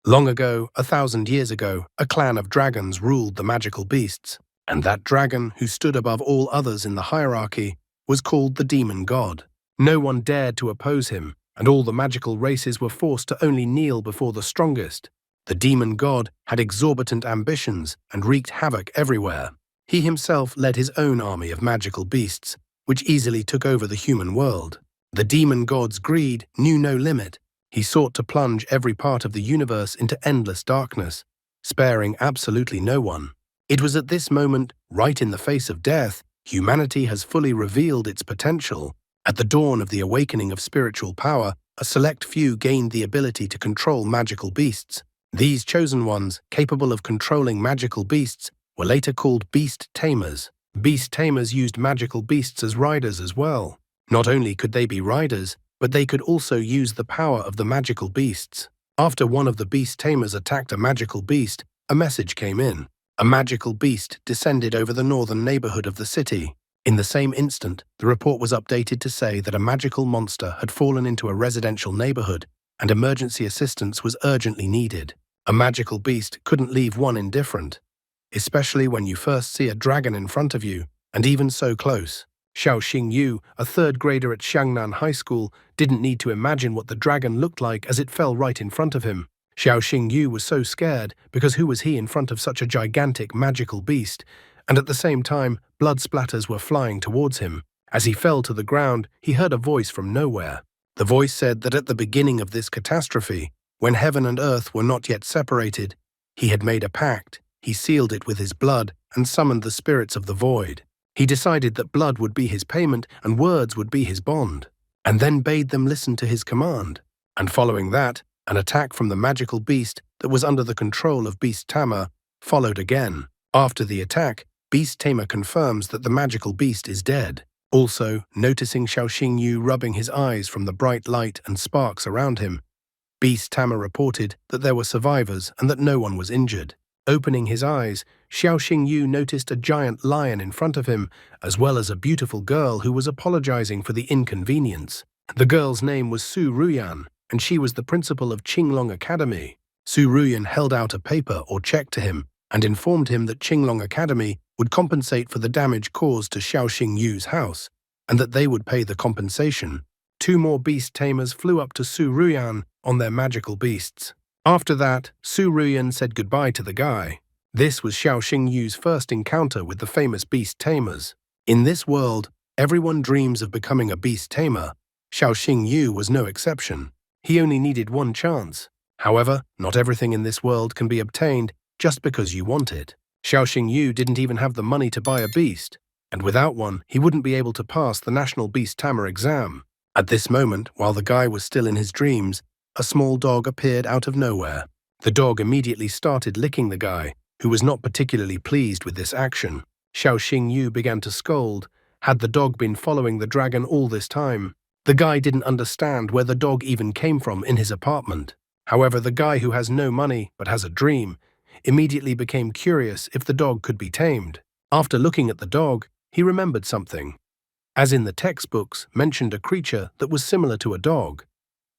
Long ago, 1,000 years ago, a clan of dragons ruled the magical beasts, and that dragon, who stood above all others in the hierarchy, was called the demon god. No one dared to oppose him, and all the magical races were forced to only kneel before the strongest. The demon god had exorbitant ambitions and wreaked havoc everywhere. He himself led his own army of magical beasts, which easily took over the human world. The demon god's greed knew no limit. He sought to plunge every part of the universe into endless darkness, sparing absolutely no one. It was at this moment, right in the face of death, humanity has fully revealed its potential. At the dawn of the awakening of spiritual power, a select few gained the ability to control magical beasts. These chosen ones, capable of controlling magical beasts, were later called beast tamers. Beast tamers used magical beasts as riders as well. Not only could they be riders, but they could also use the power of the magical beasts. After one of the beast tamers attacked a magical beast, a message came in. A magical beast descended over the northern neighborhood of the city. In the same instant, the report was updated to say that a magical monster had fallen into a residential neighborhood and emergency assistance was urgently needed. A magical beast couldn't leave one indifferent, especially when you first see a dragon in front of you, and even so close. Xiao Xingyu, a third grader at Xiangnan High School, didn't need to imagine what the dragon looked like as it fell right in front of him. Xiao Xingyu was so scared because who was he in front of such a gigantic magical beast? And at the same time, blood splatters were flying towards him. As he fell to the ground, he heard a voice from nowhere. The voice said that at the beginning of this catastrophe, when heaven and earth were not yet separated, he had made a pact. He sealed it with his blood and summoned the spirits of the void. He decided that blood would be his payment and words would be his bond, and then bade them listen to his command. And following that, an attack from the magical beast that was under the control of Beast Tamer followed again. After the attack, Beast Tamer confirms that the magical beast is dead. Also, noticing Xiao Xingyu rubbing his eyes from the bright light and sparks around him, Beast Tamer reported that there were survivors and that no one was injured. Opening his eyes, Xiao Xingyu noticed a giant lion in front of him, as well as a beautiful girl who was apologizing for the inconvenience. The girl's name was Su Ruyan, and she was the principal of Qinglong Academy. Su Ruyan held out a paper or check to him and informed him that Qinglong Academy would compensate for the damage caused to Xiao Xingyu's house, and that they would pay the compensation. Two more beast tamers flew up to Su Ruyan on their magical beasts. After that, Su Ruyan said goodbye to the guy. This was Xiao Xingyu's first encounter with the famous beast tamers. In this world, everyone dreams of becoming a beast tamer. Xiao Xingyu was no exception. He only needed one chance. However, not everything in this world can be obtained just because you want it. Xiao Xingyu didn't even have the money to buy a beast, and without one, he wouldn't be able to pass the National Beast Tamer exam. At this moment, while the guy was still in his dreams, a small dog appeared out of nowhere. The dog immediately started licking the guy, who was not particularly pleased with this action. Xiao Xingyu began to scold. Had the dog been following the dragon all this time? The guy didn't understand where the dog even came from in his apartment. However, the guy who has no money but has a dream immediately became curious if the dog could be tamed. After looking at the dog, he remembered something. As in the textbooks, mentioned a creature that was similar to a dog,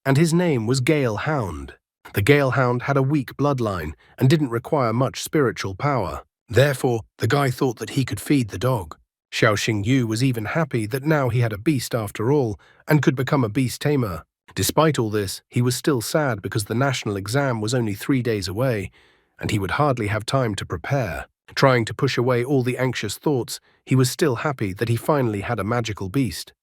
and his name was Gale Hound. The Gale Hound had a weak bloodline and didn't require much spiritual power. Therefore, the guy thought that he could feed the dog. Xiao Xingyu was even happy that now he had a beast after all and could become a beast tamer. Despite all this, he was still sad because the national exam was only 3 days away, and he would hardly have time to prepare. Trying to push away all the anxious thoughts, he was still happy that he finally had a magical beast.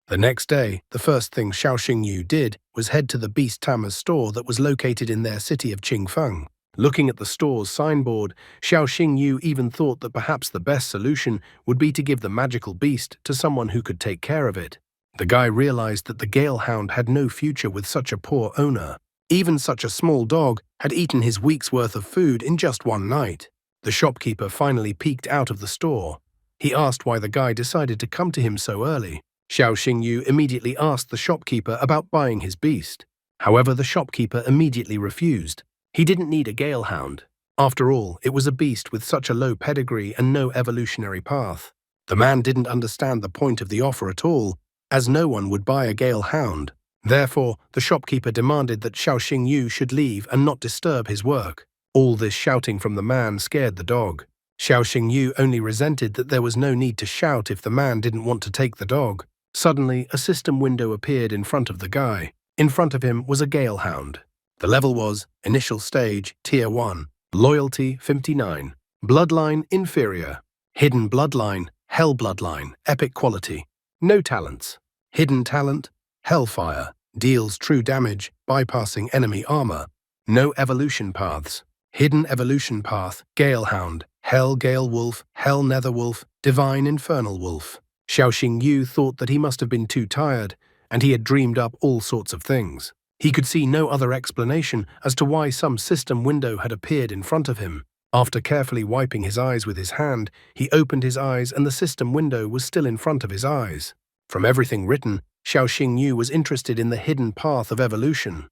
The next day, the first thing Xiao Xingyu did was head to the Beast Tamer's store that was located in their city of Qingfeng. Looking at the store's signboard, Xiao Xingyu even thought that perhaps the best solution would be to give the magical beast to someone who could take care of it. The guy realized that the Gale Hound had no future with such a poor owner. Even such a small dog had eaten his week's worth of food in just one night. The shopkeeper finally peeked out of the store. He asked why the guy decided to come to him so early. Xiao Xingyu immediately asked the shopkeeper about buying his beast. However, the shopkeeper immediately refused. He didn't need a Gale Hound. After all, it was a beast with such a low pedigree and no evolutionary path. The man didn't understand the point of the offer at all, as no one would buy a Gale Hound. Therefore, the shopkeeper demanded that Xiao Xingyu should leave and not disturb his work. All this shouting from the man scared the dog. Xiao Xingyu only resented that there was no need to shout if the man didn't want to take the dog. Suddenly, a system window appeared in front of the guy. In front of him was a gale hound. The level was Initial Stage, Tier 1, Loyalty 59, Bloodline Inferior, Hidden Bloodline, Hell Bloodline, Epic Quality. No talents. Hidden Talent, Hellfire, deals true damage, bypassing enemy armor. No evolution paths. Hidden Evolution Path, Gale Hound, Hell Gale Wolf, Hell Nether Wolf, Divine Infernal Wolf. Xiao Xingyu thought that he must have been too tired, and he had dreamed up all sorts of things. He could see no other explanation as to why some system window had appeared in front of him. After carefully wiping his eyes with his hand, he opened his eyes and the system window was still in front of his eyes. From everything written, Xiao Xingyu was interested in the hidden path of evolution.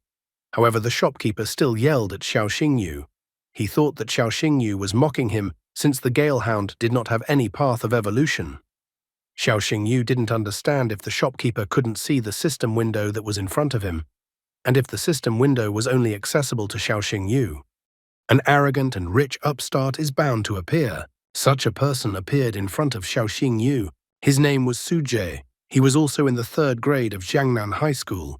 However, the shopkeeper still yelled at Xiao Xingyu. He thought that Xiao Xingyu was mocking him since the Gale Hound did not have any path of evolution. Xiao Xingyu didn't understand if the shopkeeper couldn't see the system window that was in front of him, and if the system window was only accessible to Xiao Xingyu. An arrogant and rich upstart is bound to appear. Such a person appeared in front of Xiao Xingyu. His name was Sujie. He was also in the 3rd grade of Jiangnan High School.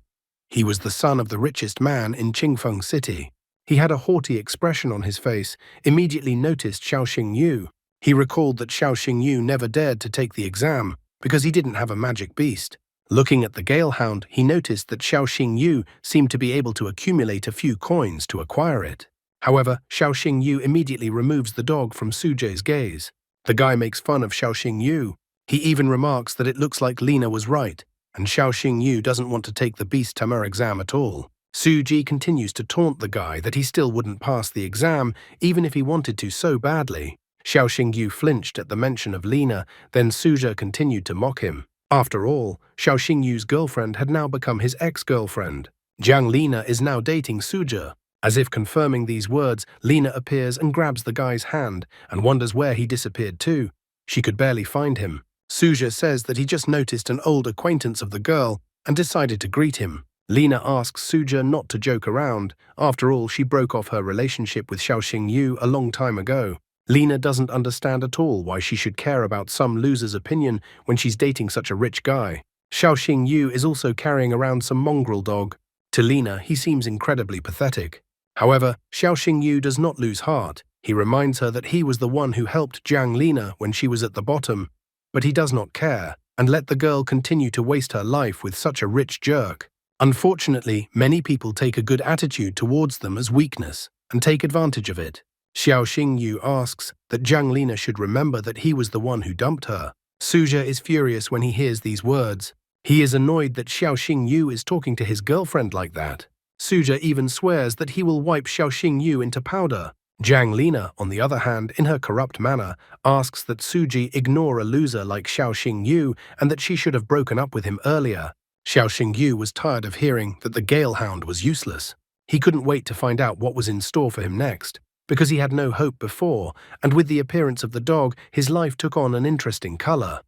He was the son of the richest man in Qingfeng City. He had a haughty expression on his face, immediately noticed Xiao Xingyu. He recalled that Xiao Xingyu never dared to take the exam because he didn't have a magic beast. Looking at the Gale Hound, he noticed that Xiao Xingyu seemed to be able to accumulate a few coins to acquire it. However, Xiao Xingyu immediately removes the dog from Sujie's gaze. The guy makes fun of Xiao Xingyu. He even remarks that it looks like Lina was right, and Xiao Xingyu doesn't want to take the Beast Tamer exam at all. Suji continues to taunt the guy that he still wouldn't pass the exam, even if he wanted to so badly. Xiao Xingyu flinched at the mention of Lina, then Suja continued to mock him. After all, Xiao Xingyu's girlfriend had now become his ex-girlfriend. Jiang Lina is now dating Suja. As if confirming these words, Lina appears and grabs the guy's hand and wonders where he disappeared to. She could barely find him. Suja says that he just noticed an old acquaintance of the girl and decided to greet him. Lina asks Suja not to joke around. After all, she broke off her relationship with Xiao Xingyu a long time ago. Lina doesn't understand at all why she should care about some loser's opinion when she's dating such a rich guy. Xiao Xingyu is also carrying around some mongrel dog. To Lina, he seems incredibly pathetic. However, Xiao Xingyu does not lose heart. He reminds her that he was the one who helped Jiang Lina when she was at the bottom, but he does not care and let the girl continue to waste her life with such a rich jerk. Unfortunately, many people take a good attitude towards them as weakness and take advantage of it. Xiao Xingyu asks that Jiang Lina should remember that he was the one who dumped her. Suja is furious when he hears these words. He is annoyed that Xiao Xingyu is talking to his girlfriend like that. Suja even swears that he will wipe Xiao Xingyu into powder. Jiang Lina, on the other hand, in her corrupt manner, asks that Suji ignore a loser like Xiao Xingyu and that she should have broken up with him earlier. Xiao Xingyu was tired of hearing that the Gale Hound was useless. He couldn't wait to find out what was in store for him next, because he had no hope before, and with the appearance of the dog, his life took on an interesting color.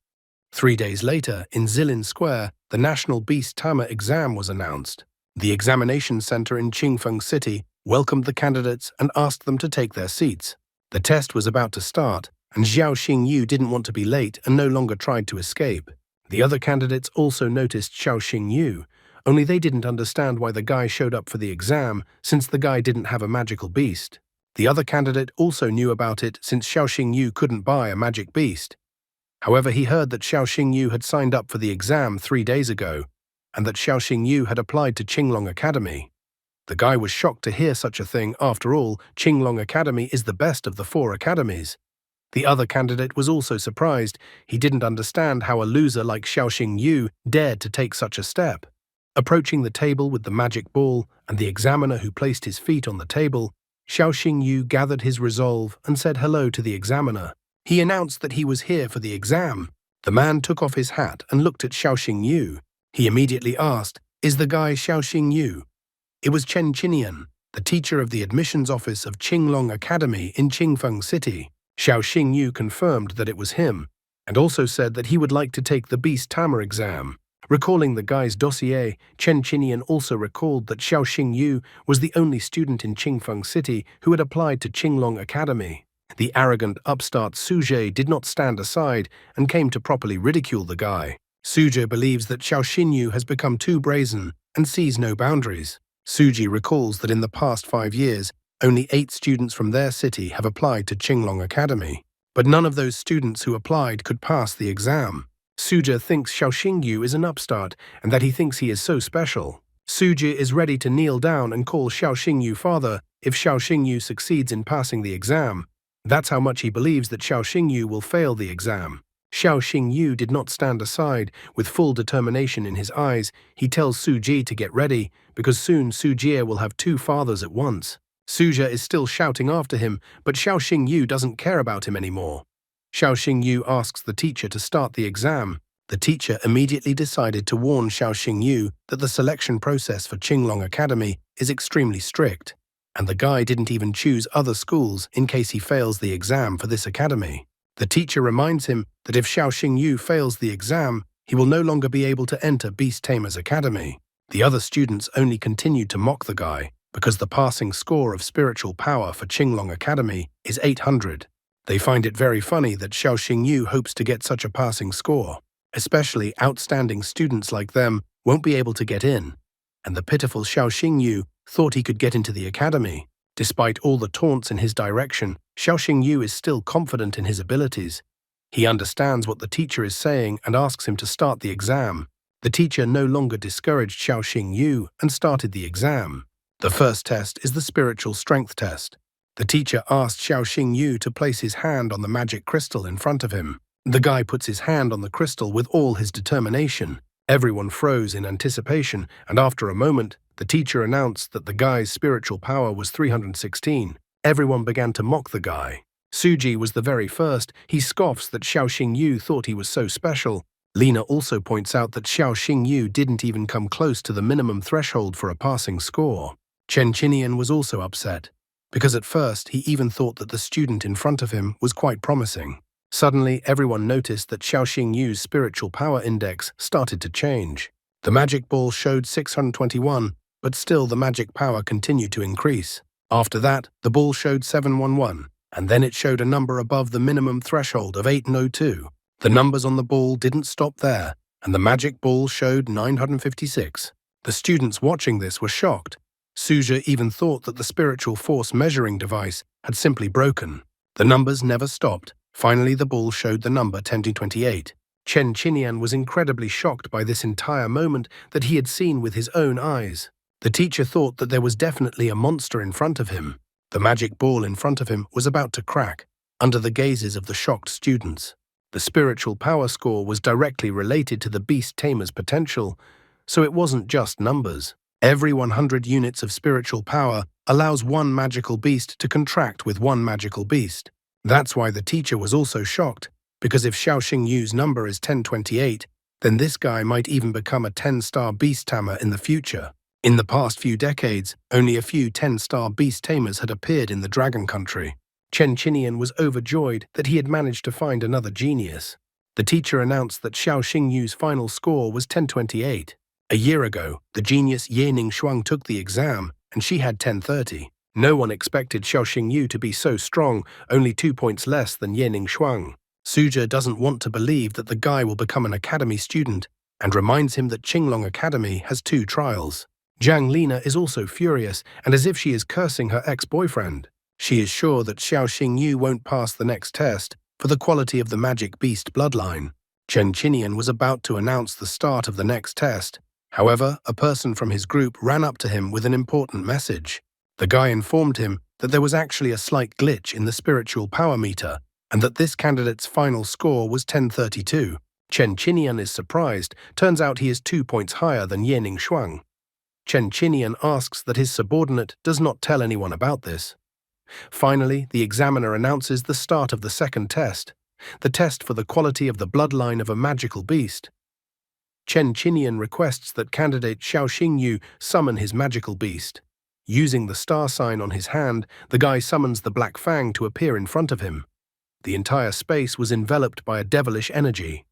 3 days later, in Zilin Square, the National Beast Tamer exam was announced. The examination center in Qingfeng City welcomed the candidates and asked them to take their seats. The test was about to start, and Xiao Xingyu didn't want to be late and no longer tried to escape. The other candidates also noticed Xiao Xingyu, only they didn't understand why the guy showed up for the exam since the guy didn't have a magical beast. The other candidate also knew about it since Xiao Xingyu couldn't buy a magic beast. However, he heard that Xiao Xingyu had signed up for the exam 3 days ago, and that Xiao Xingyu had applied to Qinglong Academy. The guy was shocked to hear such a thing. After all, Qinglong Academy is the best of the 4 academies. The other candidate was also surprised. He didn't understand how a loser like Xiao Xingyu dared to take such a step. Approaching the table with the magic ball and the examiner who placed his feet on the table, Xiao Xingyu gathered his resolve and said hello to the examiner. He announced that he was here for the exam. The man took off his hat and looked at Xiao Xingyu. He immediately asked, "Is the guy Xiao Xingyu?" It was Chen Qinian, the teacher of the admissions office of Qinglong Academy in Qingfeng City. Xiao Xingyu confirmed that it was him, and also said that he would like to take the Beast Tamer exam. Recalling the guy's dossier, Chen Qinian also recalled that Xiao Xingyu was the only student in Qingfeng City who had applied to Qinglong Academy. The arrogant upstart Suje did not stand aside and came to properly ridicule the guy. Suje believes that Xiao Xingyu has become too brazen and sees no boundaries. Suji recalls that in the past 5 years, only 8 students from their city have applied to Qinglong Academy. But none of those students who applied could pass the exam. Suja thinks Xiao Xingyu is an upstart and that he thinks he is so special. Suji is ready to kneel down and call Xiao Xingyu father if Xiao Xingyu succeeds in passing the exam. That's how much he believes that Xiao Xingyu will fail the exam. Xiao Xingyu did not stand aside. With full determination in his eyes, he tells Suji to get ready, because soon Sujie will have 2 fathers at once. Suja is still shouting after him, but Xiao Xingyu doesn't care about him anymore. Xiao Xingyu asks the teacher to start the exam. The teacher immediately decided to warn Xiao Xingyu that the selection process for Qinglong Academy is extremely strict, and the guy didn't even choose other schools in case he fails the exam for this academy. The teacher reminds him that if Xiao Xingyu fails the exam, he will no longer be able to enter Beast Tamer's Academy. The other students only continued to mock the guy because the passing score of spiritual power for Qinglong Academy is 800. They find it very funny that Xiao Xingyu hopes to get such a passing score. Especially outstanding students like them won't be able to get in, and the pitiful Xiao Xingyu thought he could get into the academy. Despite all the taunts in his direction, Xiao Xingyu is still confident in his abilities. He understands what the teacher is saying and asks him to start the exam. The teacher no longer discouraged Xiao Xingyu and started the exam. The first test is the spiritual strength test. The teacher asked Xiao Xingyu to place his hand on the magic crystal in front of him. The guy puts his hand on the crystal with all his determination. Everyone froze in anticipation, and after a moment, the teacher announced that the guy's spiritual power was 316. Everyone began to mock the guy. Suji was the very first. He scoffs that Xiao Xingyu thought he was so special. Lina also points out that Xiao Xingyu didn't even come close to the minimum threshold for a passing score. Chen Qinian was also upset, because at first he even thought that the student in front of him was quite promising. Suddenly, everyone noticed that Xiao Xingyu's spiritual power index started to change. The magic ball showed 621, but still the magic power continued to increase. After that, the ball showed 711, and then it showed a number above the minimum threshold of 802. The numbers on the ball didn't stop there, and the magic ball showed 956. The students watching this were shocked. Suja even thought that the spiritual force measuring device had simply broken. The numbers never stopped. Finally, the ball showed the number 1028. Chen Qinian was incredibly shocked by this entire moment that he had seen with his own eyes. The teacher thought that there was definitely a monster in front of him. The magic ball in front of him was about to crack, under the gazes of the shocked students. The spiritual power score was directly related to the beast tamer's potential, so it wasn't just numbers. Every 100 units of spiritual power allows one magical beast to contract with one magical beast. That's why the teacher was also shocked, because if Xiao Xingyu's number is 1028, then this guy might even become a 10-star beast tamer in the future. In the past few decades, only a few 10-star beast tamers had appeared in the Dragon Country. Chen Qinian was overjoyed that he had managed to find another genius. The teacher announced that Xiao Xingyu's final score was 1028. A year ago, the genius Yening Shuang took the exam, and she had 1030. No one expected Xiao Xingyu to be so strong, only 2 points less than Yening Shuang. Suja doesn't want to believe that the guy will become an academy student and reminds him that Qinglong Academy has 2 trials. Jiang Lina is also furious and as if she is cursing her ex-boyfriend. She is sure that Xiao Xingyu won't pass the next test for the quality of the magic beast bloodline. Chen Qinian was about to announce the start of the next test. However, a person from his group ran up to him with an important message. The guy informed him that there was actually a slight glitch in the spiritual power meter and that this candidate's final score was 1032. Chen Qinian is surprised. Turns out he is 2 points higher than Yening Shuang. Chen Qinian asks that his subordinate does not tell anyone about this. Finally, the examiner announces the start of the second test, the test for the quality of the bloodline of a magical beast. Chen Qinian requests that candidate Xiao Xingyu summon his magical beast. Using the star sign on his hand, the guy summons the Black Fang to appear in front of him. The entire space was enveloped by a devilish energy.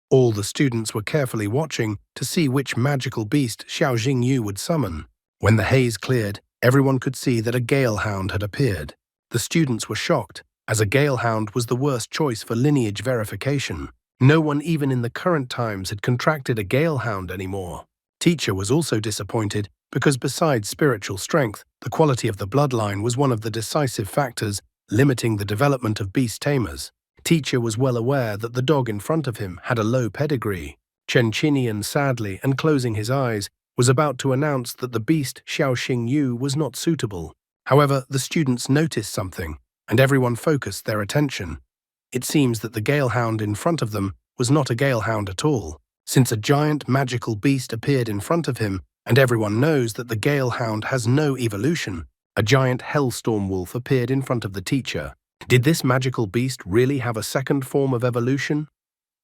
All the students were carefully watching to see which magical beast Xiao Jingyu would summon. When the haze cleared, everyone could see that a gale hound had appeared. The students were shocked, as a gale hound was the worst choice for lineage verification. No one even in the current times had contracted a gale hound anymore. Teacher was also disappointed because besides spiritual strength, the quality of the bloodline was one of the decisive factors limiting the development of beast tamers. Teacher was well aware that the dog in front of him had a low pedigree. Chen Qinian sadly and closing his eyes was about to announce that the beast Xiao Xingyu was not suitable. However, the students noticed something, and everyone focused their attention. It seems that the galehound in front of them was not a galehound at all, since a giant magical beast appeared in front of him, and everyone knows that the galehound has no evolution. A giant hellstorm wolf appeared in front of the teacher. Did this magical beast really have a second form of evolution?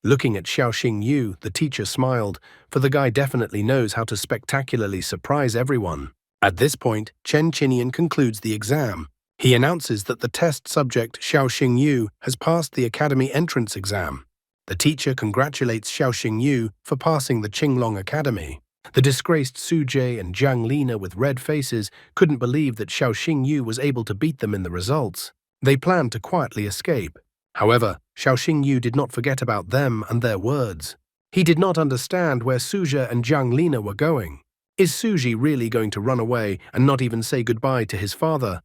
Looking at Xiao Xingyu, the teacher smiled, for the guy definitely knows how to spectacularly surprise everyone. At this point, Chen Qinian concludes the exam. He announces that the test subject Xiao Xingyu has passed the academy entrance exam. The teacher congratulates Xiao Xingyu for passing the Qinglong Academy. The disgraced Su Jie and Jiang Lina with red faces couldn't believe that Xiao Xingyu was able to beat them in the results. They planned to quietly escape. However, Xiao Xingyu did not forget about them and their words. He did not understand where Suzhi and Jiang Lina were going. Is Suzhi really going to run away and not even say goodbye to his father?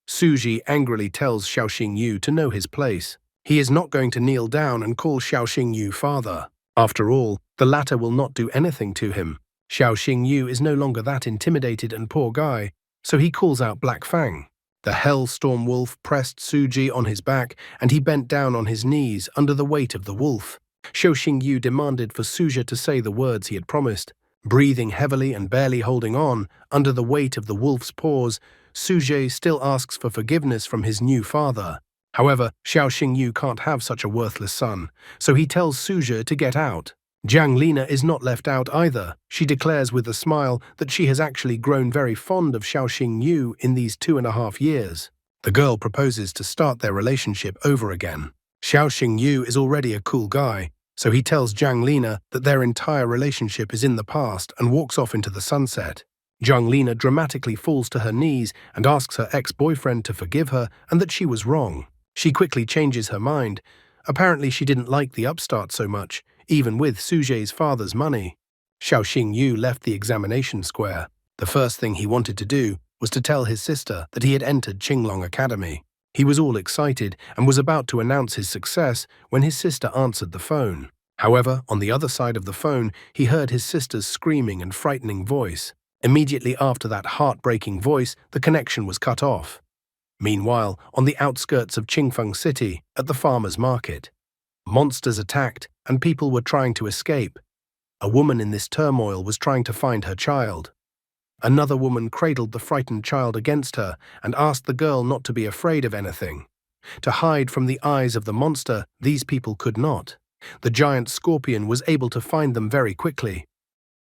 Suzhi angrily tells Xiao Xingyu to know his place. He is not going to kneel down and call Xiao Xingyu father. After all, the latter will not do anything to him. Xiao Xingyu is no longer that intimidated and poor guy, so he calls out Black Fang. The hellstorm wolf pressed Suzhi on his back, and he bent down on his knees under the weight of the wolf. Xiao Xingyu demanded for Suzhi to say the words he had promised. Breathing heavily and barely holding on, under the weight of the wolf's paws, Suzhi still asks for forgiveness from his new father. However, Xiao Xingyu can't have such a worthless son, so he tells Suzhi to get out. Jiang Lina is not left out either. She declares with a smile that she has actually grown very fond of Xiao Xingyu in these 2.5 years. The girl proposes to start their relationship over again. Xiao Xingyu is already a cool guy, so he tells Jiang Lina that their entire relationship is in the past and walks off into the sunset. Jiang Lina dramatically falls to her knees and asks her ex-boyfriend to forgive her and that she was wrong. She quickly changes her mind. Apparently she didn't like the upstart so much, even with Suzhi's father's money. Xiao Xingyu left the examination square. The first thing he wanted to do was to tell his sister that he had entered Qinglong Academy. He was all excited and was about to announce his success when his sister answered the phone. However, on the other side of the phone, he heard his sister's screaming and frightening voice. Immediately after that heartbreaking voice, the connection was cut off. Meanwhile, on the outskirts of Qingfeng City, at the farmer's market, monsters attacked and people were trying to escape. A woman in this turmoil was trying to find her child. Another woman cradled the frightened child against her and asked the girl not to be afraid of anything. To hide from the eyes of the monster, these people could not. The giant scorpion was able to find them very quickly.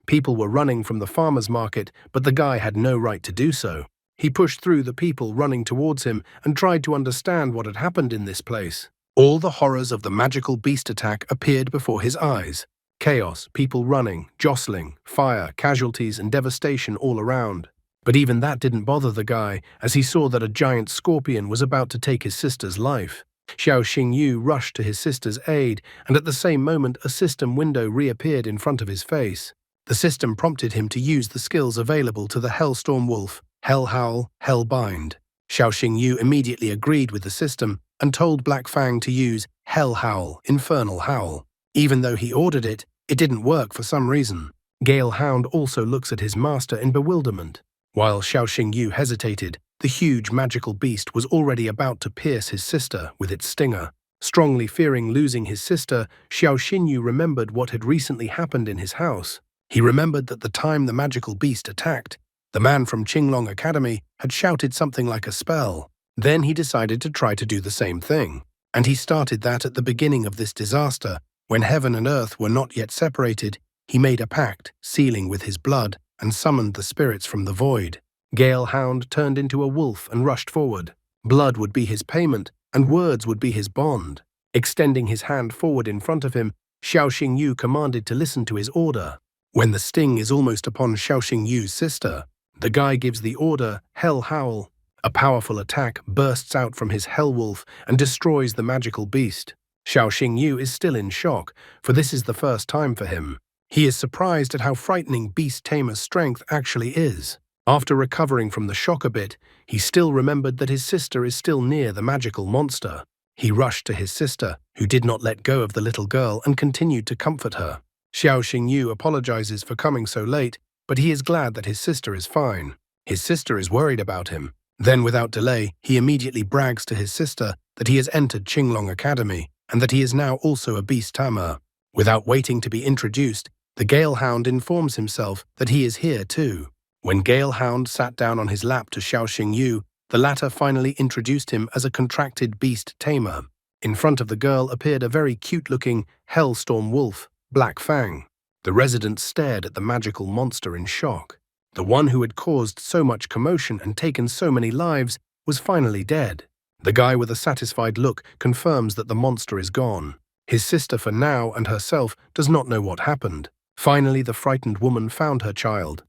People were running from the farmer's market, but the guy had no right to do so. He pushed through the people running towards him and tried to understand what had happened in this place. All the horrors of the magical beast attack appeared before his eyes. Chaos, people running, jostling, fire, casualties, and devastation all around. But even that didn't bother the guy, as he saw that a giant scorpion was about to take his sister's life. Xiao Xingyu rushed to his sister's aid, and at the same moment a system window reappeared in front of his face. The system prompted him to use the skills available to the Hellstorm Wolf, Hell Howl, Hell Bind. Xiao Xingyu immediately agreed with the system and told Black Fang to use Hell Howl, Infernal Howl. Even though he ordered it, it didn't work for some reason. Gale Hound also looks at his master in bewilderment. While Xiao Xingyu hesitated, the huge magical beast was already about to pierce his sister with its stinger. Strongly fearing losing his sister, Xiao Xingyu remembered what had recently happened in his house. He remembered that the time the magical beast attacked, the man from Qinglong Academy had shouted something like a spell. Then he decided to try to do the same thing. And he started that at the beginning of this disaster, when heaven and earth were not yet separated. He made a pact, sealing with his blood, and summoned the spirits from the void. Gale Hound turned into a wolf and rushed forward. Blood would be his payment, and words would be his bond. Extending his hand forward in front of him, Xiao Xingyu commanded to listen to his order. When the sting is almost upon Xiao Xingyu's sister, the guy gives the order, Hell Howl. A powerful attack bursts out from his Hell Wolf and destroys the magical beast. Xiao Xingyu is still in shock, for this is the first time for him. He is surprised at how frightening Beast Tamer's strength actually is. After recovering from the shock a bit, he still remembered that his sister is still near the magical monster. He rushed to his sister, who did not let go of the little girl and continued to comfort her. Xiao Xingyu apologizes for coming so late, but he is glad that his sister is fine. His sister is worried about him. Then, without delay, he immediately brags to his sister that he has entered Qinglong Academy and that he is now also a Beast Tamer. Without waiting to be introduced, the Galehound informs himself that he is here too. When Galehound sat down on his lap to Xiao Xingyu, the latter finally introduced him as a contracted beast tamer. In front of the girl appeared a very cute-looking Hellstorm wolf, Black Fang. The residents stared at the magical monster in shock. The one who had caused so much commotion and taken so many lives was finally dead. The guy with a satisfied look confirms that the monster is gone. His sister for now and herself does not know what happened. Finally, the frightened woman found her child.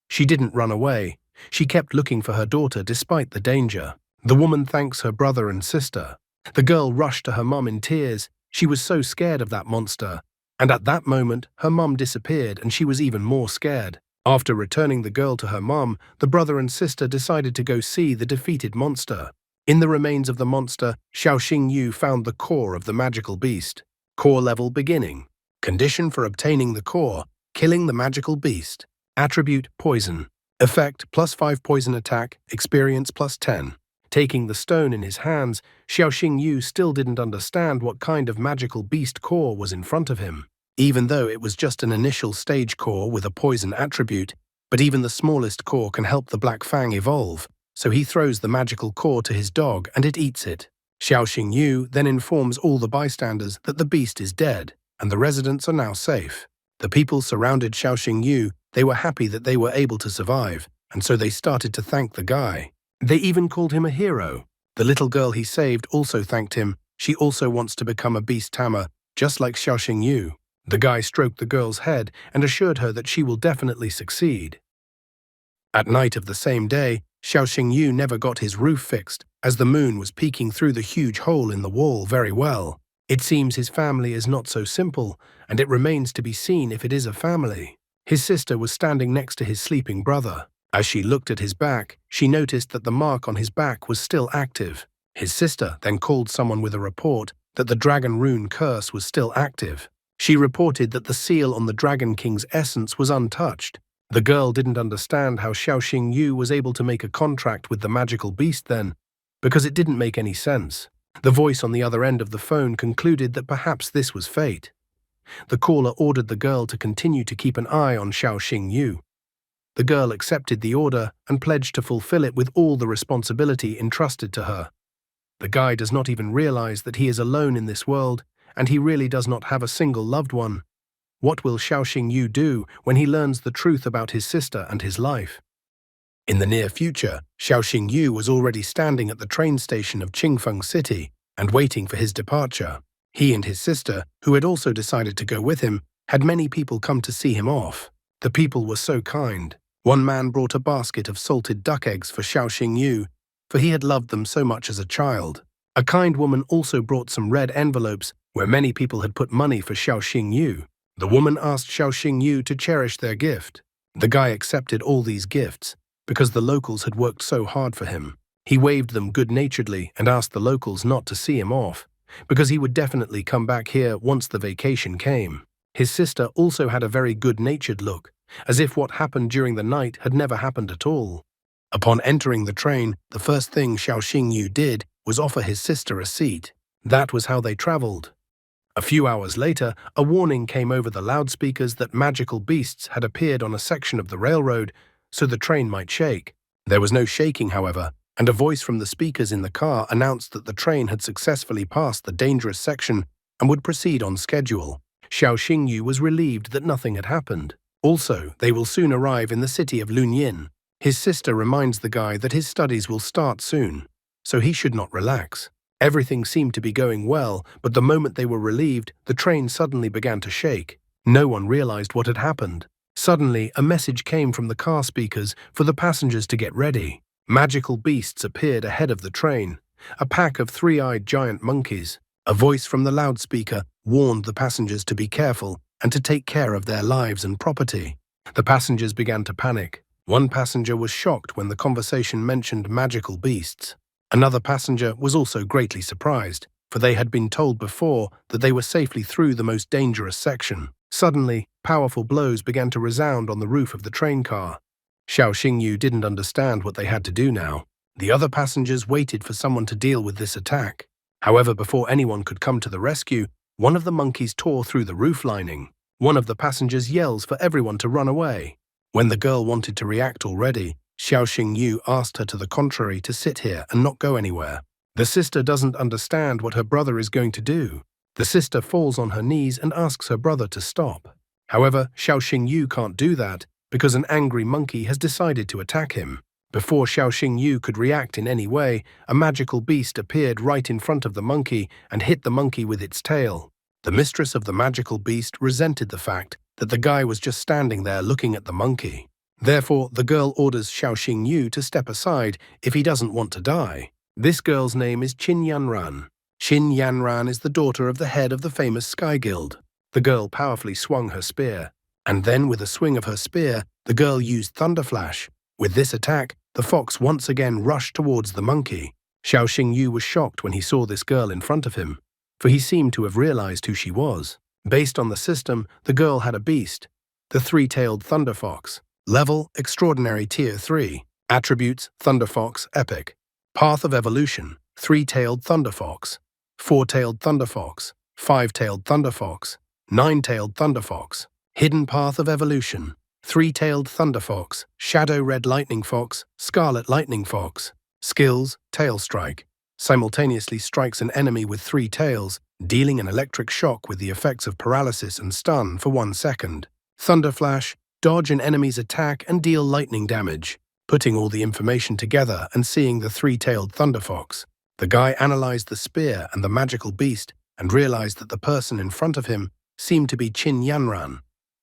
She didn't run away. She kept looking for her daughter despite the danger. The woman thanks her brother and sister. The girl rushed to her mum in tears. She was so scared of that monster. And at that moment, her mum disappeared and she was even more scared. After returning the girl to her mum, the brother and sister decided to go see the defeated monster. In the remains of the monster, Xiao Xingyu found the core of the magical beast. Core level beginning. Condition for obtaining the core, killing the magical beast. Attribute poison. Effect +5 poison attack, experience +10. Taking the stone in his hands, Xiao Xingyu still didn't understand what kind of magical beast core was in front of him. Even though it was just an initial stage core with a poison attribute, but even the smallest core can help the Black Fang evolve, so he throws the magical core to his dog and it eats it. Xiao Xingyu then informs all the bystanders that the beast is dead, and the residents are now safe. The people surrounded Xiao Xingyu. They were happy that they were able to survive, and so they started to thank the guy. They even called him a hero. The little girl he saved also thanked him. She also wants to become a beast tamer, just like Xiao Xingyu. The guy stroked the girl's head and assured her that she will definitely succeed. At night of the same day, Xiao Xingyu never got his roof fixed, as the moon was peeking through the huge hole in the wall very well. It seems his family is not so simple, and it remains to be seen if it is a family. His sister was standing next to his sleeping brother. As she looked at his back, she noticed that the mark on his back was still active. His sister then called someone with a report that the Dragon Rune curse was still active. She reported that the seal on the Dragon King's essence was untouched. The girl didn't understand how Xiao Xingyu was able to make a contract with the magical beast then, because it didn't make any sense. The voice on the other end of the phone concluded that perhaps this was fate. The caller ordered the girl to continue to keep an eye on Xiao Xingyu. The girl accepted the order and pledged to fulfill it with all the responsibility entrusted to her. The guy does not even realize that he is alone in this world, and he really does not have a single loved one. What will Xiao Xingyu do when he learns the truth about his sister and his life? In the near future, Xiao Xingyu was already standing at the train station of Qingfeng City and waiting for his departure. He and his sister, who had also decided to go with him, had many people come to see him off. The people were so kind. One man brought a basket of salted duck eggs for Xiao Xingyu, for he had loved them so much as a child. A kind woman also brought some red envelopes where many people had put money for Xiao Xingyu. The woman asked Xiao Xingyu to cherish their gift. The guy accepted all these gifts because the locals had worked so hard for him. He waved them good-naturedly and asked the locals not to see him off, because he would definitely come back here once the vacation came. His sister also had a very good-natured look, as if what happened during the night had never happened at all. Upon entering the train, the first thing Xiao Xingyu did was offer his sister a seat. That was how they traveled. A few hours later, a warning came over the loudspeakers that magical beasts had appeared on a section of the railroad, so the train might shake. There was no shaking, however, and a voice from the speakers in the car announced that the train had successfully passed the dangerous section and would proceed on schedule. Xiao Xingyu was relieved that nothing had happened. Also, they will soon arrive in the city of Lunyin. His sister reminds the guy that his studies will start soon, so he should not relax. Everything seemed to be going well, but the moment they were relieved, the train suddenly began to shake. No one realized what had happened. Suddenly, a message came from the car speakers for the passengers to get ready. Magical beasts appeared ahead of the train, a pack of three-eyed giant monkeys. A voice from the loudspeaker warned the passengers to be careful and to take care of their lives and property. The passengers began to panic. One passenger was shocked when the conversation mentioned magical beasts. Another passenger was also greatly surprised, for they had been told before that they were safely through the most dangerous section. Suddenly, powerful blows began to resound on the roof of the train car. Xiao Xingyu didn't understand what they had to do now. The other passengers waited for someone to deal with this attack. However, before anyone could come to the rescue, one of the monkeys tore through the roof lining. One of the passengers yells for everyone to run away. When the girl wanted to react already, Xiao Xingyu asked her to the contrary to sit here and not go anywhere. The sister doesn't understand what her brother is going to do. The sister falls on her knees and asks her brother to stop. However, Xiao Xingyu can't do that because an angry monkey has decided to attack him. Before Xiao Xingyu could react in any way, a magical beast appeared right in front of the monkey and hit the monkey with its tail. The mistress of the magical beast resented the fact that the guy was just standing there looking at the monkey. Therefore, the girl orders Xiao Xingyu to step aside if he doesn't want to die. This girl's name is Qin Yanran. Qin Yanran is the daughter of the head of the famous Sky Guild. The girl powerfully swung her spear, and then with a swing of her spear, the girl used Thunder Flash. With this attack, the fox once again rushed towards the monkey. Xiao Xingyu was shocked when he saw this girl in front of him, for he seemed to have realized who she was. Based on the system, the girl had a beast, the three-tailed Thunder Fox. Level, Extraordinary Tier 3. Attributes, Thunder Fox, Epic. Path of Evolution, Three-tailed Thunder Fox, Four-tailed Thunder Fox, Five-tailed Thunder Fox, Nine-tailed Thunder Fox. Hidden Path of Evolution, Three-tailed Thunder Fox, Shadow Red Lightning Fox, Scarlet Lightning Fox. Skills, Tail Strike. Simultaneously strikes an enemy with three tails, dealing an electric shock with the effects of paralysis and stun for 1 second. Thunder Flash, dodge an enemy's attack and deal lightning damage. Putting all the information together and seeing the three-tailed Thunder Fox, the guy analyzed the spear and the magical beast and realized that the person in front of him seemed to be Qin Yanran,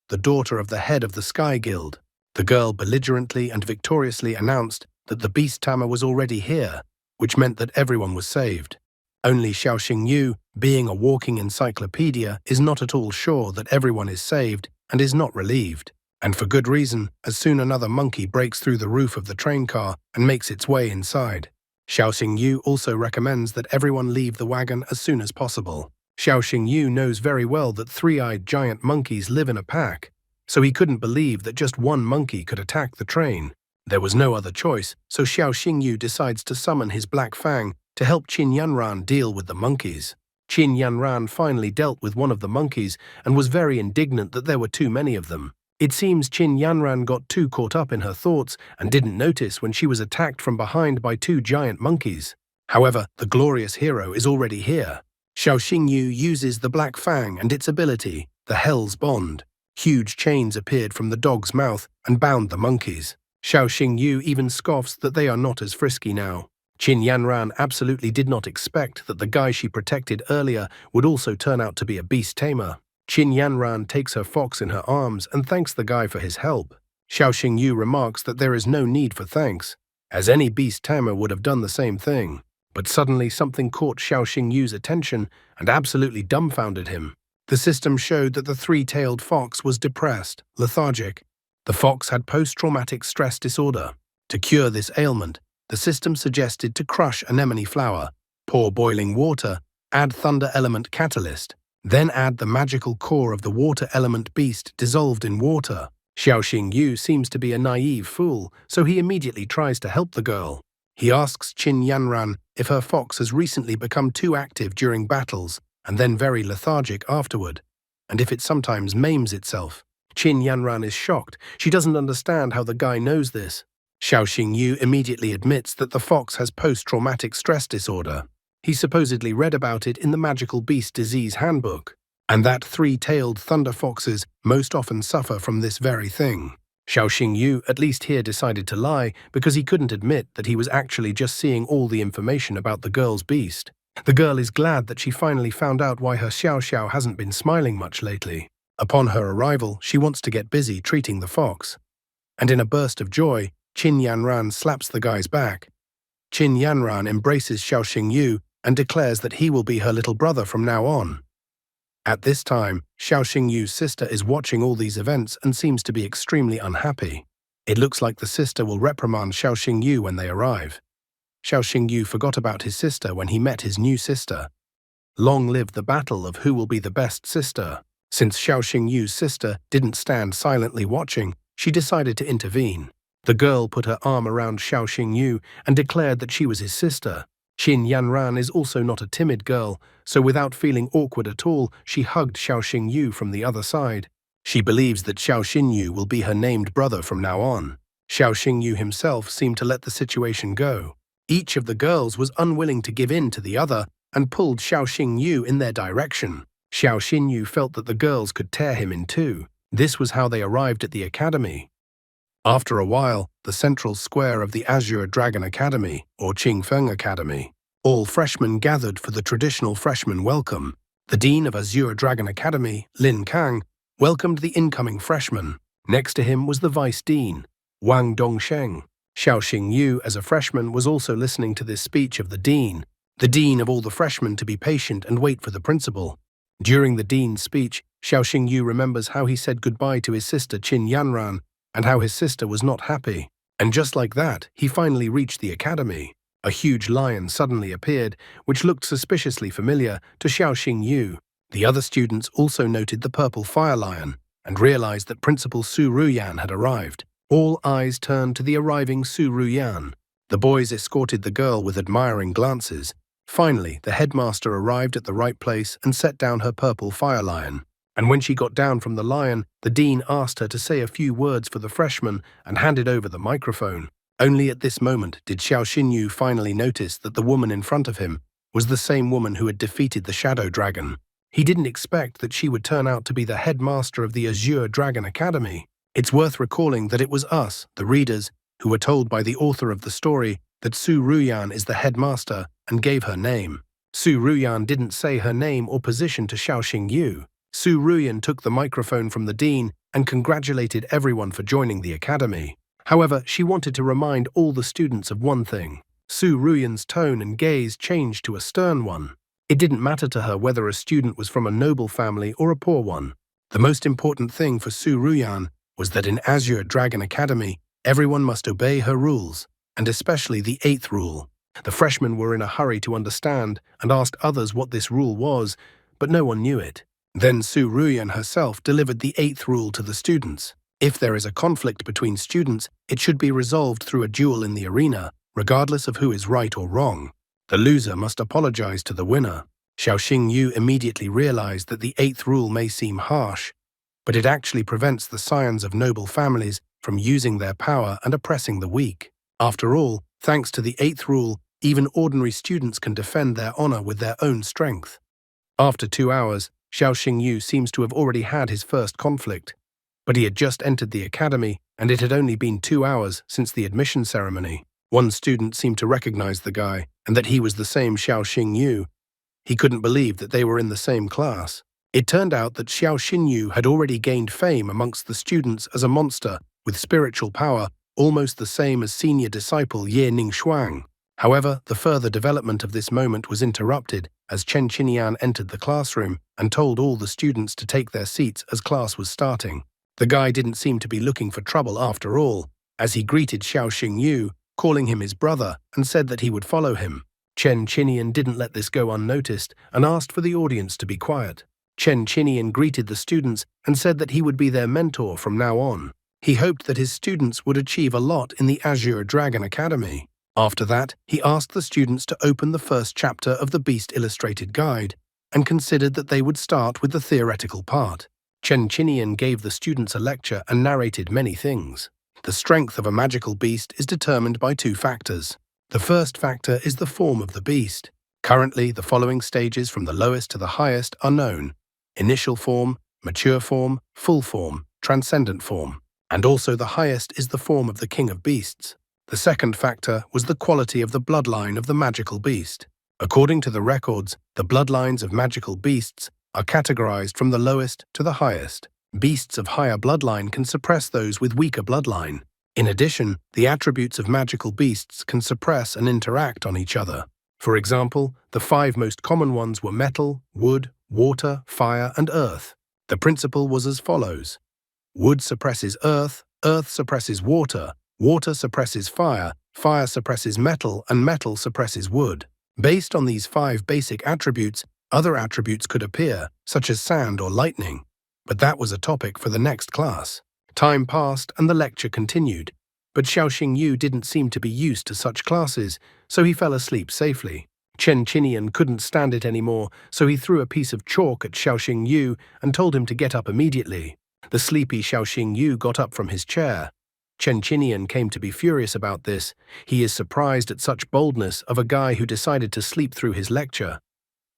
the daughter of the head of the Sky Guild. The girl belligerently and victoriously announced that the beast tamer was already here, which meant that everyone was saved. Only Xiao Xingyu, being a walking encyclopedia, is not at all sure that everyone is saved and is not relieved. And for good reason, as soon another monkey breaks through the roof of the train car and makes its way inside. Xiao Xingyu also recommends that everyone leave the wagon as soon as possible. Xiao Xingyu knows very well that three-eyed giant monkeys live in a pack, so he couldn't believe that just one monkey could attack the train. There was no other choice, so Xiao Xingyu decides to summon his Black Fang to help Qin Yanran deal with the monkeys. Qin Yanran finally dealt with one of the monkeys and was very indignant that there were too many of them. It seems Qin Yanran got too caught up in her thoughts and didn't notice when she was attacked from behind by two giant monkeys. However, the glorious hero is already here. Xiao Xingyu uses the Black Fang and its ability, the Hell's Bond. Huge chains appeared from the dog's mouth and bound the monkeys. Xiao Xingyu even scoffs that they are not as frisky now. Qin Yanran absolutely did not expect that the guy she protected earlier would also turn out to be a beast tamer. Qin Yanran takes her fox in her arms and thanks the guy for his help. Xiao Xingyu remarks that there is no need for thanks, as any beast tamer would have done the same thing. But suddenly something caught Xiao Xingyu's attention and absolutely dumbfounded him. The system showed that the three-tailed fox was depressed, lethargic. The fox had post-traumatic stress disorder. To cure this ailment, the system suggested to crush anemone flower, pour boiling water, add thunder element catalyst, then add the magical core of the water element beast dissolved in water. Xiao Xingyu seems to be a naive fool, so he immediately tries to help the girl. He asks Qin Yanran if her fox has recently become too active during battles and then very lethargic afterward, and if it sometimes maims itself. Qin Yanran is shocked. She doesn't understand how the guy knows this. Xiao Xingyu immediately admits that the fox has post-traumatic stress disorder. He supposedly read about it in the Magical Beast Disease Handbook, and that three-tailed thunder foxes most often suffer from this very thing. Xiao Xingyu at least here decided to lie because he couldn't admit that he was actually just seeing all the information about the girl's beast. The girl is glad that she finally found out why her Xiao Xiao hasn't been smiling much lately. Upon her arrival, she wants to get busy treating the fox. And in a burst of joy, Qin Yanran slaps the guy's back. Qin Yanran embraces Xiao Xingyu and declares that he will be her little brother from now on. At this time, Xiao Xingyu's sister is watching all these events and seems to be extremely unhappy. It looks like the sister will reprimand Xiao Xingyu when they arrive. Xiao Xingyu forgot about his sister when he met his new sister. Long live the battle of who will be the best sister. Since Xiao Xingyu's sister didn't stand silently watching, she decided to intervene. The girl put her arm around Xiao Xingyu and declared that she was his sister. Qin Yanran is also not a timid girl, so without feeling awkward at all, she hugged Xiao Xingyu from the other side. She believes that Xiao Xingyu will be her named brother from now on. Xiao Xingyu himself seemed to let the situation go. Each of the girls was unwilling to give in to the other and pulled Xiao Xingyu in their direction. Xiao Xingyu felt that the girls could tear him in two. This was how they arrived at the academy. After a while, the central square of the Azure Dragon Academy, or Qingfeng Academy. All freshmen gathered for the traditional freshman welcome. The Dean of Azure Dragon Academy, Lin Kang, welcomed the incoming freshmen. Next to him was the Vice Dean, Wang Dongsheng. Xiao Xingyu, as a freshman, was also listening to this speech of the dean of all the freshmen, to be patient and wait for the principal. During the dean's speech, Xiao Xingyu remembers how he said goodbye to his sister Qin Yanran and how his sister was not happy. And just like that, he finally reached the academy. A huge lion suddenly appeared, which looked suspiciously familiar to Xiao Xingyu. The other students also noted the purple fire lion and realized that Principal Su Ruyan had arrived. All eyes turned to the arriving Su Ruyan. The boys escorted the girl with admiring glances. Finally, the headmaster arrived at the right place and set down her purple fire lion. And when she got down from the lion, the dean asked her to say a few words for the freshmen and handed over the microphone. Only at this moment did Xiao Xinyu finally notice that the woman in front of him was the same woman who had defeated the Shadow Dragon. He didn't expect that she would turn out to be the headmaster of the Azure Dragon Academy. It's worth recalling that it was us, the readers, who were told by the author of the story that Su Ruyan is the headmaster and gave her name. Su Ruyan didn't say her name or position to Xiao Xingyu. Su Ruyan took the microphone from the dean and congratulated everyone for joining the academy. However, she wanted to remind all the students of one thing. Su Ruyan's tone and gaze changed to a stern one. It didn't matter to her whether a student was from a noble family or a poor one. The most important thing for Su Ruyan was that in Azure Dragon Academy, everyone must obey her rules, and especially the 8th rule. The freshmen were in a hurry to understand and asked others what this rule was, but no one knew it. Then Su Ruyan herself delivered the 8th rule to the students. If there is a conflict between students, it should be resolved through a duel in the arena, regardless of who is right or wrong. The loser must apologize to the winner. Xiao Xingyu immediately realized that the 8th rule may seem harsh, but it actually prevents the scions of noble families from using their power and oppressing the weak. After all, thanks to the 8th rule, even ordinary students can defend their honor with their own strength. After 2 hours, Xiao Xingyu seems to have already had his first conflict, but he had just entered the academy, and it had only been 2 hours since the admission ceremony. One student seemed to recognize the guy, and that he was the same Xiao Xingyu. He couldn't believe that they were in the same class. It turned out that Xiao Xingyu had already gained fame amongst the students as a monster with spiritual power, almost the same as senior disciple Ye Ningxuang. However, the further development of this moment was interrupted as Chen Qinian entered the classroom and told all the students to take their seats as class was starting. The guy didn't seem to be looking for trouble after all, as he greeted Xiao Xingyu, calling him his brother, and said that he would follow him. Chen Qinian didn't let this go unnoticed and asked for the audience to be quiet. Chen Qinian greeted the students and said that he would be their mentor from now on. He hoped that his students would achieve a lot in the Azure Dragon Academy. After that, he asked the students to open the first chapter of the Beast Illustrated Guide and considered that they would start with the theoretical part. Chen Qinian gave the students a lecture and narrated many things. The strength of a magical beast is determined by 2 factors. The first factor is the form of the beast. Currently, the following stages from the lowest to the highest are known: initial form, mature form, full form, transcendent form, and also the highest is the form of the king of beasts. The second factor was the quality of the bloodline of the magical beast. According to the records, the bloodlines of magical beasts are categorized from the lowest to the highest. Beasts of higher bloodline can suppress those with weaker bloodline. In addition, the attributes of magical beasts can suppress and interact on each other. For example, the 5 most common ones were metal, wood, water, fire, and earth. The principle was as follows. Wood suppresses earth, earth suppresses water, water suppresses fire, fire suppresses metal, and metal suppresses wood. Based on these 5 basic attributes, other attributes could appear, such as sand or lightning. But that was a topic for the next class. Time passed and the lecture continued, but Xiaoxing Yu didn't seem to be used to such classes, so he fell asleep safely. Chen Qinian couldn't stand it anymore, so he threw a piece of chalk at Xiaoxing Yu and told him to get up immediately. The sleepy Xiaoxing Yu got up from his chair. Chen Qinian came to be furious about this. He is surprised at such boldness of a guy who decided to sleep through his lecture.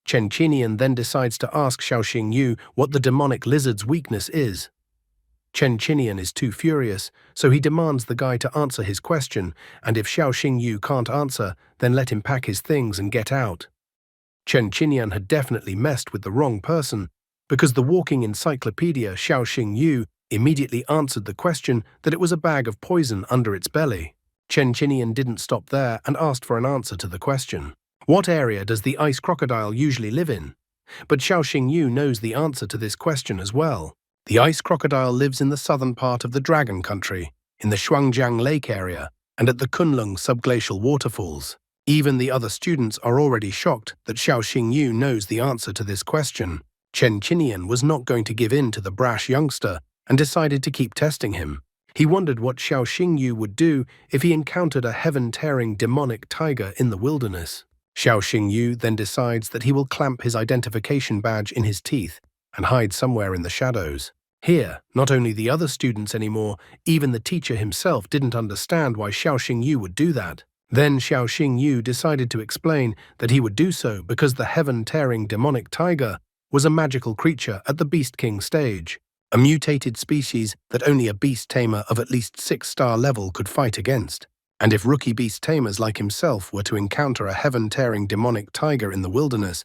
Chen Qinian then decides to ask Xiaoxing Yu what the demonic lizard's weakness is. Chen Qinian is too furious, so he demands the guy to answer his question, and if Xiaoxing Yu can't answer, then let him pack his things and get out. Chen Qinian had definitely messed with the wrong person, because the walking encyclopedia Xiaoxing Yu immediately answered the question that it was a bag of poison under its belly. Chen Qinian didn't stop there and asked for an answer to the question. What area does the ice crocodile usually live in? But Xiaoxing Yu knows the answer to this question as well. The ice crocodile lives in the southern part of the Dragon Country, in the Shuangjiang Lake area, and at the Kunlun subglacial waterfalls. Even the other students are already shocked that Xiaoxing Yu knows the answer to this question. Chen Qinian was not going to give in to the brash youngster and decided to keep testing him. He wondered what Xiaoxing Yu would do if he encountered a heaven-tearing demonic tiger in the wilderness. Xiaoxing Yu then decides that he will clamp his identification badge in his teeth and hide somewhere in the shadows. Here, not only the other students anymore, even the teacher himself didn't understand why Xiaoxing Yu would do that. Then Xiaoxing Yu decided to explain that he would do so because the heaven-tearing demonic tiger was a magical creature at the Beast King stage, a mutated species that only a beast tamer of at least 6-star level could fight against. And if rookie beast tamers like himself were to encounter a heaven-tearing demonic tiger in the wilderness,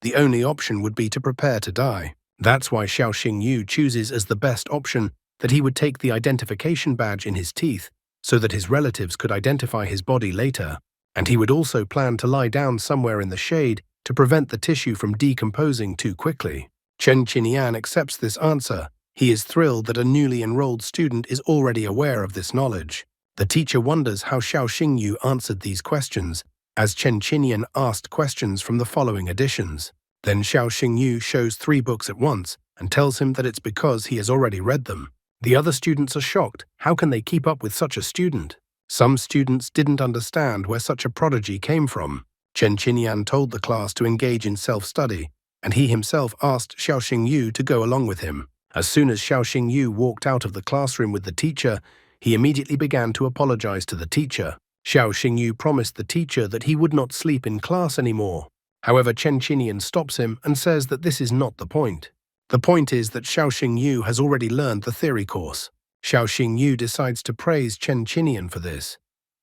the only option would be to prepare to die. That's why Xiaoxing Yu chooses as the best option that he would take the identification badge in his teeth so that his relatives could identify his body later, and he would also plan to lie down somewhere in the shade to prevent the tissue from decomposing too quickly. Chen Qinian accepts this answer. He is thrilled that a newly enrolled student is already aware of this knowledge. The teacher wonders how Xiaoxing Yu answered these questions, as Chen Qinian asked questions from the following editions. Then Xiaoxing Yu shows 3 books at once and tells him that it's because he has already read them. The other students are shocked. How can they keep up with such a student? Some students didn't understand where such a prodigy came from. Chen Qinian told the class to engage in self-study, and he himself asked Xiaoxing Yu to go along with him. As soon as Xiaoxing Yu walked out of the classroom with the teacher, he immediately began to apologize to the teacher. Xiaoxing Yu promised the teacher that he would not sleep in class anymore. However, Chen Qinian stops him and says that this is not the point. The point is that Xiaoxing Yu has already learned the theory course. Xiaoxing Yu decides to praise Chen Qinian for this,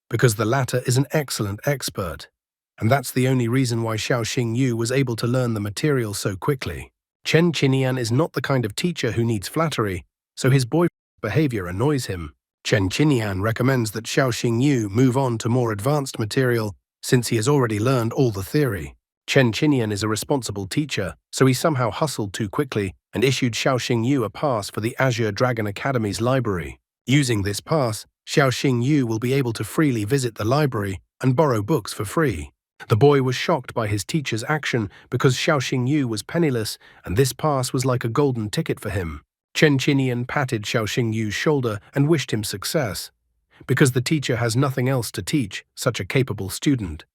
because the latter is an excellent expert, and that's the only reason why Xiaoxing Yu was able to learn the material so quickly. Chen Qinian is not the kind of teacher who needs flattery, so his boyfriend's behavior annoys him. Chen Qinian recommends that Xiaoxing Yu move on to more advanced material since he has already learned all the theory. Chen Qinian is a responsible teacher, so he somehow hustled too quickly and issued Xiaoxing Yu a pass for the Azure Dragon Academy's library. Using this pass, Xiaoxing Yu will be able to freely visit the library and borrow books for free. The boy was shocked by his teacher's action because Xiaoxing Yu was penniless and this pass was like a golden ticket for him. Chen Qinian patted Xiaoxing Yu's shoulder and wished him success, because the teacher has nothing else to teach such a capable student.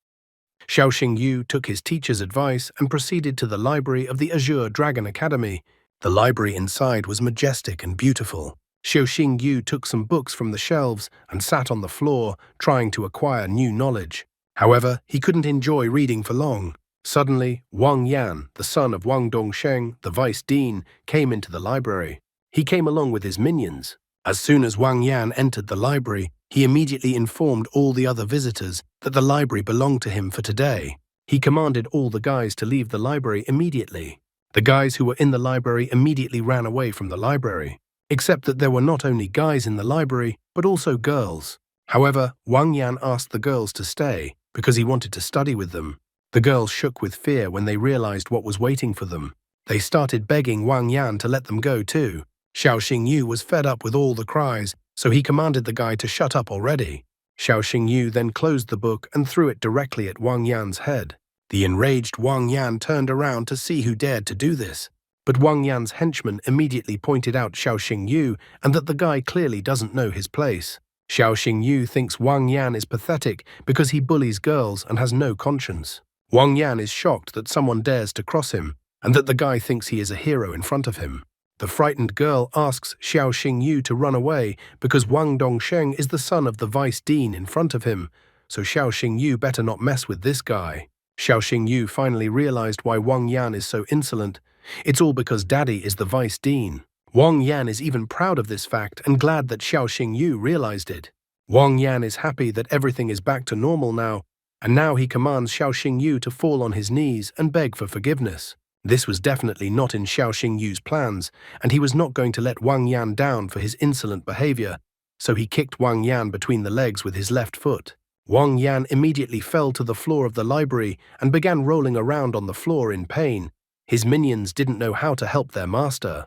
Xiaoxing Yu took his teacher's advice and proceeded to the library of the Azure Dragon Academy. The library inside was majestic and beautiful. Xiaoxing Yu took some books from the shelves and sat on the floor, trying to acquire new knowledge. However, he couldn't enjoy reading for long. Suddenly, Wang Yan, the son of Wang Dongsheng, the vice dean, came into the library. He came along with his minions. As soon as Wang Yan entered the library, he immediately informed all the other visitors that the library belonged to him for today. He commanded all the guys to leave the library immediately. The guys who were in the library immediately ran away from the library, except that there were not only guys in the library, but also girls. However, Wang Yan asked the girls to stay because he wanted to study with them. The girls shook with fear when they realized what was waiting for them. They started begging Wang Yan to let them go too. Xiao Xingyu was fed up with all the cries, so he commanded the guy to shut up already. Xiao Xingyu then closed the book and threw it directly at Wang Yan's head. The enraged Wang Yan turned around to see who dared to do this. But Wang Yan's henchman immediately pointed out Xiao Xingyu and that the guy clearly doesn't know his place. Xiao Xingyu thinks Wang Yan is pathetic because he bullies girls and has no conscience. Wang Yan is shocked that someone dares to cross him and that the guy thinks he is a hero in front of him. The frightened girl asks Xiao Xingyu to run away because Wang Dongsheng is the son of the vice dean in front of him, so Xiao Xingyu better not mess with this guy. Xiao Xingyu finally realized why Wang Yan is so insolent. It's all because Daddy is the vice dean. Wang Yan is even proud of this fact and glad that Xiao Xingyu realized it. Wang Yan is happy that everything is back to normal now, and now he commands Xiao Xingyu to fall on his knees and beg for forgiveness. This was definitely not in Xiao Xingyu's plans, and he was not going to let Wang Yan down for his insolent behavior, so he kicked Wang Yan between the legs with his left foot. Wang Yan immediately fell to the floor of the library and began rolling around on the floor in pain. His minions didn't know how to help their master.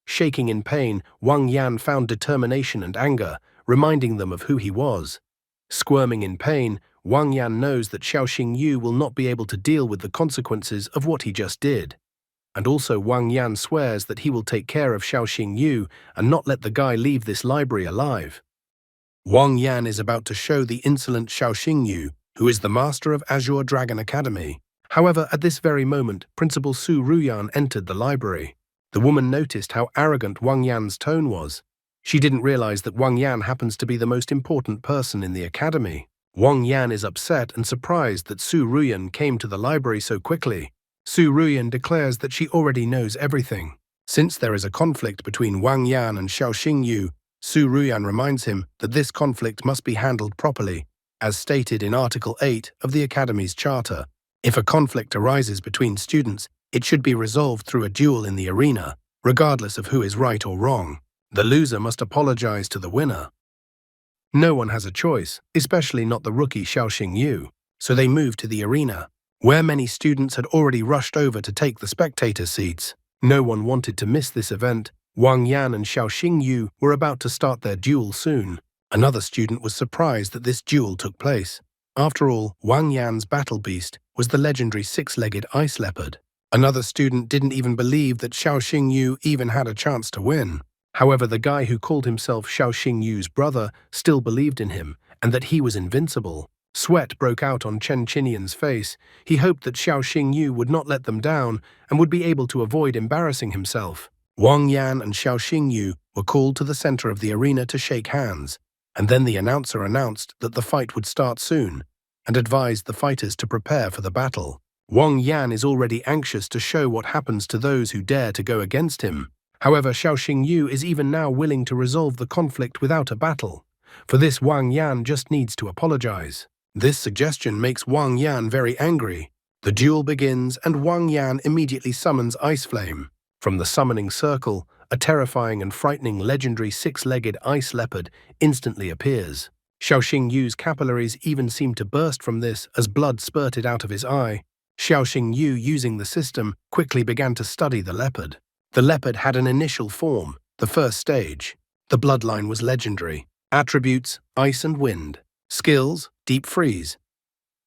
Shaking in pain, Wang Yan found determination and anger, reminding them of who he was. Squirming in pain, Wang Yan knows that Xiao Xingyu will not be able to deal with the consequences of what he just did. And also Wang Yan swears that he will take care of Xiao Xingyu and not let the guy leave this library alive. Wang Yan is about to show the insolent Xiao Xingyu, who is the master of Azure Dragon Academy. However, at this very moment, Principal Su Ruyan entered the library. The woman noticed how arrogant Wang Yan's tone was. She didn't realize that Wang Yan happens to be the most important person in the academy. Wang Yan is upset and surprised that Su Ruyan came to the library so quickly. Su Ruyan declares that she already knows everything. Since there is a conflict between Wang Yan and Xiao Xingyu, Su Ruyan reminds him that this conflict must be handled properly, as stated in Article 8 of the Academy's Charter. If a conflict arises between students, it should be resolved through a duel in the arena, regardless of who is right or wrong. The loser must apologize to the winner. No one has a choice, especially not the rookie Xiao Xingyu, so they move to the arena, where many students had already rushed over to take the spectator seats. No one wanted to miss this event. Wang Yan and Xiao Xingyu were about to start their duel soon. Another student was surprised that this duel took place. After all, Wang Yan's battle beast was the legendary six-legged ice leopard. Another student didn't even believe that Xiao Xingyu even had a chance to win. However, the guy who called himself Xiao Xingyu's brother still believed in him and that he was invincible. Sweat broke out on Chen Qinian's face. He hoped that Xiao Xingyu would not let them down and would be able to avoid embarrassing himself. Wang Yan and Xiao Xingyu were called to the center of the arena to shake hands, and then the announcer announced that the fight would start soon and advised the fighters to prepare for the battle. Wang Yan is already anxious to show what happens to those who dare to go against him. However, Xiao Xingyu is even now willing to resolve the conflict without a battle. For this, Wang Yan just needs to apologize. This suggestion makes Wang Yan very angry. The duel begins and Wang Yan immediately summons Ice Flame. From the summoning circle, a terrifying and frightening legendary six-legged ice leopard instantly appears. Xiao Xingyu's capillaries even seemed to burst from this as blood spurted out of his eye. Xiao Xingyu, using the system, quickly began to study the leopard. The leopard had an initial form, the first stage. The bloodline was legendary. Attributes, ice and wind. Skills, deep freeze.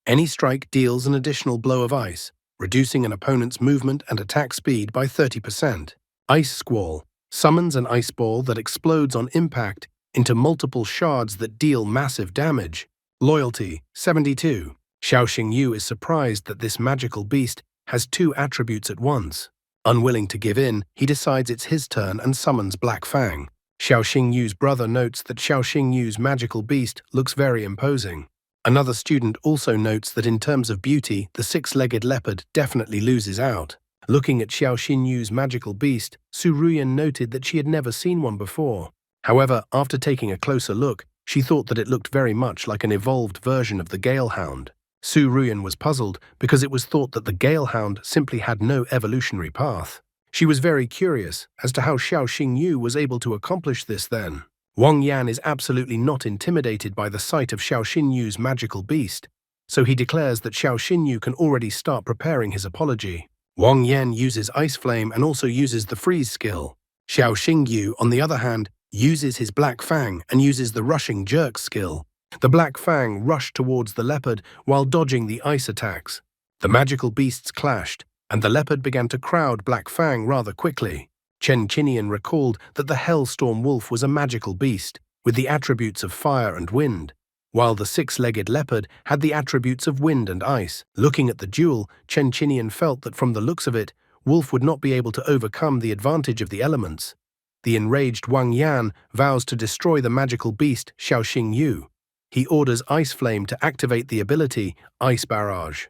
Any strike deals an additional blow of ice, reducing an opponent's movement and attack speed by 30%. Ice Squall summons an ice ball that explodes on impact into multiple shards that deal massive damage. Loyalty, 72. Xiao Xingyu is surprised that this magical beast has two attributes at once. Unwilling to give in, he decides it's his turn and summons Black Fang. Xiao Xingyu's brother notes that Xiao Xingyu's magical beast looks very imposing. Another student also notes that in terms of beauty, the six-legged leopard definitely loses out. Looking at Xiao Xingyu's magical beast, Su Ruyan noted that she had never seen one before. However, after taking a closer look, she thought that it looked very much like an evolved version of the Gale Hound. Su Ruyan was puzzled because it was thought that the Galehound simply had no evolutionary path. She was very curious as to how Xiao Xingyu was able to accomplish this then. Wang Yan is absolutely not intimidated by the sight of Xiao Xinyu's magical beast, so he declares that Xiao Xinyu can already start preparing his apology. Wang Yan uses Ice Flame and also uses the Freeze skill. Xiao Xingyu, on the other hand, uses his Black Fang and uses the Rushing Jerk skill. The Black Fang rushed towards the leopard while dodging the ice attacks. The magical beasts clashed, and the leopard began to crowd Black Fang rather quickly. Chen Qinian recalled that the Hellstorm Wolf was a magical beast, with the attributes of fire and wind, while the six-legged leopard had the attributes of wind and ice. Looking at the duel, Chen Qinian felt that from the looks of it, Wolf would not be able to overcome the advantage of the elements. The enraged Wang Yan vows to destroy the magical beast Xiao Xingyu. He orders Ice Flame to activate the ability Ice Barrage.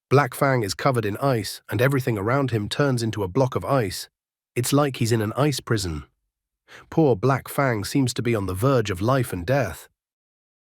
Black Fang is covered in ice, and everything around him turns into a block of ice. It's like he's in an ice prison. Poor Black Fang seems to be on the verge of life and death.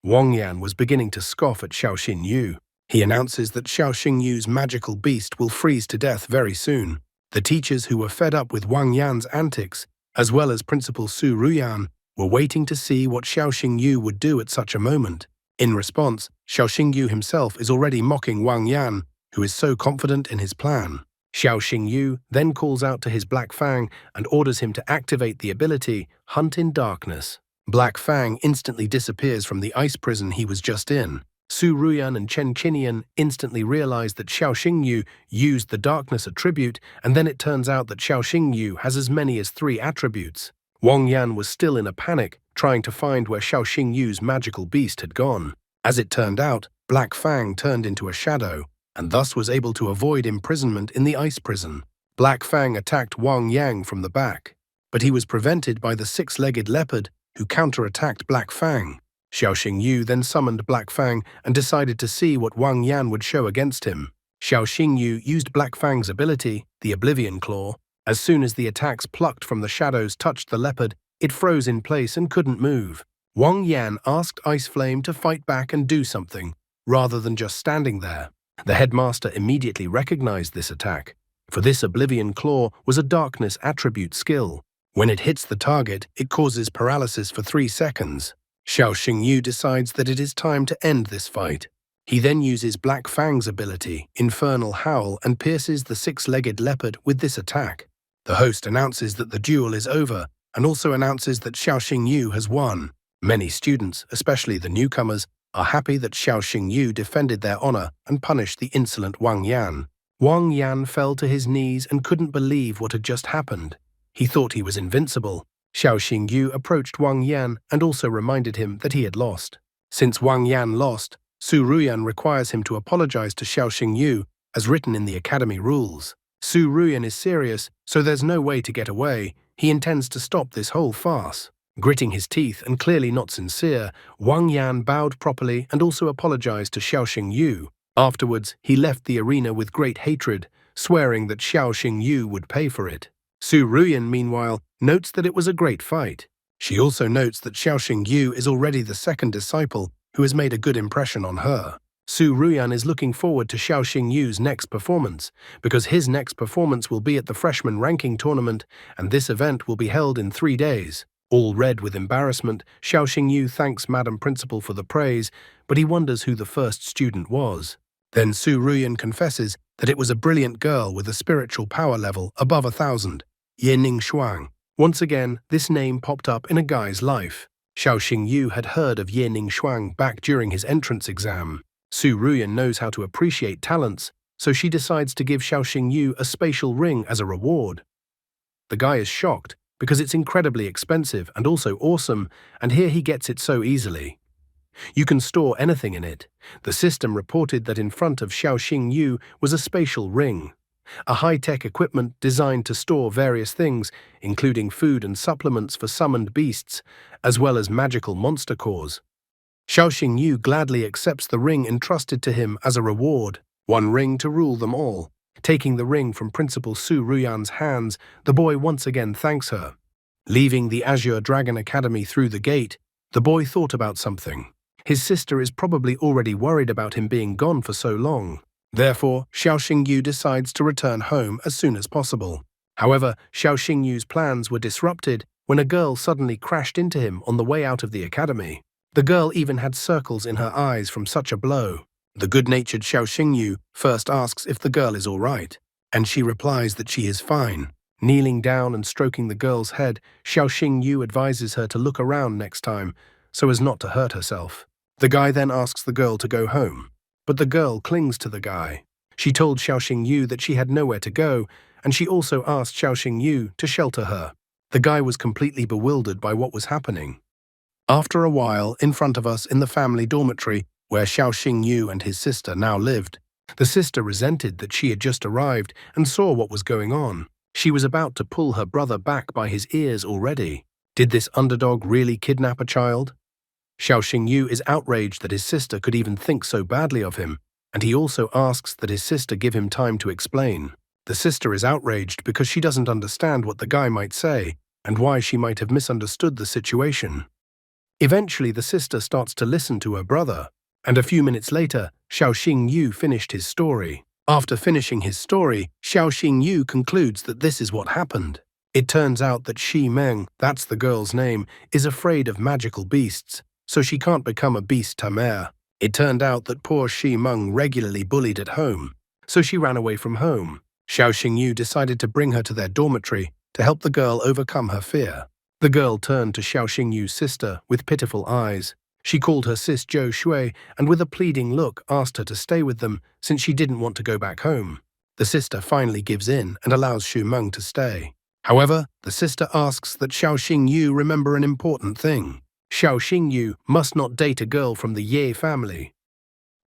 Wang Yan was beginning to scoff at Xiao Xinyu. He announces that Xiao Xingyu's magical beast will freeze to death very soon. The teachers who were fed up with Wang Yan's antics, as well as Principal Su Ruyan, were waiting to see what Xiao Xingyu would do at such a moment. In response, Xiao Xingyu himself is already mocking Wang Yan, who is so confident in his plan. Xiao Xingyu then calls out to his Black Fang and orders him to activate the ability Hunt in Darkness. Black Fang instantly disappears from the ice prison he was just in. Su Ruyan and Chen Qinian instantly realize that Xiao Xingyu used the darkness attribute, and then it turns out that Xiao Xingyu has as many as 3 attributes. Wang Yan was still in a panic, trying to find where Xiao Xingyu's magical beast had gone. As it turned out, Black Fang turned into a shadow, and thus was able to avoid imprisonment in the ice prison. Black Fang attacked Wang Yang from the back, but he was prevented by the 6-legged leopard, who counterattacked Black Fang. Xiao Xingyu then summoned Black Fang and decided to see what Wang Yan would show against him. Xiao Xingyu used Black Fang's ability, the Oblivion Claw. As soon as the attacks plucked from the shadows touched the leopard, it froze in place and couldn't move. Wang Yan asked Ice Flame to fight back and do something, rather than just standing there. The headmaster immediately recognized this attack, for this Oblivion Claw was a darkness attribute skill. When it hits the target, it causes paralysis for 3 seconds. Xiao Xingyu decides that it is time to end this fight. He then uses Black Fang's ability, Infernal Howl, and pierces the 6-legged leopard with this attack. The host announces that the duel is over, and also announces that Xiao Xingyu has won. Many students, especially the newcomers, are happy that Xiao Xingyu defended their honor and punished the insolent Wang Yan. Wang Yan fell to his knees and couldn't believe what had just happened. He thought he was invincible. Xiao Xingyu approached Wang Yan and also reminded him that he had lost. Since Wang Yan lost, Su Ruyan requires him to apologize to Xiao Xingyu, as written in the academy rules. Su Ruyan is serious, so there's no way to get away. He intends to stop this whole farce. Gritting his teeth and clearly not sincere, Wang Yan bowed properly and also apologized to Xiao Xingyu. Afterwards, he left the arena with great hatred, swearing that Xiao Xingyu would pay for it. Su Ruyan, meanwhile, notes that it was a great fight. She also notes that Xiao Xingyu is already the 2nd disciple who has made a good impression on her. Su Ruyan is looking forward to Xiao Xingyu's next performance, because his next performance will be at the freshman ranking tournament, and this event will be held in 3 days. All red with embarrassment, Xiao Xingyu thanks Madam Principal for the praise, but he wonders who the first student was. Then Su Ruyan confesses that it was a brilliant girl with a spiritual power level above 1,000, Ye Ning Shuang. Once again, this name popped up in a guy's life. Xiao Xingyu had heard of Ye Ning Shuang back during his entrance exam. Su Ruyan knows how to appreciate talents, so she decides to give Xiao Xingyu a spatial ring as a reward. The guy is shocked, because it's incredibly expensive and also awesome, and here he gets it so easily. You can store anything in it. The system reported that in front of Xiao Xingyu was a spatial ring, a high-tech equipment designed to store various things, including food and supplements for summoned beasts, as well as magical monster cores. Xiao Xingyu gladly accepts the ring entrusted to him as a reward, 1 ring to rule them all. Taking the ring from Principal Su Ruyan's hands, the boy once again thanks her. Leaving the Azure Dragon Academy through the gate, the boy thought about something. His sister is probably already worried about him being gone for so long. Therefore, Xiao Xingyu decides to return home as soon as possible. However, Xiao Xingyu's plans were disrupted when a girl suddenly crashed into him on the way out of the academy. The girl even had circles in her eyes from such a blow. The good-natured Xiao Xingyu first asks if the girl is all right, and she replies that she is fine. Kneeling down and stroking the girl's head, Xiao Xingyu advises her to look around next time so as not to hurt herself. The guy then asks the girl to go home, but the girl clings to the guy. She told Xiao Xingyu that she had nowhere to go, and she also asked Xiao Xingyu to shelter her. The guy was completely bewildered by what was happening. After a while, in front of us in the family dormitory, where Xiao Xingyu and his sister now lived, the sister resented that she had just arrived and saw what was going on. She was about to pull her brother back by his ears already. Did this underdog really kidnap a child? Xiao Xingyu is outraged that his sister could even think so badly of him, and he also asks that his sister give him time to explain. The sister is outraged because she doesn't understand what the guy might say and why she might have misunderstood the situation. Eventually, the sister starts to listen to her brother, and a few minutes later, Xiao Xingyu finished his story. After finishing his story, Xiao Xingyu concludes that this is what happened. It turns out that Shi Meng, that's the girl's name, is afraid of magical beasts, so she can't become a beast tamer. It turned out that poor Shi Meng regularly bullied at home, so she ran away from home. Xiao Xingyu decided to bring her to their dormitory to help the girl overcome her fear. The girl turned to Xiao Xingyu's sister with pitiful eyes. She called her sis Zhou Shui and with a pleading look asked her to stay with them since she didn't want to go back home. The sister finally gives in and allows Xu Meng to stay. However, the sister asks that Xiao Xingyu remember an important thing. Xiao Xingyu must not date a girl from the Ye family.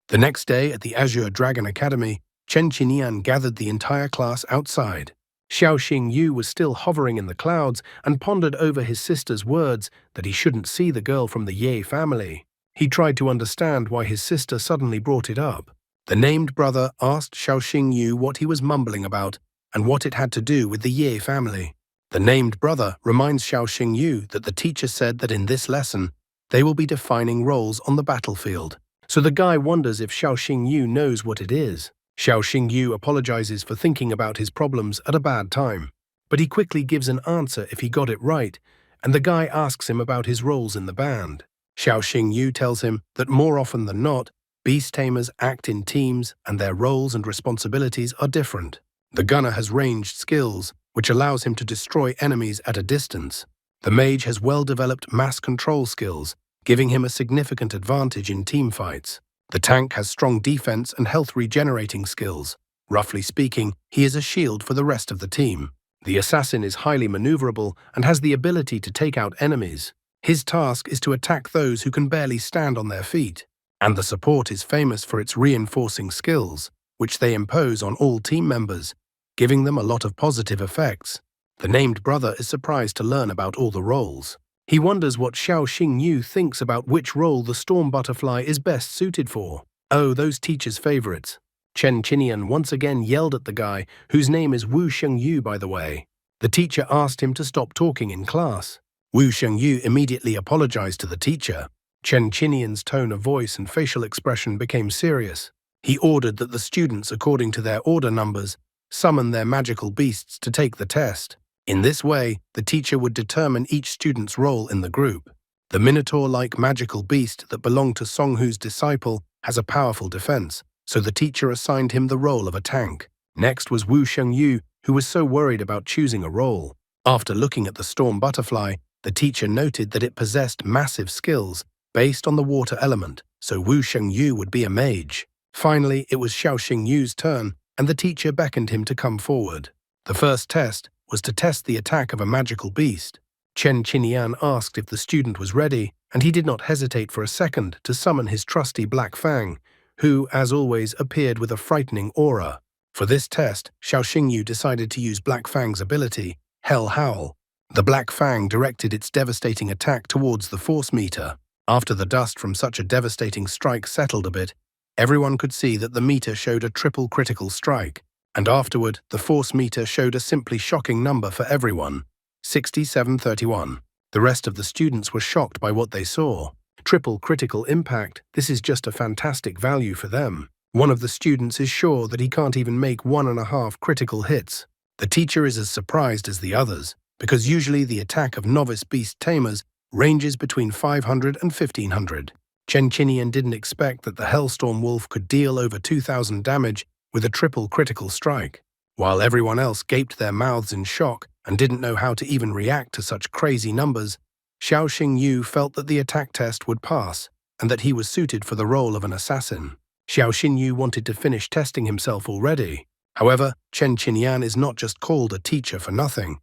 The next day at the Azure Dragon Academy, Chen Qinian gathered the entire class outside. Xiao Xingyu was still hovering in the clouds and pondered over his sister's words that he shouldn't see the girl from the Ye family. He tried to understand why his sister suddenly brought it up. The named brother asked Xiao Xingyu what he was mumbling about and what it had to do with the Ye family. The named brother reminds Xiao Xingyu that the teacher said that in this lesson, they will be defining roles on the battlefield. So the guy wonders if Xiao Xingyu knows what it is. Xiao Xingyu apologizes for thinking about his problems at a bad time, but he quickly gives an answer if he got it right, and the guy asks him about his roles in the band. Xiao Xingyu tells him that more often than not, beast tamers act in teams and their roles and responsibilities are different. The gunner has ranged skills, which allows him to destroy enemies at a distance. The mage has well-developed mass control skills, giving him a significant advantage in team fights. The tank has strong defense and health regenerating skills. Roughly speaking, he is a shield for the rest of the team. The assassin is highly maneuverable and has the ability to take out enemies. His task is to attack those who can barely stand on their feet. And the support is famous for its reinforcing skills, which they impose on all team members, giving them a lot of positive effects. The named brother is surprised to learn about all the roles. He wonders what Xiao Xingyu thinks about which role the storm butterfly is best suited for. Oh, those teachers' favorites. Chen Qinian once again yelled at the guy, whose name is Wu Shengyu by the way. The teacher asked him to stop talking in class. Wu Shengyu immediately apologized to the teacher. Chen Qinian's tone of voice and facial expression became serious. He ordered that the students, according to their order numbers, summon their magical beasts to take the test. In this way, the teacher would determine each student's role in the group. The Minotaur-like magical beast that belonged to Songhu's disciple has a powerful defense, so the teacher assigned him the role of a tank. Next was Wu Shengyu, who was so worried about choosing a role. After looking at the storm butterfly, the teacher noted that it possessed massive skills based on the water element, so Wu Shengyu would be a mage. Finally, it was Xiao Xingyu's turn, and the teacher beckoned him to come forward. The first test was to test the attack of a magical beast. Chen Qinian asked if the student was ready, and he did not hesitate for a second to summon his trusty Black Fang, who, as always, appeared with a frightening aura. For this test, Xiao Xingyu decided to use Black Fang's ability, Hell Howl. The Black Fang directed its devastating attack towards the force meter. After the dust from such a devastating strike settled a bit, everyone could see that the meter showed a triple critical strike. And afterward, the force meter showed a simply shocking number for everyone, 6731. The rest of the students were shocked by what they saw. Triple critical impact, this is just a fantastic value for them. One of the students is sure that he can't even make 1.5 critical hits. The teacher is as surprised as the others, because usually the attack of novice beast tamers ranges between 500 and 1500. Chen Qinian didn't expect that the Hellstorm Wolf could deal over 2000 damage with a triple critical strike. While everyone else gaped their mouths in shock and didn't know how to even react to such crazy numbers, Xiao Xingyu felt that the attack test would pass and that he was suited for the role of an assassin. Xiao Xingyu wanted to finish testing himself already. However, Chen Qinian is not just called a teacher for nothing.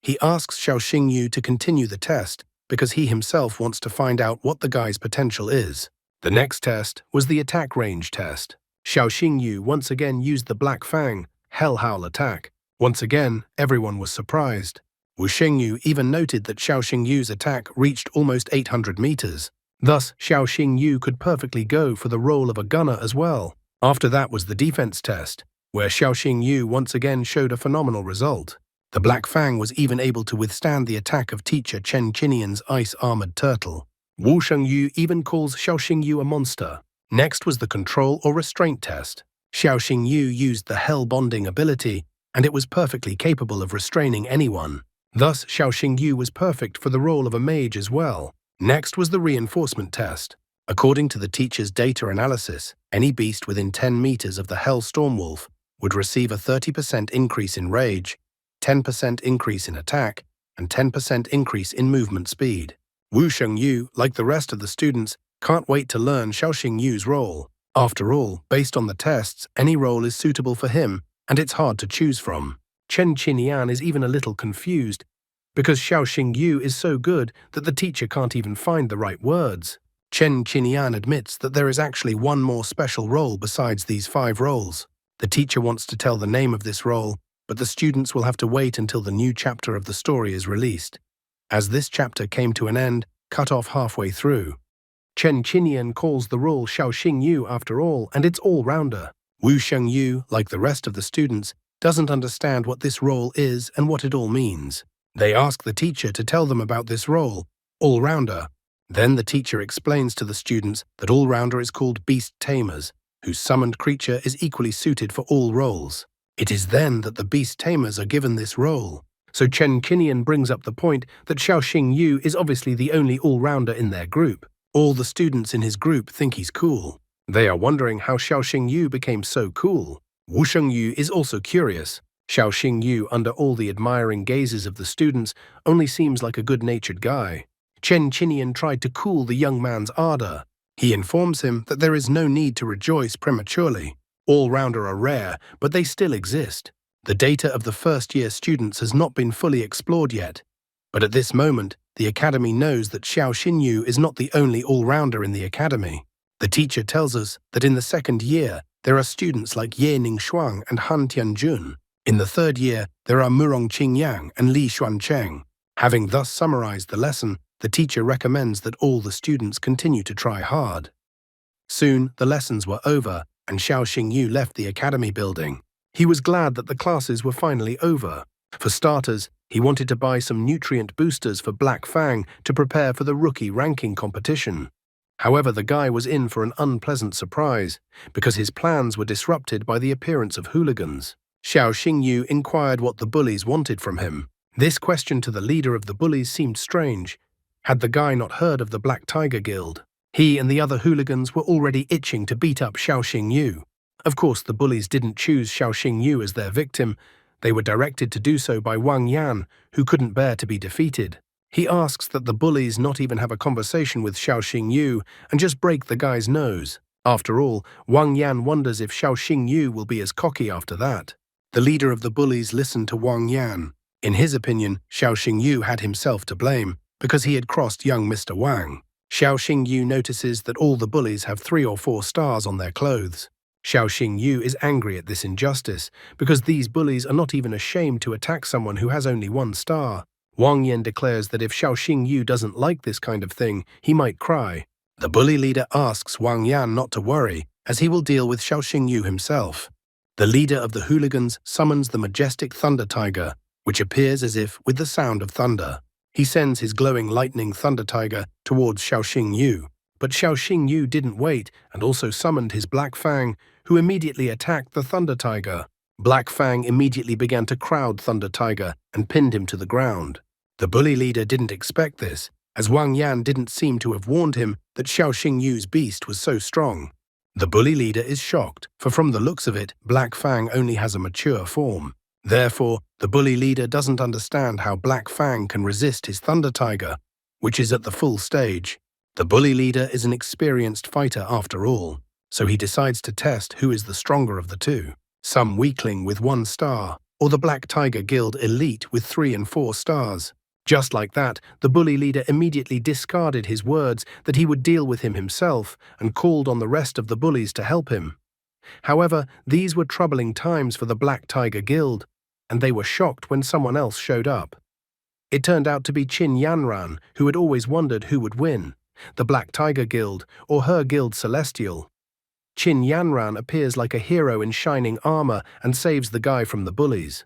He asks Xiao Xingyu to continue the test because he himself wants to find out what the guy's potential is. The next test was the attack range test. Xiao Xingyu once again used the Black Fang Hell Howl attack. Once again, everyone was surprised. Wu Xingyu even noted that Xiao Xingyu's attack reached almost 800 meters. Thus, Xiao Xingyu could perfectly go for the role of a gunner as well. After that was the defense test, where Xiao Xingyu once again showed a phenomenal result. The Black Fang was even able to withstand the attack of teacher Chen Qinian's ice-armored turtle. Wu Shengyu even calls Xiao Xingyu a monster. Next was the control or restraint test. Xiao Xingyu used the Hell Bonding ability, and it was perfectly capable of restraining anyone. Thus, Xiao Xingyu was perfect for the role of a mage as well. Next was the reinforcement test. According to the teacher's data analysis, any beast within 10 meters of the Hell Storm Wolf would receive a 30% increase in rage, 10% increase in attack, and 10% increase in movement speed. Wu Shengyu, like the rest of the students, can't wait to learn Xiao Xingyu's role. After all, based on the tests, any role is suitable for him, and it's hard to choose from. Chen Qinian is even a little confused, because Xiao Xingyu is so good that the teacher can't even find the right words. Chen Qinian admits that there is actually one more special role besides these 5 roles. The teacher wants to tell the name of this role, but the students will have to wait until the new chapter of the story is released. As this chapter came to an end, cut off halfway through. Chen Qinian calls the role Xiao Xingyu after all, and it's all-rounder. Wu Shengyu, like the rest of the students, doesn't understand what this role is and what it all means. They ask the teacher to tell them about this role, all-rounder. Then the teacher explains to the students that all-rounder is called Beast Tamers, whose summoned creature is equally suited for all roles. It is then that the Beast Tamers are given this role. So Chen Qinian brings up the point that Xiao Xingyu is obviously the only all-rounder in their group. All the students in his group think he's cool. They are wondering how Xiao Xingyu became so cool. Wu Shengyu is also curious. Xiao Xingyu, under all the admiring gazes of the students, only seems like a good-natured guy. Chen Qinian tried to cool the young man's ardor. He informs him that there is no need to rejoice prematurely. All-rounder are rare, but they still exist. The data of the first-year students has not been fully explored yet. But at this moment, the academy knows that Xiao Xinyu is not the only all-rounder in the academy. The teacher tells us that in the second year, there are students like Ye Ningshuang and Han Tianjun. In the third year, there are Murong Qingyang and Li Xuancheng. Having thus summarized the lesson, the teacher recommends that all the students continue to try hard. Soon, the lessons were over, and Xiao Xingyu left the academy building. He was glad that the classes were finally over. For starters, he wanted to buy some nutrient boosters for Black Fang to prepare for the rookie ranking competition. However, the guy was in for an unpleasant surprise, because his plans were disrupted by the appearance of hooligans. Xiao Xingyu inquired what the bullies wanted from him. This question to the leader of the bullies seemed strange. Had the guy not heard of the Black Tiger Guild? He and the other hooligans were already itching to beat up Xiao Xingyu. Of course, the bullies didn't choose Xiao Xingyu as their victim. They were directed to do so by Wang Yan, who couldn't bear to be defeated. He asks that the bullies not even have a conversation with Xiao Xingyu and just break the guy's nose. After all, Wang Yan wonders if Xiao Xingyu will be as cocky after that. The leader of the bullies listened to Wang Yan. In his opinion, Xiao Xingyu had himself to blame, because he had crossed young Mr. Wang. Xiao Xingyu notices that all the bullies have 3 or 4 stars on their clothes. Xiao Xingyu is angry at this injustice, because these bullies are not even ashamed to attack someone who has only 1 star. Wang Yan declares that if Xiao Xingyu doesn't like this kind of thing, he might cry. The bully leader asks Wang Yan not to worry, as he will deal with Xiao Xingyu himself. The leader of the hooligans summons the majestic Thunder Tiger, which appears as if with the sound of thunder. He sends his glowing lightning Thunder Tiger towards Xiao Xingyu. But Xiao Xingyu didn't wait and also summoned his Black Fang, who immediately attacked the Thunder Tiger. Black Fang immediately began to crowd Thunder Tiger and pinned him to the ground. The bully leader didn't expect this, as Wang Yan didn't seem to have warned him that Xiao Xingyu's beast was so strong. The bully leader is shocked, for from the looks of it, Black Fang only has a mature form. Therefore, the bully leader doesn't understand how Black Fang can resist his Thunder Tiger, which is at the full stage. The bully leader is an experienced fighter after all, so he decides to test who is the stronger of the two. Some weakling with 1 star, or the Black Tiger Guild elite with 3 and 4 stars. Just like that, the bully leader immediately discarded his words that he would deal with him himself and called on the rest of the bullies to help him. However, these were troubling times for the Black Tiger Guild, and they were shocked when someone else showed up. It turned out to be Qin Yanran, who had always wondered who would win, the Black Tiger Guild or her guild Celestial. Qin Yanran appears like a hero in shining armor and saves the guy from the bullies.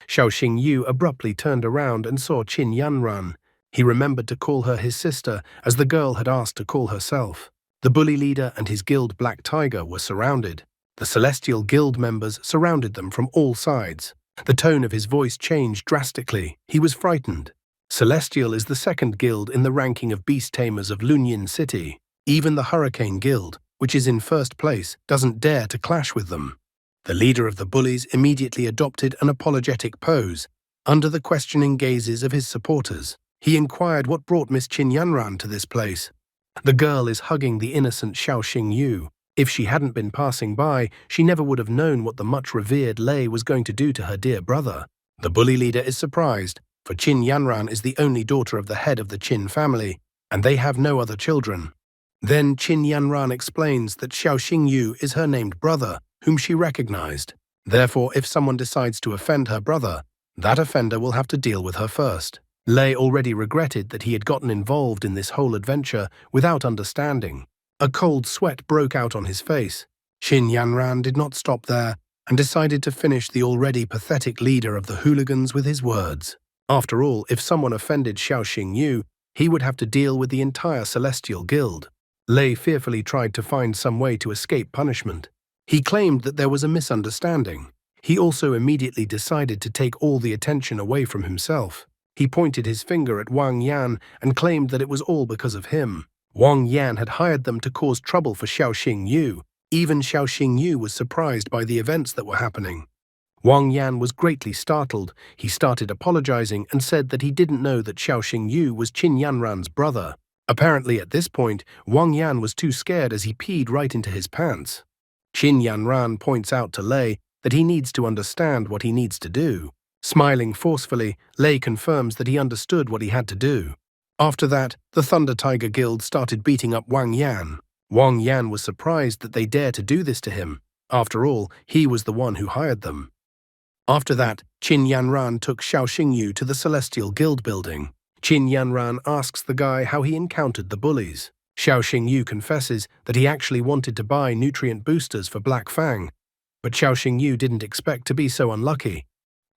Xiao Xingyu abruptly turned around and saw Qin Yanran. He remembered to call her his sister, as the girl had asked to call herself. The bully leader and his guild Black Tiger were surrounded. The Celestial Guild members surrounded them from all sides. The tone of his voice changed drastically. He was frightened. Celestial is the second guild in the ranking of beast tamers of Lunyin City. Even the Hurricane Guild, which is in first place, doesn't dare to clash with them. The leader of the bullies immediately adopted an apologetic pose. Under the questioning gazes of his supporters, he inquired what brought Miss Qin Yanran to this place. The girl is hugging the innocent Xiao Xingyu. If she hadn't been passing by, she never would have known what the much-revered Lei was going to do to her dear brother. The bully leader is surprised, for Qin Yanran is the only daughter of the head of the Qin family, and they have no other children. Then Qin Yanran explains that Xiao Xingyu is her named brother, whom she recognized. Therefore, if someone decides to offend her brother, that offender will have to deal with her first. Lei already regretted that he had gotten involved in this whole adventure without understanding. A cold sweat broke out on his face. Qin Yanran did not stop there and decided to finish the already pathetic leader of the hooligans with his words. After all, if someone offended Xiao Xingyu, he would have to deal with the entire Celestial Guild. Lei fearfully tried to find some way to escape punishment. He claimed that there was a misunderstanding. He also immediately decided to take all the attention away from himself. He pointed his finger at Wang Yan and claimed that it was all because of him. Wang Yan had hired them to cause trouble for Xiao Xingyu. Even Xiao Xingyu was surprised by the events that were happening. Wang Yan was greatly startled. He started apologizing and said that he didn't know that Xiao Xingyu was Qin Yanran's brother. Apparently at this point, Wang Yan was too scared as he peed right into his pants. Qin Yanran points out to Lei that he needs to understand what he needs to do. Smiling forcefully, Lei confirms that he understood what he had to do. After that, the Thunder Tiger Guild started beating up Wang Yan. Wang Yan was surprised that they dared to do this to him. After all, he was the one who hired them. After that, Qin Yanran took Xiao Xingyu to the Celestial Guild building. Qin Yanran asks the guy how he encountered the bullies. Xiao Xingyu confesses that he actually wanted to buy nutrient boosters for Black Fang, but Xiao Xingyu didn't expect to be so unlucky.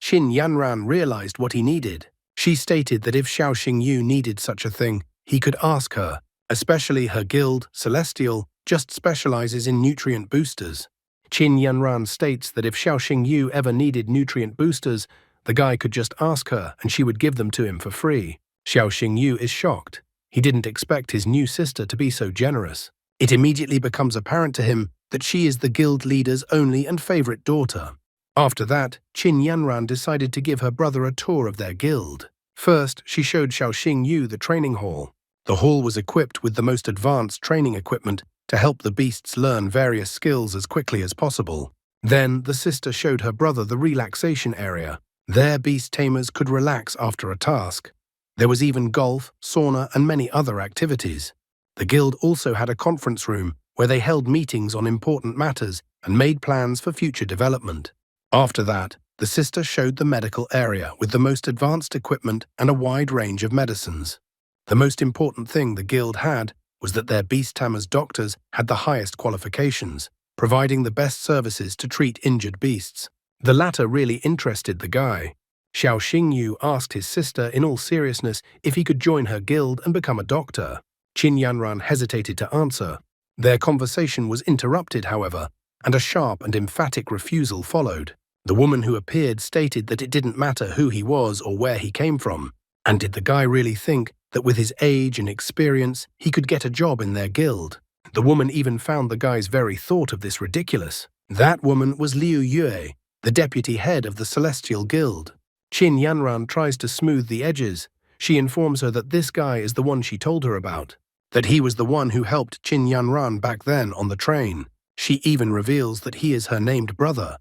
Qin Yanran realized what he needed. She stated that if Xiao Xingyu needed such a thing, he could ask her, especially her guild, Celestial, just specializes in nutrient boosters. Qin Yanran states that if Xiao Xingyu ever needed nutrient boosters, the guy could just ask her and she would give them to him for free. Xiao Xingyu is shocked. He didn't expect his new sister to be so generous. It immediately becomes apparent to him that she is the guild leader's only and favorite daughter. After that, Qin Yanran decided to give her brother a tour of their guild. First, she showed Xiao Xingyu the training hall. The hall was equipped with the most advanced training equipment to help the beasts learn various skills as quickly as possible. Then, the sister showed her brother the relaxation area. There, beast tamers could relax after a task. There was even golf, sauna, and many other activities. The guild also had a conference room where they held meetings on important matters and made plans for future development. After that, the sister showed the medical area with the most advanced equipment and a wide range of medicines. The most important thing the guild had was that their beast tamers' doctors had the highest qualifications, providing the best services to treat injured beasts. The latter really interested the guy. Xiao Xingyu asked his sister in all seriousness if he could join her guild and become a doctor. Qin Yanran hesitated to answer. Their conversation was interrupted, however, and a sharp and emphatic refusal followed. The woman who appeared stated that it didn't matter who he was or where he came from. And did the guy really think that with his age and experience, he could get a job in their guild? The woman even found the guy's very thought of this ridiculous. That woman was Liu Yue, the deputy head of the Celestial Guild. Qin Yanran tries to smooth the edges. She informs her that this guy is the one she told her about, that he was the one who helped Qin Yanran back then on the train. She even reveals that he is her named brother.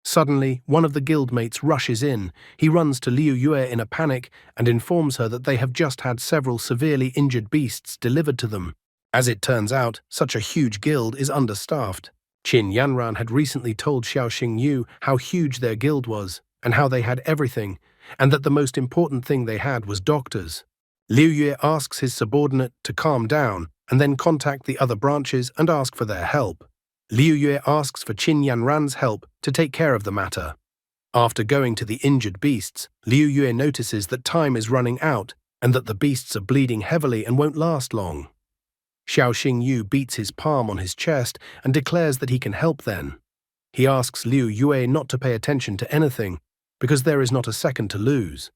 Suddenly, one of the guildmates rushes in. He runs to Liu Yue in a panic and informs her that they have just had several severely injured beasts delivered to them. As it turns out, such a huge guild is understaffed. Qin Yanran had recently told Xiao Xingyu how huge their guild was, and how they had everything, and that the most important thing they had was doctors. Liu Yue asks his subordinate to calm down and then contact the other branches and ask for their help. Liu Yue asks for Qin Yanran's help to take care of the matter. After going to the injured beasts, Liu Yue notices that time is running out and that the beasts are bleeding heavily and won't last long. Xiao Xingyu beats his palm on his chest and declares that he can help then. He asks Liu Yue not to pay attention to anything, because there is not a second to lose.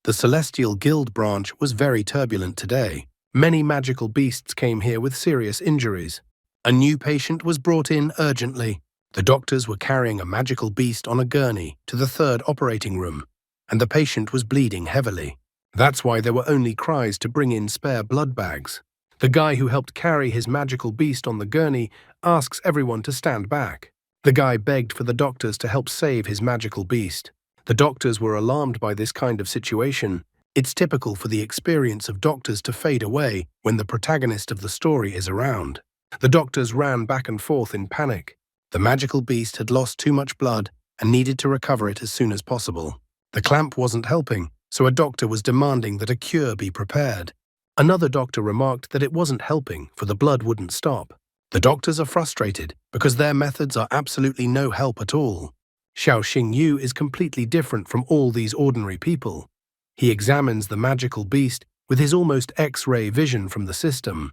The Celestial Guild branch was very turbulent today. Many magical beasts came here with serious injuries. A new patient was brought in urgently. The doctors were carrying a magical beast on a gurney to the third operating room, and the patient was bleeding heavily. That's why there were only cries to bring in spare blood bags. The guy who helped carry his magical beast on the gurney asks everyone to stand back. The guy begged for the doctors to help save his magical beast. The doctors were alarmed by this kind of situation. It's typical for the experience of doctors to fade away when the protagonist of the story is around. The doctors ran back and forth in panic. The magical beast had lost too much blood and needed to recover it as soon as possible. The clamp wasn't helping, so a doctor was demanding that a cure be prepared. Another doctor remarked that it wasn't helping, for the blood wouldn't stop. The doctors are frustrated because their methods are absolutely no help at all. Xiao Xingyu is completely different from all these ordinary people. He examines the magical beast with his almost X-ray vision from the system.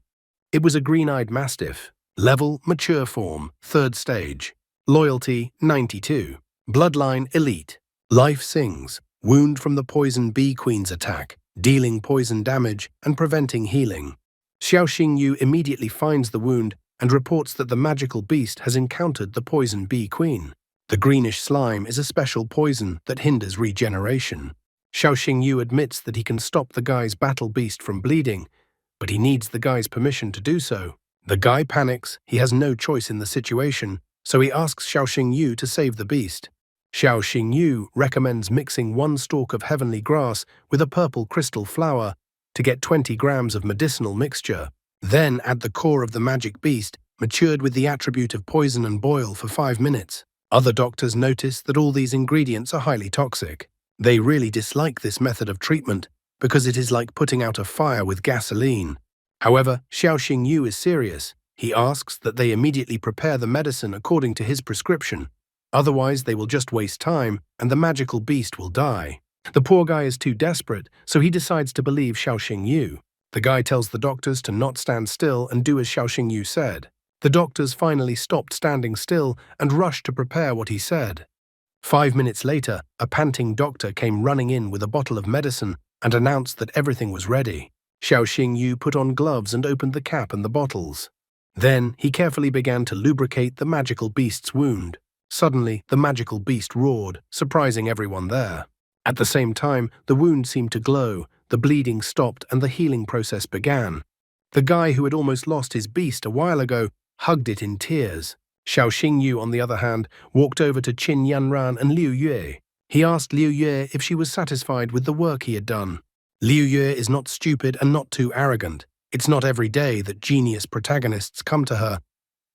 It was a green-eyed mastiff. Level, mature form, 3rd stage. Loyalty, 92. Bloodline, elite. Life sings. Wound from the poison bee queen's attack, dealing poison damage and preventing healing. Xiao Xingyu immediately finds the wound and reports that the magical beast has encountered the poison bee queen. The greenish slime is a special poison that hinders regeneration. Xiao Xingyu admits that he can stop the guy's battle beast from bleeding, but he needs the guy's permission to do so. The guy panics, he has no choice in the situation, so he asks Xiao Xingyu to save the beast. Xiao Xingyu recommends mixing 1 stalk of heavenly grass with a purple crystal flower to get 20 grams of medicinal mixture. Then add the core of the magic beast, matured with the attribute of poison, and boil for 5 minutes. Other doctors notice that all these ingredients are highly toxic. They really dislike this method of treatment because it is like putting out a fire with gasoline. However, Xiao Xingyu is serious. He asks that they immediately prepare the medicine according to his prescription. Otherwise, they will just waste time and the magical beast will die. The poor guy is too desperate, so he decides to believe Xiao Xingyu. The guy tells the doctors to not stand still and do as Xiao Xingyu said. The doctors finally stopped standing still and rushed to prepare what he said. 5 minutes later, a panting doctor came running in with a bottle of medicine and announced that everything was ready. Xiao Xingyu put on gloves and opened the cap and the bottles. Then he carefully began to lubricate the magical beast's wound. Suddenly, the magical beast roared, surprising everyone there. At the same time, the wound seemed to glow, the bleeding stopped, and the healing process began. The guy who had almost lost his beast a while ago hugged it in tears. Xiao Xingyu, on the other hand, walked over to Qin Yanran and Liu Yue. He asked Liu Yue if she was satisfied with the work he had done. Liu Yue is not stupid and not too arrogant. It's not every day that genius protagonists come to her.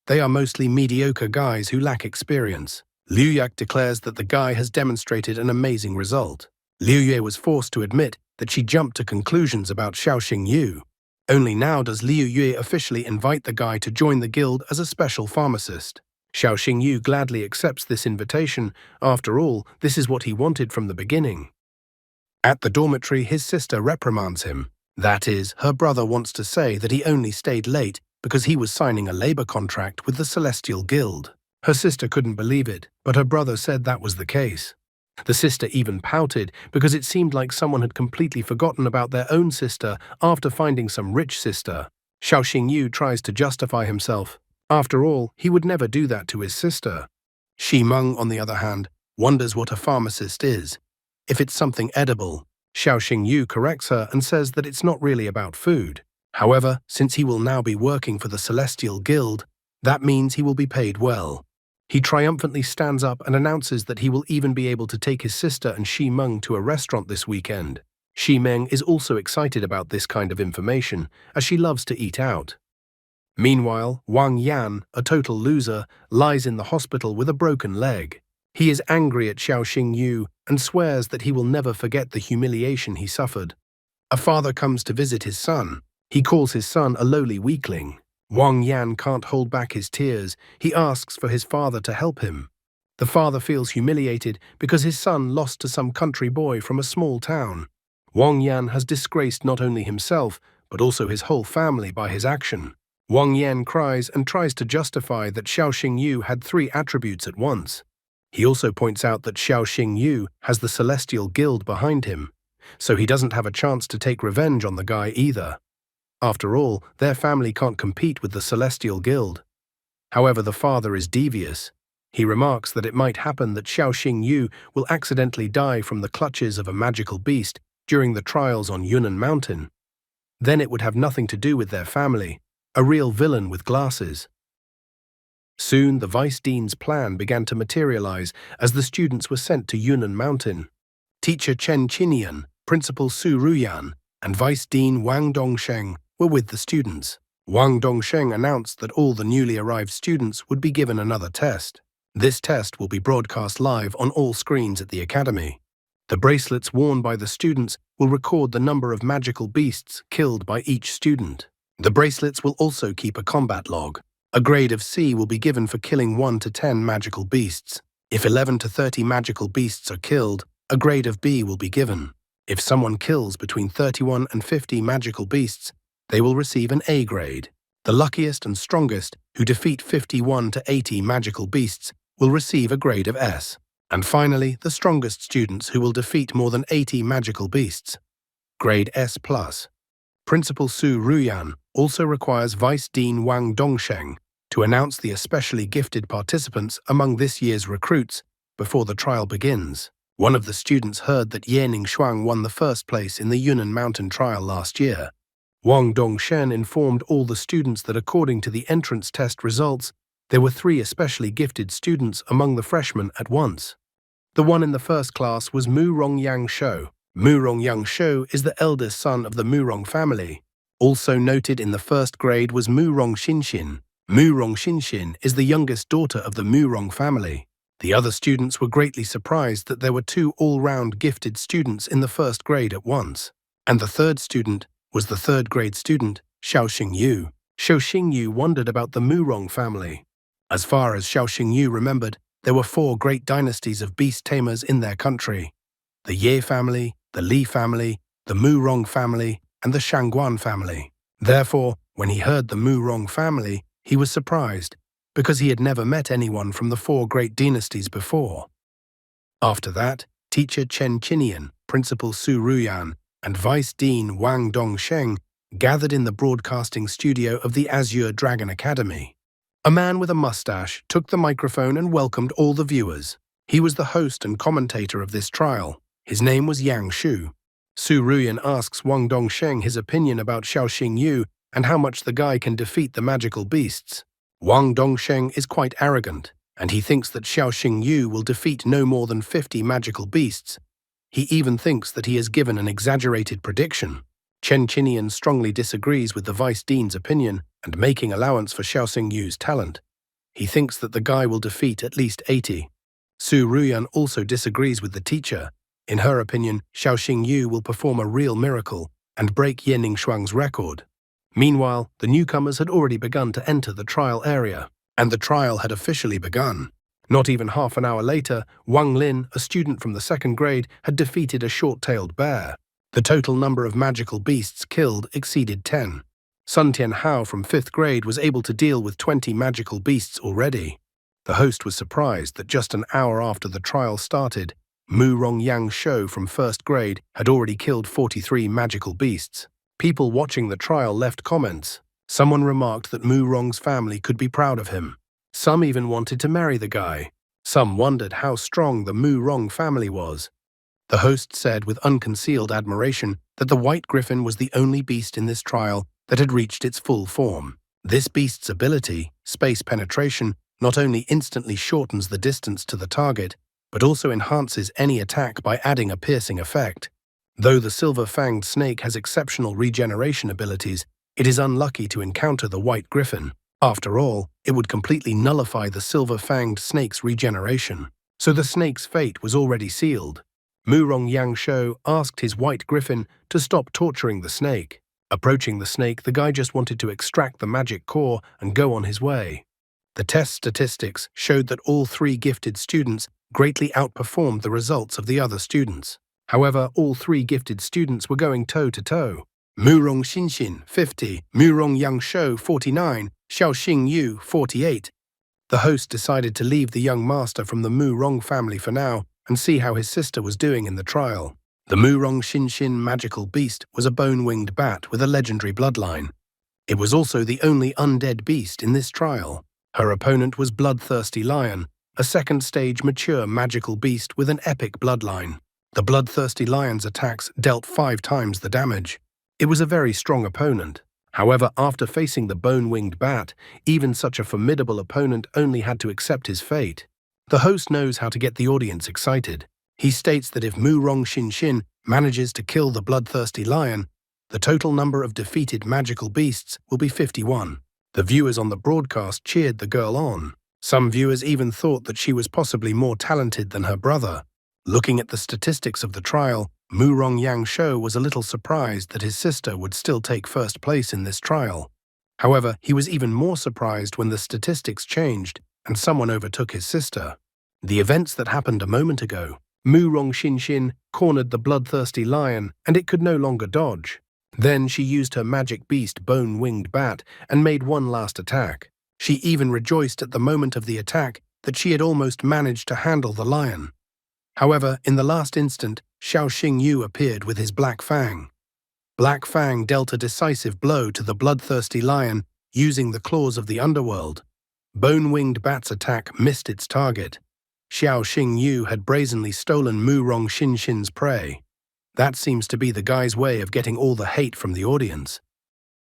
They are mostly mediocre guys who lack experience. Liu Yak declares that the guy has demonstrated an amazing result. Liu Yue was forced to admit that she jumped to conclusions about Xiao Xingyu. Only now does Liu Yue officially invite the guy to join the guild as a special pharmacist. Xiao Xingyu gladly accepts this invitation. After all, this is what he wanted from the beginning. At the dormitory, his sister reprimands him. That is, her brother wants to say that he only stayed late because he was signing a labor contract with the Celestial Guild. Her sister couldn't believe it, but her brother said that was the case. The sister even pouted because it seemed like someone had completely forgotten about their own sister after finding some rich sister. Xiao Xingyu tries to justify himself. After all, he would never do that to his sister. Shi Meng, on the other hand, wonders what a pharmacist is. If it's something edible, Xiao Xingyu corrects her and says that it's not really about food. However, since he will now be working for the Celestial Guild, that means he will be paid well. He triumphantly stands up and announces that he will even be able to take his sister and Shi Meng to a restaurant this weekend. Shi Meng is also excited about this kind of information, as she loves to eat out. Meanwhile, Wang Yan, a total loser, lies in the hospital with a broken leg. He is angry at Xiao Xingyu and swears that he will never forget the humiliation he suffered. A father comes to visit his son. He calls his son a lowly weakling. Wang Yan can't hold back his tears. He asks for his father to help him. The father feels humiliated because his son lost to some country boy from a small town. Wang Yan has disgraced not only himself, but also his whole family by his action. Wang Yan cries and tries to justify that Xiao Xingyu had 3 attributes at once. He also points out that Xiao Xingyu has the Celestial Guild behind him, so he doesn't have a chance to take revenge on the guy either. After all, their family can't compete with the Celestial Guild. However, the father is devious. He remarks that it might happen that Xiao Xingyu will accidentally die from the clutches of a magical beast during the trials on Yunnan Mountain. Then it would have nothing to do with their family, a real villain with glasses. Soon, the vice dean's plan began to materialize as the students were sent to Yunnan Mountain. Teacher Chen Qinian, Principal Su Ruyan, and Vice Dean Wang Dongsheng were with the students. Wang Dongsheng announced that all the newly arrived students would be given another test. This test will be broadcast live on all screens at the academy. The bracelets worn by the students will record the number of magical beasts killed by each student. The bracelets will also keep a combat log. A grade of C will be given for killing 1 to 10 magical beasts. If 11 to 30 magical beasts are killed, a grade of B will be given. If someone kills between 31 and 50 magical beasts, they will receive an A grade. The luckiest and strongest, who defeat 51 to 80 magical beasts, will receive a grade of S. And finally, the strongest students who will defeat more than 80 magical beasts. Grade S+. Principal Su Ruyan also requires Vice Dean Wang Dongsheng to announce the especially gifted participants among this year's recruits before the trial begins. One of the students heard that Ye Ningshuang won the first place in the Yunnan Mountain trial last year. Wang Dongshen informed all the students that according to the entrance test results, there were 3 especially gifted students among the freshmen at once. The one in the first class was Mu Rongyang Shou. Mu Rongyang Shou is the eldest son of the Mu Rong family. Also noted in the first grade was Mu Rong Xinshin. Mu Rong Xinshin is the youngest daughter of the Mu Rong family. The other students were greatly surprised that there were 2 all-round gifted students in the first grade at once. And the third student was the third grade student, Xiao Xingyu. Xiao Xingyu wondered about the Mu Rong family. As far as Xiao Xingyu remembered, there were 4 great dynasties of beast tamers in their country: the Ye family, the Li family, the Mu Rong family, and the Shangguan family. Therefore, when he heard the Mu Rong family, he was surprised, because he had never met anyone from the 4 great dynasties before. After that, teacher Chen Qinian, Principal Su Ruyan, and Vice Dean Wang Dongsheng gathered in the broadcasting studio of the Azure Dragon Academy. A man with a mustache took the microphone and welcomed all the viewers. He was the host and commentator of this trial. His name was Yang Shu. Su Ruyan asks Wang Dongsheng his opinion about Xiao Xingyu and how much the guy can defeat the magical beasts. Wang Dongsheng is quite arrogant, and he thinks that Xiao Xingyu will defeat no more than 50 magical beasts. He even thinks that he has given an exaggerated prediction. Chen Qinian strongly disagrees with the Vice Dean's opinion and making allowance for Xiao Xingyu's talent. He thinks that the guy will defeat at least 80. Su Ruyan also disagrees with the teacher. In her opinion, Xiao Xingyu will perform a real miracle and break Ye Ningshuang's record. Meanwhile, the newcomers had already begun to enter the trial area, and the trial had officially begun. Not even half an hour later, Wang Lin, a student from the second grade, had defeated a short-tailed bear. The total number of magical beasts killed exceeded 10. Sun Tianhao from 5th grade was able to deal with 20 magical beasts already. The host was surprised that just an hour after the trial started, Mu Rongyang Shou from 1st grade had already killed 43 magical beasts. People watching the trial left comments. Someone remarked that Mu Rong's family could be proud of him. Some even wanted to marry the guy. Some wondered how strong the Mu Rong family was. The host said with unconcealed admiration that the white griffin was the only beast in this trial that had reached its full form. This beast's ability, space penetration, not only instantly shortens the distance to the target, but also enhances any attack by adding a piercing effect. Though the silver-fanged snake has exceptional regeneration abilities, it is unlucky to encounter the white griffin. After all, it would completely nullify the silver-fanged snake's regeneration. So the snake's fate was already sealed. Mu Rongyang Shou asked his white griffin to stop torturing the snake. Approaching the snake, the guy just wanted to extract the magic core and go on his way. The test statistics showed that all 3 gifted students greatly outperformed the results of the other students. However, all 3 gifted students were going toe-to-toe. Mu Rong Xinxin, 50, Mu Rongyang Shou, 49, Xiao Xingyu, 48. The host decided to leave the young master from the Mu Rong family for now and see how his sister was doing in the trial. The Mu Rong Xinxin magical beast was a bone-winged bat with a legendary bloodline. It was also the only undead beast in this trial. Her opponent was Bloodthirsty Lion, a second-stage mature magical beast with an epic bloodline. The Bloodthirsty Lion's attacks dealt 5 times the damage. It was a very strong opponent. However, after facing the bone-winged bat, even such a formidable opponent only had to accept his fate. The host knows how to get the audience excited. He states that if Mu Rong Xinxin manages to kill the Bloodthirsty Lion, the total number of defeated magical beasts will be 51. The viewers on the broadcast cheered the girl on. Some viewers even thought that she was possibly more talented than her brother. Looking at the statistics of the trial, Mu Rongyang Shou was a little surprised that his sister would still take 1st place in this trial. However, he was even more surprised when the statistics changed and someone overtook his sister. The events that happened a moment ago. Mu Rong Xinxin cornered the Bloodthirsty Lion and it could no longer dodge. Then she used her magic beast Bone-Winged Bat and made one last attack. She even rejoiced at the moment of the attack that she had almost managed to handle the lion. However, in the last instant, Xiao Xingyu appeared with his Black Fang. Black Fang dealt a decisive blow to the Bloodthirsty Lion using the claws of the underworld. Bone-Winged Bat's attack missed its target. Xiao Xingyu had brazenly stolen Mu Rong Xinxin's prey. That seems to be the guy's way of getting all the hate from the audience.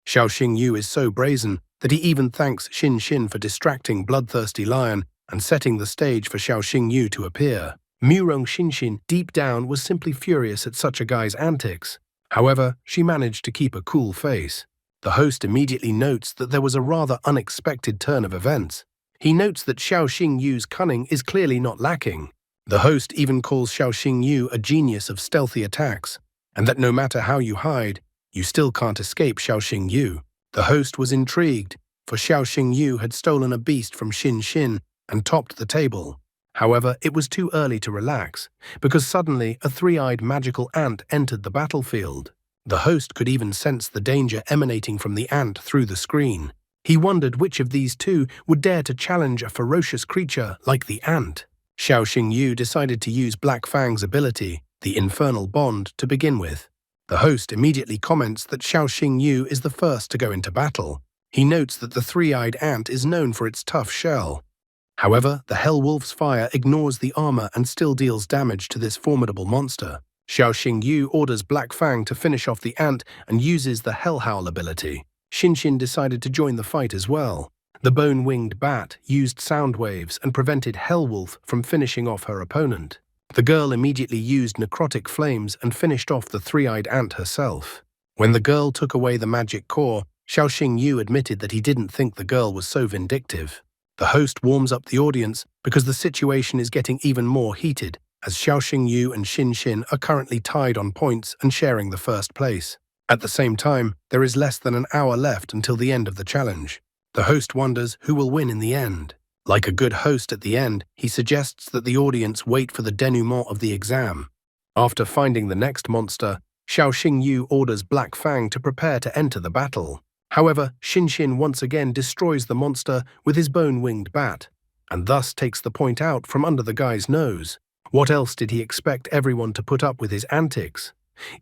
Xiao Xingyu is so brazen that he even thanks Xinxin for distracting Bloodthirsty Lion and setting the stage for Xiao Xingyu to appear. Mu Rong Xinxin, deep down, was simply furious at such a guy's antics. However, she managed to keep a cool face. The host immediately notes that there was a rather unexpected turn of events. He notes that Xiao Xingyu's cunning is clearly not lacking. The host even calls Xiao Xingyu a genius of stealthy attacks, and that no matter how you hide, you still can't escape Xiao Xingyu. The host was intrigued, for Xiao Xingyu had stolen a beast from Xinxin and topped the table. However, it was too early to relax, because suddenly a 3-eyed magical ant entered the battlefield. The host could even sense the danger emanating from the ant through the screen. He wondered which of these two would dare to challenge a ferocious creature like the ant. Xiao Xingyu decided to use Black Fang's ability, the Infernal Bond, to begin with. The host immediately comments that Xiao Xingyu is the first to go into battle. He notes that the 3-eyed ant is known for its tough shell. However, the Hell Wolf's fire ignores the armor and still deals damage to this formidable monster. Xiao Xingyu orders Black Fang to finish off the ant and uses the Hell Howl ability. Xinxin decided to join the fight as well. The Bone-Winged Bat used sound waves and prevented Hell Wolf from finishing off her opponent. The girl immediately used necrotic flames and finished off the 3-eyed ant herself. When the girl took away the magic core, Xiao Xingyu admitted that he didn't think the girl was so vindictive. The host warms up the audience because the situation is getting even more heated, as Xiao Xingyu and Xinxin are currently tied on points and sharing the first place. At the same time, there is less than an hour left until the end of the challenge. The host wonders who will win in the end. Like a good host at the end, he suggests that the audience wait for the denouement of the exam. After finding the next monster, Xiao Xingyu orders Black Fang to prepare to enter the battle. However, Xin once again destroys the monster with his bone-winged bat, and thus takes the point out from under the guy's nose. What else did he expect everyone to put up with his antics?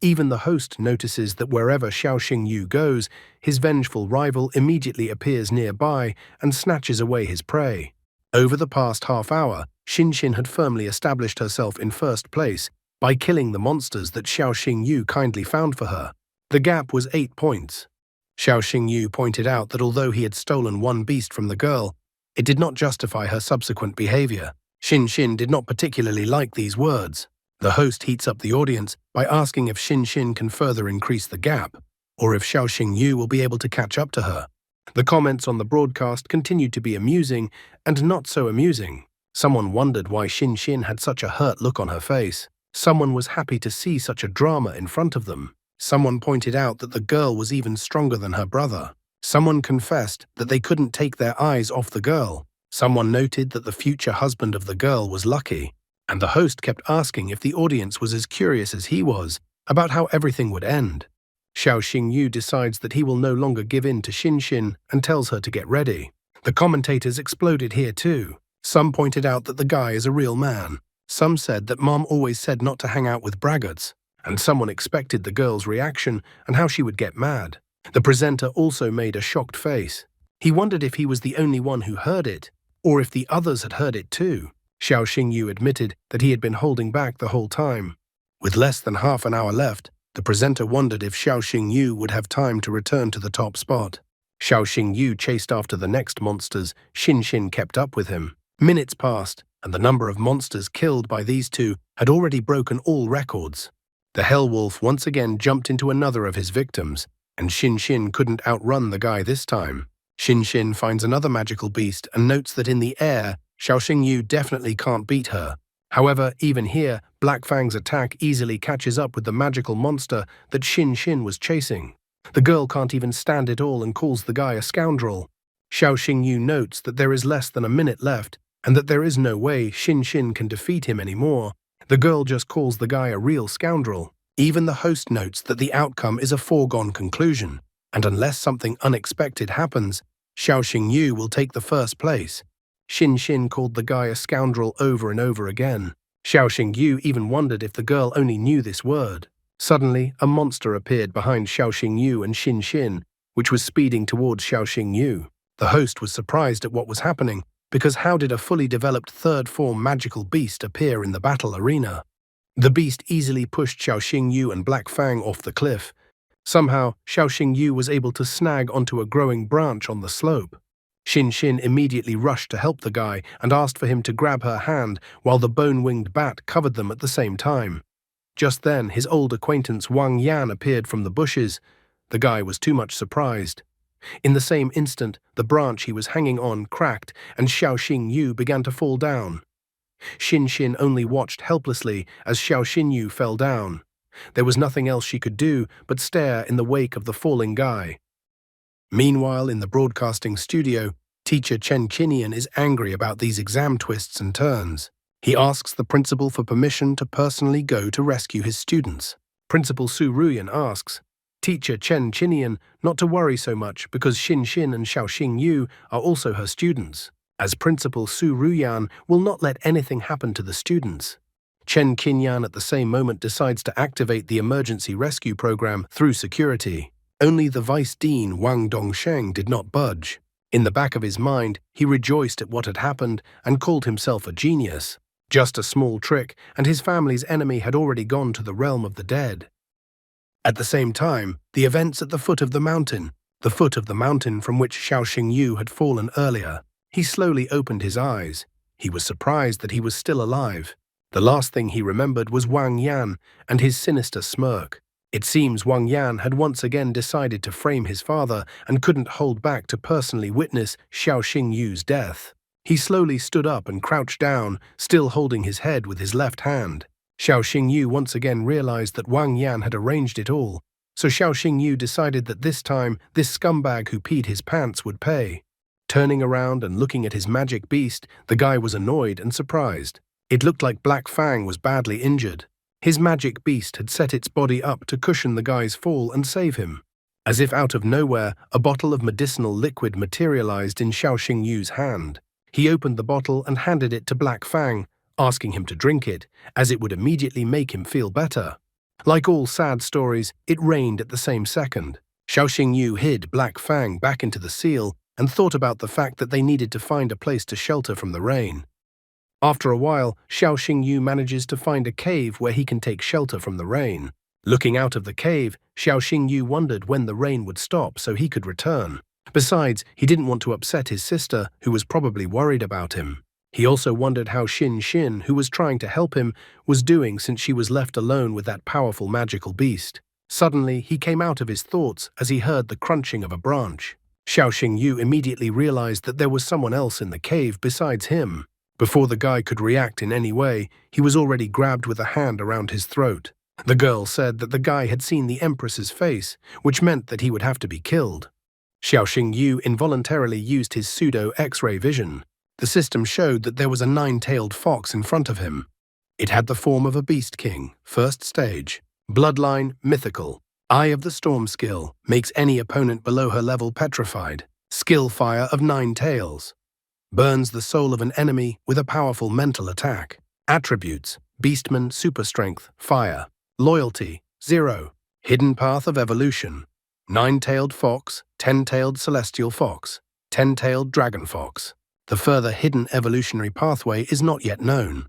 Even the host notices that wherever Xiao Xingyu goes, his vengeful rival immediately appears nearby and snatches away his prey. Over the past half hour, Xin had firmly established herself in first place by killing the monsters that Xiao Xingyu kindly found for her. The gap was 8 points. Xiao Xingyu pointed out that although he had stolen one beast from the girl, it did not justify her subsequent behavior. Xin did not particularly like these words. The host heats up the audience by asking if Xin can further increase the gap, or if Xiao Xingyu will be able to catch up to her. The comments on the broadcast continued to be amusing and not so amusing. Someone wondered why Xin had such a hurt look on her face. Someone was happy to see such a drama in front of them. Someone pointed out that the girl was even stronger than her brother. Someone confessed that they couldn't take their eyes off the girl. Someone noted that the future husband of the girl was lucky. And the host kept asking if the audience was as curious as he was about how everything would end. Xiao Xingyu decides that he will no longer give in to Xin and tells her to get ready. The commentators exploded here too. Some pointed out that the guy is a real man. Some said that Mom always said not to hang out with braggarts. And someone expected the girl's reaction and how she would get mad. The presenter also made a shocked face. He wondered if he was the only one who heard it, or if the others had heard it too. Xiao Xingyu admitted that he had been holding back the whole time. With less than half an hour left, the presenter wondered if Xiao Xingyu would have time to return to the top spot. Xiao Xingyu chased after the next monsters. Xin kept up with him. Minutes passed, and the number of monsters killed by these two had already broken all records. The Hell Wolf once again jumped into another of his victims, and Xin couldn't outrun the guy this time. Xin finds another magical beast and notes that in the air, Xiao Xingyu definitely can't beat her. However, even here, Black Fang's attack easily catches up with the magical monster that Xin was chasing. The girl can't even stand it all and calls the guy a scoundrel. Xiao Xingyu notes that there is less than a minute left and that there is no way Xin can defeat him anymore. The girl just calls the guy a real scoundrel. Even the host notes that the outcome is a foregone conclusion, and unless something unexpected happens, Xiao Xingyu will take the first place. Xin called the guy a scoundrel over and over again. Xiao Xingyu even wondered if the girl only knew this word. Suddenly, a monster appeared behind Xiao Xingyu and Xin, which was speeding towards Xiao Xingyu. The host was surprised at what was happening, because how did a fully developed third-form magical beast appear in the battle arena? The beast easily pushed Xiao Xingyu and Black Fang off the cliff. Somehow, Xiao Xingyu was able to snag onto a growing branch on the slope. Xin immediately rushed to help the guy and asked for him to grab her hand while the bone-winged bat covered them at the same time. Just then, his old acquaintance Wang Yan appeared from the bushes. The guy was too much surprised. In the same instant, the branch he was hanging on cracked and Xiao Xingyu began to fall down. Xin only watched helplessly as Xiao Xingyu fell down. There was nothing else she could do but stare in the wake of the falling guy. Meanwhile, in the broadcasting studio, teacher Chen Qinian is angry about these exam twists and turns. He asks the principal for permission to personally go to rescue his students. Principal Su Ruyan asks teacher Chen Qinian not to worry so much because Xin and Xiao Xingyu are also her students, as Principal Su Ruyan will not let anything happen to the students. Chen Qinian at the same moment decides to activate the emergency rescue program through security. Only the Vice Dean Wang Dongsheng did not budge. In the back of his mind, he rejoiced at what had happened and called himself a genius. Just a small trick, and his family's enemy had already gone to the realm of the dead. At the same time, the events at the foot of the mountain from which Xiao Xingyu had fallen earlier. He slowly opened his eyes. He was surprised that he was still alive. The last thing he remembered was Wang Yan and his sinister smirk. It seems Wang Yan had once again decided to frame his father and couldn't hold back to personally witness Xiao Xingyu's death. He slowly stood up and crouched down, still holding his head with his left hand. Xiao Xingyu once again realized that Wang Yan had arranged it all, so Xiao Xingyu decided that this time this scumbag who peed his pants would pay. Turning around and looking at his magic beast, the guy was annoyed and surprised. It looked like Black Fang was badly injured. His magic beast had set its body up to cushion the guy's fall and save him. As if out of nowhere, a bottle of medicinal liquid materialized in Xiao Xingyu's hand. He opened the bottle and handed it to Black Fang, asking him to drink it, as it would immediately make him feel better. Like all sad stories, it rained at the same second. Xiao Xingyu hid Black Fang back into the seal and thought about the fact that they needed to find a place to shelter from the rain. After a while, Xiao Xingyu manages to find a cave where he can take shelter from the rain. Looking out of the cave, Xiao Xingyu wondered when the rain would stop so he could return. Besides, he didn't want to upset his sister, who was probably worried about him. He also wondered how Xin, who was trying to help him, was doing since she was left alone with that powerful magical beast. Suddenly, he came out of his thoughts as he heard the crunching of a branch. Xiao Xingyu immediately realized that there was someone else in the cave besides him. Before the guy could react in any way, he was already grabbed with a hand around his throat. The girl said that the guy had seen the Empress's face, which meant that he would have to be killed. Xiao Xingyu involuntarily used his pseudo-X-ray vision. The system showed that there was a 9-tailed fox in front of him. It had the form of a beast king, first stage. Bloodline, mythical. Eye of the Storm skill, makes any opponent below her level petrified. Skill fire of 9 tails. Burns the soul of an enemy with a powerful mental attack. Attributes, Beastman super strength, fire. Loyalty, 0. Hidden path of evolution. 9-tailed fox, 10-tailed celestial fox, 10-tailed dragon fox. The further hidden evolutionary pathway is not yet known.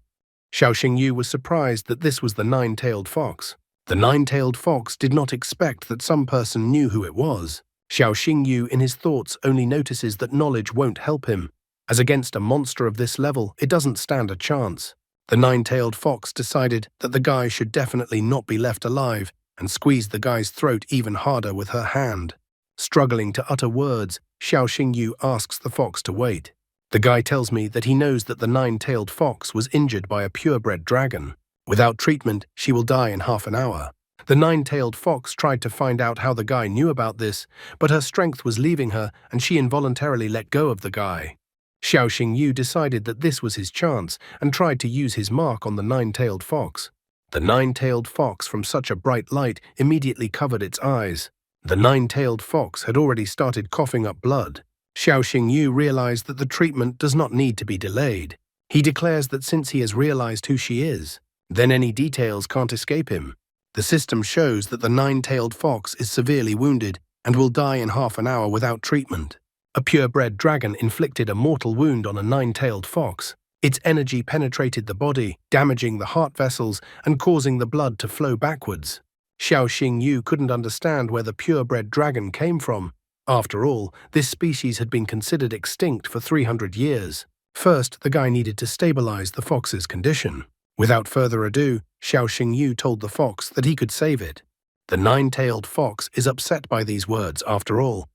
Xiao Xingyu was surprised that this was the 9-tailed fox. The 9-tailed fox did not expect that some person knew who it was. Xiao Xingyu in his thoughts only notices that knowledge won't help him, as against a monster of this level it doesn't stand a chance. The 9-tailed fox decided that the guy should definitely not be left alive and squeezed the guy's throat even harder with her hand. Struggling to utter words, Xiao Xingyu asks the fox to wait. The guy tells me that he knows that the 9-tailed fox was injured by a purebred dragon. Without treatment, she will die in half an hour. The 9-tailed fox tried to find out how the guy knew about this, but her strength was leaving her and she involuntarily let go of the guy. Xiao Xingyu decided that this was his chance and tried to use his mark on the 9-tailed fox. The 9-tailed fox from such a bright light immediately covered its eyes. The 9-tailed fox had already started coughing up blood. Xiao Xingyu realized that the treatment does not need to be delayed. He declares that since he has realized who she is, then any details can't escape him. The system shows that the 9-tailed fox is severely wounded and will die in half an hour without treatment. A purebred dragon inflicted a mortal wound on a 9-tailed fox. Its energy penetrated the body, damaging the heart vessels and causing the blood to flow backwards. Xiao Xingyu couldn't understand where the purebred dragon came from. After all, this species had been considered extinct for 300 years. First, the guy needed to stabilize the fox's condition. Without further ado, Xiao Xingyu told the fox that he could save it. The 9-tailed fox is upset by these words after all.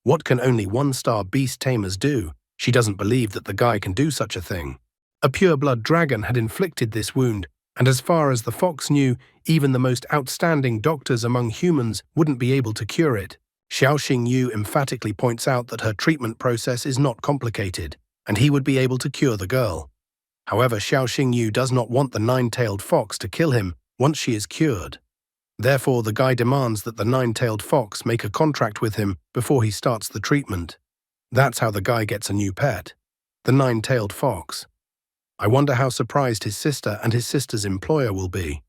What can only 1-star beast tamers do? She doesn't believe that the guy can do such a thing. A pure-blood dragon had inflicted this wound, and as far as the fox knew, even the most outstanding doctors among humans wouldn't be able to cure it. Xiao Xingyu emphatically points out that her treatment process is not complicated, and he would be able to cure the girl. However, Xiao Xingyu does not want the 9-tailed fox to kill him once she is cured. Therefore, the guy demands that the 9-tailed fox make a contract with him before he starts the treatment. That's how the guy gets a new pet, the 9-tailed fox. I wonder how surprised his sister and his sister's employer will be.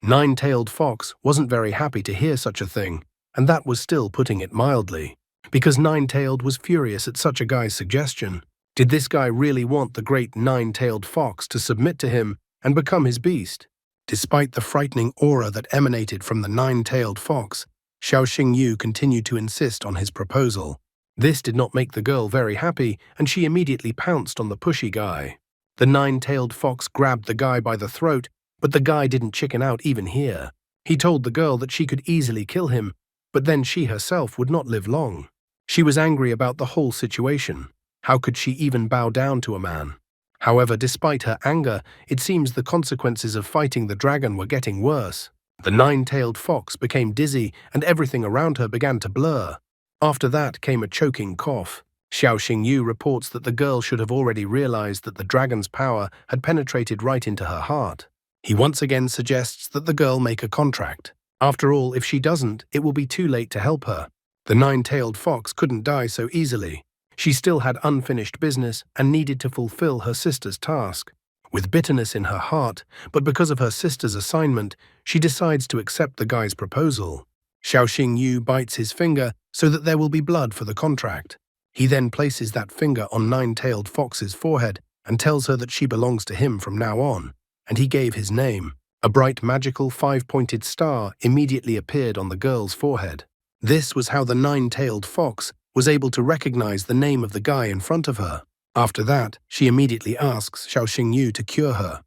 9-tailed fox wasn't very happy to hear such a thing, and that was still putting it mildly, because 9-tailed was furious at such a guy's suggestion. Did this guy really want the great 9-tailed fox to submit to him and become his beast? Despite the frightening aura that emanated from the 9-tailed fox, Xiao Xingyu continued to insist on his proposal. This did not make the girl very happy, and she immediately pounced on the pushy guy. The 9-tailed fox grabbed the guy by the throat, but the guy didn't chicken out even here. He told the girl that she could easily kill him, but then she herself would not live long. She was angry about the whole situation. How could she even bow down to a man? However, despite her anger, it seems the consequences of fighting the dragon were getting worse. The 9-tailed fox became dizzy and everything around her began to blur. After that came a choking cough. Xiao Xingyu reports that the girl should have already realized that the dragon's power had penetrated right into her heart. He once again suggests that the girl make a contract. After all, if she doesn't, it will be too late to help her. The nine-tailed fox couldn't die so easily. She still had unfinished business and needed to fulfill her sister's task. With bitterness in her heart, but because of her sister's assignment, she decides to accept the guy's proposal. Xiao Yu bites his finger so that there will be blood for the contract. He then places that finger on Nine-Tailed Fox's forehead and tells her that she belongs to him from now on, and he gave his name. A bright magical five-pointed star immediately appeared on the girl's forehead. This was how the Nine-Tailed Fox was able to recognize the name of the guy in front of her. After that, she immediately asks Xiao Yu to cure her.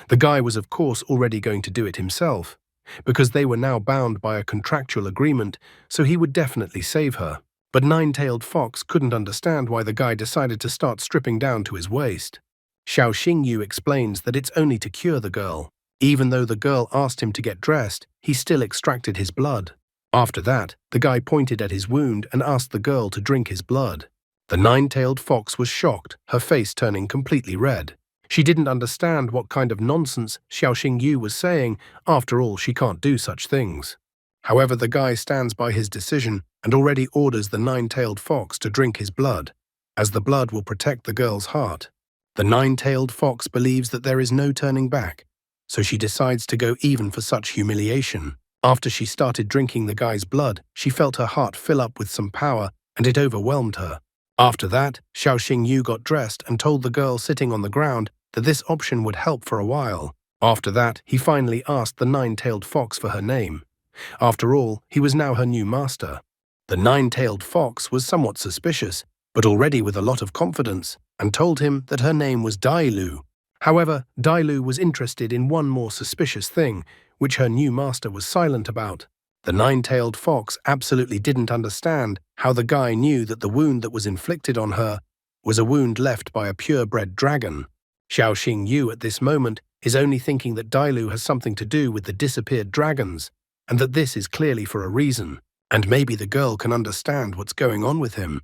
The guy was of course already going to do it himself, because they were now bound by a contractual agreement, so he would definitely save her. But Nine-Tailed Fox couldn't understand why the guy decided to start stripping down to his waist. Xiao Yu explains that it's only to cure the girl. Even though the girl asked him to get dressed, he still extracted his blood. After that, the guy pointed at his wound and asked the girl to drink his blood. The Nine-Tailed Fox was shocked, her face turning completely red. She didn't understand what kind of nonsense Xiao Yu was saying. After all, she can't do such things. However, the guy stands by his decision and already orders the Nine-Tailed Fox to drink his blood, as the blood will protect the girl's heart. The Nine-Tailed Fox believes that there is no turning back, so she decides to go even for such humiliation. After she started drinking the guy's blood, she felt her heart fill up with some power, and it overwhelmed her. After that, Xiao Yu got dressed and told the girl sitting on the ground that this option would help for a while. After that, he finally asked the Nine-Tailed Fox for her name. After all, he was now her new master. The Nine-Tailed Fox was somewhat suspicious, but already with a lot of confidence, and told him that her name was Dailu. However, Dailu was interested in one more suspicious thing, which her new master was silent about. The Nine-Tailed Fox absolutely didn't understand how the guy knew that the wound that was inflicted on her was a wound left by a purebred dragon. Xiao Yu at this moment is only thinking that Dailu has something to do with the disappeared dragons, and that this is clearly for a reason, and maybe the girl can understand what's going on with him.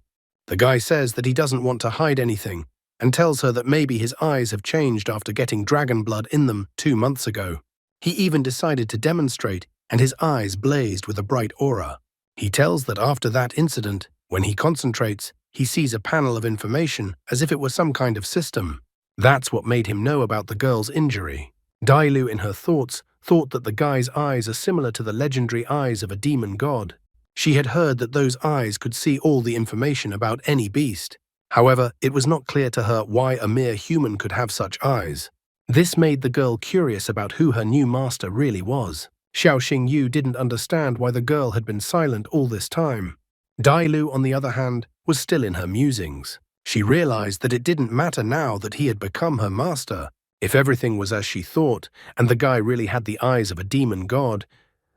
The guy says that he doesn't want to hide anything, and tells her that maybe his eyes have changed after getting dragon blood in them 2 months ago. He even decided to demonstrate, and his eyes blazed with a bright aura. He tells that after that incident, when he concentrates, he sees a panel of information as if it were some kind of system. That's what made him know about the girl's injury. Dailu, in her thoughts, thought that the guy's eyes are similar to the legendary eyes of a demon god. She had heard that those eyes could see all the information about any beast. However, it was not clear to her why a mere human could have such eyes. This made the girl curious about who her new master really was. Xiao Yu didn't understand why the girl had been silent all this time. Dailu, on the other hand, was still in her musings. She realized that it didn't matter now that he had become her master. If everything was as she thought, and the guy really had the eyes of a demon god,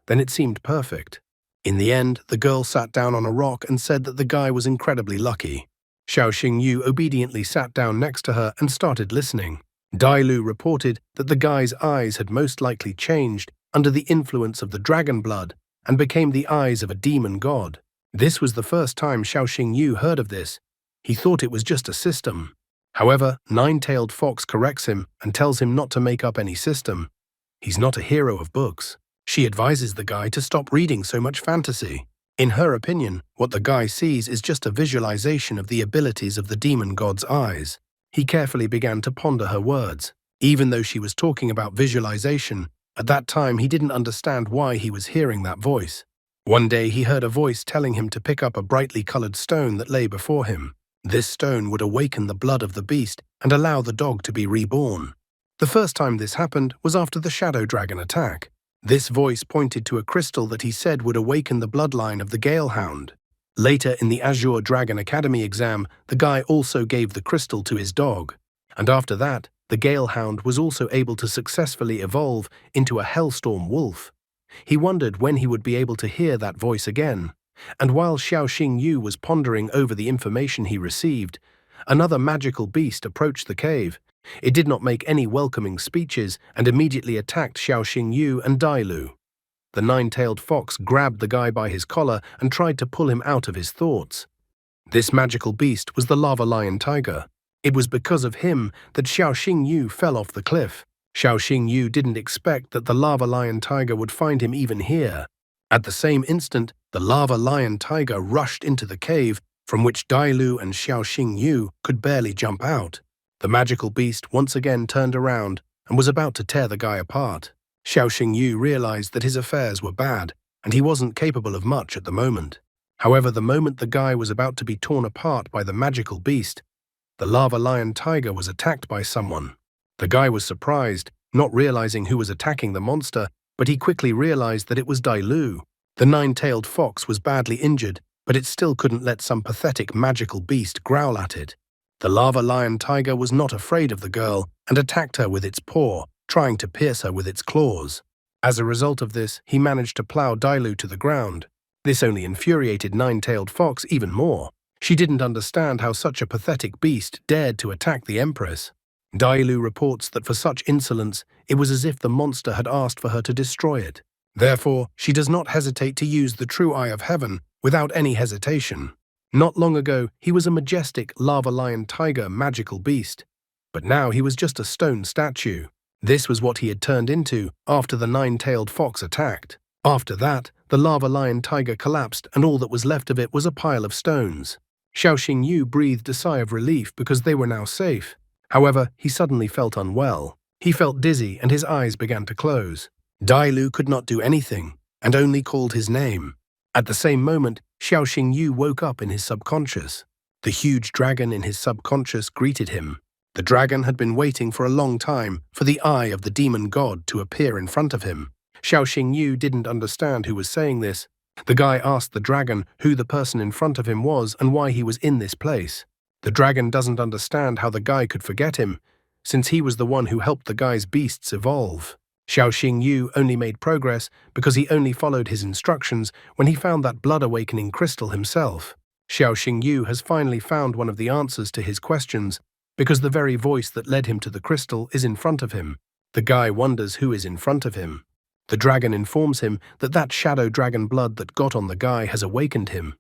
then it seemed perfect. In the end, the girl sat down on a rock and said that the guy was incredibly lucky. Xiao Yu obediently sat down next to her and started listening. Dailu reported that the guy's eyes had most likely changed under the influence of the dragon blood and became the eyes of a demon god. This was the first time Xiao Yu heard of this. He thought it was just a system. However, Nine-Tailed Fox corrects him and tells him not to make up any system. He's not a hero of books. She advises the guy to stop reading so much fantasy. In her opinion, what the guy sees is just a visualization of the abilities of the demon god's eyes. He carefully began to ponder her words. Even though she was talking about visualization, at that time he didn't understand why he was hearing that voice. One day he heard a voice telling him to pick up a brightly colored stone that lay before him. This stone would awaken the blood of the beast and allow the dog to be reborn. The first time this happened was after the shadow dragon attack. This voice pointed to a crystal that he said would awaken the bloodline of the Galehound. Later in the Azure Dragon Academy exam, the guy also gave the crystal to his dog. And after that, the Galehound was also able to successfully evolve into a Hellstorm wolf. He wondered when he would be able to hear that voice again. And while Xiao Yu was pondering over the information he received, another magical beast approached the cave. It did not make any welcoming speeches and immediately attacked Xiao Yu and Dailu. The Nine-Tailed Fox grabbed the guy by his collar and tried to pull him out of his thoughts. This magical beast was the lava lion tiger. It was because of him that Xiao Yu fell off the cliff. Xiao Xingyu didn't expect that the lava lion tiger would find him even here. At the same instant, the lava lion tiger rushed into the cave, from which Dailu and Xiao Xingyu could barely jump out. The magical beast once again turned around and was about to tear the guy apart. Xiao Xingyu realized that his affairs were bad, and he wasn't capable of much at the moment. However, the moment the guy was about to be torn apart by the magical beast, the lava lion tiger was attacked by someone. The guy was surprised, not realizing who was attacking the monster, but he quickly realized that it was Dailu. The nine-tailed fox was badly injured, but it still couldn't let some pathetic magical beast growl at it. The lava lion tiger was not afraid of the girl and attacked her with its paw, trying to pierce her with its claws. As a result of this, he managed to plow Dailu to the ground. This only infuriated Nine-Tailed Fox even more. She didn't understand how such a pathetic beast dared to attack the Empress. Dailu reports that for such insolence, it was as if the monster had asked for her to destroy it. Therefore, she does not hesitate to use the true eye of heaven without any hesitation. Not long ago, he was a majestic lava lion tiger magical beast, but now he was just a stone statue. This was what he had turned into after the nine-tailed fox attacked. After that, the lava lion tiger collapsed and all that was left of it was a pile of stones. Xiao Xingyu breathed a sigh of relief because they were now safe. However, he suddenly felt unwell. He felt dizzy and his eyes began to close. Dailu could not do anything and only called his name. At the same moment, Xiao Xingyu woke up in his subconscious. The huge dragon in his subconscious greeted him. The dragon had been waiting for a long time for the eye of the demon god to appear in front of him. Xiao Xingyu didn't understand who was saying this. The guy asked the dragon who the person in front of him was and why he was in this place. The dragon doesn't understand how the guy could forget him, since he was the one who helped the guy's beasts evolve. Xiao Xingyu only made progress because he only followed his instructions when he found that blood-awakening crystal himself. Xiao Xingyu has finally found one of the answers to his questions because the very voice that led him to the crystal is in front of him. The guy wonders who is in front of him. The dragon informs him that that shadow dragon blood that got on the guy has awakened him,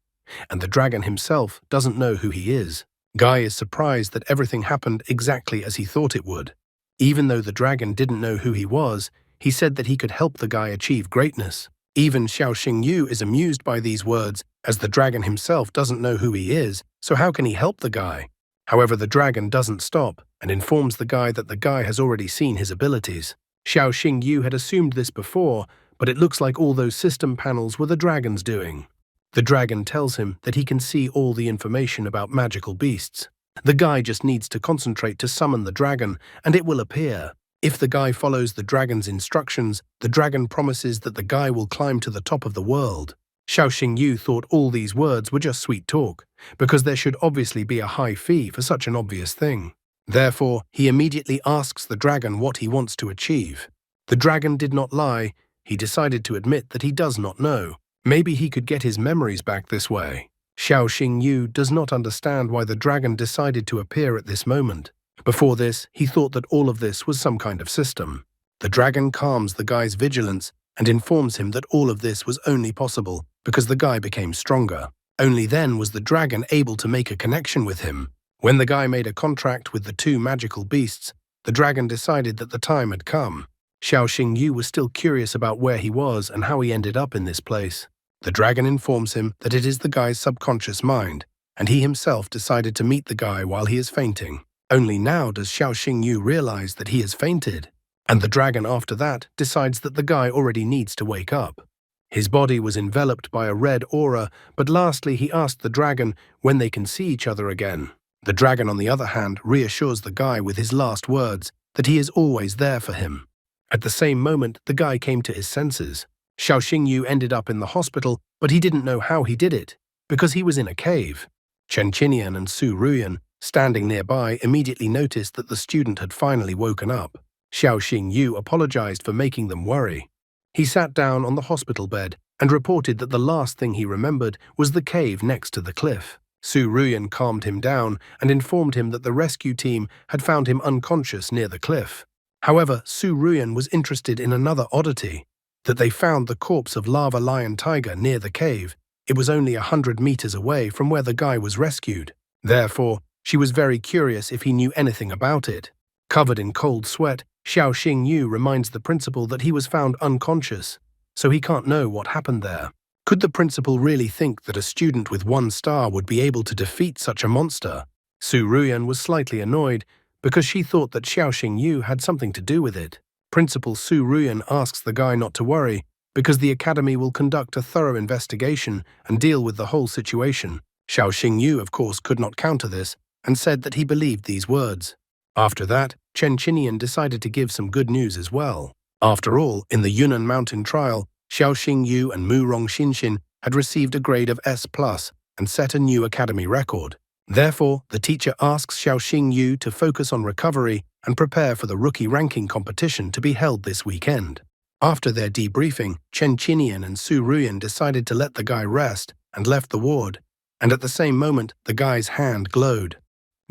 and the dragon himself doesn't know who he is. Guy is surprised that everything happened exactly as he thought it would. Even though the dragon didn't know who he was, he said that he could help the guy achieve greatness. Even Xiao Xingyu is amused by these words, as the dragon himself doesn't know who he is, so how can he help the guy? However, the dragon doesn't stop and informs the guy that the guy has already seen his abilities. Xiao Xingyu had assumed this before, but it looks like all those system panels were the dragon's doing. The dragon tells him that he can see all the information about magical beasts. The guy just needs to concentrate to summon the dragon, and it will appear. If the guy follows the dragon's instructions, the dragon promises that the guy will climb to the top of the world. Xiao Xingyu thought all these words were just sweet talk, because there should obviously be a high fee for such an obvious thing. Therefore, he immediately asks the dragon what he wants to achieve. The dragon did not lie. He decided to admit that he does not know. Maybe he could get his memories back this way. Xiao Xingyu does not understand why the dragon decided to appear at this moment. Before this, he thought that all of this was some kind of system. The dragon calms the guy's vigilance and informs him that all of this was only possible because the guy became stronger. Only then was the dragon able to make a connection with him. When the guy made a contract with the two magical beasts, the dragon decided that the time had come. Xiao Xingyu was still curious about where he was and how he ended up in this place. The dragon informs him that it is the guy's subconscious mind, and he himself decided to meet the guy while he is fainting. Only now does Xiao Xingyu realize that he has fainted, and the dragon after that decides that the guy already needs to wake up. His body was enveloped by a red aura, but lastly he asked the dragon when they can see each other again. The dragon, on the other hand, reassures the guy with his last words that he is always there for him. At the same moment, the guy came to his senses. Xiao Xingyu ended up in the hospital, but he didn't know how he did it, because he was in a cave. Chen Qinian and Su Ruyan, standing nearby, immediately noticed that the student had finally woken up. Xiao Xingyu apologized for making them worry. He sat down on the hospital bed and reported that the last thing he remembered was the cave next to the cliff. Su Ruyan calmed him down and informed him that the rescue team had found him unconscious near the cliff. However, Su Ruyan was interested in another oddity, that they found the corpse of Lava Lion Tiger near the cave. It was only 100 meters away from where the guy was rescued. Therefore, she was very curious if he knew anything about it. Covered in cold sweat, Xiao Xingyu reminds the principal that he was found unconscious, so he can't know what happened there. Could the principal really think that a student with 1 star would be able to defeat such a monster? Su Ruyan was slightly annoyed because she thought that Xiao Xingyu had something to do with it. Principal Su Ruyan asks the guy not to worry because the academy will conduct a thorough investigation and deal with the whole situation. Xiao Xingyu, of course, could not counter this and said that he believed these words. After that, Chen Qinian decided to give some good news as well. After all, in the Yunnan Mountain trial, Xiao Xingyu and Mu Rongxinxin had received a grade of S+ and set a new academy record. Therefore, the teacher asks Xiao Xingyu to focus on recovery and prepare for the rookie ranking competition to be held this weekend. After their debriefing, Chen Qinian and Su Ruyan decided to let the guy rest and left the ward, and at the same moment, the guy's hand glowed.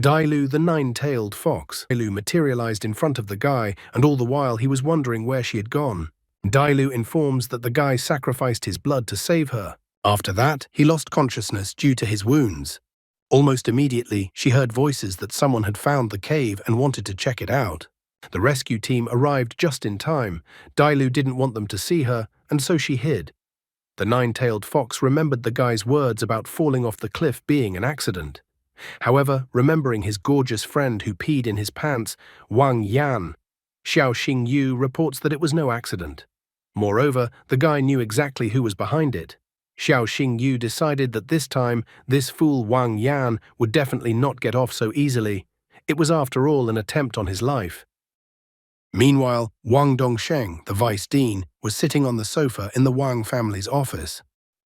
Dailu, the 9-tailed fox, Dailu materialized in front of the guy, and all the while he was wondering where she had gone. Dailu informs that the guy sacrificed his blood to save her. After that, he lost consciousness due to his wounds. Almost immediately, she heard voices that someone had found the cave and wanted to check it out. The rescue team arrived just in time. Dailu didn't want them to see her, and so she hid. The 9-tailed fox remembered the guy's words about falling off the cliff being an accident. However, remembering his gorgeous friend who peed in his pants, Wang Yan, Xiao Xingyu reports that it was no accident. Moreover, the guy knew exactly who was behind it. Xiao Xingyu decided that this time, this fool Wang Yan would definitely not get off so easily. It was after all an attempt on his life. Meanwhile, Wang Dongsheng, the vice dean, was sitting on the sofa in the Wang family's office.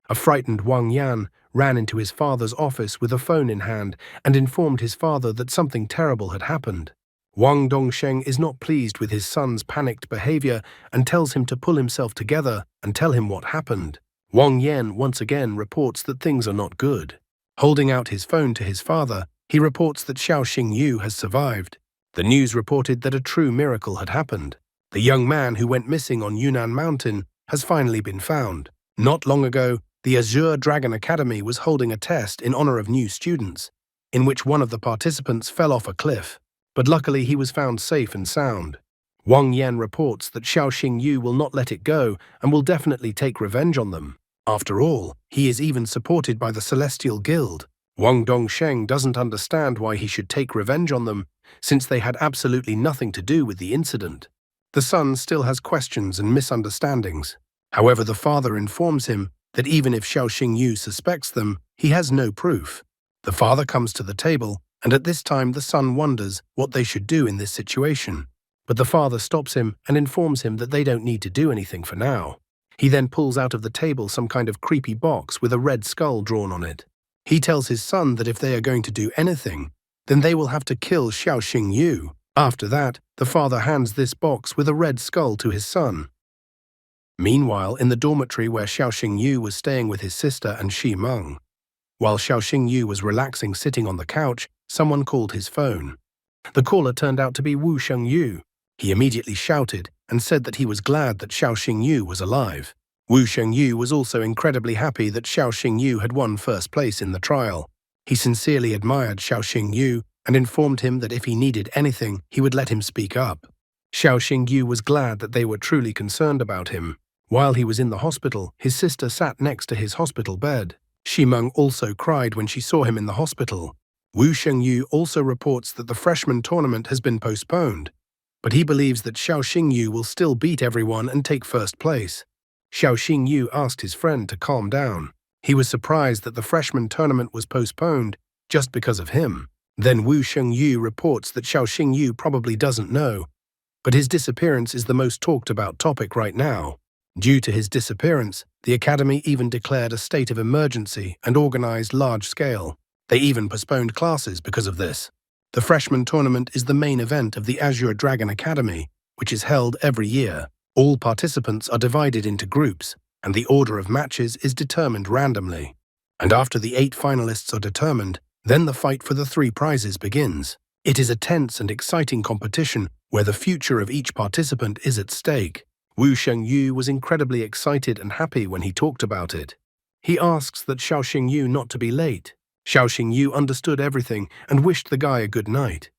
A frightened Wang Yan ran into his father's office with a phone in hand and informed his father that something terrible had happened. Wang Dongsheng is not pleased with his son's panicked behavior and tells him to pull himself together and tell him what happened. Wang Yan once again reports that things are not good. Holding out his phone to his father, he reports that Xiao Xingyu has survived. The news reported that a true miracle had happened. The young man who went missing on Yunnan Mountain has finally been found. Not long ago, the Azure Dragon Academy was holding a test in honor of new students, in which one of the participants fell off a cliff, but luckily he was found safe and sound. Wang Yan reports that Xiao Xingyu will not let it go and will definitely take revenge on them. After all, he is even supported by the Celestial Guild. Wang Dongsheng doesn't understand why he should take revenge on them, since they had absolutely nothing to do with the incident. The son still has questions and misunderstandings. However, the father informs him that even if Xiao Xingyu suspects them, he has no proof. The father comes to the table, and at this time the son wonders what they should do in this situation. But the father stops him and informs him that they don't need to do anything for now. He then pulls out of the table some kind of creepy box with a red skull drawn on it. He tells his son that if they are going to do anything, then they will have to kill Xiao Xingyu. After that, the father hands this box with a red skull to his son. Meanwhile, in the dormitory where Xiao Xingyu was staying with his sister and Shi Meng, while Xiao Xingyu was relaxing sitting on the couch, someone called his phone. The caller turned out to be Wu Shengyu. He immediately shouted and said that he was glad that Xiao Xingyu was alive. Wu Shengyu was also incredibly happy that Xiao Xingyu had won first place in the trial. He sincerely admired Xiao Xingyu and informed him that if he needed anything, he would let him speak up. Xiao Xingyu was glad that they were truly concerned about him. While he was in the hospital, his sister sat next to his hospital bed. Shi Meng also cried when she saw him in the hospital. Wu Shengyu also reports that the freshman tournament has been postponed, but he believes that Xiao Xingyu will still beat everyone and take first place. Xiao Xingyu asked his friend to calm down. He was surprised that the freshman tournament was postponed just because of him. Then Wu Shengyu reports that Xiao Xingyu probably doesn't know, but his disappearance is the most talked about topic right now. Due to his disappearance, the academy even declared a state of emergency and organized large-scale. They even postponed classes because of this. The freshman tournament is the main event of the Azure Dragon Academy, which is held every year. All participants are divided into groups, and the order of matches is determined randomly. And after the 8 finalists are determined, then the fight for the 3 prizes begins. It is a tense and exciting competition where the future of each participant is at stake. Wu Shengyu was incredibly excited and happy when he talked about it. He asks that Xiao Xingyu not to be late. Xiao Xingyu understood everything and wished the guy a good night.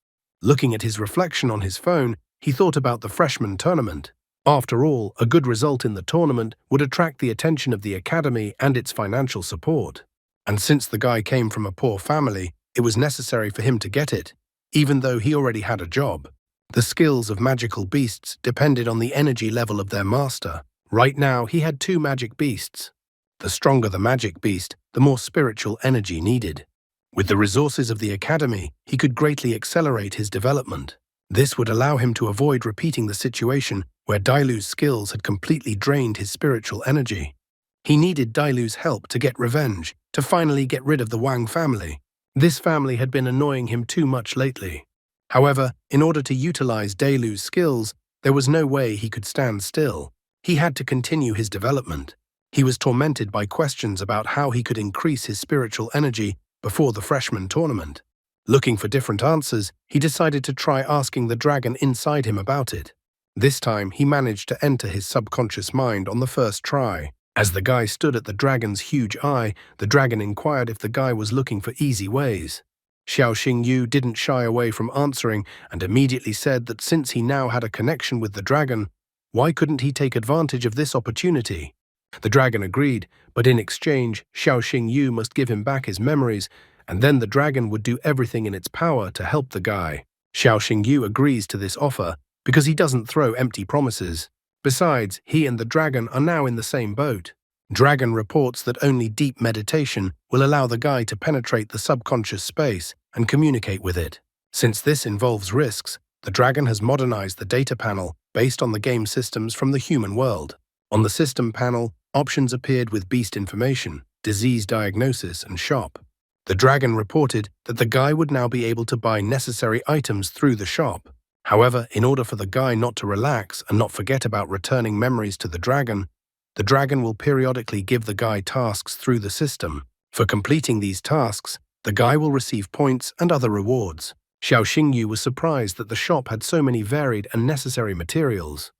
Looking at his reflection on his phone, he thought about the freshman tournament. After all, a good result in the tournament would attract the attention of the academy and its financial support. And since the guy came from a poor family, it was necessary for him to get it, even though he already had a job. The skills of magical beasts depended on the energy level of their master. Right now, he had 2 magic beasts. The stronger the magic beast, the more spiritual energy needed. With the resources of the academy, he could greatly accelerate his development. This would allow him to avoid repeating the situation where Dailu's skills had completely drained his spiritual energy. He needed Dailu's help to get revenge, to finally get rid of the Wang family. This family had been annoying him too much lately. However, in order to utilize Dailu's skills, there was no way he could stand still. He had to continue his development. He was tormented by questions about how he could increase his spiritual energy before the freshman tournament. Looking for different answers, he decided to try asking the dragon inside him about it. This time, he managed to enter his subconscious mind on the first try. As the guy stood at the dragon's huge eye, the dragon inquired if the guy was looking for easy ways. Xiao Xingyu didn't shy away from answering and immediately said that since he now had a connection with the dragon, why couldn't he take advantage of this opportunity? The dragon agreed, but in exchange, Xiao Xingyu must give him back his memories, and then the dragon would do everything in its power to help the guy. Xiao Xingyu agrees to this offer because he doesn't throw empty promises. Besides, he and the dragon are now in the same boat. Dragon reports that only deep meditation will allow the guy to penetrate the subconscious space and communicate with it. Since this involves risks, the dragon has modernized the data panel based on the game systems from the human world. On the system panel, options appeared with beast information, disease diagnosis, and shop. The dragon reported that the guy would now be able to buy necessary items through the shop. However, in order for the guy not to relax and not forget about returning memories to the dragon will periodically give the guy tasks through the system. For completing these tasks, the guy will receive points and other rewards. Xiao Xingyu was surprised that the shop had so many varied and necessary materials.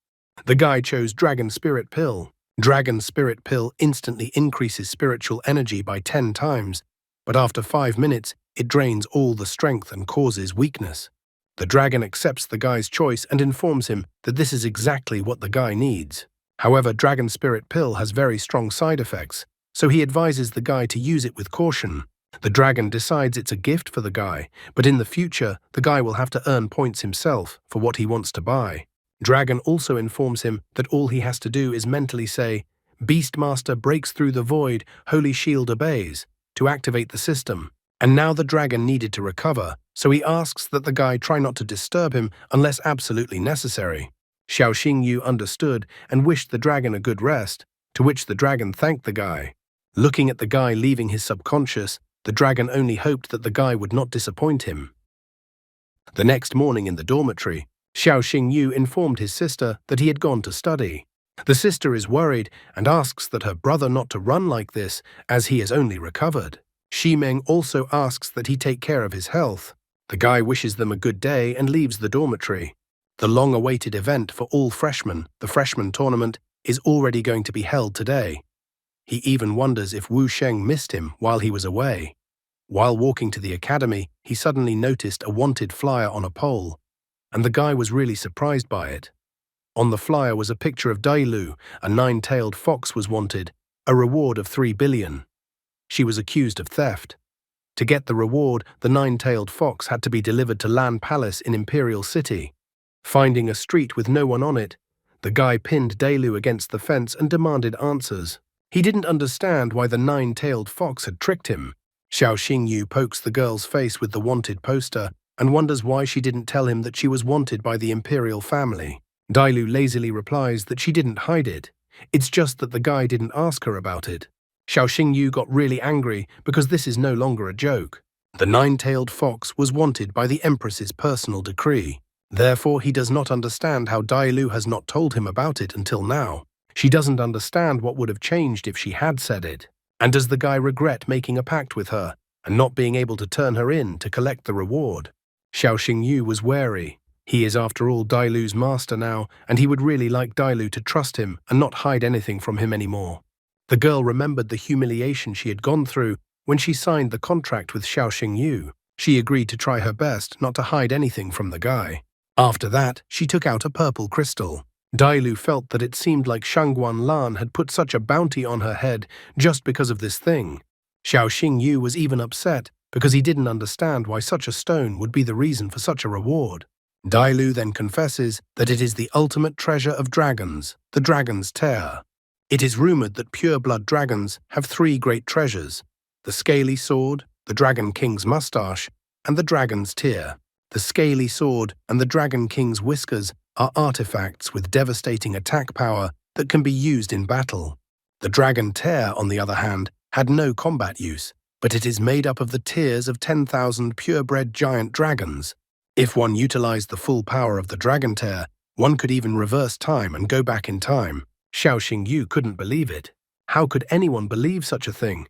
The guy chose Dragon Spirit Pill. Dragon Spirit Pill instantly increases spiritual energy by 10 times, but after 5 minutes, it drains all the strength and causes weakness. The dragon accepts the guy's choice and informs him that this is exactly what the guy needs. However, Dragon Spirit Pill has very strong side effects, so he advises the guy to use it with caution. The dragon decides it's a gift for the guy, but in the future, the guy will have to earn points himself for what he wants to buy. Dragon also informs him that all he has to do is mentally say, "Beastmaster breaks through the void, Holy Shield obeys," to activate the system. And now the dragon needed to recover, so he asks that the guy try not to disturb him unless absolutely necessary. Xiao Xingyu understood and wished the dragon a good rest, to which the dragon thanked the guy. Looking at the guy leaving his subconscious, the dragon only hoped that the guy would not disappoint him. The next morning in the dormitory, Xiao Xingyu informed his sister that he had gone to study. The sister is worried and asks that her brother not to run like this, as he has only recovered. Ximeng also asks that he take care of his health. The guy wishes them a good day and leaves the dormitory. The long-awaited event for all freshmen, the freshman tournament, is already going to be held today. He even wonders if Wu Sheng missed him while he was away. While walking to the academy, he suddenly noticed a wanted flyer on a pole, and the guy was really surprised by it. On the flyer was a picture of Dailu, a 9-tailed fox was wanted, a reward of 3 billion. She was accused of theft. To get the reward, the 9-tailed fox had to be delivered to Lan Palace in Imperial City. Finding a street with no one on it, the guy pinned Dailu against the fence and demanded answers. He didn't understand why the 9-tailed fox had tricked him. Xiao Xingyu pokes the girl's face with the wanted poster and wonders why she didn't tell him that she was wanted by the imperial family. Dailu lazily replies that she didn't hide it. It's just that the guy didn't ask her about it. Xiao Xingyu got really angry because this is no longer a joke. The 9-tailed fox was wanted by the Empress's personal decree. Therefore, he does not understand how Dailu has not told him about it until now. She doesn't understand what would have changed if she had said it. And does the guy regret making a pact with her and not being able to turn her in to collect the reward? Xiao Xingyu was wary. He is after all Dailu's master now, and he would really like Dailu to trust him and not hide anything from him anymore. The girl remembered the humiliation she had gone through when she signed the contract with Xiao Xingyu. She agreed to try her best not to hide anything from the guy. After that, she took out a purple crystal. Dailu felt that it seemed like Shangguan Lan had put such a bounty on her head just because of this thing. Xiao Xingyu was even upset because he didn't understand why such a stone would be the reason for such a reward. Dailu then confesses that it is the ultimate treasure of dragons, the dragon's tear. It is rumored that pure-blood dragons have three great treasures: the scaly sword, the dragon king's mustache, and the dragon's tear. The scaly sword and the dragon king's whiskers are artifacts with devastating attack power that can be used in battle. The dragon tear, on the other hand, had no combat use, but it is made up of the tears of 10,000 purebred giant dragons. If one utilized the full power of the dragon tear, one could even reverse time and go back in time. Xiao Xingyu couldn't believe it. How could anyone believe such a thing?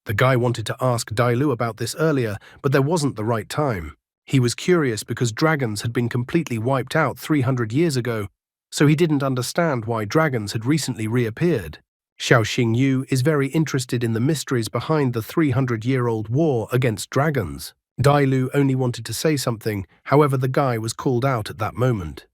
The guy wanted to ask Dailu about this earlier, but there wasn't the right time. He was curious because dragons had been completely wiped out 300 years ago, so he didn't understand why dragons had recently reappeared. Xiao Xingyu is very interested in the mysteries behind the 300-year-old war against dragons. Dailu only wanted to say something, however the guy was called out at that moment.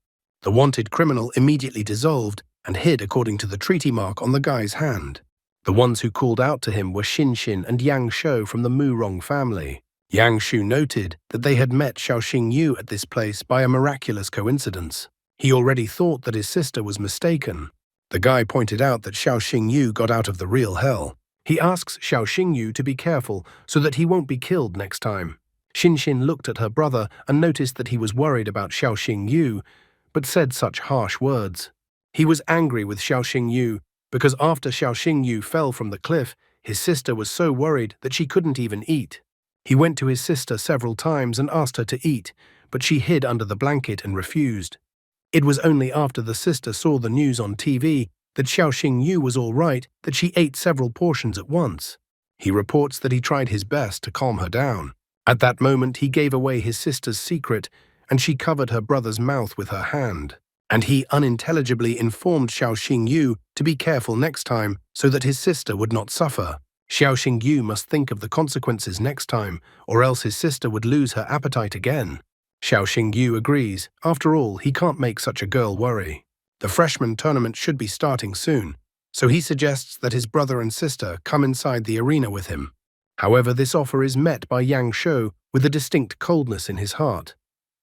The wanted criminal immediately dissolved and hid according to the treaty mark on the guy's hand. The ones who called out to him were Xin and Yang Shou from the Murong family. Yang Shu noted that they had met Xiao Xingyu at this place by a miraculous coincidence. He already thought that his sister was mistaken. The guy pointed out that Xiao Xingyu got out of the real hell. He asks Xiao Xingyu to be careful so that he won't be killed next time. Xin looked at her brother and noticed that he was worried about Xiao Xingyu, but said such harsh words. He was angry with Xiao Xingyu because after Xiao Xingyu fell from the cliff, his sister was so worried that she couldn't even eat. He went to his sister several times and asked her to eat, but she hid under the blanket and refused. It was only after the sister saw the news on TV that Xiao Xingyu was all right that she ate several portions at once. He reports that he tried his best to calm her down. At that moment, he gave away his sister's secret, and she covered her brother's mouth with her hand. And he unintelligibly informed Xiao Xingyu to be careful next time so that his sister would not suffer. Xiao Xingyu must think of the consequences next time, or else his sister would lose her appetite again. Xiao Xingyu agrees. After all, he can't make such a girl worry. The freshman tournament should be starting soon, so he suggests that his brother and sister come inside the arena with him. However, this offer is met by Yang Shou with a distinct coldness in his heart,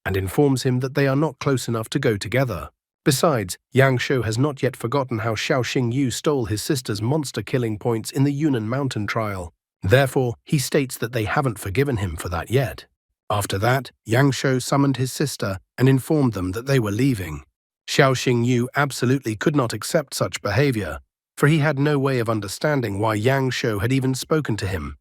and informs him that they are not close enough to go together. Besides, Yang Shou has not yet forgotten how Xiao Xingyu stole his sister's monster-killing points in the Yunnan Mountain trial. Therefore, he states that they haven't forgiven him for that yet. After that, Yang Shou summoned his sister and informed them that they were leaving. Xiao Xingyu absolutely could not accept such behavior, for he had no way of understanding why Yang Shou had even spoken to him.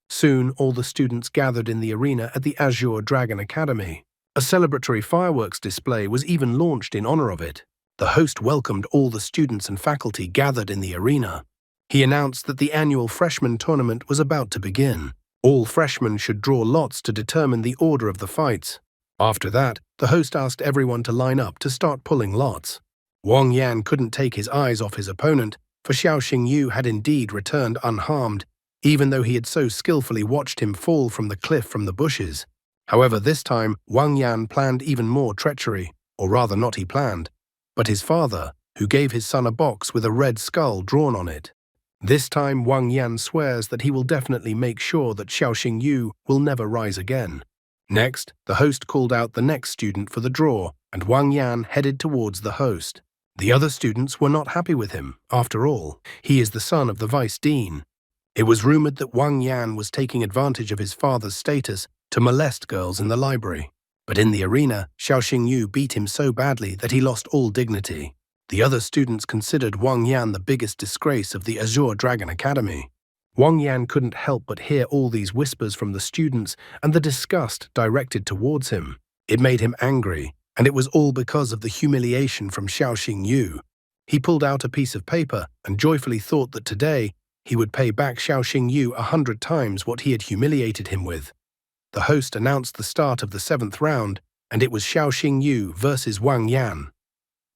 Soon, all the students gathered in the arena at the Azure Dragon Academy. A celebratory fireworks display was even launched in honor of it. The host welcomed all the students and faculty gathered in the arena. He announced that the annual freshman tournament was about to begin. All freshmen should draw lots to determine the order of the fights. After that, the host asked everyone to line up to start pulling lots. Wang Yan couldn't take his eyes off his opponent, for Xiao Xingyu had indeed returned unharmed, even though he had so skillfully watched him fall from the cliff from the bushes. However, this time, Wang Yan planned even more treachery, or rather not he planned, but his father, who gave his son a box with a red skull drawn on it. This time, Wang Yan swears that he will definitely make sure that Xiao Xingyu will never rise again. Next, the host called out the next student for the draw, and Wang Yan headed towards the host. The other students were not happy with him. After all, he is the son of the vice dean. It was rumored that Wang Yan was taking advantage of his father's status to molest girls in the library. But in the arena, Xiao Xingyu beat him so badly that he lost all dignity. The other students considered Wang Yan the biggest disgrace of the Azure Dragon Academy. Wang Yan couldn't help but hear all these whispers from the students and the disgust directed towards him. It made him angry, and it was all because of the humiliation from Xiao Xingyu. He pulled out a piece of paper and joyfully thought that today he would pay back Xiao Xingyu 100 times what he had humiliated him with. The host announced the start of the 7th round, and it was Xiao Xingyu versus Wang Yan.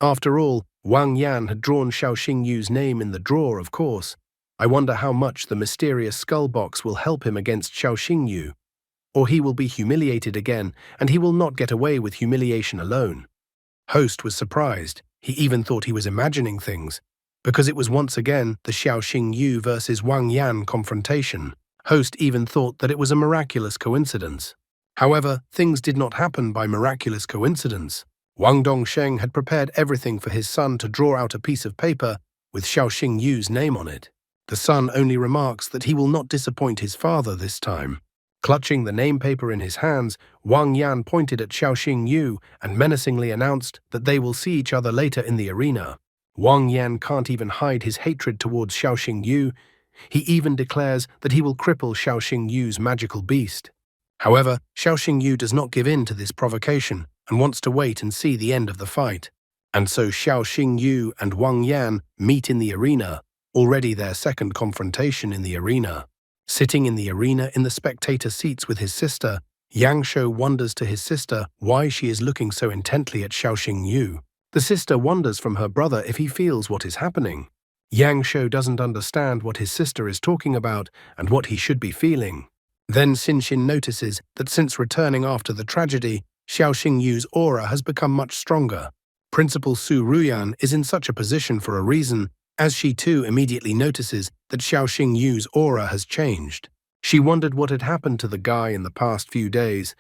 After all, Wang Yan had drawn Xiao Xingyu's name in the draw, of course. I wonder how much the mysterious skull box will help him against Xiao Xingyu. or he will be humiliated again, and he will not get away with humiliation alone. Host was surprised. He even thought he was imagining things, because it was once again the Xiaoxing Yu versus Wang Yan confrontation. Host even thought that it was a miraculous coincidence. However, things did not happen by miraculous coincidence. Wang Dongsheng had prepared everything for his son to draw out a piece of paper with Xiaoxing Yu's name on it. The son only remarks that he will not disappoint his father this time. Clutching the name paper in his hands, Wang Yan pointed at Xiaoxing Yu and menacingly announced that they will see each other later in the arena. Wang Yan can't even hide his hatred towards Xiaoxing Yu. He even declares that he will cripple Xiaoxing Yu's magical beast. However, Xiaoxing Yu does not give in to this provocation and wants to wait and see the end of the fight. And so Xiaoxing Yu and Wang Yan meet in the arena, already their second confrontation in the arena. Sitting in the arena in the spectator seats with his sister, Yang Shou wonders to his sister why she is looking so intently at Xiaoxing Yu. The sister wonders from her brother if he feels what is happening. Yang Shou doesn't understand what his sister is talking about and what he should be feeling. Then Xinxin notices that since returning after the tragedy, Xiaoxing Yu's aura has become much stronger. Principal Su Ruyan is in such a position for a reason, as she too immediately notices that Xiaoxing Yu's aura has changed. She wondered what had happened to the guy in the past few days.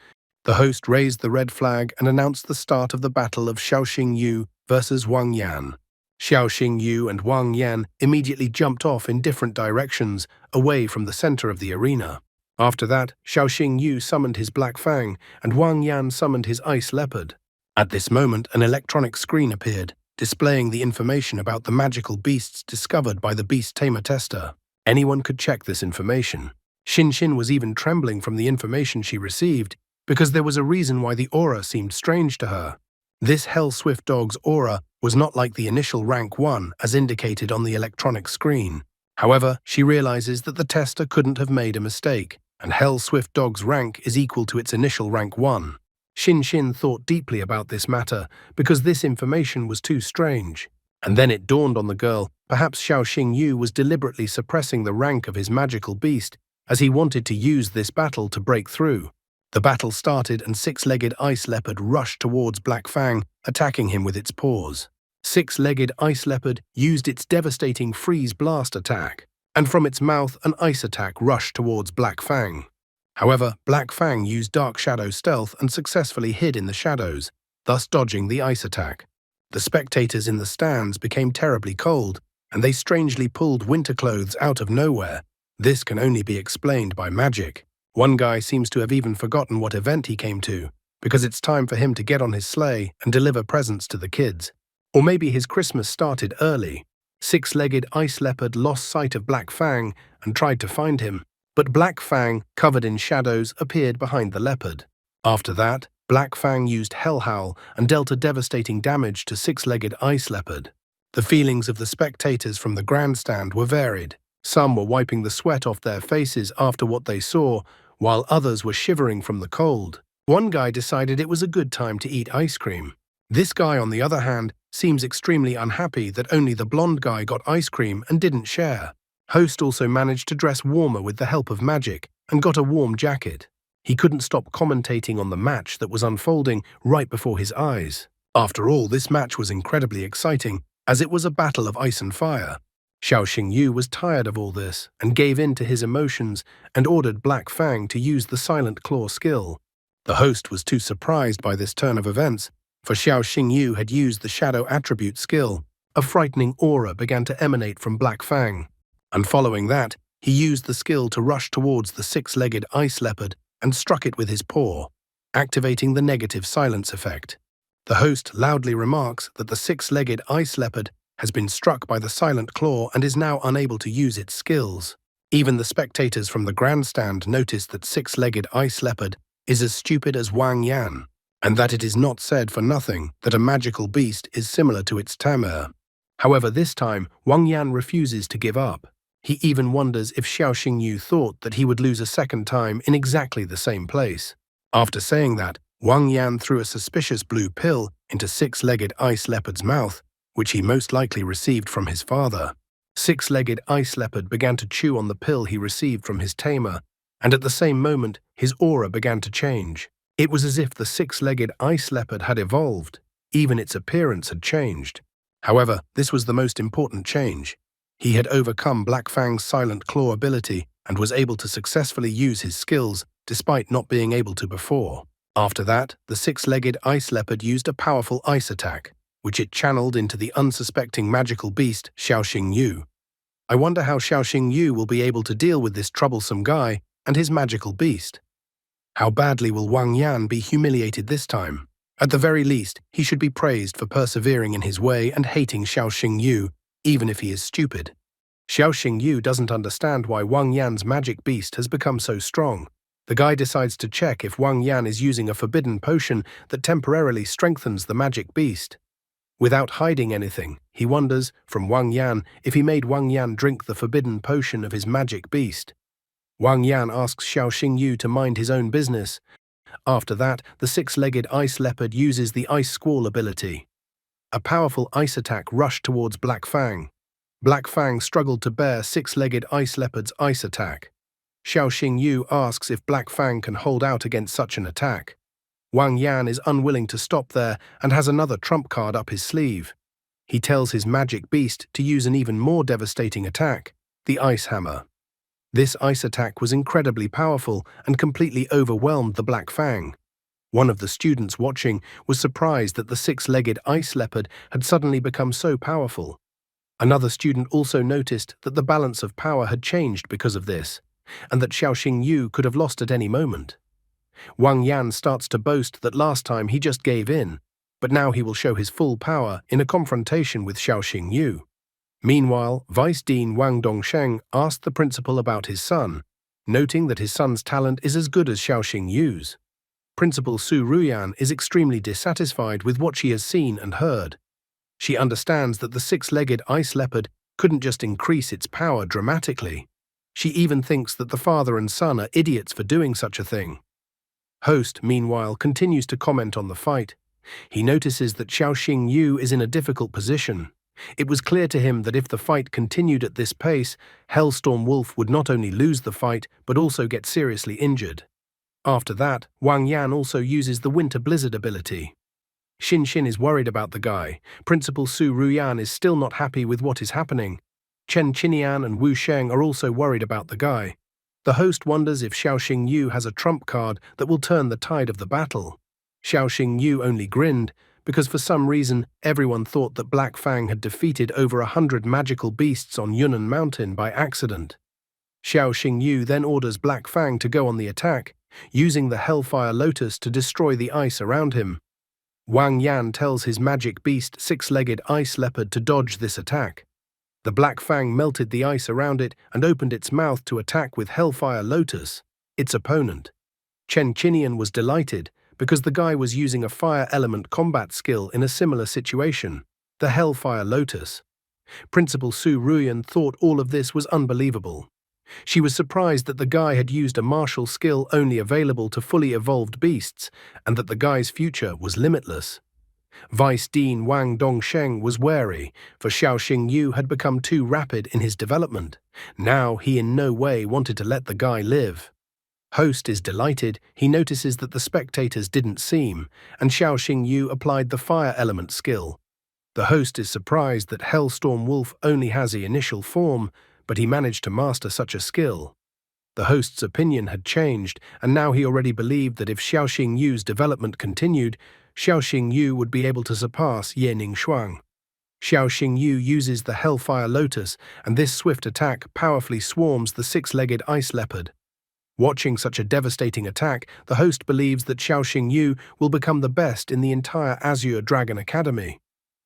The host raised the red flag and announced the start of the battle of Xiaoxing Yu versus Wang Yan. Xiaoxing Yu and Wang Yan immediately jumped off in different directions, away from the center of the arena. After that, Xiaoxing Yu summoned his Black Fang, and Wang Yan summoned his Ice Leopard. At this moment, an electronic screen appeared, displaying the information about the magical beasts discovered by the Beast Tamer tester. Anyone could check this information. Xinxin was even trembling from the information she received, because there was a reason why the aura seemed strange to her. This Hell Swift Dog's aura was not like the initial rank 1 as indicated on the electronic screen. However, she realizes that the tester couldn't have made a mistake, and Hell Swift Dog's rank is equal to its initial rank 1. Xinxin thought deeply about this matter because this information was too strange. And then it dawned on the girl, perhaps Xiaoxing Yu was deliberately suppressing the rank of his magical beast as he wanted to use this battle to break through. The battle started and six-legged Ice Leopard rushed towards Black Fang, attacking him with its paws. Six-legged Ice Leopard used its devastating Freeze Blast attack, and from its mouth an ice attack rushed towards Black Fang. However, Black Fang used Dark Shadow Stealth and successfully hid in the shadows, thus dodging the ice attack. The spectators in the stands became terribly cold, and they strangely pulled winter clothes out of nowhere. This can only be explained by magic. One guy seems to have even forgotten what event he came to, because it's time for him to get on his sleigh and deliver presents to the kids. Or maybe his Christmas started early. Six-legged Ice Leopard lost sight of Black Fang and tried to find him, but Black Fang, covered in shadows, appeared behind the leopard. After that, Black Fang used Hell Howl and dealt a devastating damage to Six-legged Ice Leopard. The feelings of the spectators from the grandstand were varied. Some were wiping the sweat off their faces after what they saw, while others were shivering from the cold. One guy decided it was a good time to eat ice cream. This guy, on the other hand, seems extremely unhappy that only the blonde guy got ice cream and didn't share. Host also managed to dress warmer with the help of magic and got a warm jacket. He couldn't stop commentating on the match that was unfolding right before his eyes. After all, this match was incredibly exciting, as it was a battle of ice and fire. Xiaoxing Yu was tired of all this and gave in to his emotions and ordered Black Fang to use the Silent Claw skill. The host was too surprised by this turn of events, for Xiaoxing Yu had used the Shadow Attribute skill. A frightening aura began to emanate from Black Fang. And following that, he used the skill to rush towards the six-legged Ice Leopard and struck it with his paw, activating the negative silence effect. The host loudly remarks that the six-legged Ice Leopard has been struck by the Silent Claw and is now unable to use its skills. Even the spectators from the grandstand notice that six-legged Ice Leopard is as stupid as Wang Yan, and that it is not said for nothing that a magical beast is similar to its tamer. However, this time, Wang Yan refuses to give up. He even wonders if Xiaoxing Yu thought that he would lose a second time in exactly the same place. After saying that, Wang Yan threw a suspicious blue pill into Six-legged Ice Leopard's mouth, which he most likely received from his father. Six-legged Ice Leopard began to chew on the pill he received from his tamer, and at the same moment, His aura began to change. It was as if the six-legged ice leopard had evolved. Even its appearance had changed. However, this was the most important change. He had overcome Black Fang's silent claw ability and was able to successfully use his skills despite not being able to before. After that, the six-legged ice leopard used a powerful ice attack, which it channeled into the unsuspecting magical beast Xiaoxing Yu. I wonder how Xiaoxing Yu will be able to deal with this troublesome guy and his magical beast. How badly will Wang Yan be humiliated this time? At the very least, he should be praised for persevering in his way and hating Xiaoxing Yu, even if he is stupid. Xiaoxing Yu doesn't understand why Wang Yan's magic beast has become so strong. The guy decides to check if Wang Yan is using a forbidden potion that temporarily strengthens the magic beast. Without hiding anything, he wonders, from Wang Yan, if he made Wang Yan drink the forbidden potion of his magic beast. Wang Yan asks Xiaoxing Yu to mind his own business. After that, the six-legged ice leopard uses the Ice Squall ability. A powerful ice attack rushed towards Black Fang. Black Fang struggled to bear six-legged ice leopard's ice attack. Xiaoxing Yu asks if Black Fang can hold out against such an attack. Wang Yan is unwilling to stop there and has another trump card up his sleeve. He tells his magic beast to use an even more devastating attack, the Ice Hammer. This ice attack was incredibly powerful and completely overwhelmed the Black Fang. One of the students watching was surprised that the six-legged ice leopard had suddenly become so powerful. Another student also noticed that the balance of power had changed because of this, and that Xiaoxing Yu could have lost at any moment. Wang Yan starts to boast that last time he just gave in, but now he will show his full power in a confrontation with Xiaoxing Yu. Meanwhile, Vice Dean Wang Dongsheng asked the principal about his son, noting that his son's talent is as good as Xiaoxing Yu's. Principal Su Ruyan is extremely dissatisfied with what she has seen and heard. She understands that the six-legged ice leopard couldn't just increase its power dramatically. She even thinks that the father and son are idiots for doing such a thing. Host, meanwhile, continues to comment on the fight. He notices that Xiaoxing Yu is in a difficult position. It was clear to him that if the fight continued at this pace, Hellstorm Wolf would not only lose the fight, but also get seriously injured. After that, Wang Yan also uses the Winter Blizzard ability. Xin Xin is worried about the guy. Principal Su Ruyan is still not happy with what is happening. Chen Qinian and Wu Sheng are also worried about the guy. The host wonders if Xiaoxing Yu has a trump card that will turn the tide of the battle. Xiaoxing Yu only grinned, because for some reason everyone thought that Black Fang had defeated over 100 magical beasts on Yunnan Mountain by accident. Xiaoxing Yu then orders Black Fang to go on the attack, using the Hellfire Lotus to destroy the ice around him. Wang Yan tells his magic beast six-legged ice leopard to dodge this attack. The Black Fang melted the ice around it and opened its mouth to attack with Hellfire Lotus, its opponent. Chen Qinian was delighted, because the guy was using a fire element combat skill in a similar situation, the Hellfire Lotus. Principal Su Ruyan thought all of this was unbelievable. She was surprised that the guy had used a martial skill only available to fully evolved beasts, and that the guy's future was limitless. Vice Dean Wang Dongsheng was wary, for Xiaoxing Yu had become too rapid in his development. Now he in no way wanted to let the guy live. Host is delighted. He notices that the spectators didn't seem, and Xiaoxing Yu applied the fire element skill. The host is surprised that Hellstorm Wolf only has the initial form, but he managed to master such a skill. The host's opinion had changed, and now he already believed that if Xiaoxing Yu's development continued, Xiaoxing Yu would be able to surpass Ye Ningshuang. Xiaoxing Yu uses the Hellfire Lotus, and this swift attack powerfully swarms the six-legged ice leopard. Watching such a devastating attack, the host believes that Xiaoxing Yu will become the best in the entire Azure Dragon Academy.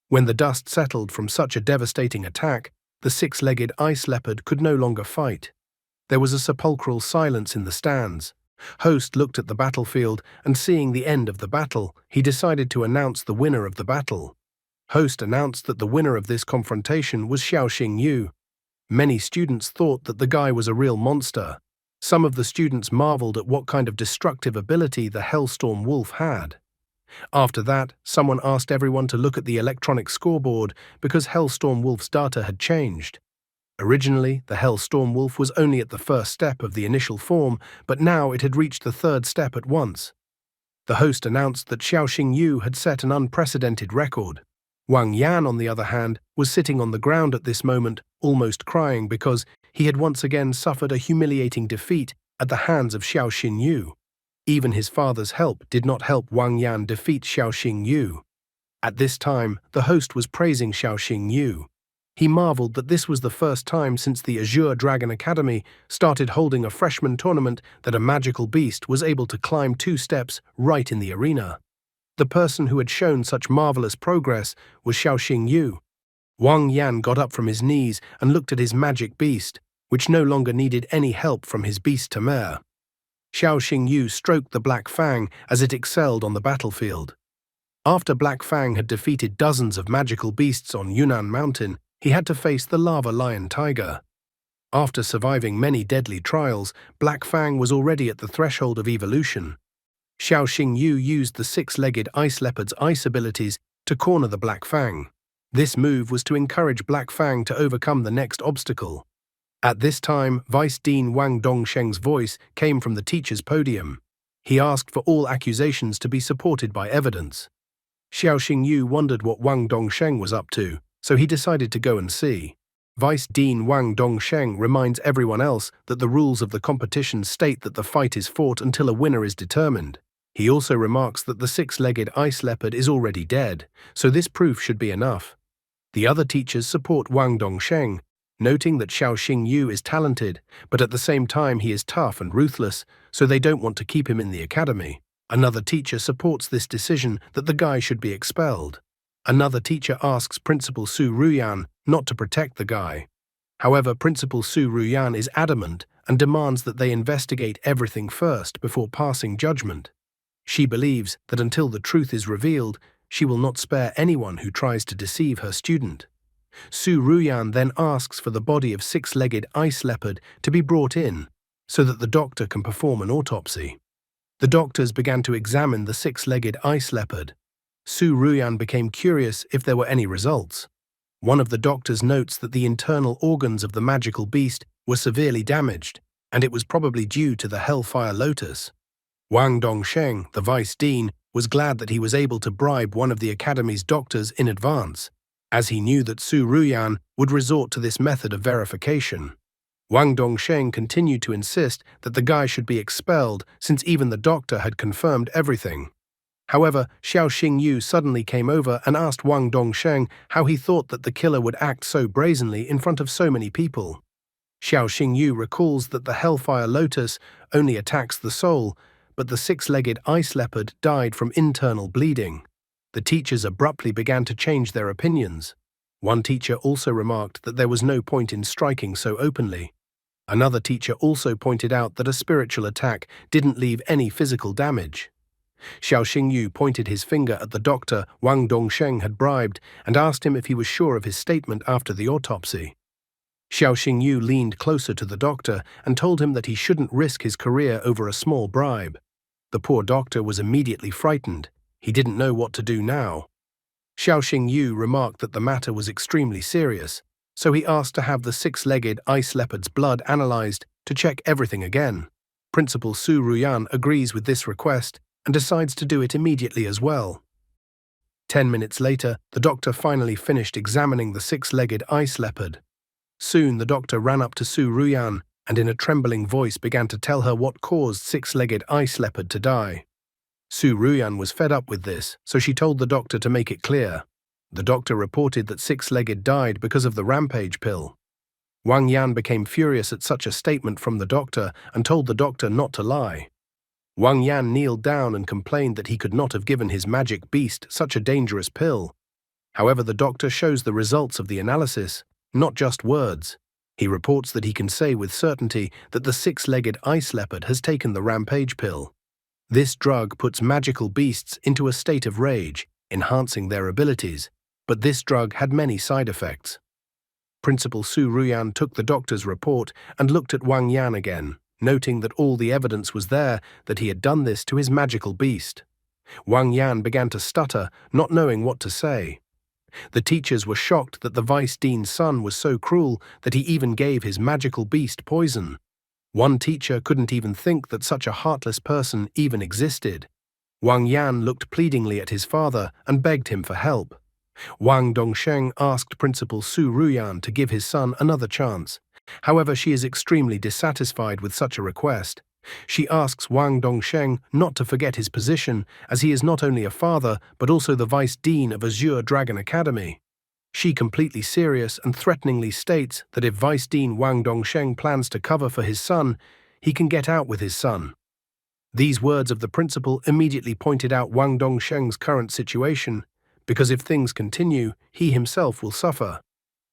When the dust settled from such a devastating attack, the six-legged ice leopard could no longer fight. There was a sepulchral silence in the stands. Host looked at the battlefield, and seeing the end of the battle, he decided to announce the winner of the battle. Host announced that the winner of this confrontation was Xiaoxing Yu. Many students thought that the guy was a real monster. Some of the students marveled at what kind of destructive ability the Hellstorm Wolf had. After that, someone asked everyone to look at the electronic scoreboard because Hellstorm Wolf's data had changed. Originally, the Hell Storm Wolf was only at the first step of the initial form, but now it had reached the third step at once. The host announced that Xiaoxing Yu had set an unprecedented record. Wang Yan, on the other hand, was sitting on the ground at this moment, almost crying because he had once again suffered a humiliating defeat at the hands of Xiaoxing Yu. Even his father's help did not help Wang Yan defeat Xiaoxing Yu. At this time, the host was praising Xiaoxing Yu. He marveled that this was the first time since the Azure Dragon Academy started holding a freshman tournament that a magical beast was able to climb 2 steps right in the arena. The person who had shown such marvelous progress was Xiaoxing Yu. Wang Yan got up from his knees and looked at his magic beast, which no longer needed any help from his beast Tamer. Xiaoxing Yu stroked the Black Fang as it excelled on the battlefield. After Black Fang had defeated dozens of magical beasts on Yunnan Mountain, he had to face the lava lion tiger. After surviving many deadly trials, Black Fang was already at the threshold of evolution. Xiaoxing Yu used the 6-legged ice leopard's ice abilities to corner the Black Fang. This move was to encourage Black Fang to overcome the next obstacle. At this time, Vice Dean Wang Dongsheng's voice came from the teacher's podium. He asked for all accusations to be supported by evidence. Xiaoxing Yu wondered what Wang Dongsheng was up to, so he decided to go and see. Vice Dean Wang Dongsheng reminds everyone else that the rules of the competition state that the fight is fought until a winner is determined. He also remarks that the 6-legged ice leopard is already dead, so this proof should be enough. The other teachers support Wang Dongsheng, noting that Xiaoxing Yu is talented, but at the same time he is tough and ruthless, so they don't want to keep him in the academy. Another teacher supports this decision that the guy should be expelled. Another teacher asks Principal Su Ruyan not to protect the guy. However, Principal Su Ruyan is adamant and demands that they investigate everything first before passing judgment. She believes that until the truth is revealed, she will not spare anyone who tries to deceive her student. Su Ruyan then asks for the body of 6-legged ice leopard to be brought in, so that the doctor can perform an autopsy. The doctors began to examine the 6-legged ice leopard. Su Ruyan became curious if there were any results. One of the doctors notes that the internal organs of the magical beast were severely damaged, and it was probably due to the Hellfire Lotus. Wang Dongsheng, the vice dean, was glad that he was able to bribe one of the academy's doctors in advance, as he knew that Su Ruyan would resort to this method of verification. Wang Dongsheng continued to insist that the guy should be expelled since even the doctor had confirmed everything. However, Xiaoxing Yu suddenly came over and asked Wang Dongsheng how he thought that the killer would act so brazenly in front of so many people. Xiaoxing Yu recalls that the Hellfire Lotus only attacks the soul, but the 6-legged ice leopard died from internal bleeding. The teachers abruptly began to change their opinions. One teacher also remarked that there was no point in striking so openly. Another teacher also pointed out that a spiritual attack didn't leave any physical damage. Xiaoxing Yu pointed his finger at the doctor Wang Dongsheng had bribed and asked him if he was sure of his statement after the autopsy. Xiaoxing Yu leaned closer to the doctor and told him that he shouldn't risk his career over a small bribe. The poor doctor was immediately frightened. He didn't know what to do now. Xiaoxing Yu remarked that the matter was extremely serious, so he asked to have the 6-legged ice leopard's blood analyzed to check everything again. Principal Su Ruyan agrees with this request and decides to do it immediately as well. 10 minutes later, the doctor finally finished examining the 6-legged ice leopard. Soon the doctor ran up to Su Ruyan and in a trembling voice began to tell her what caused 6-legged ice leopard to die. Su Ruyan was fed up with this, so she told the doctor to make it clear. The doctor reported that 6-legged died because of the rampage pill. Wang Yan became furious at such a statement from the doctor and told the doctor not to lie. Wang Yan kneeled down and complained that he could not have given his magic beast such a dangerous pill. However, the doctor shows the results of the analysis, not just words. He reports that he can say with certainty that the 6-legged ice leopard has taken the rampage pill. This drug puts magical beasts into a state of rage, enhancing their abilities, but this drug had many side effects. Principal Su Ruyan took the doctor's report and looked at Wang Yan again, noting that all the evidence was there that he had done this to his magical beast. Wang Yan began to stutter, not knowing what to say. The teachers were shocked that the vice dean's son was so cruel that he even gave his magical beast poison. One teacher couldn't even think that such a heartless person even existed. Wang Yan looked pleadingly at his father and begged him for help. Wang Dongsheng asked Principal Su Ruyan to give his son another chance. However, she is extremely dissatisfied with such a request. She asks Wang Dongsheng not to forget his position, as he is not only a father but also the vice dean of Azure Dragon Academy. She completely serious and threateningly states that if Vice Dean Wang Dongsheng plans to cover for his son, he can get out with his son. These words of the principal immediately pointed out Wang Dongsheng's current situation, because if things continue, he himself will suffer.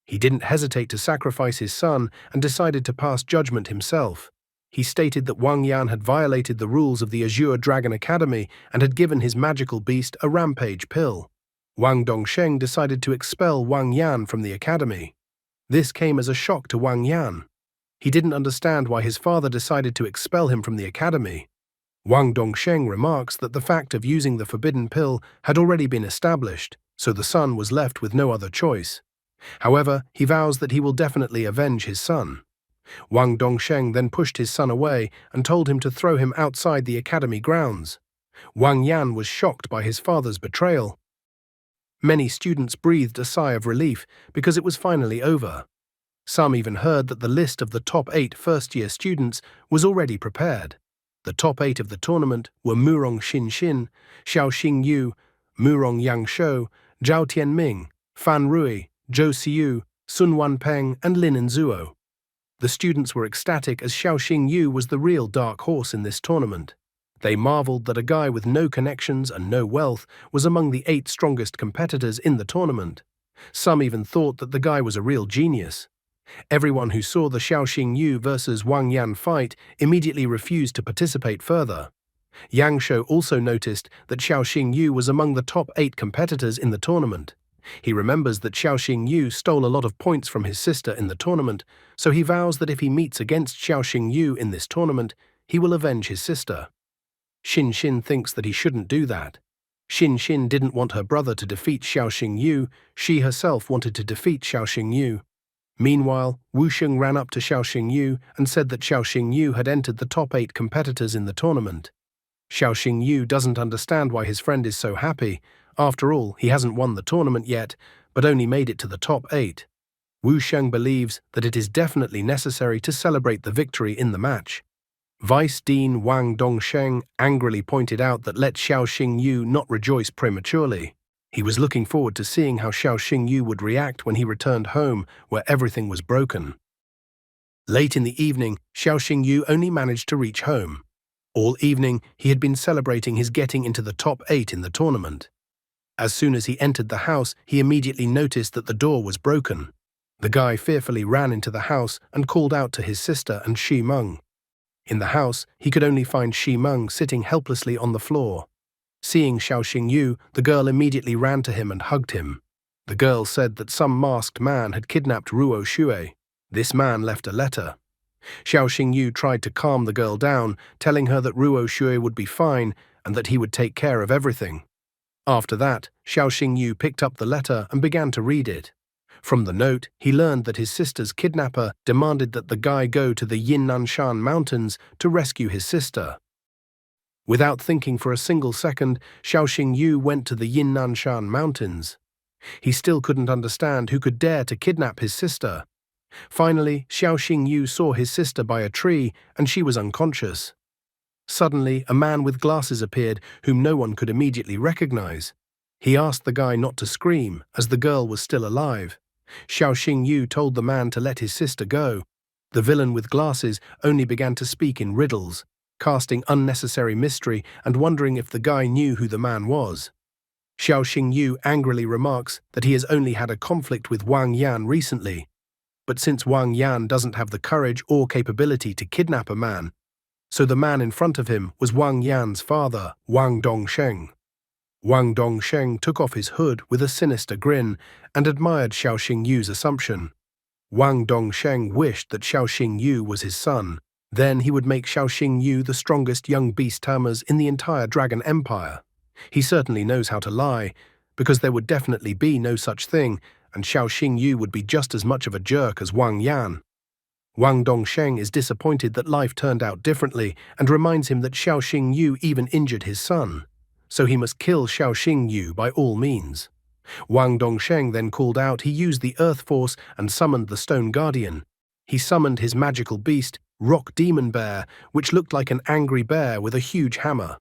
He didn't hesitate to sacrifice his son and decided to pass judgment himself. He stated that Wang Yan had violated the rules of the Azure Dragon Academy and had given his magical beast a rampage pill. Wang Dongsheng decided to expel Wang Yan from the academy. This came as a shock to Wang Yan. He didn't understand why his father decided to expel him from the academy. Wang Dongsheng remarks that the fact of using the forbidden pill had already been established, so the son was left with no other choice. However, he vows that he will definitely avenge his son. Wang Dongsheng then pushed his son away and told him to throw him outside the academy grounds. Wang Yan was shocked by his father's betrayal. Many students breathed a sigh of relief because it was finally over. Some even heard that the list of the top 8 first-year students was already prepared. The top 8 of the tournament were Murong Xin, Xiao Xingyu, Murong Yangshou, Zhao Tianming, Fan Rui, Zhou Xiu, Sun Wanpeng, and Lin Enzuo. The students were ecstatic as Xiao Xingyu was the real dark horse in this tournament. They marveled that a guy with no connections and no wealth was among the 8 strongest competitors in the tournament. Some even thought that the guy was a real genius. Everyone who saw the Xiao Xingyu versus Wang Yan fight immediately refused to participate further. Yang Shou also noticed that Xiao Xingyu was among the top 8 competitors in the tournament. He remembers that Xiao Xingyu stole a lot of points from his sister in the tournament, so he vows that if he meets against Xiao Xingyu in this tournament, he will avenge his sister. Xin thinks that he shouldn't do that. Xin didn't want her brother to defeat Xiao Xingyu, she herself wanted to defeat Xiao Xingyu. Meanwhile, Wusheng ran up to Xiao Xingyu and said that Xiao Xingyu had entered the top 8 competitors in the tournament. Xiao Xingyu doesn't understand why his friend is so happy. After all, he hasn't won the tournament yet, but only made it to the top 8. Wusheng believes that it is definitely necessary to celebrate the victory in the match. Vice Dean Wang Dongsheng angrily pointed out that let Xiao Xingyu not rejoice prematurely. He was looking forward to seeing how Xiao Xingyu would react when he returned home, where everything was broken. Late in the evening, Xiao Xingyu only managed to reach home. All evening, he had been celebrating his getting into the top 8 in the tournament. As soon as he entered the house, he immediately noticed that the door was broken. The guy fearfully ran into the house and called out to his sister and Shi Meng. In the house, he could only find Shi Meng sitting helplessly on the floor. Seeing Xiao Xingyu, the girl immediately ran to him and hugged him. The girl said that some masked man had kidnapped Ruo Xue. This man left a letter. Xiao Xingyu tried to calm the girl down, telling her that Ruo Xue would be fine and that he would take care of everything. After that, Xiao Xingyu picked up the letter and began to read it. From the note, he learned that his sister's kidnapper demanded that the guy go to the Yinnanshan Mountains to rescue his sister. Without thinking for a single second, Xiao Xingyu went to the Yinnanshan Mountains. He still couldn't understand who could dare to kidnap his sister. Finally, Xiao Xingyu saw his sister by a tree and she was unconscious. Suddenly, a man with glasses appeared whom no one could immediately recognize. He asked the guy not to scream, as the girl was still alive. Xiao Xingyu told the man to let his sister go. The villain with glasses only began to speak in riddles, casting unnecessary mystery and wondering if the guy knew who the man was. Xiao Xingyu angrily remarks that he has only had a conflict with Wang Yan recently. But since Wang Yan doesn't have the courage or capability to kidnap a man, so the man in front of him was Wang Yan's father, Wang Dongsheng. Wang Dongsheng took off his hood with a sinister grin and admired Xiao Xingyu's assumption. Wang Dongsheng wished that Xiao Xingyu was his son. Then he would make Xiao Xingyu the strongest young beast tamers in the entire Dragon Empire. He certainly knows how to lie, because there would definitely be no such thing, and Xiao Xingyu would be just as much of a jerk as Wang Yan. Wang Dongsheng is disappointed that life turned out differently and reminds him that Xiao Xingyu even injured his son, so he must kill Xiao Xingyu by all means. Wang Dongsheng then called out he used the Earth Force and summoned the Stone Guardian. He summoned his magical beast, Rock Demon Bear, which looked like an angry bear with a huge hammer.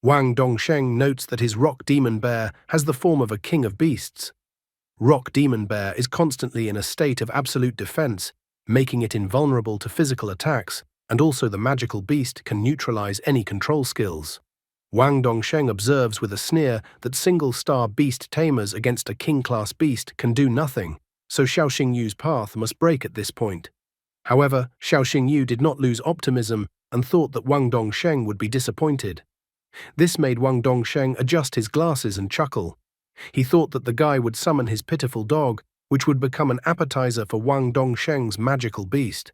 Wang Dongsheng notes that his Rock Demon Bear has the form of a king of beasts. Rock Demon Bear is constantly in a state of absolute defense, making it invulnerable to physical attacks, and also the magical beast can neutralize any control skills. Wang Dongsheng observes with a sneer that single-star beast tamers against a king-class beast can do nothing, so Xiao Xingyu's path must break at this point. However, Xiao Xingyu did not lose optimism and thought that Wang Dongsheng would be disappointed. This made Wang Dongsheng adjust his glasses and chuckle. He thought that the guy would summon his pitiful dog, which would become an appetizer for Wang Dongsheng's magical beast.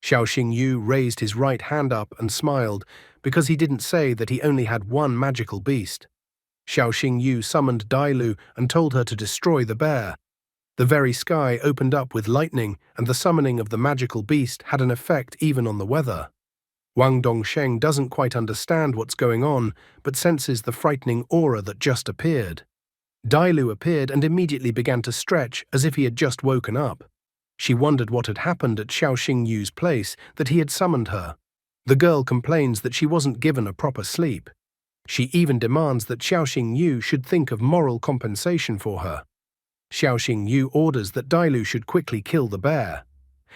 Xiao Xingyu raised his right hand up and smiled, because he didn't say that he only had one magical beast. Xiao Xingyu summoned Dailu and told her to destroy the bear. The very sky opened up with lightning, and the summoning of the magical beast had an effect even on the weather. Wang Dongsheng doesn't quite understand what's going on, but senses the frightening aura that just appeared. Dailu appeared and immediately began to stretch as if he had just woken up. She wondered what had happened at Xiao Xingyu's place, that he had summoned her. The girl complains that she wasn't given a proper sleep. She even demands that Xiao Xingyu should think of moral compensation for her. Xiao Xingyu orders that Dailu should quickly kill the bear.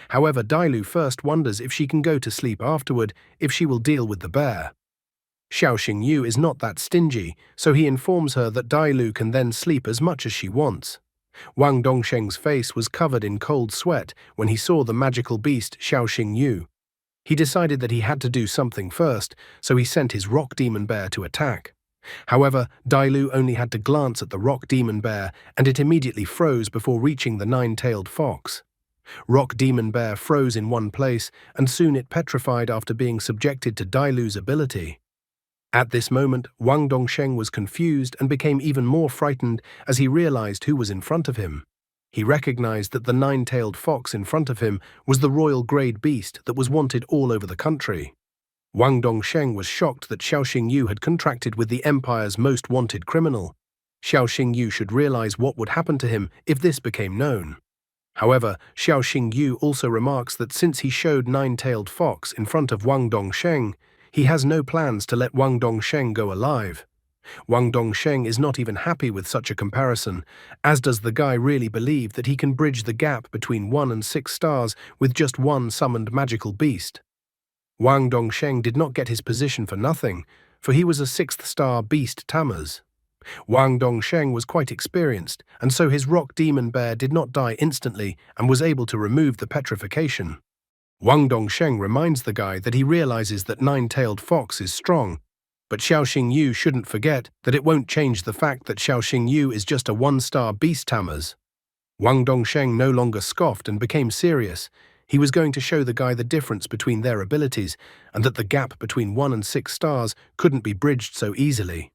However, Dailu first wonders if she can go to sleep afterward, if she will deal with the bear. Xiao Xingyu is not that stingy, so he informs her that Dailu can then sleep as much as she wants. Wang Dongsheng's face was covered in cold sweat when he saw the magical beast Xiao Xingyu. He decided that he had to do something first, so he sent his Rock Demon Bear to attack. However, Dailu only had to glance at the Rock Demon Bear, and it immediately froze before reaching the nine-tailed fox. Rock Demon Bear froze in one place, and soon it petrified after being subjected to Dailu's ability. At this moment, Wang Dongsheng was confused and became even more frightened as he realized who was in front of him. He recognized that the nine-tailed fox in front of him was the royal grade beast that was wanted all over the country. Wang Dongsheng was shocked that Xiao Xingyu had contracted with the empire's most wanted criminal. Xiao Xingyu should realize what would happen to him if this became known. However, Xiao Xingyu also remarks that since he showed nine-tailed fox in front of Wang Dongsheng, he has no plans to let Wang Dongsheng go alive. Wang Dongsheng is not even happy with such a comparison, as does the guy really believe that he can bridge the gap between 1 and 6 stars with just one summoned magical beast. Wang Dongsheng did not get his position for nothing, for he was a 6th-star beast tamers. Wang Dongsheng was quite experienced, and so his Rock Demon Bear did not die instantly and was able to remove the petrification. Wang Dongsheng reminds the guy that he realizes that nine-tailed fox is strong, but Xiao Xingyu shouldn't forget that it won't change the fact that Xiao Xingyu is just a 1-star beast tamers. Wang Dongsheng no longer scoffed and became serious. He was going to show the guy the difference between their abilities and that the gap between 1 and 6 stars couldn't be bridged so easily.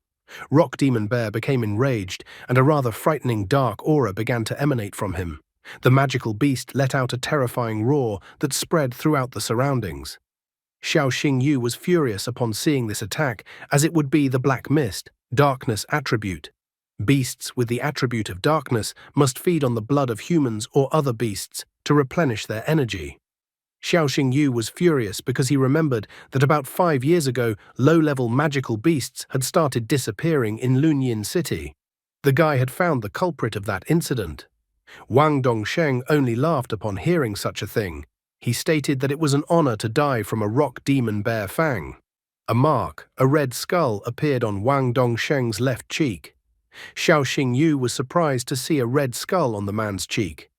Rock Demon Bear became enraged, and a rather frightening dark aura began to emanate from him. The magical beast let out a terrifying roar that spread throughout the surroundings. Xiao Xingyu was furious upon seeing this attack, as it would be the Black Mist, darkness attribute. Beasts with the attribute of darkness must feed on the blood of humans or other beasts to replenish their energy. Xiao Xingyu was furious because he remembered that about 5 years ago, low-level magical beasts had started disappearing in Lunyin City. The guy had found the culprit of that incident. Wang Dongsheng only laughed upon hearing such a thing. He stated that it was an honor to die from a Rock Demon Bear fang. A mark, a red skull, appeared on Wang Dongsheng's left cheek. Xiao Xingyu was surprised to see a red skull on the man's cheek.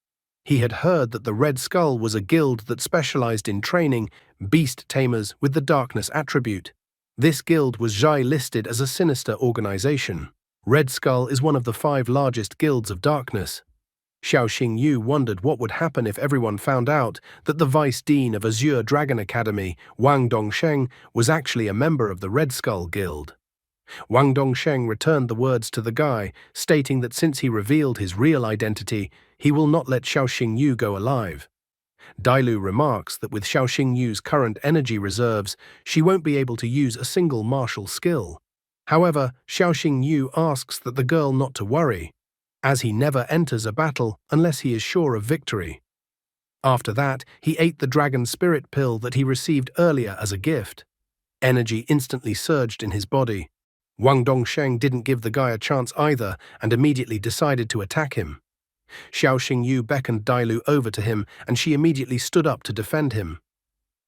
He had heard that the Red Skull was a guild that specialized in training beast tamers with the darkness attribute. This guild was listed as a sinister organization. Red Skull is one of the 5 largest guilds of darkness. Xiao Xingyu wondered what would happen if everyone found out that the Vice Dean of Azure Dragon Academy, Wang Dongsheng, was actually a member of the Red Skull Guild. Wang Dongsheng returned the words to the guy, stating that since he revealed his real identity, he will not let Xiao Xingyu go alive. Dailu remarks that with Xiao Xingyu's current energy reserves, she won't be able to use a single martial skill. However, Xiao Xingyu asks that the girl not to worry, as he never enters a battle unless he is sure of victory. After that, he ate the dragon spirit pill that he received earlier as a gift. Energy instantly surged in his body. Wang Dongsheng didn't give the guy a chance either and immediately decided to attack him. Xiao Xingyu beckoned Dailu over to him and she immediately stood up to defend him.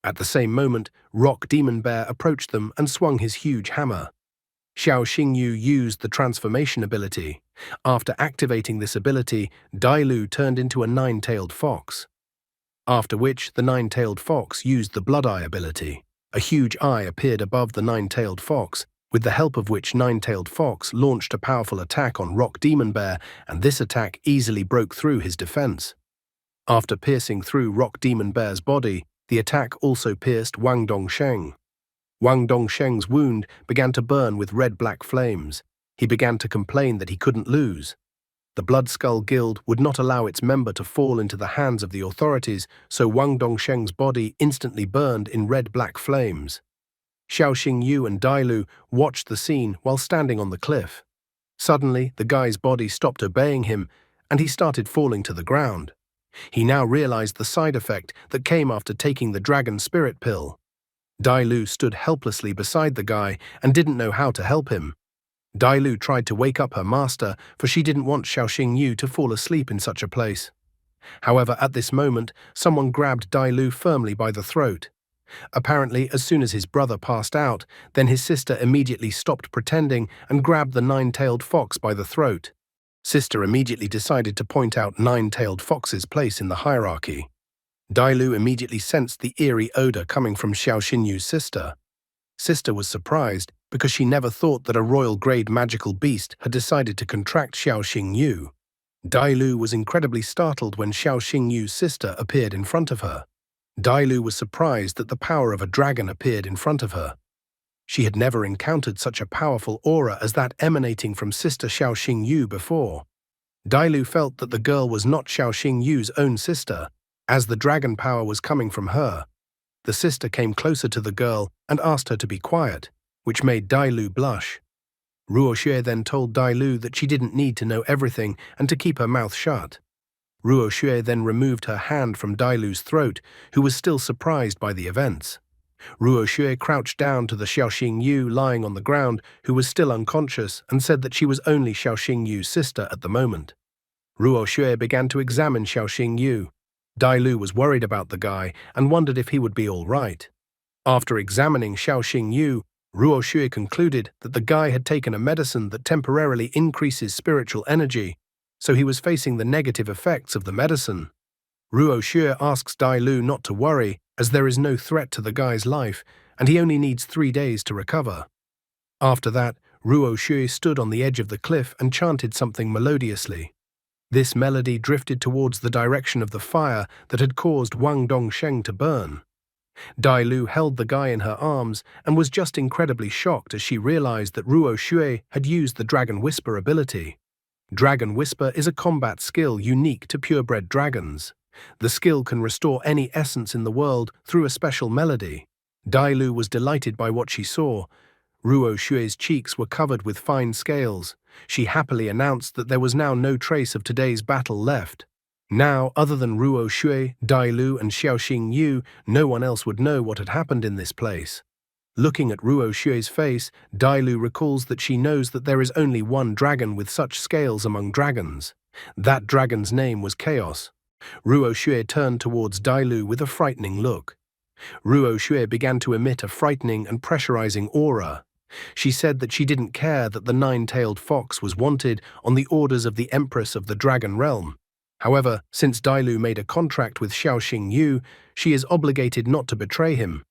At the same moment, Rock Demon Bear approached them and swung his huge hammer. Xiao Xingyu used the transformation ability. After activating this ability, Dailu turned into a nine-tailed fox. After which, the nine-tailed fox used the Blood Eye ability. A huge eye appeared above the nine-tailed fox, with the help of which nine-tailed fox launched a powerful attack on Rock Demon Bear, and this attack easily broke through his defense. After piercing through Rock Demon Bear's body, the attack also pierced Wang Dongsheng. Wang Dongsheng's wound began to burn with red-black flames. He began to complain that he couldn't lose. The Blood Skull Guild would not allow its member to fall into the hands of the authorities, so Wang Dongsheng's body instantly burned in red-black flames. Xiao Xingyu and Dailu watched the scene while standing on the cliff. Suddenly, the guy's body stopped obeying him, and he started falling to the ground. He now realized the side effect that came after taking the dragon spirit pill. Dailu stood helplessly beside the guy and didn't know how to help him. Dailu tried to wake up her master, for she didn't want Xiao Xingyu to fall asleep in such a place. However, at this moment, someone grabbed Dailu firmly by the throat. Apparently, as soon as his brother passed out, then his sister immediately stopped pretending and grabbed the nine-tailed fox by the throat. Sister immediately decided to point out nine-tailed fox's place in the hierarchy. Dailu immediately sensed the eerie odor coming from Xiao Xinyu's sister. Sister was surprised because she never thought that a royal-grade magical beast had decided to contract Xiao Xingyu. Dailu was incredibly startled when Xiao Xingyu's sister appeared in front of her. Dailu was surprised that the power of a dragon appeared in front of her. She had never encountered such a powerful aura as that emanating from Sister Xiao Xingyu before. Dailu felt that the girl was not Xiao Xingyu's own sister, as the dragon power was coming from her. The sister came closer to the girl and asked her to be quiet, which made Dailu blush. Ruoxue then told Dailu that she didn't need to know everything and to keep her mouth shut. Ruoxue then removed her hand from Dailu's throat, who was still surprised by the events. Ruoxue crouched down to the Xiao Xingyu lying on the ground, who was still unconscious, and said that she was only Xiao Xingyu's sister at the moment. Ruoxue began to examine Xiao Xingyu. Dailu was worried about the guy and wondered if he would be all right. After examining Xiao Xingyu, Ruoxue concluded that the guy had taken a medicine that temporarily increases spiritual energy, so he was facing the negative effects of the medicine. Ruoxue asks Dailu not to worry, as there is no threat to the guy's life, and he only needs 3 days to recover. After that, Ruoxue stood on the edge of the cliff and chanted something melodiously. This melody drifted towards the direction of the fire that had caused Wang Dongsheng to burn. Dailu held the guy in her arms and was just incredibly shocked as she realized that Ruoxue had used the Dragon Whisper ability. Dragon Whisper is a combat skill unique to purebred dragons. The skill can restore any essence in the world through a special melody. Dailu was delighted by what she saw. Ruoxue's cheeks were covered with fine scales. She happily announced that there was now no trace of today's battle left. Now, other than Ruoxue, Dailu, and Xiao Xingyu, no one else would know what had happened in this place. Looking at Ruoxue's face, Dailu recalls that she knows that there is only one dragon with such scales among dragons. That dragon's name was Chaos. Ruoxue turned towards Dailu with a frightening look. Ruoxue began to emit a frightening and pressurizing aura. She said that she didn't care that the nine-tailed fox was wanted on the orders of the Empress of the Dragon Realm. However, since Dailu made a contract with Xiao Xingyu, she is obligated not to betray him.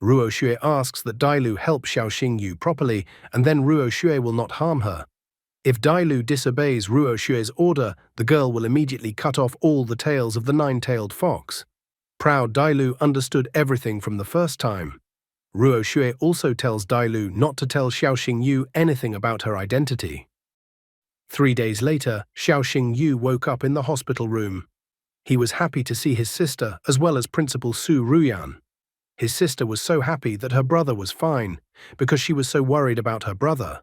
Ruoxue asks that Dailu help Xiao Xingyu properly, and then Ruoxue will not harm her. If Dailu disobeys Ruoxue's order, the girl will immediately cut off all the tails of the nine-tailed fox. Proud Dailu understood everything from the first time. Ruo Xue also tells Dailu not to tell Xiaoxing Yu anything about her identity. 3 days later, Xiaoxing Yu woke up in the hospital room. He was happy to see his sister as well as Principal Su Ruyan. His sister was so happy that her brother was fine, because she was so worried about her brother.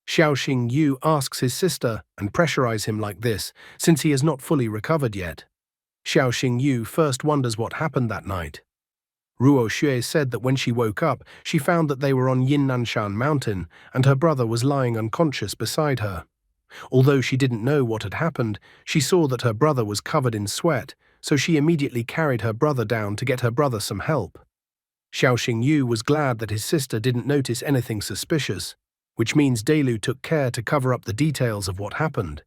Xiaoxing Yu asks his sister and pressurizes him like this, since he has not fully recovered yet. Xiaoxing Yu first wonders what happened that night. Ruo Xue said that when she woke up, she found that they were on Yinnanshan Mountain and her brother was lying unconscious beside her. Although she didn't know what had happened, she saw that her brother was covered in sweat, so she immediately carried her brother down to get her brother some help. Xiaoxing Yu was glad that his sister didn't notice anything suspicious, which means Dailu took care to cover up the details of what happened.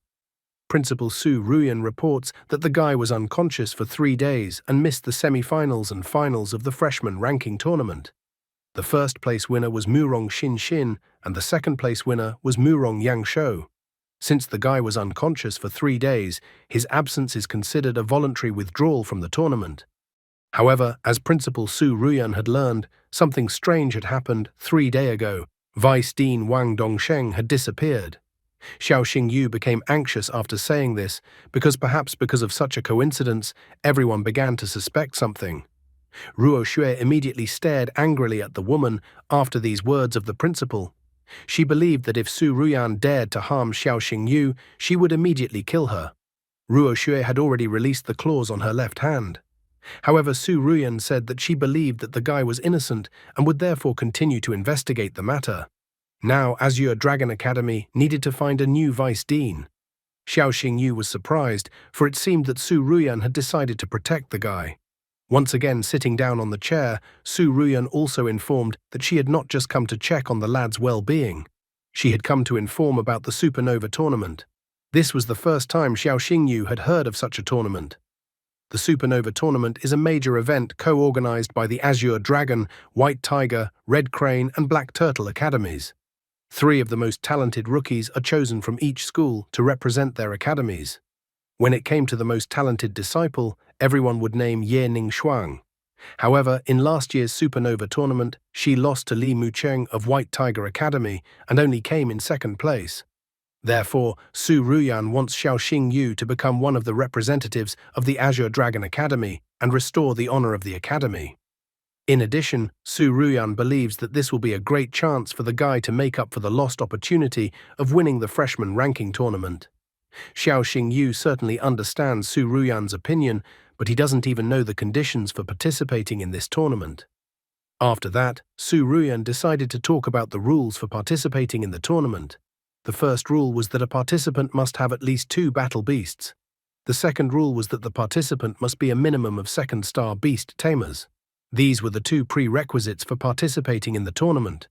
Principal Su Ruyan reports that the guy was unconscious for 3 days and missed the semi-finals and finals of the freshman ranking tournament. The first-place winner was Murong Xin and the second-place winner was Murong Yangshou. Since the guy was unconscious for 3 days, his absence is considered a voluntary withdrawal from the tournament. However, as Principal Su Ruyan had learned, something strange had happened 3 days ago. Vice Dean Wang Dongsheng had disappeared. Xiaoxing Yu became anxious after saying this, because perhaps because of such a coincidence, everyone began to suspect something. Ruo Xue immediately stared angrily at the woman after these words of the principal. She believed that if Su Ruyan dared to harm Xiaoxing Yu, she would immediately kill her. Ruo Xue had already released the claws on her left hand. However, Su Ruyan said that she believed that the guy was innocent and would therefore continue to investigate the matter. Now, Azure Dragon Academy needed to find a new vice dean. Xiaoxing Yu was surprised, for it seemed that Su Ruyan had decided to protect the guy. Once again sitting down on the chair, Su Ruyan also informed that she had not just come to check on the lad's well-being. She had come to inform about the Supernova tournament. This was the first time Xiaoxing Yu had heard of such a tournament. The Supernova tournament is a major event co-organized by the Azure Dragon, White Tiger, Red Crane and Black Turtle academies. 3 of the most talented rookies are chosen from each school to represent their academies. When it came to the most talented disciple, everyone would name Ye Ningshuang. However, in last year's Supernova tournament, she lost to Li Mucheng of White Tiger Academy and only came in 2nd place. Therefore, Su Ruyan wants Xiaoxing Yu to become one of the representatives of the Azure Dragon Academy and restore the honor of the academy. In addition, Su Ruyan believes that this will be a great chance for the guy to make up for the lost opportunity of winning the freshman ranking tournament. Xiaoxing Yu certainly understands Su Ruyan's opinion, but he doesn't even know the conditions for participating in this tournament. After that, Su Ruyan decided to talk about the rules for participating in the tournament. The first rule was that a participant must have at least 2 battle beasts. The second rule was that the participant must be a minimum of 2nd-star beast tamers. These were the 2 prerequisites for participating in the tournament.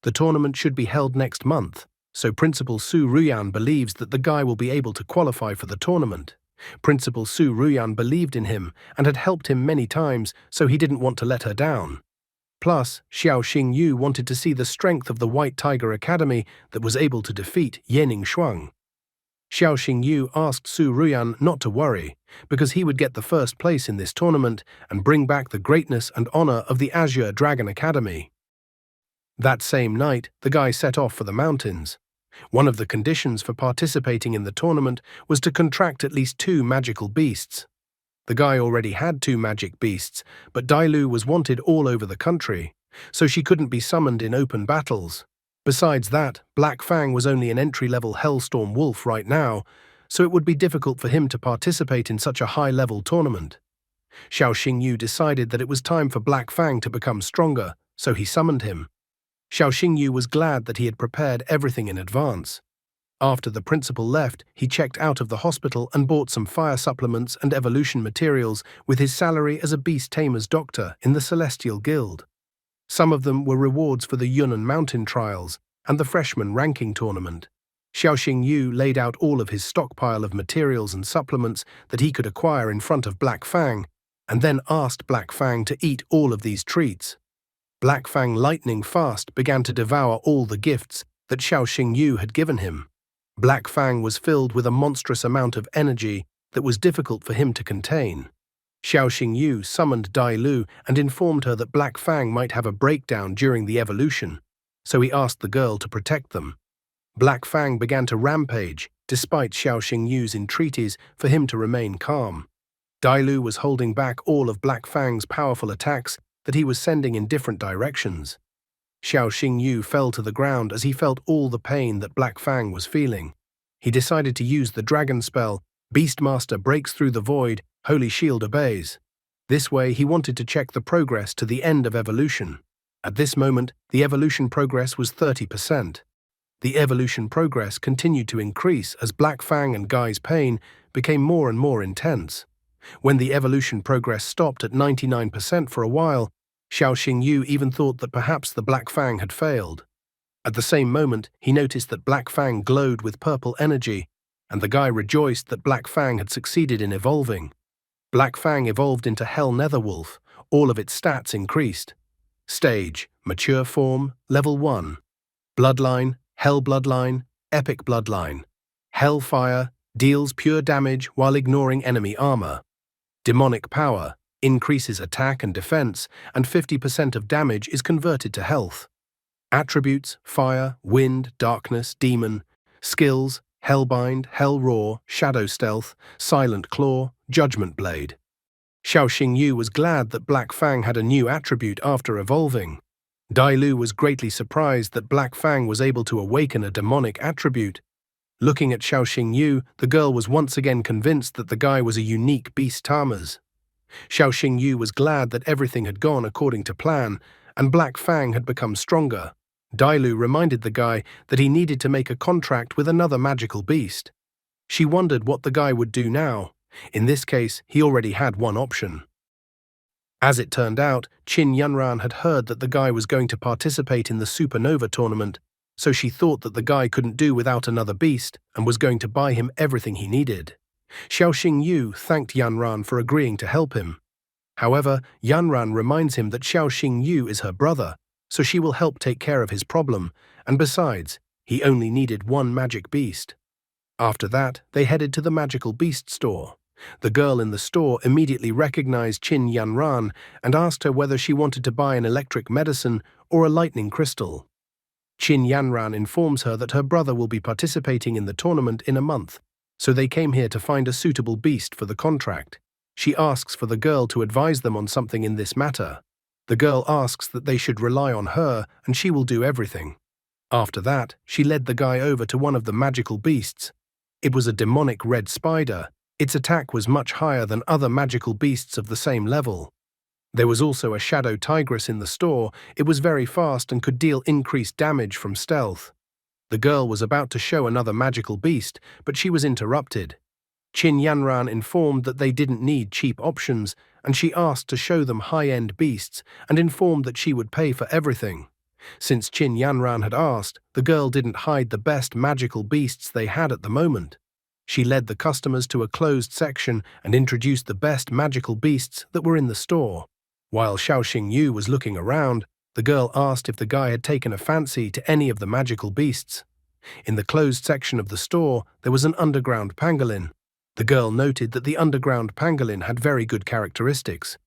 The tournament should be held next month, so Principal Su Ruyan believes that the guy will be able to qualify for the tournament. Principal Su Ruyan believed in him and had helped him many times, so he didn't want to let her down. Plus, Xiaoxing Yu wanted to see the strength of the White Tiger Academy that was able to defeat Ye Ningshuang. Xiaoxing Yu asked Su Ruyan not to worry, because he would get the 1st place in this tournament and bring back the greatness and honor of the Azure Dragon Academy. That same night, the guy set off for the mountains. One of the conditions for participating in the tournament was to contract at least 2 magical beasts. The guy already had 2 magic beasts, but Dailu was wanted all over the country, so she couldn't be summoned in open battles. Besides that, Black Fang was only an entry-level Hellstorm Wolf right now, so it would be difficult for him to participate in such a high-level tournament. Xiaoxing Yu decided that it was time for Black Fang to become stronger, so he summoned him. Xiaoxing Yu was glad that he had prepared everything in advance. After the principal left, he checked out of the hospital and bought some fire supplements and evolution materials with his salary as a beast tamer's doctor in the Celestial Guild. Some of them were rewards for the Yunnan Mountain trials and the freshman ranking tournament. Xiaoxing Yu laid out all of his stockpile of materials and supplements that he could acquire in front of Black Fang, and then asked Black Fang to eat all of these treats. Black Fang lightning fast began to devour all the gifts that Xiaoxing Yu had given him. Black Fang was filled with a monstrous amount of energy that was difficult for him to contain. Xiao Xingyu summoned Dai Lu and informed her that Black Fang might have a breakdown during the evolution, so he asked the girl to protect them. Black Fang began to rampage, despite Xiao Xingyu's entreaties for him to remain calm. Dai Lu was holding back all of Black Fang's powerful attacks that he was sending in different directions. Xiao Xingyu fell to the ground as he felt all the pain that Black Fang was feeling. He decided to use the dragon spell, Beastmaster breaks through the void, Holy Shield obeys. This way he wanted to check the progress to the end of evolution. At this moment, the evolution progress was 30%. The evolution progress continued to increase as Black Fang and Guy's pain became more and more intense. When the evolution progress stopped at 99% for a while, Xiao Xingyu even thought that perhaps the Black Fang had failed. At the same moment, he noticed that Black Fang glowed with purple energy, and the guy rejoiced that Black Fang had succeeded in evolving. Black Fang evolved into Hell Netherwolf. All of its stats increased. Stage, Mature Form, Level 1. Bloodline, Hell Bloodline, Epic Bloodline. Hellfire, deals pure damage while ignoring enemy armor. Demonic Power, increases attack and defense, and 50% of damage is converted to health. Attributes, Fire, Wind, Darkness, Demon. Skills, Hellbind, Hell Roar, Shadow Stealth, Silent Claw, Judgment Blade. Xiao Xingyu was glad that Black Fang had a new attribute after evolving. Dai Lu was greatly surprised that Black Fang was able to awaken a demonic attribute. Looking at Xiao Xingyu, the girl was once again convinced that the guy was a unique beast Tamers. Xiao Xingyu was glad that everything had gone according to plan, and Black Fang had become stronger. Dai Lu reminded the guy that he needed to make a contract with another magical beast. She wondered what the guy would do now. In this case, he already had one option. As it turned out, Qin Yunran had heard that the guy was going to participate in the Supernova tournament, so she thought that the guy couldn't do without another beast and was going to buy him everything he needed. Xiao Xingyu thanked Yunran for agreeing to help him. However, Yunran reminds him that Xiao Xingyu is her brother, so she will help take care of his problem, and besides, he only needed one magic beast. After that, they headed to the magical beast store. The girl in the store immediately recognized Qin Yunran and asked her whether she wanted to buy an electric medicine or a lightning crystal. Qin Yunran informs her that her brother will be participating in the tournament in a month, so they came here to find a suitable beast for the contract. She asks for the girl to advise them on something in this matter. The girl asks that they should rely on her and she will do everything. After that, she led the guy over to one of the magical beasts. It was a demonic red spider. Its attack was much higher than other magical beasts of the same level. There was also a shadow tigress in the store. It was very fast and could deal increased damage from stealth. The girl was about to show another magical beast, but she was interrupted. Qin Yunran informed that they didn't need cheap options, and she asked to show them high-end beasts and informed that she would pay for everything. Since Qin Yunran had asked, the girl didn't hide the best magical beasts they had at the moment. She led the customers to a closed section and introduced the best magical beasts that were in the store. While Xiao Xingyu was looking around, the girl asked if the guy had taken a fancy to any of the magical beasts. In the closed section of the store, there was an underground pangolin. The girl noted that the underground pangolin had very good characteristics.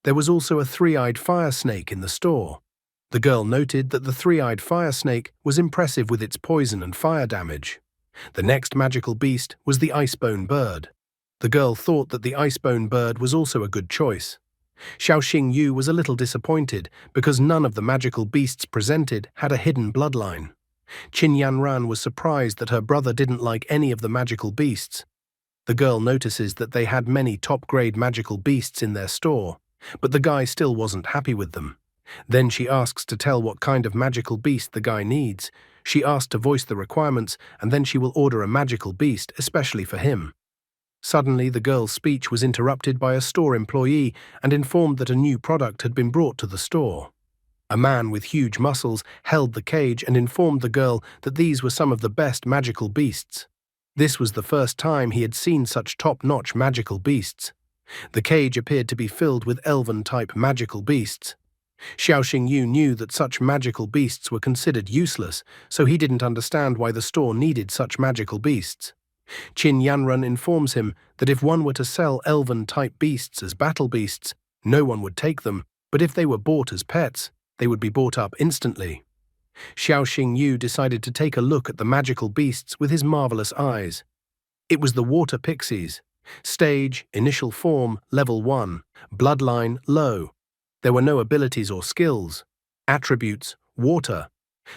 There was also a three-eyed fire snake in the store. The girl noted that the three-eyed fire snake was impressive with its poison and fire damage. The next magical beast was the icebone bird. The girl thought that the icebone bird was also a good choice. Xiao Xingyu was a little disappointed because none of the magical beasts presented had a hidden bloodline. Qin Yunran was surprised that her brother didn't like any of the magical beasts. The girl notices that they had many top-grade magical beasts in their store, but the guy still wasn't happy with them. Then she asks to tell what kind of magical beast the guy needs. She asked to voice the requirements, and then she will order a magical beast especially for him. Suddenly, the girl's speech was interrupted by a store employee and informed that a new product had been brought to the store. A man with huge muscles held the cage and informed the girl that these were some of the best magical beasts. This was the first time he had seen such top-notch magical beasts. The cage appeared to be filled with elven-type magical beasts. Xiao Xingyu knew that such magical beasts were considered useless, so he didn't understand why the store needed such magical beasts. Qin Yanran informs him that if one were to sell elven-type beasts as battle beasts, no one would take them, but if they were bought as pets, they would be bought up instantly. Xiao Xingyu decided to take a look at the magical beasts with his marvelous eyes. It was the water pixies. Stage, initial form, level 1. Bloodline, low. There were no abilities or skills. Attributes, water.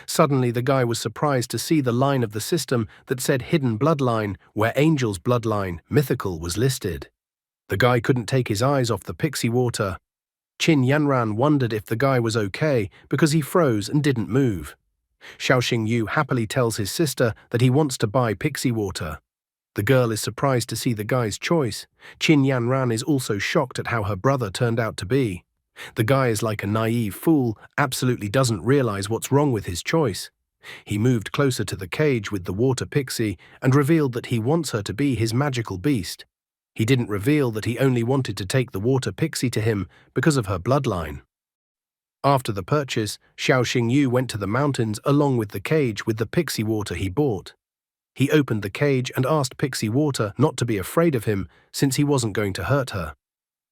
Suddenly the guy was surprised to see the line of the system that said hidden bloodline, where angel's bloodline, mythical, was listed. The guy couldn't take his eyes off the pixie water. Qin Yanran wondered if the guy was okay because he froze and didn't move. Xiao Xingyu happily tells his sister that he wants to buy pixie water. The girl is surprised to see the guy's choice. Qin Yanran is also shocked at how her brother turned out to be. The guy is like a naive fool, absolutely doesn't realize what's wrong with his choice. He moved closer to the cage with the water pixie and revealed that he wants her to be his magical beast. He didn't reveal that he only wanted to take the water pixie to him because of her bloodline. After the purchase, Xiao Xingyu went to the mountains along with the cage with the pixie water he bought. He opened the cage and asked Pixie Water not to be afraid of him since he wasn't going to hurt her.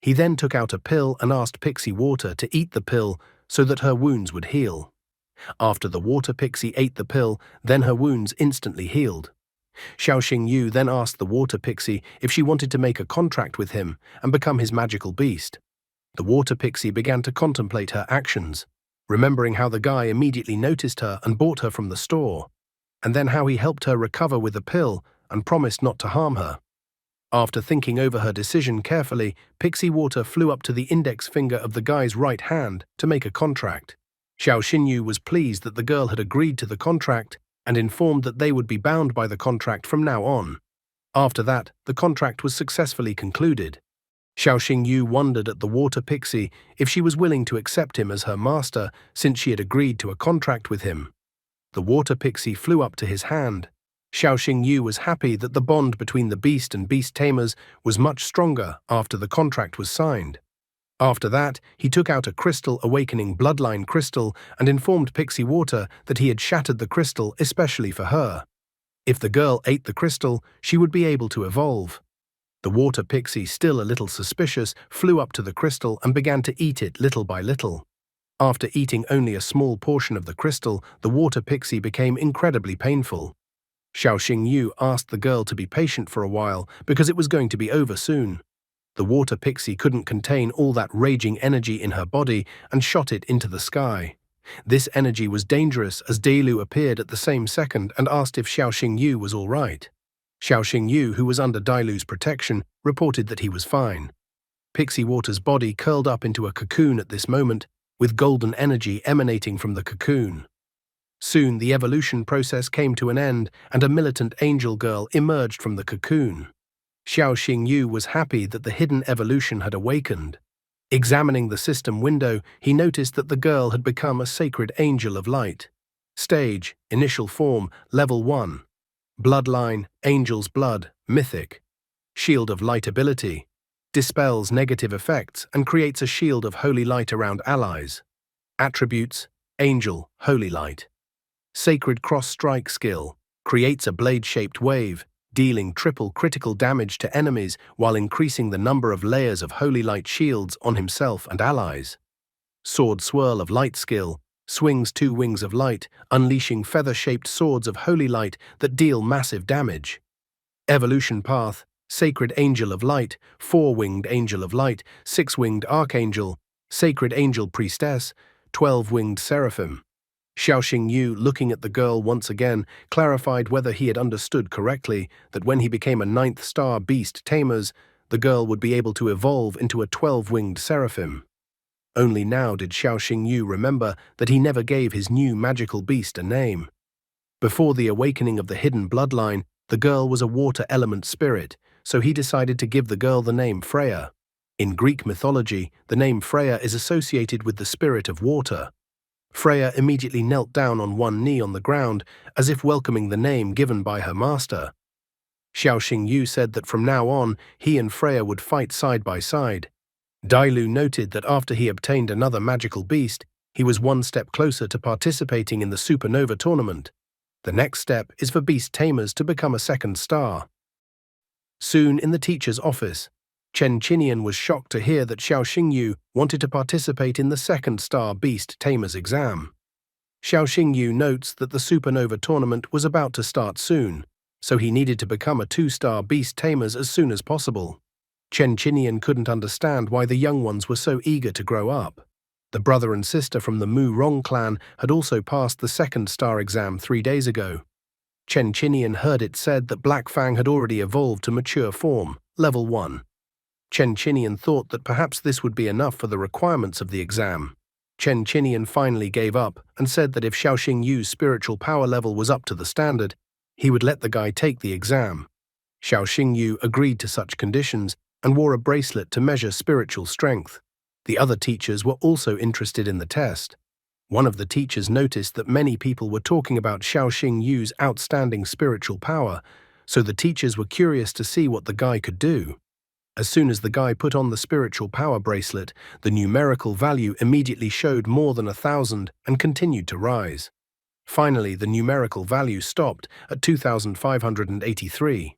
He then took out a pill and asked Pixie Water to eat the pill so that her wounds would heal. After the water pixie ate the pill, then her wounds instantly healed. Xiao Xingyu then asked the water pixie if she wanted to make a contract with him and become his magical beast. The water pixie began to contemplate her actions, remembering how the guy immediately noticed her and bought her from the store, and then how he helped her recover with a pill and promised not to harm her. After thinking over her decision carefully, Pixie Water flew up to the index finger of the guy's right hand to make a contract. Xiao Xingyu was pleased that the girl had agreed to the contract and informed that they would be bound by the contract from now on. After that, the contract was successfully concluded. Xiao Xingyu wondered at the water pixie if she was willing to accept him as her master since she had agreed to a contract with him. The water pixie flew up to his hand. Xiao Xingyu was happy that the bond between the beast and beast tamers was much stronger after the contract was signed. After that, he took out a crystal awakening bloodline crystal and informed Pixie Water that he had shattered the crystal especially for her. If the girl ate the crystal, she would be able to evolve. The water pixie, still a little suspicious, flew up to the crystal and began to eat it little by little. After eating only a small portion of the crystal, the water pixie became incredibly painful. Xiao Xingyu asked the girl to be patient for a while because it was going to be over soon. The water pixie couldn't contain all that raging energy in her body and shot it into the sky. This energy was dangerous as Dailu appeared at the same second and asked if Xiao Xingyu was all right. Xiao Xingyu, who was under Dailu's protection, reported that he was fine. Pixie Water's body curled up into a cocoon at this moment, with golden energy emanating from the cocoon. Soon the evolution process came to an end and a militant angel girl emerged from the cocoon. Xiao Xingyu was happy that the hidden evolution had awakened. Examining the system window, he noticed that the girl had become a sacred angel of light. Stage, initial form, level 1. Bloodline, angel's blood, mythic. Shield of light ability. Dispels negative effects and creates a shield of holy light around allies. Attributes, angel, holy light. Sacred cross-strike skill. Creates a blade-shaped wave, dealing triple critical damage to enemies while increasing the number of layers of holy light shields on himself and allies. Sword swirl of light skill. Swings 2 wings of light, unleashing feather-shaped swords of holy light that deal massive damage. Evolution path. Sacred Angel of Light, 4-winged Angel of Light, 6-winged Archangel, Sacred Angel Priestess, 12-winged Seraphim. Xiao Xingyu, looking at the girl once again, clarified whether he had understood correctly that when he became a 9th star beast tamers, the girl would be able to evolve into a 12-winged Seraphim. Only now did Xiao Xingyu remember that he never gave his new magical beast a name. Before the awakening of the hidden bloodline, the girl was a water element spirit, so he decided to give the girl the name Freya. In Greek mythology, the name Freya is associated with the spirit of water. Freya immediately knelt down on one knee on the ground, as if welcoming the name given by her master. Xiao Xingyu said that from now on, he and Freya would fight side by side. Dailu noted that after he obtained another magical beast, he was one step closer to participating in the Supernova tournament. The next step is for beast tamers to become a 2nd star. Soon in the teacher's office, Chen Qinian was shocked to hear that Xiao Xingyu wanted to participate in the second Star Beast Tamer's exam. Xiao Xingyu notes that the Supernova tournament was about to start soon, so he needed to become a 2-star Beast Tamers as soon as possible. Chen Qinian couldn't understand why the young ones were so eager to grow up. The brother and sister from the Mu Rong clan had also passed the second star exam 3 days ago. Chen Qinian heard it said that Black Fang had already evolved to mature form, level 1. Chen Qinian thought that perhaps this would be enough for the requirements of the exam. Chen Qinian finally gave up and said that if Xiao Xingyu's spiritual power level was up to the standard, he would let the guy take the exam. Xiao Xingyu agreed to such conditions and wore a bracelet to measure spiritual strength. The other teachers were also interested in the test. One of the teachers noticed that many people were talking about Xiao Xingyu's outstanding spiritual power, so the teachers were curious to see what the guy could do. As soon as the guy put on the spiritual power bracelet, the numerical value immediately showed more than 1,000 and continued to rise. Finally, the numerical value stopped at 2,583.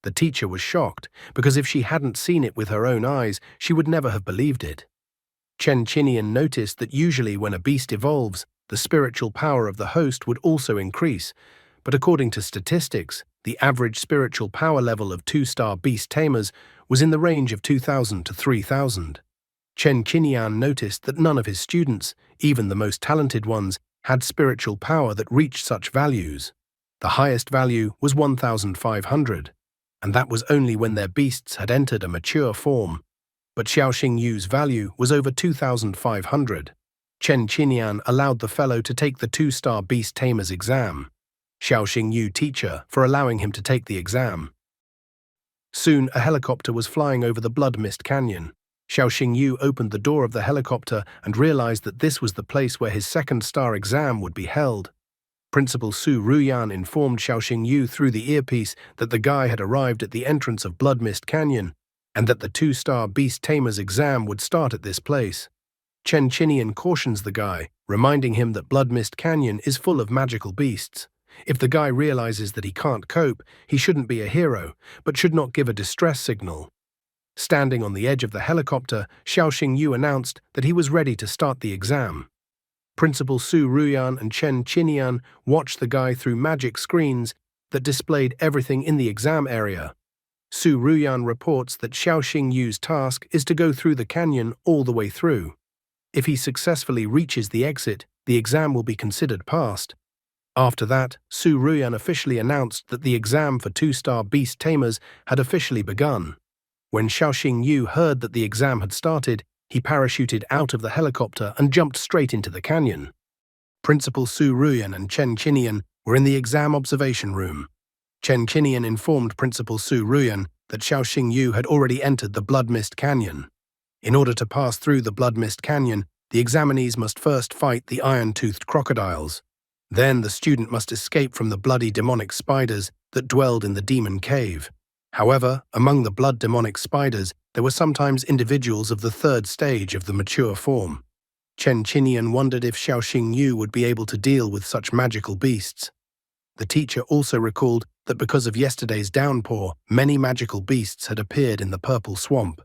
The teacher was shocked, because if she hadn't seen it with her own eyes, she would never have believed it. Chen Qinian noticed that usually when a beast evolves, the spiritual power of the host would also increase, but according to statistics, the average spiritual power level of 2-star beast tamers was in the range of 2,000 to 3,000. Chen Qinian noticed that none of his students, even the most talented ones, had spiritual power that reached such values. The highest value was 1,500, and that was only when their beasts had entered a mature form. But Xiao Xingyu's value was over 2,500. Chen Qinian allowed the fellow to take the 2-star beast tamer's exam. Xiao Xingyu teacher for allowing him to take the exam. Soon a helicopter was flying over the Blood Mist Canyon. Xiao Xingyu opened the door of the helicopter and realized that this was the place where his second star exam would be held. Principal Su Ruyan informed Xiao Xingyu through the earpiece that the guy had arrived at the entrance of Blood Mist Canyon, and that the 2-star Beast Tamer's exam would start at this place. Chen Qinian cautions the guy, reminding him that Blood Mist Canyon is full of magical beasts. If the guy realizes that he can't cope, he shouldn't be a hero, but should not give a distress signal. Standing on the edge of the helicopter, Xiao Xingyu announced that he was ready to start the exam. Principal Su Ruyan and Chen Qinian watched the guy through magic screens that displayed everything in the exam area. Su Ruyan reports that Xiao Xingyu's task is to go through the canyon all the way through. If he successfully reaches the exit, the exam will be considered passed. After that, Su Ruyan officially announced that the exam for 2-star beast tamers had officially begun. When Xiao Xingyu heard that the exam had started, he parachuted out of the helicopter and jumped straight into the canyon. Principal Su Ruyan and Chen Qinian were in the exam observation room. Chen Qinian informed Principal Su Ruyan that Xiao Xingyu had already entered the Blood Mist Canyon. In order to pass through the Blood Mist Canyon, the examinees must first fight the iron-toothed crocodiles. Then the student must escape from the bloody demonic spiders that dwelled in the demon cave. However, among the blood demonic spiders, there were sometimes individuals of the 3rd stage of the mature form. Chen Qinian wondered if Xiao Xingyu would be able to deal with such magical beasts. The teacher also recalled that because of yesterday's downpour, many magical beasts had appeared in the purple swamp.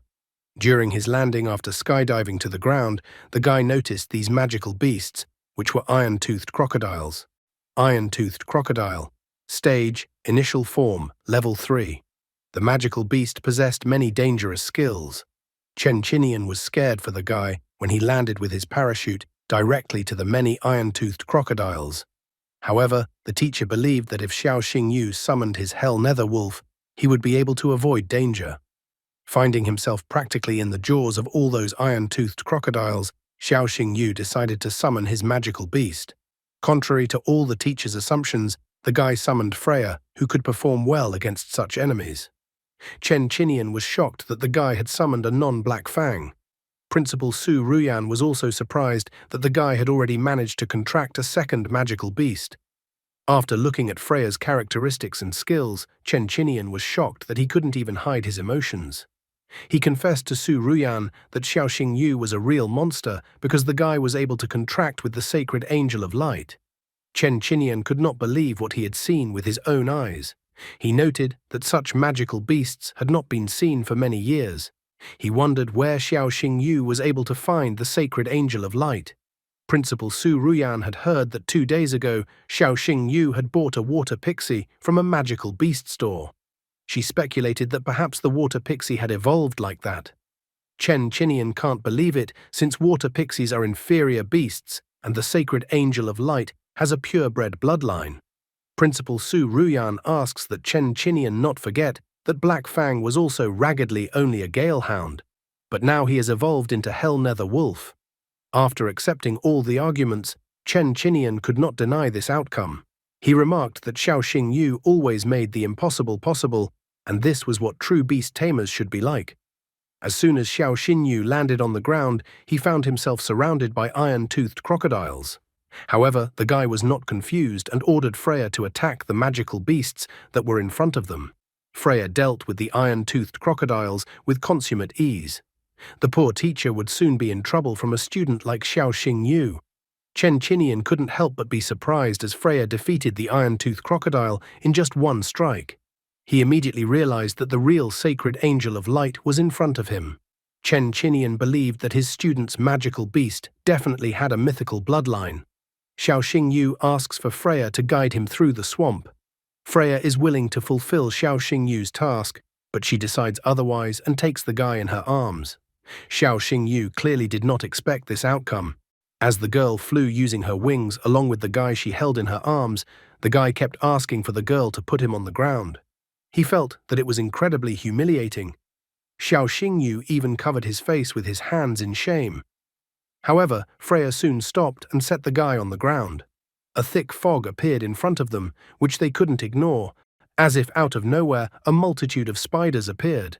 During his landing after skydiving to the ground, the guy noticed these magical beasts, which were iron-toothed crocodiles. Iron-toothed crocodile. Stage, initial form, level 3. The magical beast possessed many dangerous skills. Chen Qinian was scared for the guy when he landed with his parachute directly to the many iron-toothed crocodiles. However, the teacher believed that if Xiao Xingyu summoned his Hell Nether Wolf, he would be able to avoid danger. Finding himself practically in the jaws of all those iron-toothed crocodiles, Xiao Xingyu decided to summon his magical beast. Contrary to all the teacher's assumptions, the guy summoned Freya, who could perform well against such enemies. Chen Qinian was shocked that the guy had summoned a non-Black Fang. Principal Su Ruyan was also surprised that the guy had already managed to contract a second magical beast. After looking at Freya's characteristics and skills, Chen Qinian was shocked that he couldn't even hide his emotions. He confessed to Su Ruyan that Xiao Xingyu was a real monster because the guy was able to contract with the sacred angel of light. Chen Qinian could not believe what he had seen with his own eyes. He noted that such magical beasts had not been seen for many years. He wondered where Xiao Xingyu was able to find the sacred angel of light. Principal Su Ruyan had heard that 2 days ago Xiao Xingyu had bought a water pixie from a magical beast store. She speculated that perhaps the water pixie had evolved like that. Chen Chinian can't believe it, since water pixies are inferior beasts and the sacred angel of light has a purebred bloodline. Principal Su Ruyan asks that Chen Chinian not forget that Black Fang was also raggedly only a gale hound, but now he has evolved into Hell Nether Wolf. After accepting all the arguments, Chen Chinian could not deny this outcome. He remarked that Xiao Xingyu always made the impossible possible, and this was what true beast tamers should be like. As soon as Xiao Xingyu landed on the ground, he found himself surrounded by iron-toothed crocodiles. However, the guy was not confused and ordered Freya to attack the magical beasts that were in front of them. Freya dealt with the iron-toothed crocodiles with consummate ease. The poor teacher would soon be in trouble from a student like Xiao Xingyu. Chen Chinian couldn't help but be surprised as Freya defeated the iron-toothed crocodile in just one strike. He immediately realized that the real sacred angel of light was in front of him. Chen Chinian believed that his student's magical beast definitely had a mythical bloodline. Xiao Xingyu asks for Freya to guide him through the swamp. Freya is willing to fulfill Xiao Xingyu's task, but she decides otherwise and takes the guy in her arms. Xiao Xingyu clearly did not expect this outcome. As the girl flew using her wings along with the guy she held in her arms, the guy kept asking for the girl to put him on the ground. He felt that it was incredibly humiliating. Xiao Xingyu even covered his face with his hands in shame. However, Freya soon stopped and set the guy on the ground. A thick fog appeared in front of them, which they couldn't ignore. As if out of nowhere, a multitude of spiders appeared.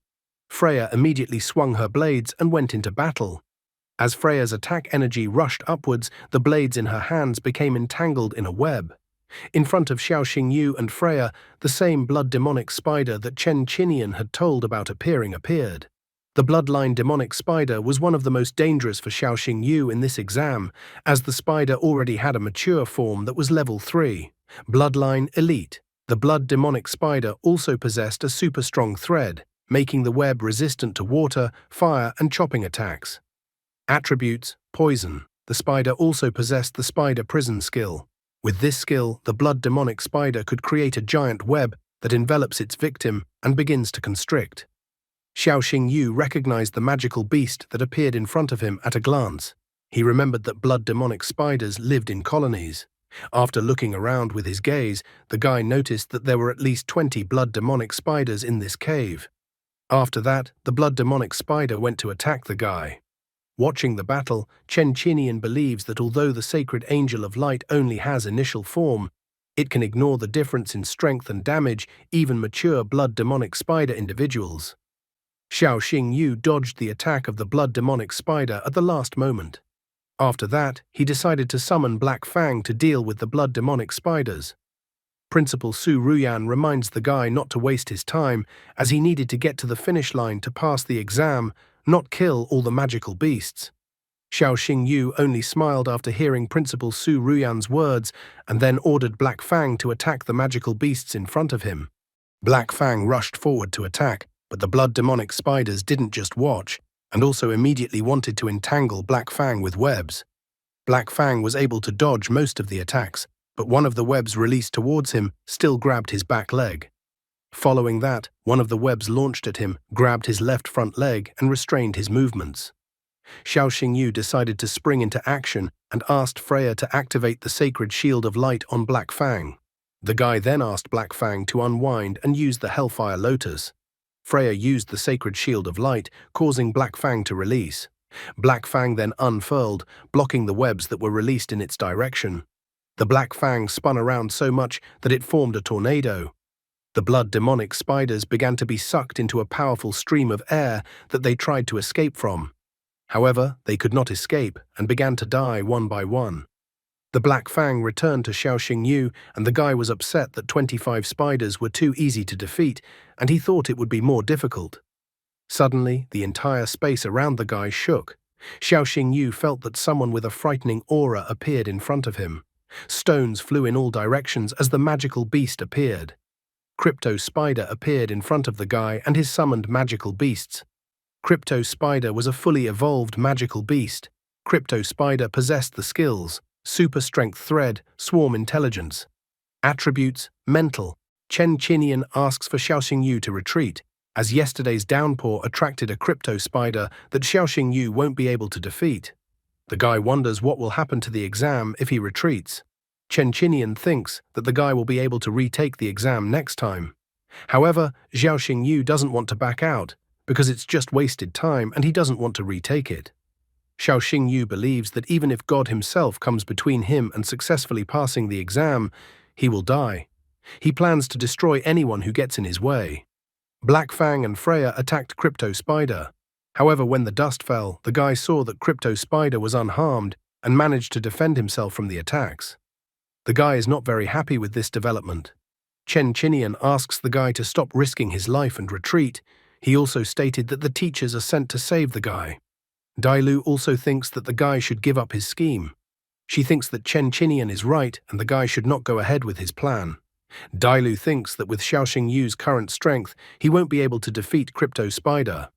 Freya immediately swung her blades and went into battle. As Freya's attack energy rushed upwards, the blades in her hands became entangled in a web. In front of Xiao Xingyu and Freya, the same blood demonic spider that Chen Chinian had told about appeared. The bloodline demonic spider was one of the most dangerous for Xiao Xingyu in this exam, as the spider already had a mature form that was level 3, bloodline elite. The blood demonic spider also possessed a super strong thread, making the web resistant to water, fire, and chopping attacks. Attributes: poison. The spider also possessed the spider prison skill. With this skill, the blood demonic spider could create a giant web that envelops its victim and begins to constrict. Xiao Xingyu recognized the magical beast that appeared in front of him at a glance. He remembered that blood demonic spiders lived in colonies. After looking around with his gaze, the guy noticed that there were at least 20 blood demonic spiders in this cave. After that, the blood demonic spider went to attack the guy. Watching the battle, Chen Chinian believes that although the sacred angel of light only has initial form, it can ignore the difference in strength and damage even mature blood demonic spider individuals. Xiao Xingyu dodged the attack of the blood demonic spider at the last moment. After that, he decided to summon Black Fang to deal with the blood demonic spiders. Principal Su Ruyan reminds the guy not to waste his time, as he needed to get to the finish line to pass the exam, not kill all the magical beasts. Xiao Xingyu only smiled after hearing Principal Su Ruyan's words and then ordered Black Fang to attack the magical beasts in front of him. Black Fang rushed forward to attack, but the blood demonic spiders didn't just watch, and also immediately wanted to entangle Black Fang with webs. Black Fang was able to dodge most of the attacks, but one of the webs released towards him still grabbed his back leg. Following that, one of the webs launched at him, grabbed his left front leg, and restrained his movements. Xiao Xingyu decided to spring into action and asked Freya to activate the sacred shield of light on Black Fang. The guy then asked Black Fang to unwind and use the Hellfire Lotus. Freya used the sacred shield of light, causing Black Fang to release. Black Fang then unfurled, blocking the webs that were released in its direction. The Black Fang spun around so much that it formed a tornado. The blood demonic spiders began to be sucked into a powerful stream of air that they tried to escape from. However, they could not escape and began to die one by one. The Black Fang returned to Xiao Xingyu, and the guy was upset that 25 spiders were too easy to defeat, and he thought it would be more difficult. Suddenly, the entire space around the guy shook. Xiao Xingyu felt that someone with a frightening aura appeared in front of him. Stones flew in all directions as the magical beast appeared. Crypto Spider appeared in front of the guy and his summoned magical beasts. Crypto Spider was a fully evolved magical beast. Crypto Spider possessed the skills: super strength thread, swarm intelligence. Attributes: mental. Chen Qinian asks for Xiaoxing Yu to retreat, as yesterday's downpour attracted a Crypto Spider that Xiaoxing Yu won't be able to defeat. The guy wonders what will happen to the exam if he retreats. Chen Qinian thinks that the guy will be able to retake the exam next time. However, Xiaoxing Yu doesn't want to back out, because it's just wasted time and he doesn't want to retake it. Xiaoxing Yu believes that even if God himself comes between him and successfully passing the exam, he will die. He plans to destroy anyone who gets in his way. Black Fang and Freya attacked Crypto Spider. However, when the dust fell, the guy saw that Crypto Spider was unharmed and managed to defend himself from the attacks. The guy is not very happy with this development. Chen Qinian asks the guy to stop risking his life and retreat. He also stated that the teachers are sent to save the guy. Dailu also thinks that the guy should give up his scheme. She thinks that Chen Qinian is right and the guy should not go ahead with his plan. Dailu thinks that with Xiaoxing Yu's current strength, he won't be able to defeat Crypto Spider.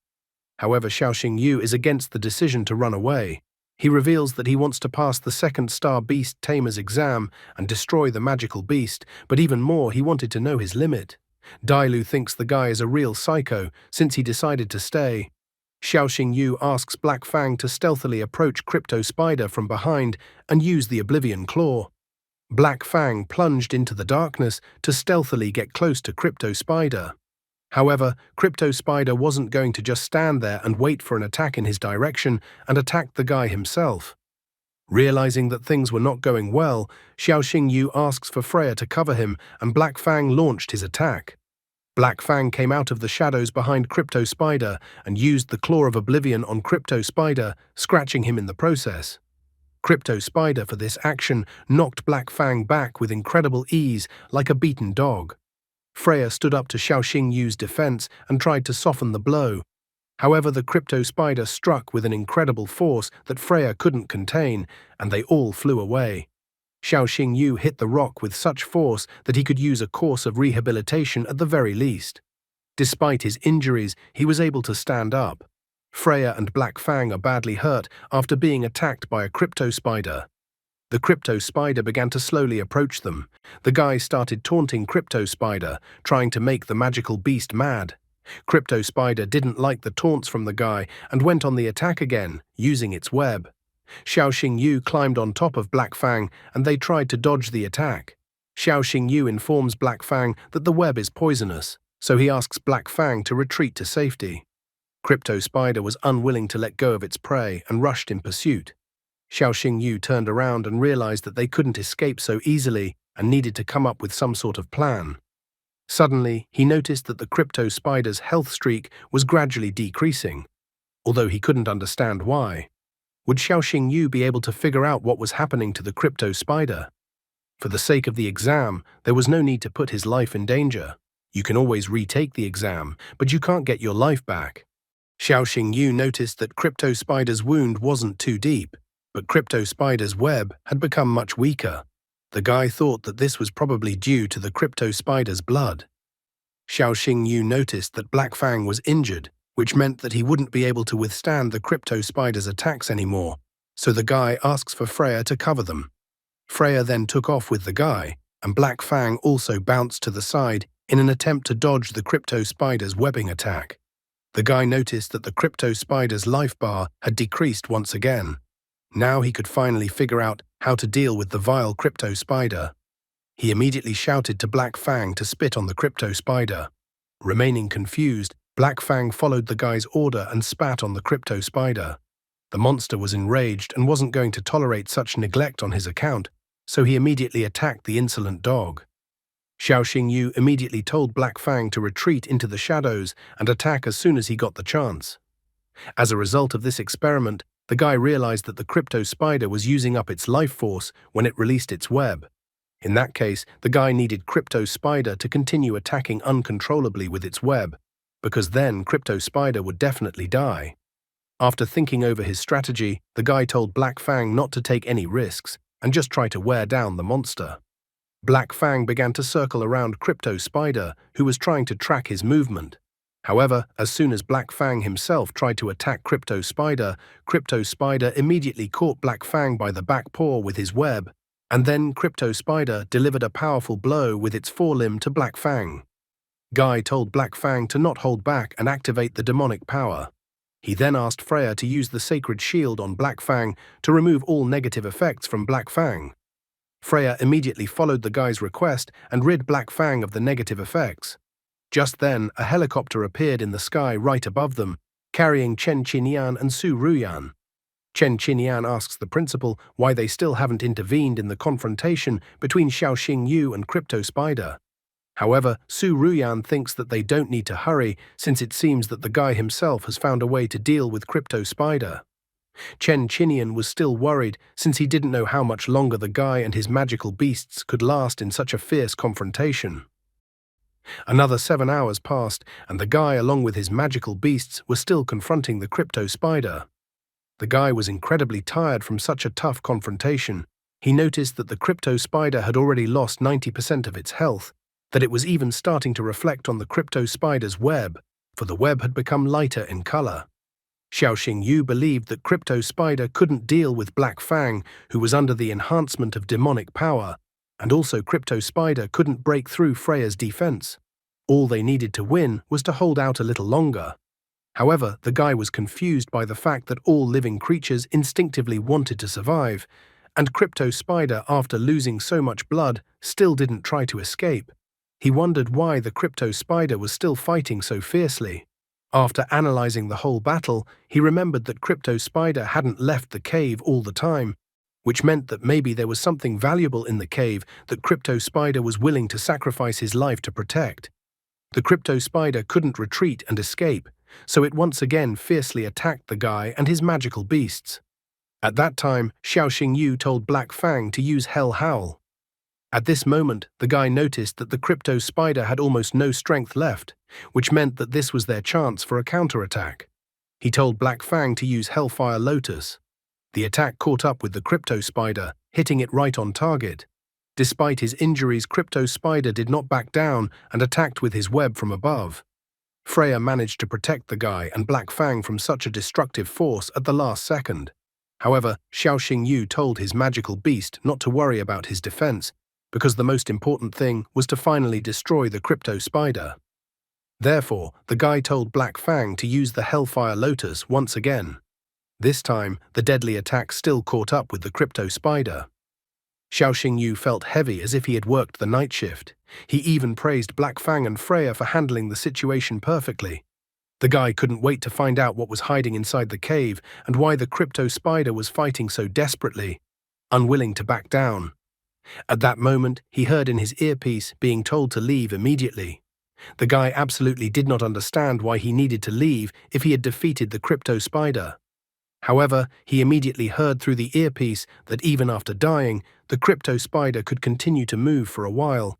However, Xiaoxing Yu is against the decision to run away. He reveals that he wants to pass the second Star Beast Tamer's exam and destroy the magical beast, but even more, he wanted to know his limit. Dailu thinks the guy is a real psycho since he decided to stay. Xiaoxing Yu asks Black Fang to stealthily approach Crypto Spider from behind and use the Oblivion Claw. Black Fang plunged into the darkness to stealthily get close to Crypto Spider. However, Crypto Spider wasn't going to just stand there and wait for an attack in his direction and attacked the guy himself. Realizing that things were not going well, Xiaoxing Yu asks for Freya to cover him and Black Fang launched his attack. Black Fang came out of the shadows behind Crypto Spider and used the Claw of Oblivion on Crypto Spider, scratching him in the process. Crypto Spider, for this action, knocked Black Fang back with incredible ease, like a beaten dog. Freya stood up to Xiaoxing Yu's defense and tried to soften the blow. However, the Crypto Spider struck with an incredible force that Freya couldn't contain, and they all flew away. Xiaoxing Yu hit the rock with such force that he could use a course of rehabilitation at the very least. Despite his injuries, he was able to stand up. Freya and Black Fang are badly hurt after being attacked by a Crypto Spider. The Crypto Spider began to slowly approach them. The guy started taunting Crypto Spider, trying to make the magical beast mad. Crypto Spider didn't like the taunts from the guy and went on the attack again, using its web. Xiaoxing Yu climbed on top of Black Fang and they tried to dodge the attack. Xiaoxing Yu informs Black Fang that the web is poisonous, so he asks Black Fang to retreat to safety. Crypto Spider was unwilling to let go of its prey and rushed in pursuit. Xiaoxing Yu turned around and realized that they couldn't escape so easily and needed to come up with some sort of plan. Suddenly, he noticed that the Crypto Spider's health streak was gradually decreasing, although he couldn't understand why. Would Xiaoxing Yu be able to figure out what was happening to the Crypto Spider? For the sake of the exam, there was no need to put his life in danger. You can always retake the exam, but you can't get your life back. Xiaoxing Yu noticed that Crypto Spider's wound wasn't too deep, but Crypto Spider's web had become much weaker. The guy thought that this was probably due to the Crypto Spider's blood. Xiaoxing Yu noticed that Black Fang was injured, which meant that he wouldn't be able to withstand the Crypto Spider's attacks anymore, so the guy asks for Freya to cover them. Freya then took off with the guy, and Black Fang also bounced to the side in an attempt to dodge the Crypto Spider's webbing attack. The guy noticed that the Crypto Spider's life bar had decreased once again. Now he could finally figure out how to deal with the vile Crypto Spider. He immediately shouted to Black Fang to spit on the Crypto Spider. Remaining confused, Black Fang followed the guy's order and spat on the Crypto Spider. The monster was enraged and wasn't going to tolerate such neglect on his account, so he immediately attacked the insolent dog. Xiaoxing Yu immediately told Black Fang to retreat into the shadows and attack as soon as he got the chance. As a result of this experiment, the guy realized that the Crypto Spider was using up its life force when it released its web. In that case, the guy needed Crypto Spider to continue attacking uncontrollably with its web, because then Crypto Spider would definitely die. After thinking over his strategy, the guy told Black Fang not to take any risks and just try to wear down the monster. Black Fang began to circle around Crypto Spider, who was trying to track his movement. However, as soon as Black Fang himself tried to attack Crypto Spider immediately caught Black Fang by the back paw with his web, and then Crypto Spider delivered a powerful blow with its forelimb to Black Fang. Guy told Black Fang to not hold back and activate the demonic power. He then asked Freya to use the sacred shield on Black Fang to remove all negative effects from Black Fang. Freya immediately followed the guy's request and rid Black Fang of the negative effects. Just then, a helicopter appeared in the sky right above them, carrying Chen Qinyan and Su Ruyan. Chen Qinyan asks the principal why they still haven't intervened in the confrontation between Xiao Xingyu and Crypto Spider. However, Su Ruyan thinks that they don't need to hurry since it seems that the guy himself has found a way to deal with Crypto Spider. Chen Qinyan was still worried since he didn't know how much longer the guy and his magical beasts could last in such a fierce confrontation. Another 7 hours passed, and the guy along with his magical beasts were still confronting the Crypto Spider. The guy was incredibly tired from such a tough confrontation. He noticed that the Crypto Spider had already lost 90% of its health, that it was even starting to reflect on the Crypto Spider's web, for the web had become lighter in color. Xiao Xingyu believed that Crypto Spider couldn't deal with Black Fang, who was under the enhancement of demonic power, and also Crypto Spider couldn't break through Freya's defense. All they needed to win was to hold out a little longer. However, the guy was confused by the fact that all living creatures instinctively wanted to survive, and Crypto Spider, after losing so much blood, still didn't try to escape. He wondered why the Crypto Spider was still fighting so fiercely. After analyzing the whole battle, he remembered that Crypto Spider hadn't left the cave all the time, which meant that maybe there was something valuable in the cave that Crypto Spider was willing to sacrifice his life to protect. The Crypto Spider couldn't retreat and escape, so it once again fiercely attacked the guy and his magical beasts. At that time, Xiao Xingyu told Black Fang to use Hell Howl. At this moment, the guy noticed that the Crypto Spider had almost no strength left, which meant that this was their chance for a counterattack. He told Black Fang to use Hellfire Lotus. The attack caught up with the Crypto Spider, hitting it right on target. Despite his injuries, Crypto Spider did not back down and attacked with his web from above. Freya managed to protect the guy and Black Fang from such a destructive force at the last second. However, Xiao Xingyu told his magical beast not to worry about his defense, because the most important thing was to finally destroy the Crypto Spider. Therefore, the guy told Black Fang to use the Hellfire Lotus once again. This time, the deadly attack still caught up with the Crypto Spider. Xiao Xingyu felt heavy as if he had worked the night shift. He even praised Black Fang and Freya for handling the situation perfectly. The guy couldn't wait to find out what was hiding inside the cave and why the Crypto Spider was fighting so desperately, unwilling to back down. At that moment, he heard in his earpiece being told to leave immediately. The guy absolutely did not understand why he needed to leave if he had defeated the Crypto Spider. However, he immediately heard through the earpiece that even after dying, the Crypto Spider could continue to move for a while.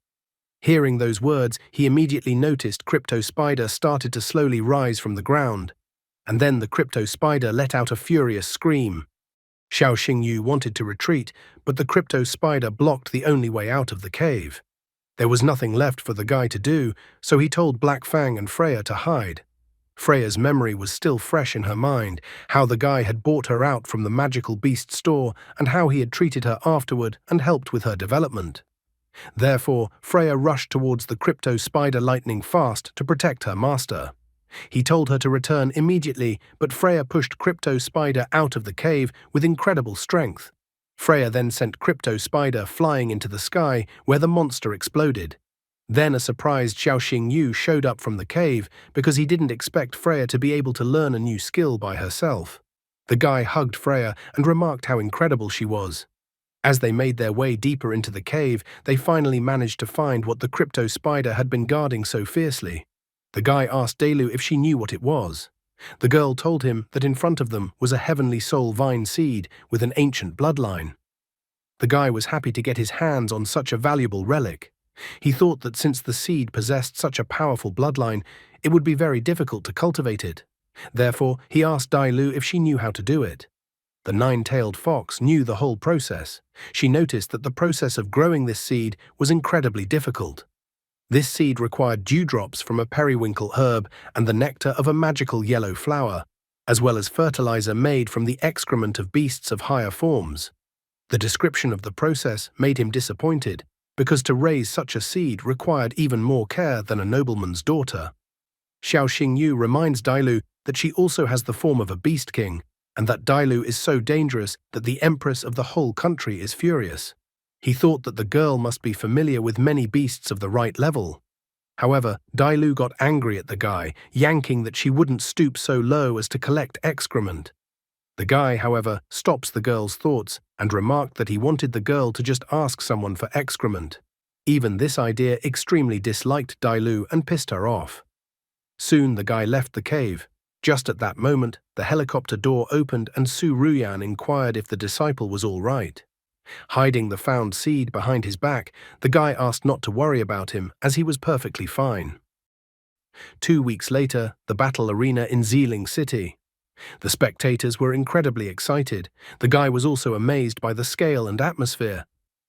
Hearing those words, he immediately noticed Crypto Spider started to slowly rise from the ground. And then the Crypto Spider let out a furious scream. Xiao Xingyu wanted to retreat, but the Crypto Spider blocked the only way out of the cave. There was nothing left for the guy to do, so he told Black Fang and Freya to hide. Freya's memory was still fresh in her mind, how the guy had bought her out from the magical beast store and how he had treated her afterward and helped with her development. Therefore, Freya rushed towards the Crypto Spider lightning fast to protect her master. He told her to return immediately, but Freya pushed Crypto Spider out of the cave with incredible strength. Freya then sent Crypto Spider flying into the sky, where the monster exploded. Then a surprised Xiao Xingyu showed up from the cave because he didn't expect Freya to be able to learn a new skill by herself. The guy hugged Freya and remarked how incredible she was. As they made their way deeper into the cave, they finally managed to find what the Crypto Spider had been guarding so fiercely. The guy asked Delu if she knew what it was. The girl told him that in front of them was a heavenly soul vine seed with an ancient bloodline. The guy was happy to get his hands on such a valuable relic. He thought that since the seed possessed such a powerful bloodline, it would be very difficult to cultivate it. Therefore, he asked Dailu if she knew how to do it. The nine-tailed fox knew the whole process. She noticed that the process of growing this seed was incredibly difficult. This seed required dewdrops from a periwinkle herb and the nectar of a magical yellow flower, as well as fertilizer made from the excrement of beasts of higher forms. The description of the process made him disappointed, because to raise such a seed required even more care than a nobleman's daughter. Xiao Xingyu reminds Dailu that she also has the form of a beast king, and that Dailu is so dangerous that the empress of the whole country is furious. He thought that the girl must be familiar with many beasts of the right level. However, Dailu got angry at the guy, yanking that she wouldn't stoop so low as to collect excrement. The guy, however, stops the girl's thoughts and remarked that he wanted the girl to just ask someone for excrement. Even this idea extremely disliked Dailu and pissed her off. Soon the guy left the cave. Just at that moment, the helicopter door opened and Su Ruyan inquired if the disciple was all right. Hiding the found seed behind his back, the guy asked not to worry about him as he was perfectly fine. 2 weeks later, the battle arena in Xiling City. The spectators were incredibly excited. The guy was also amazed by the scale and atmosphere,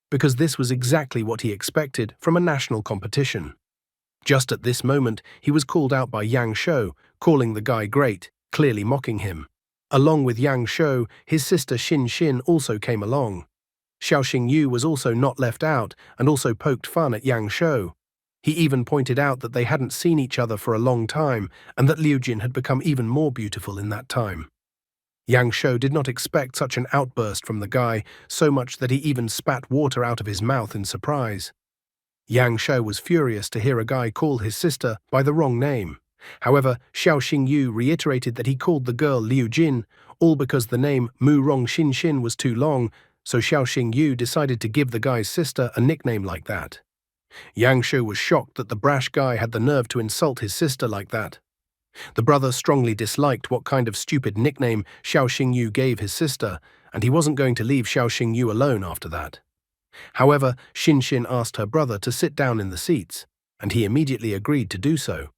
because this was exactly what he expected from a national competition. Just at this moment, he was called out by Yang Shou, calling the guy great, clearly mocking him. Along with Yang Shou, his sister Xin Xin also came along. Xiao Xingyu was also not left out and also poked fun at Yang Shou. He even pointed out that they hadn't seen each other for a long time and that Liu Jin had become even more beautiful in that time. Yang Shou did not expect such an outburst from the guy, so much that he even spat water out of his mouth in surprise. Yang Shou was furious to hear a guy call his sister by the wrong name. However, Xiao Xingyu reiterated that he called the girl Liu Jin, all because the name Mu Rong Xin Xin was too long, so Xiao Xingyu decided to give the guy's sister a nickname like that. Yang Shou was shocked that the brash guy had the nerve to insult his sister like that. The brother strongly disliked what kind of stupid nickname Xiao Xingyu gave his sister, and he wasn't going to leave Xiao Xingyu alone after that. However, Xin Xin asked her brother to sit down in the seats, and he immediately agreed to do so.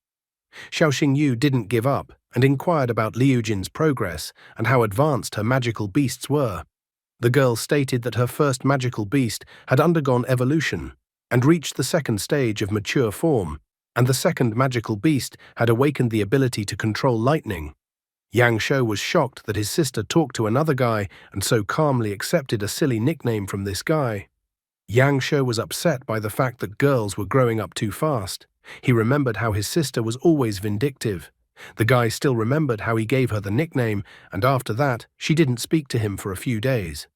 Xiao Xingyu didn't give up and inquired about Liu Jin's progress and how advanced her magical beasts were. The girl stated that her first magical beast had undergone evolution and reached the second stage of mature form, and the second magical beast had awakened the ability to control lightning. Yang Shou was shocked that his sister talked to another guy and so calmly accepted a silly nickname from this guy. Yang Shou was upset by the fact that girls were growing up too fast. He remembered how his sister was always vindictive. The guy still remembered how he gave her the nickname, and after that, she didn't speak to him for a few days.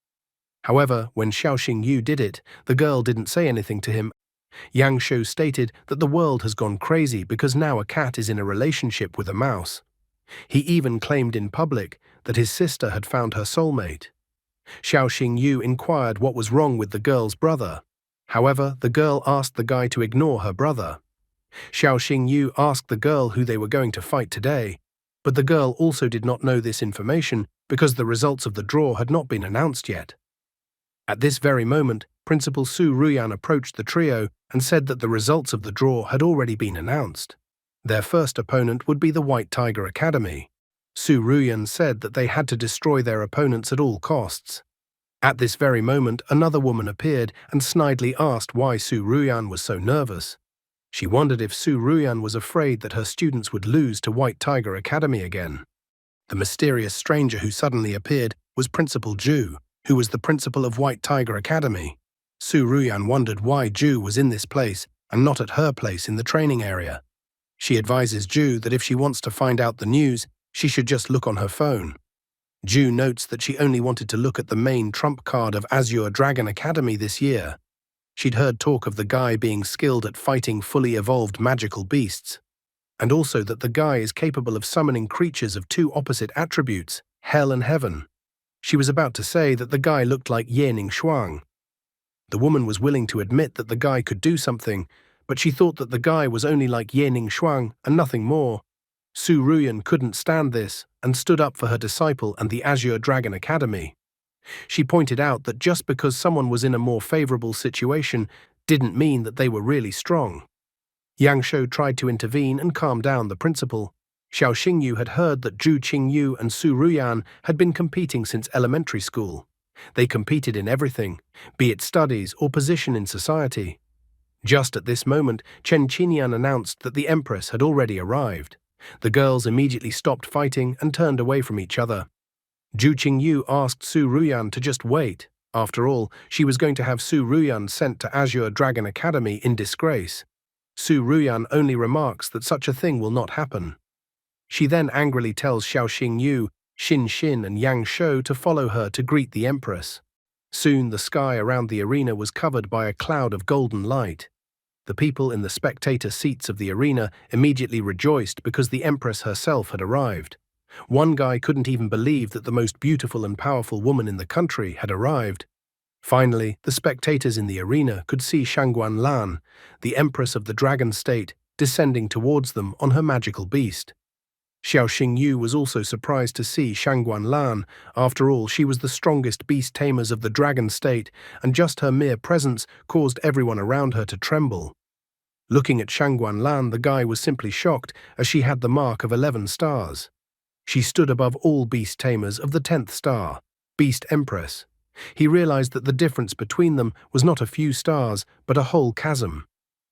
However, when Xiao Xingyu did it, the girl didn't say anything to him. Yang Shou stated that the world has gone crazy because now a cat is in a relationship with a mouse. He even claimed in public that his sister had found her soulmate. Xiao Xingyu inquired what was wrong with the girl's brother. However, the girl asked the guy to ignore her brother. Xiao Xingyu asked the girl who they were going to fight today, but the girl also did not know this information because the results of the draw had not been announced yet. At this very moment, Principal Su Ruyan approached the trio and said that the results of the draw had already been announced. Their first opponent would be the White Tiger Academy. Su Ruyan said that they had to destroy their opponents at all costs. At this very moment, another woman appeared and snidely asked why Su Ruyan was so nervous. She wondered if Su Ruyan was afraid that her students would lose to White Tiger Academy again. The mysterious stranger who suddenly appeared was Principal Zhu, who was the principal of White Tiger Academy. Su Ruyan wondered why Zhu was in this place and not at her place in the training area. She advises Zhu that if she wants to find out the news, she should just look on her phone. Zhu notes that she only wanted to look at the main trump card of Azure Dragon Academy this year. She'd heard talk of the guy being skilled at fighting fully evolved magical beasts, and also that the guy is capable of summoning creatures of two opposite attributes, hell and heaven. She was about to say that the guy looked like Yening Shuang. The woman was willing to admit that the guy could do something, but she thought that the guy was only like Yening Shuang and nothing more. Su Ruyan couldn't stand this and stood up for her disciple and the Azure Dragon Academy. She pointed out that just because someone was in a more favorable situation didn't mean that they were really strong. Yang Shou tried to intervene and calm down the principal. Xiao Xingyu had heard that Zhu Qingyu and Su Ruyan had been competing since elementary school. They competed in everything, be it studies or position in society. Just at this moment, Chen Qinyan announced that the Empress had already arrived. The girls immediately stopped fighting and turned away from each other. Zhu Qingyu asked Su Ruyan to just wait. After all, she was going to have Su Ruyan sent to Azure Dragon Academy in disgrace. Su Ruyan only remarks that such a thing will not happen. She then angrily tells Xiao Xingyu, Xin Xin and Yang Shou to follow her to greet the Empress. Soon the sky around the arena was covered by a cloud of golden light. The people in the spectator seats of the arena immediately rejoiced because the Empress herself had arrived. One guy couldn't even believe that the most beautiful and powerful woman in the country had arrived. Finally, the spectators in the arena could see Shangguan Lan, the Empress of the Dragon State, descending towards them on her magical beast. Xiao Xingyu was also surprised to see Shangguan Lan. After all, she was the strongest beast tamers of the Dragon State, and just her mere presence caused everyone around her to tremble. Looking at Shangguan Lan, the guy was simply shocked, as she had the mark of 11 stars. She stood above all beast tamers of the 10th star, Beast Empress. He realized that the difference between them was not a few stars, but a whole chasm.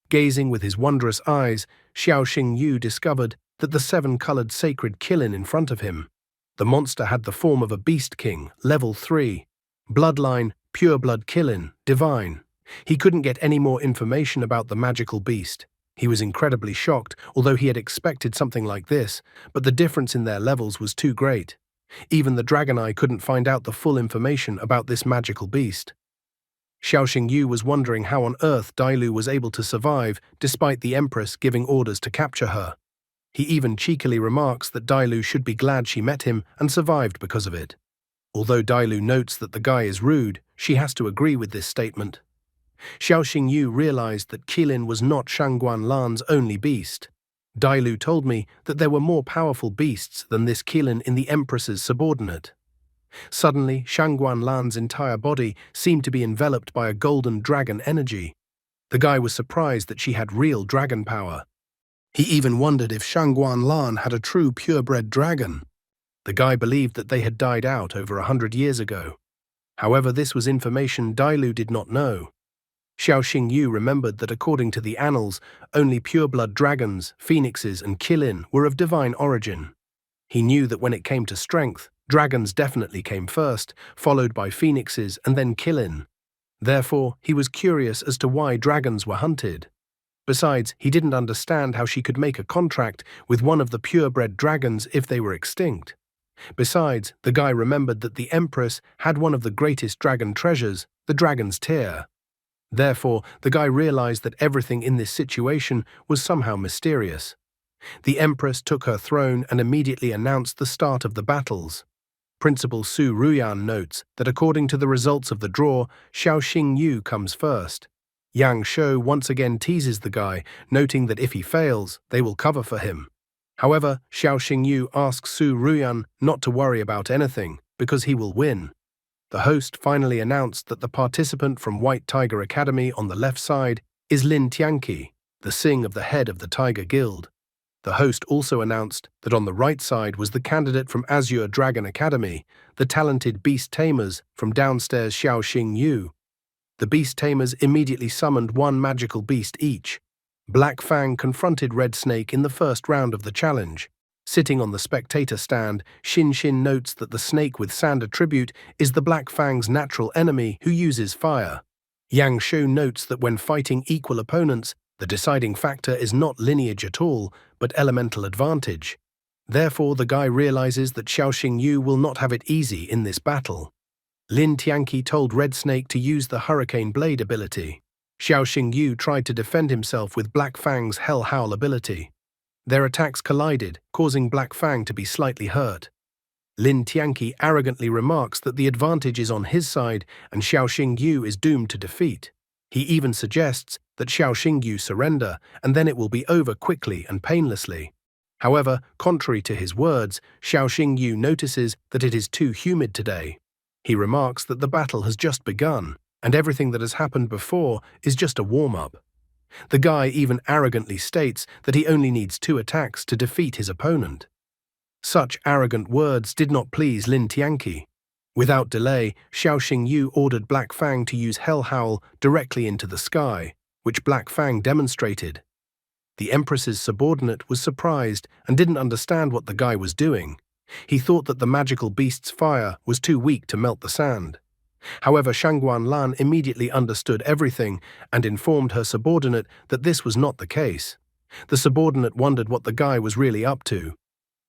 Gazing with his wondrous eyes, Xiao Xingyu discovered that the 7-colored sacred Qilin in front of him. The monster had the form of a beast king, level 3. Bloodline, pure blood Qilin, divine. He couldn't get any more information about the magical beast. He was incredibly shocked, although he had expected something like this, but the difference in their levels was too great. Even the Dragon Eye couldn't find out the full information about this magical beast. Xiao Xingyu was wondering how on earth Dailu was able to survive despite the Empress giving orders to capture her. He even cheekily remarks that Dailu should be glad she met him and survived because of it. Although Dailu notes that the guy is rude, she has to agree with this statement. Xiao Xingyu realized that Qilin was not Shangguan Lan's only beast. Dailu told me that there were more powerful beasts than this Qilin in the Empress's subordinate. Suddenly, Shangguan Lan's entire body seemed to be enveloped by a golden dragon energy. The guy was surprised that she had real dragon power. He even wondered if Shangguan Lan had a true purebred dragon. The guy believed that they had died out over 100 years ago. However, this was information Dailu did not know. Xiao Xingyu remembered that according to the annals, only pureblood dragons, phoenixes and Qilin were of divine origin. He knew that when it came to strength, dragons definitely came first, followed by phoenixes and then Qilin. Therefore, he was curious as to why dragons were hunted. Besides, he didn't understand how she could make a contract with one of the purebred dragons if they were extinct. Besides, the guy remembered that the Empress had one of the greatest dragon treasures, the dragon's tear. Therefore, the guy realized that everything in this situation was somehow mysterious. The Empress took her throne and immediately announced the start of the battles. Principal Su Ruyan notes that according to the results of the draw, Xiao Xingyu comes first. Yang Shou once again teases the guy, noting that if he fails, they will cover for him. However, Xiao Xingyu asks Su Ruyan not to worry about anything, because he will win. The host finally announced that the participant from White Tiger Academy on the left side is Lin Tianqi, the Sing of the head of the Tiger Guild. The host also announced that on the right side was the candidate from Azure Dragon Academy, the talented beast tamers from downstairs Xiao Xingyu. The beast tamers immediately summoned one magical beast each. Black Fang confronted Red Snake in the first round of the challenge. Sitting on the spectator stand, Xin Xin notes that the snake with sand attribute is the Black Fang's natural enemy who uses fire. Yang Shou notes that when fighting equal opponents, the deciding factor is not lineage at all, but elemental advantage. Therefore, the guy realizes that Xiao Xingyu will not have it easy in this battle. Lin Tianqi told Red Snake to use the Hurricane Blade ability. Xiao Xingyu tried to defend himself with Black Fang's Hell Howl ability. Their attacks collided, causing Black Fang to be slightly hurt. Lin Tianqi arrogantly remarks that the advantage is on his side and Xiao Xingyu is doomed to defeat. He even suggests that Xiao Xingyu surrender, and then it will be over quickly and painlessly. However, contrary to his words, Xiao Xingyu notices that it is too humid today. He remarks that the battle has just begun, and everything that has happened before is just a warm-up. The guy even arrogantly states that he only needs 2 attacks to defeat his opponent. Such arrogant words did not please Lin Tianqi. Without delay, Xiao Xingyu ordered Black Fang to use Hell Howl directly into the sky, which Black Fang demonstrated. The Empress's subordinate was surprised and didn't understand what the guy was doing. He thought that the magical beast's fire was too weak to melt the sand. However, Shangguan Lan immediately understood everything and informed her subordinate that this was not the case. The subordinate wondered what the guy was really up to.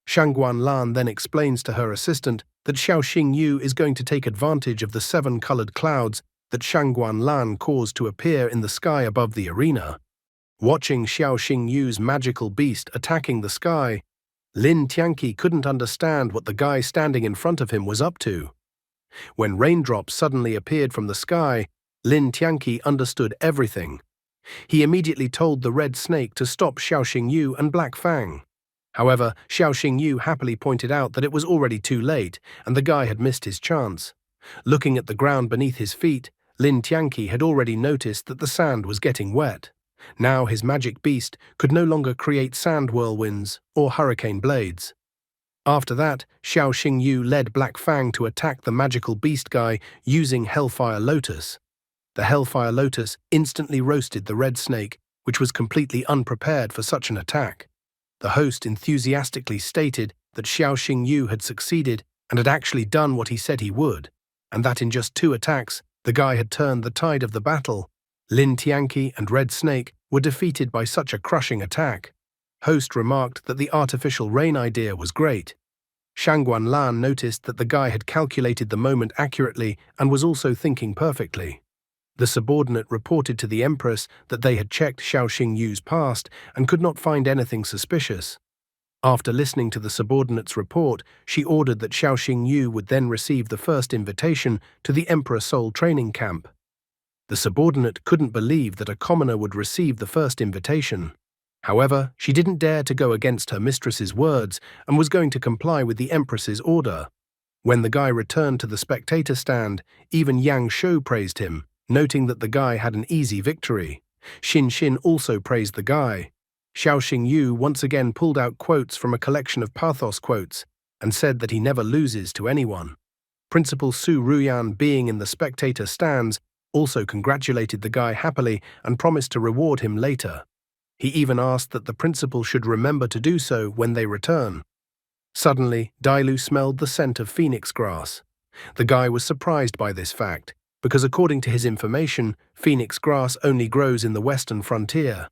Shangguan Lan then explains to her assistant that Xiao Xingyu is going to take advantage of the 7 colored clouds that Shangguan Lan caused to appear in the sky above the arena. Watching Xiao Xingyu's magical beast attacking the sky, Lin Tianqi couldn't understand what the guy standing in front of him was up to. When raindrops suddenly appeared from the sky, Lin Tianqi understood everything. He immediately told the red snake to stop Xiao Xingyu and Black Fang. However, Xiao Xingyu happily pointed out that it was already too late and the guy had missed his chance. Looking at the ground beneath his feet, Lin Tianqi had already noticed that the sand was getting wet. Now his magic beast could no longer create sand whirlwinds or hurricane blades. After that, Xiao Xingyu led Black Fang to attack the magical beast guy using Hellfire Lotus. The Hellfire Lotus instantly roasted the red snake, which was completely unprepared for such an attack. The host enthusiastically stated that Xiao Xingyu had succeeded and had actually done what he said he would, and that in just 2 attacks, the guy had turned the tide of the battle. Lin Tianqi and Red Snake were defeated by such a crushing attack. Host remarked that the artificial rain idea was great. Shangguan Lan noticed that the guy had calculated the moment accurately and was also thinking perfectly. The subordinate reported to the Empress that they had checked Xiao Xingyu's past and could not find anything suspicious. After listening to the subordinate's report, she ordered that Xiao Xingyu would then receive the first invitation to the Emperor Soul training camp. The subordinate couldn't believe that a commoner would receive the first invitation. However, she didn't dare to go against her mistress's words and was going to comply with the Empress's order. When the guy returned to the spectator stand, even Yang Shou praised him, noting that the guy had an easy victory. Xin Xin also praised the guy. Xiao Xingyu once again pulled out quotes from a collection of pathos quotes and said that he never loses to anyone. Principal Su Ruyan, being in the spectator stands, also congratulated the guy happily and promised to reward him later. He even asked that the principal should remember to do so when they return. Suddenly, Dailu smelled the scent of phoenix grass. The guy was surprised by this fact, because according to his information, phoenix grass only grows in the western frontier.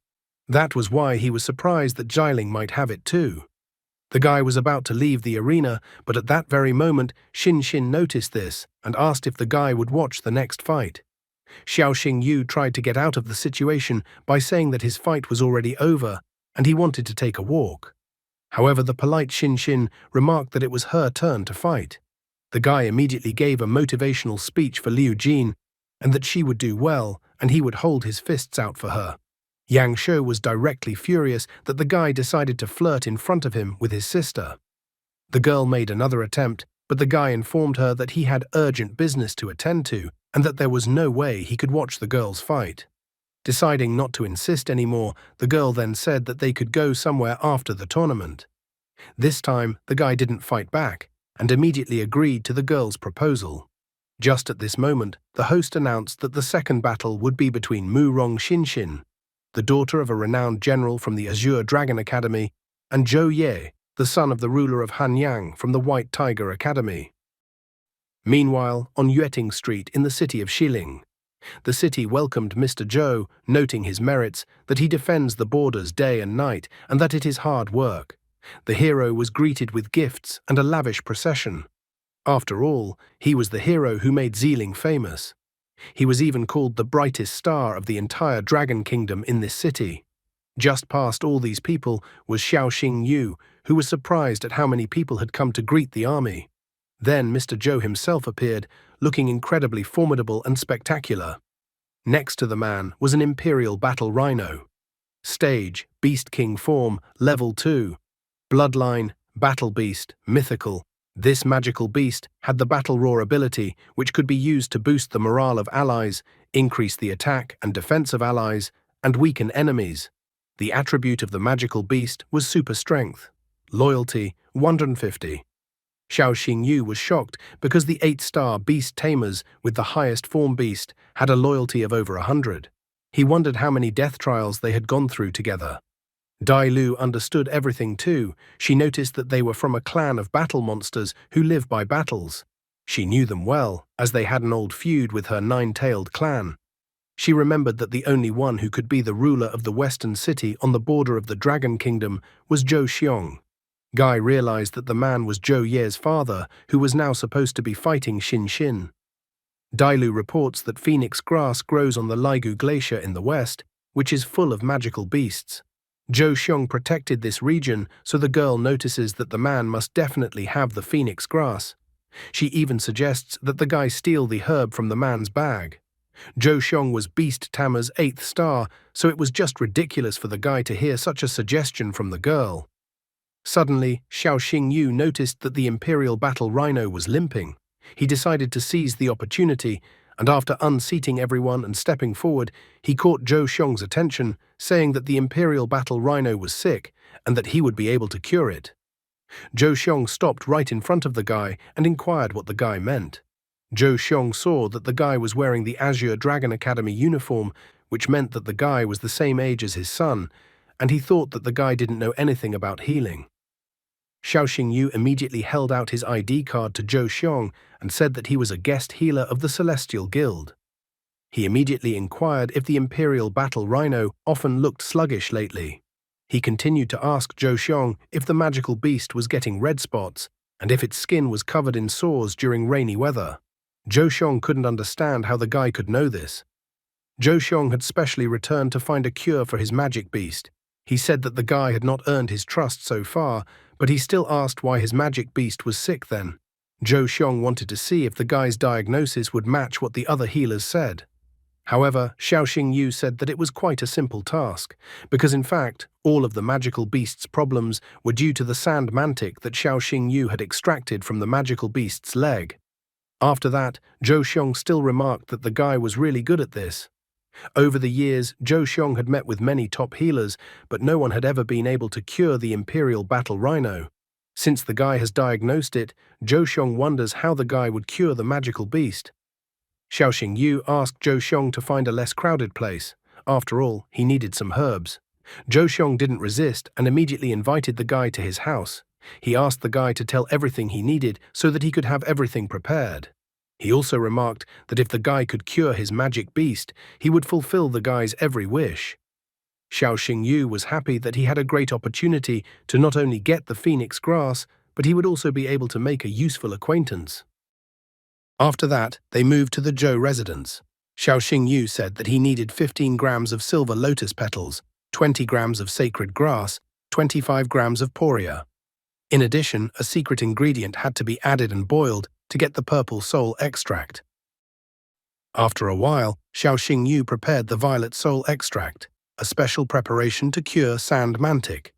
That was why he was surprised that Jiling might have it too. The guy was about to leave the arena, but at that very moment, Xin Xin noticed this and asked if the guy would watch the next fight. Xiao Xingyu tried to get out of the situation by saying that his fight was already over and he wanted to take a walk. However, the polite Xin Xin remarked that it was her turn to fight. The guy immediately gave a motivational speech for Liu Jin and that she would do well and he would hold his fists out for her. Yang Shou was directly furious that the guy decided to flirt in front of him with his sister. The girl made another attempt, but the guy informed her that he had urgent business to attend to and that there was no way he could watch the girls fight. Deciding not to insist anymore, the girl then said that they could go somewhere after the tournament. This time, the guy didn't fight back and immediately agreed to the girl's proposal. Just at this moment, the host announced that the second battle would be between Mu Rong Xinxin, the daughter of a renowned general from the Azure Dragon Academy, and Zhou Ye, the son of the ruler of Hanyang from the White Tiger Academy. Meanwhile, on Yueting Street in the city of Xiling, the city welcomed Mr. Zhou, noting his merits, that he defends the borders day and night, and that it is hard work. The hero was greeted with gifts and a lavish procession. After all, he was the hero who made Xiling famous. He was even called the brightest star of the entire Dragon Kingdom in this city. Just past all these people was Xiao Xingyu, who was surprised at how many people had come to greet the army. Then Mr. Zhou himself appeared, looking incredibly formidable and spectacular. Next to the man was an Imperial Battle Rhino. Stage, Beast King form, Level 2. Bloodline, Battle Beast, Mythical. This magical beast had the Battle Roar ability, which could be used to boost the morale of allies, increase the attack and defense of allies, and weaken enemies. The attribute of the magical beast was super strength. Loyalty, 150. Xiao Xingyu was shocked because the 8-star beast tamers with the highest form beast had a loyalty of over 100. He wondered how many death trials they had gone through together. Dai Lu understood everything too. She noticed that they were from a clan of battle monsters who live by battles. She knew them well, as they had an old feud with her 9-tailed clan. She remembered that the only one who could be the ruler of the western city on the border of the Dragon Kingdom was Zhou Xiong. Guy realized that the man was Zhou Ye's father, who was now supposed to be fighting Xin Xin. Dailu reports that phoenix grass grows on the Ligu Glacier in the west, which is full of magical beasts. Zhou Xiong protected this region, so the girl notices that the man must definitely have the phoenix grass. She even suggests that the guy steal the herb from the man's bag. Zhou Xiong was Beast Tamer's 8th star, so it was just ridiculous for the guy to hear such a suggestion from the girl. Suddenly, Xiao Xingyu noticed that the Imperial Battle Rhino was limping. He decided to seize the opportunity, and after unseating everyone and stepping forward, he caught Zhou Xiong's attention, saying that the Imperial Battle Rhino was sick and that he would be able to cure it. Zhou Xiong stopped right in front of the guy and inquired what the guy meant. Zhou Xiong saw that the guy was wearing the Azure Dragon Academy uniform, which meant that the guy was the same age as his son, and he thought that the guy didn't know anything about healing. Xiao Xingyu immediately held out his ID card to Zhou Xiong and said that he was a guest healer of the Celestial Guild. He immediately inquired if the Imperial Battle Rhino often looked sluggish lately. He continued to ask Zhou Xiong if the magical beast was getting red spots and if its skin was covered in sores during rainy weather. Zhou Xiong couldn't understand how the guy could know this. Zhou Xiong had specially returned to find a cure for his magic beast. He said that the guy had not earned his trust so far, but he still asked why his magic beast was sick then. Zhou Xiong wanted to see if the guy's diagnosis would match what the other healers said. However, Xiao Xingyu said that it was quite a simple task, because in fact, all of the magical beast's problems were due to the sand mantic that Xiao Xingyu had extracted from the magical beast's leg. After that, Zhou Xiong still remarked that the guy was really good at this. Over the years, Zhou Xiong had met with many top healers, but no one had ever been able to cure the Imperial Battle Rhino. Since the guy has diagnosed it, Zhou Xiong wonders how the guy would cure the magical beast. Xiao Xingyu asked Zhou Xiong to find a less crowded place. After all, he needed some herbs. Zhou Xiong didn't resist and immediately invited the guy to his house. He asked the guy to tell everything he needed so that he could have everything prepared. He also remarked that if the guy could cure his magic beast, he would fulfill the guy's every wish. Xiao Xingyu was happy that he had a great opportunity to not only get the phoenix grass, but he would also be able to make a useful acquaintance. After that, they moved to the Zhou residence. Xiao Xingyu said that he needed 15 grams of silver lotus petals, 20 grams of sacred grass, 25 grams of poria. In addition, a secret ingredient had to be added and boiled to get the purple soul extract. After a while, Xiao Xingyu prepared the violet soul extract, a special preparation to cure sand mantic.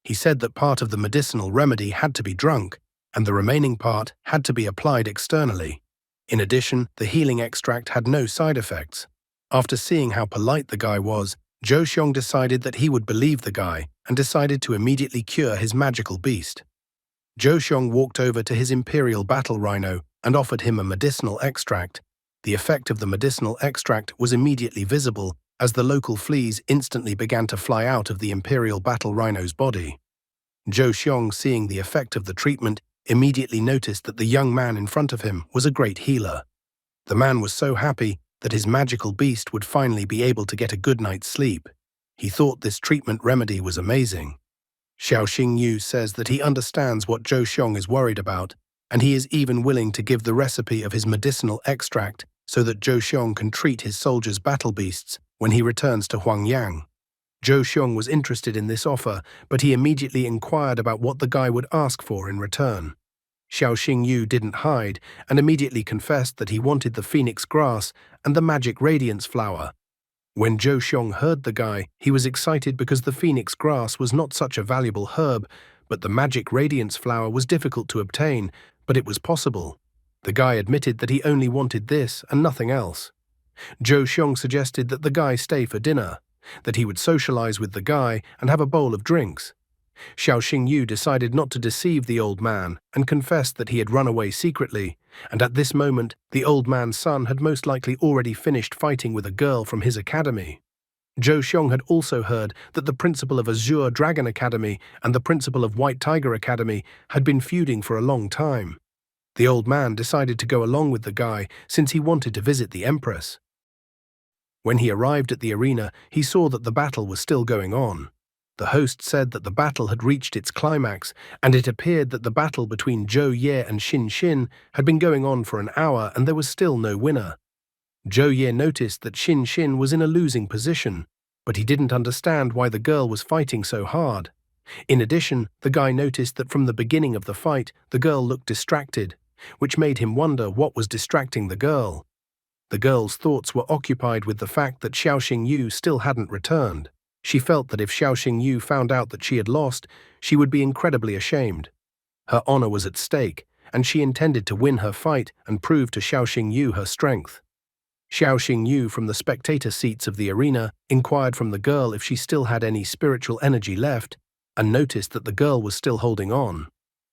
He said that part of the medicinal remedy had to be drunk, and the remaining part had to be applied externally. In addition, the healing extract had no side effects. After seeing how polite the guy was, Zhou Xiong decided that he would believe the guy and decided to immediately cure his magical beast. Zhou Xiong walked over to his Imperial Battle Rhino and offered him a medicinal extract. The effect of the medicinal extract was immediately visible as the local fleas instantly began to fly out of the Imperial Battle Rhino's body. Zhou Xiong, seeing the effect of the treatment, immediately noticed that the young man in front of him was a great healer. The man was so happy that his magical beast would finally be able to get a good night's sleep. He thought this treatment remedy was amazing. Xiao Xingyu says that he understands what Zhou Xiong is worried about, and he is even willing to give the recipe of his medicinal extract so that Zhou Xiong can treat his soldiers' battle beasts when he returns to Huangyang. Zhou Xiong was interested in this offer, but he immediately inquired about what the guy would ask for in return. Xiao Xingyu didn't hide and immediately confessed that he wanted the phoenix grass and the magic radiance flower. When Zhou Xiong heard the guy, he was excited because the phoenix grass was not such a valuable herb, but the magic radiance flower was difficult to obtain, but it was possible. The guy admitted that he only wanted this and nothing else. Zhou Xiong suggested that the guy stay for dinner. that he would socialize with the guy and have a bowl of drinks. Xiao Xingyu decided not to deceive the old man and confessed that he had run away secretly, and at this moment the old man's son had most likely already finished fighting with a girl from his academy. Zhou Xiong had also heard that the principal of Azure Dragon Academy and the principal of White Tiger Academy had been feuding for a long time. The old man decided to go along with the guy since he wanted to visit the Empress. When he arrived at the arena, he saw that the battle was still going on. The host said that the battle had reached its climax, and it appeared that the battle between Zhou Ye and Xin Xin had been going on for an hour and there was still no winner. Zhou Ye noticed that Xin Xin was in a losing position, but he didn't understand why the girl was fighting so hard. In addition, the guy noticed that from the beginning of the fight, the girl looked distracted, which made him wonder what was distracting the girl. The girl's thoughts were occupied with the fact that Xiao Xingyu still hadn't returned. She felt that if Xiao Xingyu found out that she had lost, she would be incredibly ashamed. Her honor was at stake, and she intended to win her fight and prove to Xiao Xingyu her strength. Xiao Xingyu from the spectator seats of the arena inquired from the girl if she still had any spiritual energy left, and noticed that the girl was still holding on.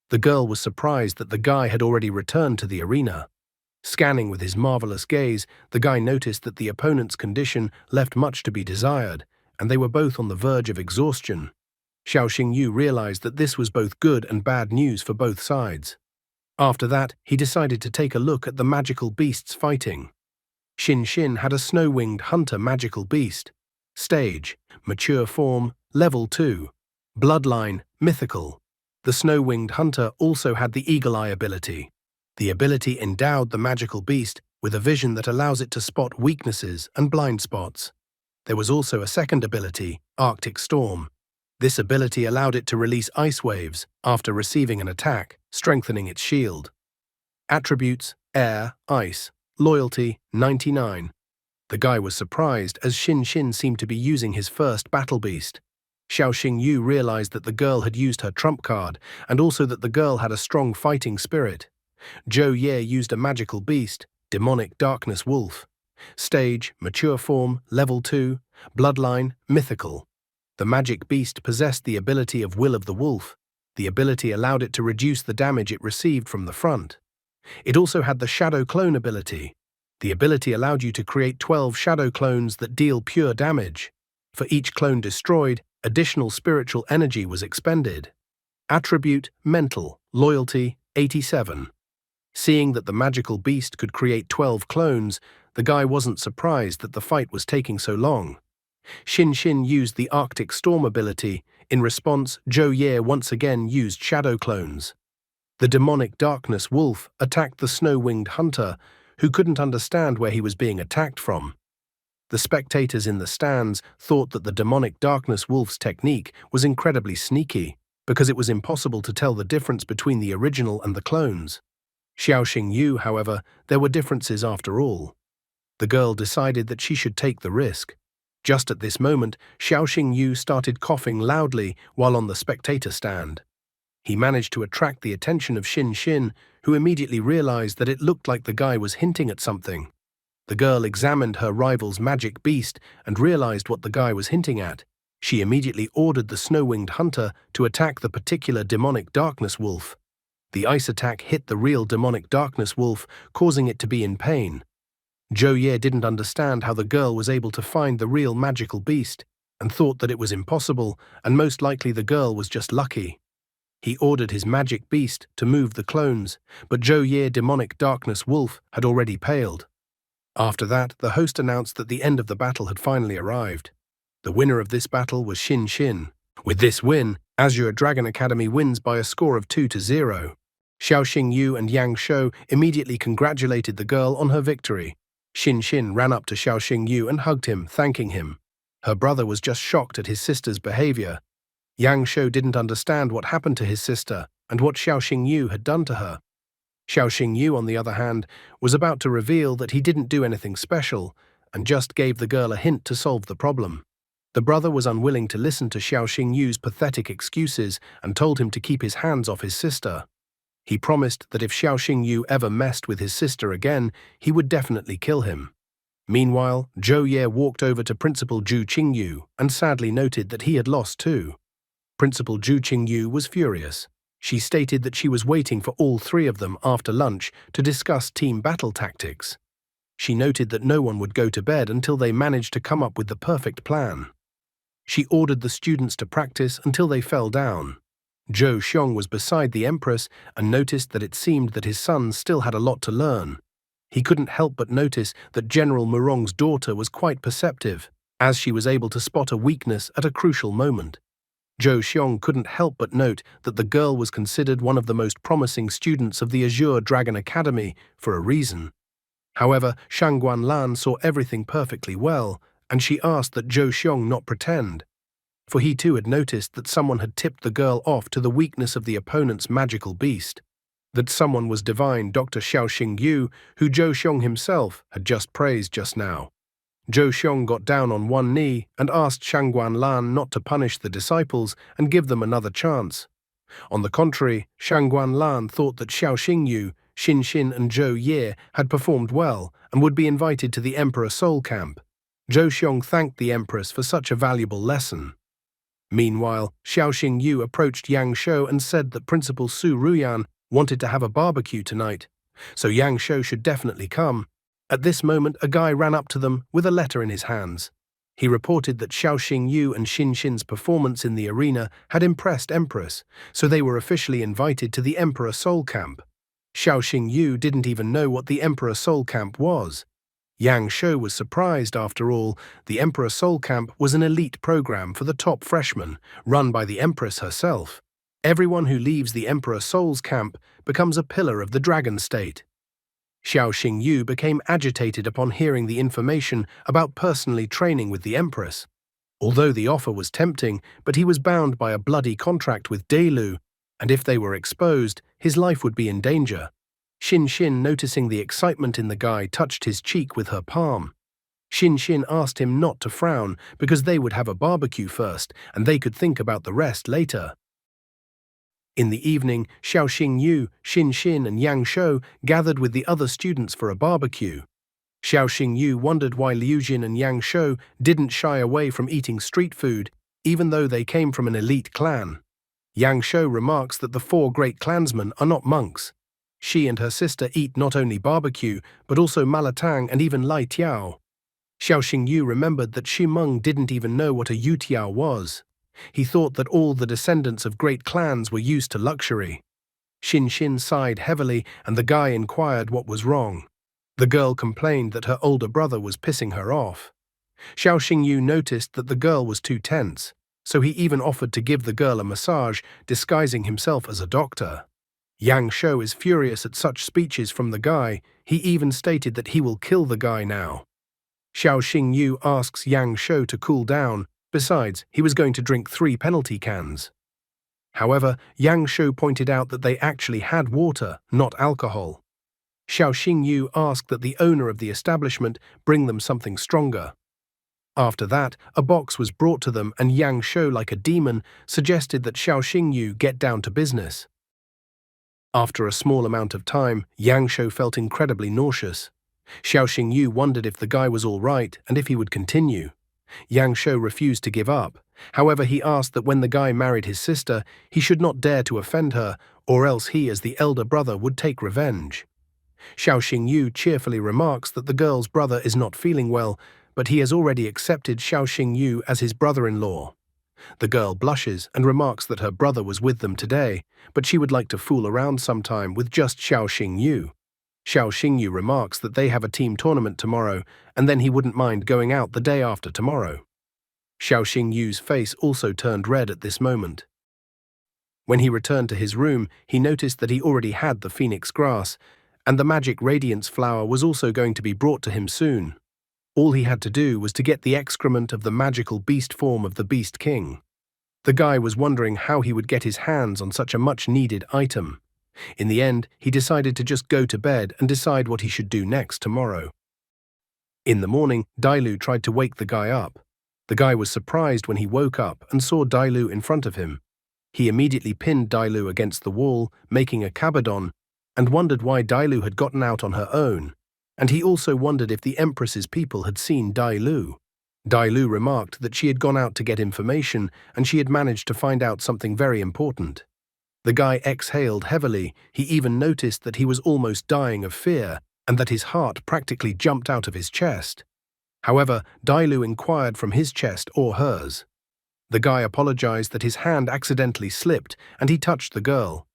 The girl was surprised that the guy had already returned to the arena. Scanning with his marvelous gaze, the guy noticed that the opponent's condition left much to be desired, and they were both on the verge of exhaustion. Xiao Xingyu realized that this was both good and bad news for both sides. After that, he decided to take a look at the magical beasts fighting. Xin Xin had a snow-winged hunter magical beast. Stage, mature form, level 2. Bloodline, mythical. The snow-winged hunter also had the eagle eye ability. The ability endowed the magical beast with a vision that allows it to spot weaknesses and blind spots. There was also a second ability, Arctic Storm. This ability allowed it to release ice waves after receiving an attack, strengthening its shield. Attributes, air, ice. Loyalty, 99. The guy was surprised as Xin Xin seemed to be using his first battle beast. Xiao Xingyu realized that the girl had used her trump card and also that the girl had a strong fighting spirit. Zhou Ye used a magical beast, demonic darkness wolf. Stage, mature form, level 2, bloodline, mythical. The magic beast possessed the ability of Will of the Wolf. The ability allowed it to reduce the damage it received from the front. It also had the Shadow Clone ability. The ability allowed you to create 12 shadow clones that deal pure damage. For each clone destroyed, additional spiritual energy was expended. Attribute, mental, loyalty, 87. Seeing that the magical beast could create 12 clones, the guy wasn't surprised that the fight was taking so long. Xin Xin used the Arctic Storm ability. In response, Zhou Ye once again used shadow clones. The demonic darkness wolf attacked the snow-winged hunter, who couldn't understand where he was being attacked from. The spectators in the stands thought that the demonic darkness wolf's technique was incredibly sneaky, because it was impossible to tell the difference between the original and the clones. Xiao Xingyu, however, there were differences after all. The girl decided that she should take the risk. Just at this moment, Xiao Xingyu started coughing loudly while on the spectator stand. He managed to attract the attention of Xin Xin, who immediately realized that it looked like the guy was hinting at something. The girl examined her rival's magic beast and realized what the guy was hinting at. She immediately ordered the snow-winged hunter to attack the particular demonic darkness wolf. The ice attack hit the real demonic darkness wolf, causing it to be in pain. Zhou Ye didn't understand how the girl was able to find the real magical beast, and thought that it was impossible, and most likely the girl was just lucky. He ordered his magic beast to move the clones, but Zhou Ye demonic darkness wolf had already paled. After that, the host announced that the end of the battle had finally arrived. The winner of this battle was Xin Xin. With this win, Azure Dragon Academy wins by a score of 2-0. Xiao Xingyu and Yang Shou immediately congratulated the girl on her victory. Xin Xin ran up to Xiao Xingyu and hugged him, thanking him. Her brother was just shocked at his sister's behavior. Yang Shou didn't understand what happened to his sister and what Xiao Xingyu had done to her. Xiao Xingyu, on the other hand, was about to reveal that he didn't do anything special and just gave the girl a hint to solve the problem. The brother was unwilling to listen to Xiao Xingyu's pathetic excuses and told him to keep his hands off his sister. He promised that if Xiao Xingyu ever messed with his sister again, he would definitely kill him. Meanwhile, Zhou Ye walked over to Principal Zhu Qingyu and sadly noted that he had lost too. Principal Zhu Qingyu was furious. She stated that she was waiting for all three of them after lunch to discuss team battle tactics. She noted that no one would go to bed until they managed to come up with the perfect plan. She ordered the students to practice until they fell down. Zhou Xiong was beside the Empress and noticed that it seemed that his son still had a lot to learn. He couldn't help but notice that General Murong's daughter was quite perceptive, as she was able to spot a weakness at a crucial moment. Zhou Xiong couldn't help but note that the girl was considered one of the most promising students of the Azure Dragon Academy for a reason. However, Shang Guanlan saw everything perfectly well, and she asked that Zhou Xiong not pretend, for he too had noticed that someone had tipped the girl off to the weakness of the opponent's magical beast. That someone was divine Dr. Xiaoxing Yu, who Zhou Xiong himself had just praised just now. Zhou Xiong got down on one knee and asked Shang Guanlan not to punish the disciples and give them another chance. On the contrary, Shang Guanlan thought that Xiaoxing Yu, Xin Xin and Zhou Ye had performed well and would be invited to the Emperor Soul Camp. Zhou Xiong thanked the Empress for such a valuable lesson. Meanwhile, Xiaoxing Yu approached Yang Shou and said that Principal Su Ruyan wanted to have a barbecue tonight, so Yang Shou should definitely come. At this moment, a guy ran up to them with a letter in his hands. He reported that Xiaoxing Yu and Xin Xin's performance in the arena had impressed Empress, so they were officially invited to the Emperor Soul Camp. Xiaoxing Yu didn't even know what the Emperor Soul Camp was. Yang Shou was surprised. After all, the Emperor Soul Camp was an elite program for the top freshmen, run by the Empress herself. Everyone who leaves the Emperor Soul's camp becomes a pillar of the Dragon State. Xiaoxing Yu became agitated upon hearing the information about personally training with the Empress. Although the offer was tempting, but he was bound by a bloody contract with Dailu, and if they were exposed, his life would be in danger. Xin Xin, noticing the excitement in the guy, touched his cheek with her palm. Xin Xin asked him not to frown because they would have a barbecue first and they could think about the rest later. In the evening, Xiaoxing Yu, Xin Xin and Yang Shou gathered with the other students for a barbecue. Xiaoxing Yu wondered why Liu Jin and Yang Shou didn't shy away from eating street food, even though they came from an elite clan. Yang Shou remarks that the four great clansmen are not monks. She and her sister eat not only barbecue, but also malatang and even lai tiao. Xiaoxing Yu remembered that Xu Meng didn't even know what a yutiao was. He thought that all the descendants of great clans were used to luxury. Xin Xin sighed heavily, and the guy inquired what was wrong. The girl complained that her older brother was pissing her off. Xiaoxing Yu noticed that the girl was too tense, so he even offered to give the girl a massage, disguising himself as a doctor. Yang Shou is furious at such speeches from the guy. He even stated that he will kill the guy now. Xiaoxing Yu asks Yang Shou to cool down. Besides, he was going to drink 3 penalty cans. However, Yang Shou pointed out that they actually had water, not alcohol. Xiaoxing Yu asked that the owner of the establishment bring them something stronger. After that, a box was brought to them and Yang Shou, like a demon, suggested that Xiaoxing Yu get down to business. After a small amount of time, Yang Shou felt incredibly nauseous. Xiaoxing Yu wondered if the guy was all right and if he would continue. Yang Shou refused to give up. However, he asked that when the guy married his sister, he should not dare to offend her, or else he, as the elder brother, would take revenge. Xiaoxing Yu cheerfully remarks that the girl's brother is not feeling well, but he has already accepted Xiaoxing Yu as his brother-in-law. The girl blushes and remarks that her brother was with them today, but she would like to fool around sometime with just Xiaoxing Yu. Xiaoxing Yu remarks that they have a team tournament tomorrow, and then he wouldn't mind going out the day after tomorrow. Xiaoxing Yu's face also turned red at this moment. When he returned to his room, he noticed that he already had the phoenix grass, and the magic radiance flower was also going to be brought to him soon. All he had to do was to get the excrement of the magical beast form of the Beast King. The guy was wondering how he would get his hands on such a much-needed item. In the end, he decided to just go to bed and decide what he should do next tomorrow. In the morning, Dailu tried to wake the guy up. The guy was surprised when he woke up and saw Dailu in front of him. He immediately pinned Dailu against the wall, making a kabadon, and wondered why Dailu had gotten out on her own. and he also wondered if the Empress's people had seen Dai Lu. Dai Lu remarked that she had gone out to get information and she had managed to find out something very important. The guy exhaled heavily. He even noticed that he was almost dying of fear and that his heart practically jumped out of his chest. However, Dai Lu inquired from his chest or hers. The guy apologized that his hand accidentally slipped and he touched the girl.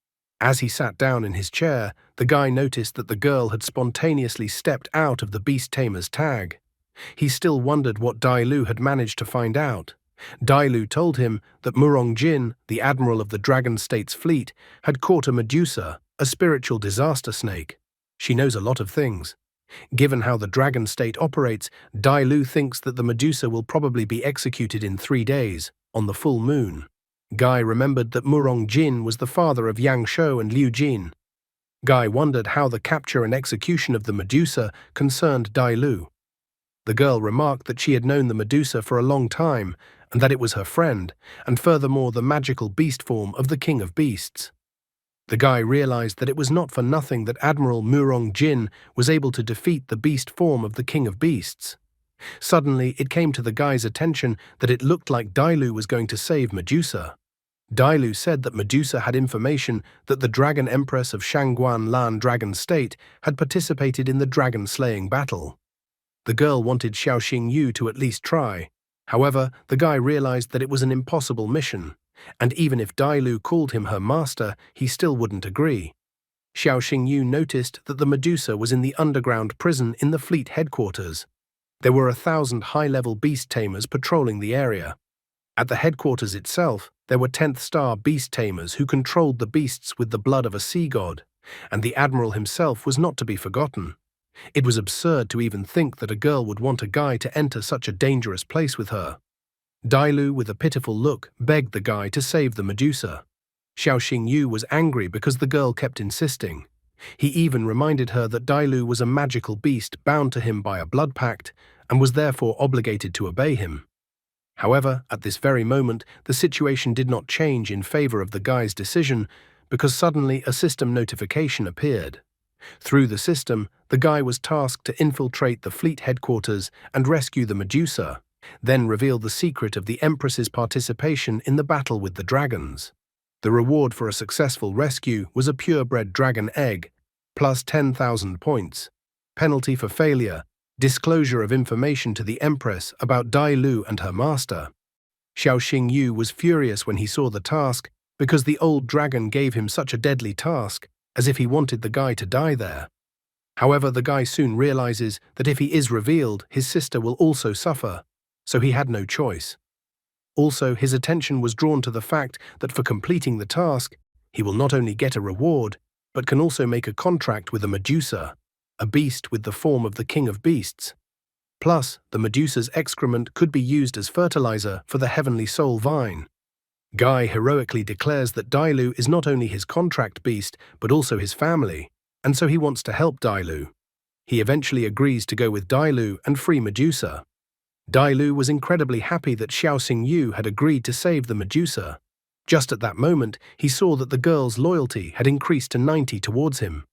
As he sat down in his chair, the guy noticed that the girl had spontaneously stepped out of the beast tamer's tag. He still wondered what Dai Lu had managed to find out. Dai Lu told him that Murong Jin, the admiral of the Dragon State's fleet, had caught a Medusa, a spiritual disaster snake. She knows a lot of things. Given how the Dragon State operates, Dai Lu thinks that the Medusa will probably be executed in 3 days, on the full moon. Guy remembered that Murong Jin was the father of Yang Shou and Liu Jin. Guy wondered how the capture and execution of the Medusa concerned Dai Lu. The girl remarked that she had known the Medusa for a long time, and that it was her friend, and furthermore the magical beast form of the King of Beasts. The guy realized that it was not for nothing that Admiral Murong Jin was able to defeat the beast form of the King of Beasts. Suddenly, it came to the guy's attention that it looked like Dai Lu was going to save Medusa. Dai Lu said that Medusa had information that the Dragon Empress of Shangguan Lan Dragon State had participated in the dragon-slaying battle. The girl wanted Xiao Xingyu to at least try. However, the guy realized that it was an impossible mission, and even if Dai Lu called him her master, he still wouldn't agree. Xiao Xingyu noticed that the Medusa was in the underground prison in the fleet headquarters. There were 1,000 high-level beast tamers patrolling the area. At the headquarters itself, there were 10th star beast tamers who controlled the beasts with the blood of a sea god, and the admiral himself was not to be forgotten. It was absurd to even think that a girl would want a guy to enter such a dangerous place with her. Dai Lu, with a pitiful look, begged the guy to save the Medusa. Xiao Xingyu was angry because the girl kept insisting. He even reminded her that Dai Lu was a magical beast bound to him by a blood pact and was therefore obligated to obey him. However, at this very moment, the situation did not change in favor of the guy's decision because suddenly a system notification appeared. Through the system, the guy was tasked to infiltrate the fleet headquarters and rescue the Medusa, then reveal the secret of the Empress's participation in the battle with the dragons. The reward for a successful rescue was a purebred dragon egg, plus 10,000 points. Penalty for failure: disclosure of information to the Empress about Dai Lu and her master. Xiao Xingyu was furious when he saw the task because the old dragon gave him such a deadly task, as if he wanted the guy to die there. However, the guy soon realizes that if he is revealed, his sister will also suffer, so he had no choice. Also, his attention was drawn to the fact that for completing the task, he will not only get a reward, but can also make a contract with a Medusa, a beast with the form of the King of Beasts. Plus, the Medusa's excrement could be used as fertilizer for the heavenly soul vine. Guy heroically declares that Dai Lu is not only his contract beast, but also his family, and so he wants to help Dai Lu. He eventually agrees to go with Dai Lu and free Medusa. Dai Lu was incredibly happy that Xiao Xingyu had agreed to save the Medusa. Just at that moment, he saw that the girl's loyalty had increased to 90 towards him.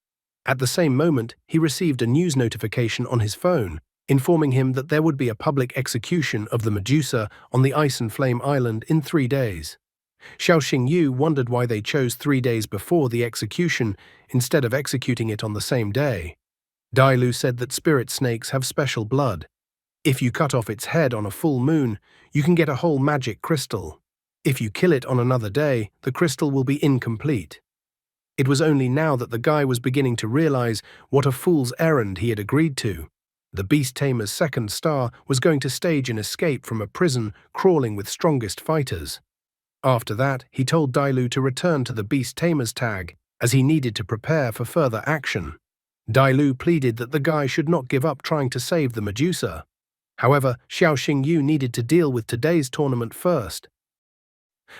At the same moment, he received a news notification on his phone, informing him that there would be a public execution of the Medusa on the Ice and Flame Island in 3 days. Xiao Xingyu wondered why they chose 3 days before the execution instead of executing it on the same day. Dai Lu said that spirit snakes have special blood. If you cut off its head on a full moon, you can get a whole magic crystal. If you kill it on another day, the crystal will be incomplete. It was only now that the guy was beginning to realize what a fool's errand he had agreed to. The Beast Tamer's 2nd star was going to stage an escape from a prison crawling with strongest fighters. After that, he told Dai Lu to return to the Beast Tamer's tag, as he needed to prepare for further action. Dai Lu pleaded that the guy should not give up trying to save the Medusa. However, Xiao Xingyu needed to deal with today's tournament first.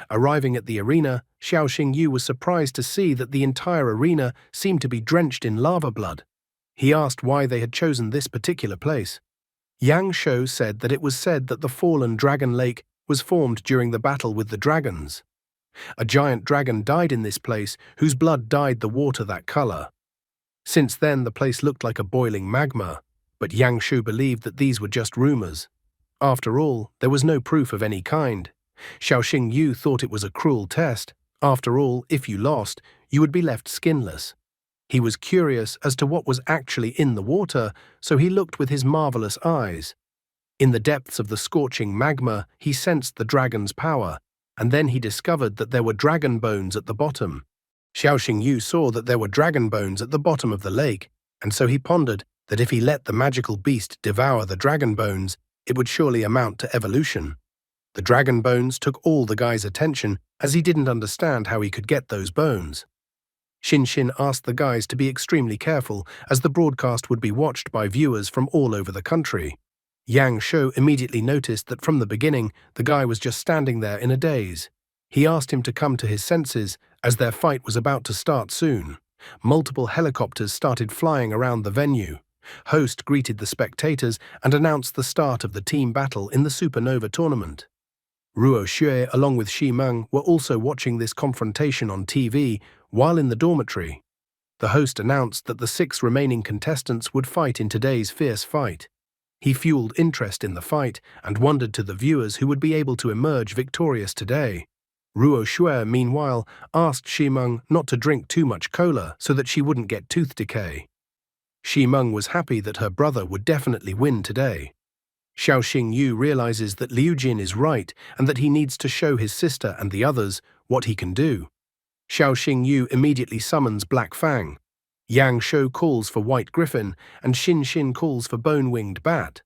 Arriving at the arena, Xiao Xingyu was surprised to see that the entire arena seemed to be drenched in lava blood. He asked why they had chosen this particular place. Yang Shou said that it was said that the fallen dragon lake was formed during the battle with the dragons. A giant dragon died in this place whose blood dyed the water that color. Since then, the place looked like a boiling magma, but Yang Shu believed that these were just rumors. After all, there was no proof of any kind. Xiaoxing Yu thought it was a cruel test. After all, if you lost, you would be left skinless. He was curious as to what was actually in the water, so he looked with his marvelous eyes. In the depths of the scorching magma, he sensed the dragon's power, and then he discovered that there were dragon bones at the bottom. Xiaoxing Yu saw that there were dragon bones at the bottom of the lake, and so he pondered that if he let the magical beast devour the dragon bones, it would surely amount to evolution. The dragon bones took all the guy's attention, as he didn't understand how he could get those bones. Xin asked the guys to be extremely careful, as the broadcast would be watched by viewers from all over the country. Yang Shu immediately noticed that from the beginning, the guy was just standing there in a daze. He asked him to come to his senses, as their fight was about to start soon. Multiple helicopters started flying around the venue. Host greeted the spectators and announced the start of the team battle in the Supernova tournament. Ruo Xue, along with Xi Meng, were also watching this confrontation on TV while in the dormitory. The host announced that the 6 remaining contestants would fight in today's fierce fight. He fueled interest in the fight and wondered to the viewers who would be able to emerge victorious today. Ruo Xue, meanwhile, asked Xi Meng not to drink too much cola so that she wouldn't get tooth decay. Xi Meng was happy that her brother would definitely win today. Xiaoxing Yu realizes that Liu Jin is right and that he needs to show his sister and the others what he can do. Xiaoxing Yu immediately summons Black Fang. Yang Shu calls for White Griffin, and Xin calls for Bone-Winged Bat.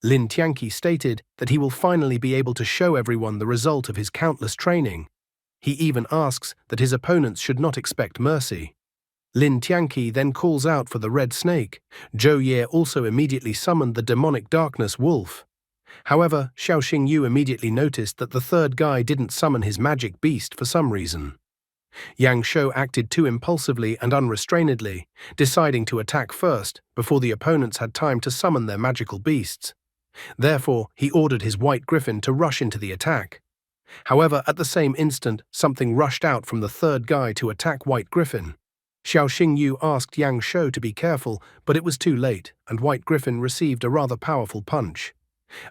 Lin Tianqi stated that he will finally be able to show everyone the result of his countless training. He even asks that his opponents should not expect mercy. Lin Tianqi then calls out for the Red Snake. Zhou Ye also immediately summoned the demonic darkness wolf. However, Xiaoxing Yu immediately noticed that the third guy didn't summon his magic beast for some reason. Yang Shu acted too impulsively and unrestrainedly, deciding to attack first before the opponents had time to summon their magical beasts. Therefore, he ordered his White Griffin to rush into the attack. However, at the same instant, something rushed out from the third guy to attack White Griffin. Xiaoxing Yu asked Yang Shu to be careful, but it was too late, and White Griffin received a rather powerful punch.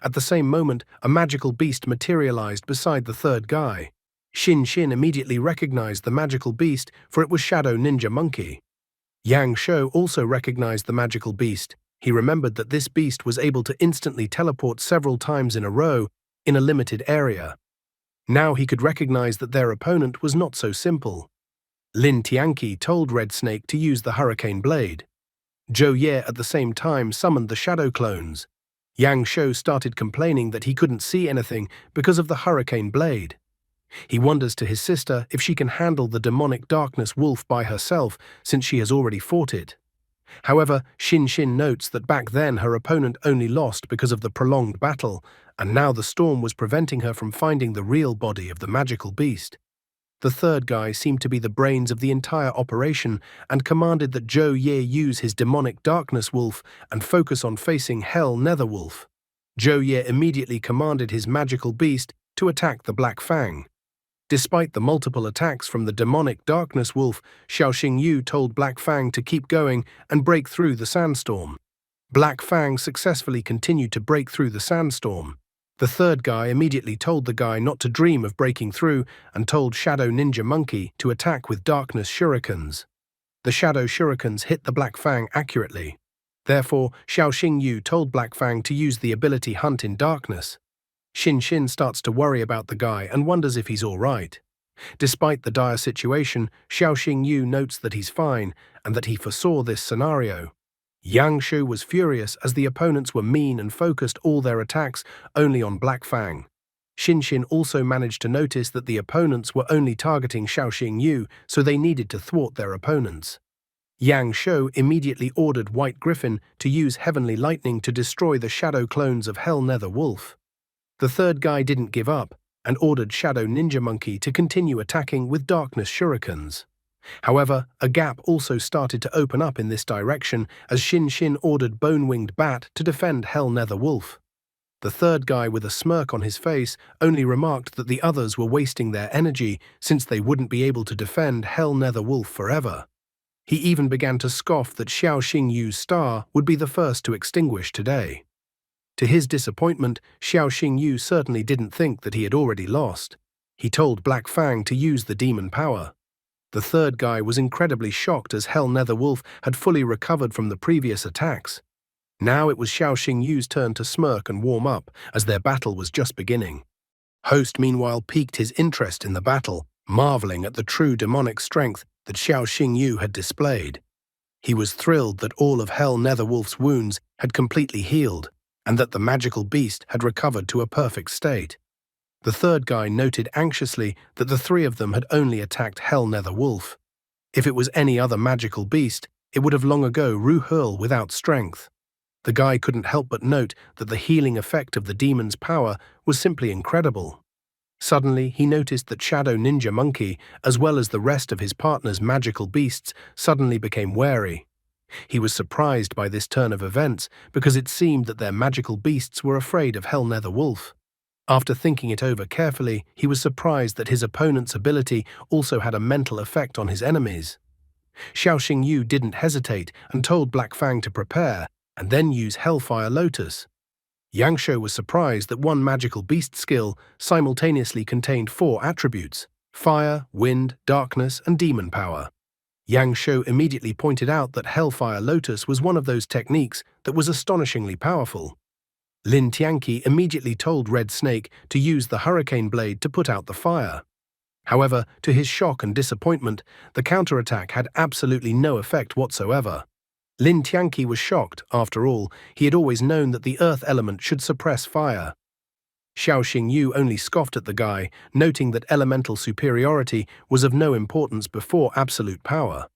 At the same moment, a magical beast materialized beside the third guy. Xin immediately recognized the magical beast, for it was Shadow Ninja Monkey. Yang Shu also recognized the magical beast. He remembered that this beast was able to instantly teleport several times in a row in a limited area. Now he could recognize that their opponent was not so simple. Lin Tianqi told Red Snake to use the Hurricane Blade. Zhou Ye at the same time summoned the Shadow Clones. Yang Shu started complaining that he couldn't see anything because of the Hurricane Blade. He wonders to his sister if she can handle the demonic darkness wolf by herself since she has already fought it. However, Xin notes that back then her opponent only lost because of the prolonged battle, and now the storm was preventing her from finding the real body of the magical beast. The third guy seemed to be the brains of the entire operation and commanded that Zhou Ye use his demonic darkness wolf and focus on facing Hell Netherwolf. Zhou Ye immediately commanded his magical beast to attack the Black Fang. Despite the multiple attacks from the demonic darkness wolf, Xiaoxing Yu told Black Fang to keep going and break through the sandstorm. Black Fang successfully continued to break through the sandstorm. The third guy immediately told the guy not to dream of breaking through and told Shadow Ninja Monkey to attack with darkness shurikens. The Shadow shurikens hit the Black Fang accurately. Therefore, Xiaoxing Yu told Black Fang to use the ability Hunt in Darkness. Xin starts to worry about the guy and wonders if he's all right. Despite the dire situation, Xiaoxing Yu notes that he's fine and that he foresaw this scenario. Yang Shu was furious as the opponents were mean and focused all their attacks only on Black Fang. Xin also managed to notice that the opponents were only targeting Xiaoxing Yu, so they needed to thwart their opponents. Yang Shu immediately ordered White Griffin to use Heavenly Lightning to destroy the shadow clones of Hell Nether Wolf. The third guy didn't give up and ordered Shadow Ninja Monkey to continue attacking with Darkness Shurikens. However, a gap also started to open up in this direction as Xin ordered Bone-Winged Bat to defend Hell Nether Wolf. The third guy with a smirk on his face only remarked that the others were wasting their energy since they wouldn't be able to defend Hell Nether Wolf forever. He even began to scoff that Xiao Xingyu's star would be the first to extinguish today. To his disappointment, Xiao Xingyu certainly didn't think that he had already lost. He told Black Fang to use the demon power. The third guy was incredibly shocked as Hell Nether Wolf had fully recovered from the previous attacks. Now it was Xiao Xingyu's turn to smirk and warm up, as their battle was just beginning. Host meanwhile piqued his interest in the battle, marveling at the true demonic strength that Xiao Xingyu had displayed. He was thrilled that all of Hell Nether Wolf's wounds had completely healed, and that the magical beast had recovered to a perfect state. The third guy noted anxiously that the three of them had only attacked Hell Nether Wolf. If it was any other magical beast, it would have long ago Ru-Hurl without strength. The guy couldn't help but note that the healing effect of the demon's power was simply incredible. Suddenly, he noticed that Shadow Ninja Monkey, as well as the rest of his partner's magical beasts, suddenly became wary. He was surprised by this turn of events because it seemed that their magical beasts were afraid of Hell Nether Wolf. After thinking it over carefully, he was surprised that his opponent's ability also had a mental effect on his enemies. Xiao Xingyu didn't hesitate and told Black Fang to prepare, and then use Hellfire Lotus. Yangshuo was surprised that one magical beast skill simultaneously contained 4 attributes: fire, wind, darkness, and demon power. Yangshuo immediately pointed out that Hellfire Lotus was one of those techniques that was astonishingly powerful. Lin Tianqi immediately told Red Snake to use the Hurricane Blade to put out the fire. However, to his shock and disappointment, the counterattack had absolutely no effect whatsoever. Lin Tianqi was shocked. After all, he had always known that the earth element should suppress fire. Xiao Xingyu only scoffed at the guy, noting that elemental superiority was of no importance before absolute power.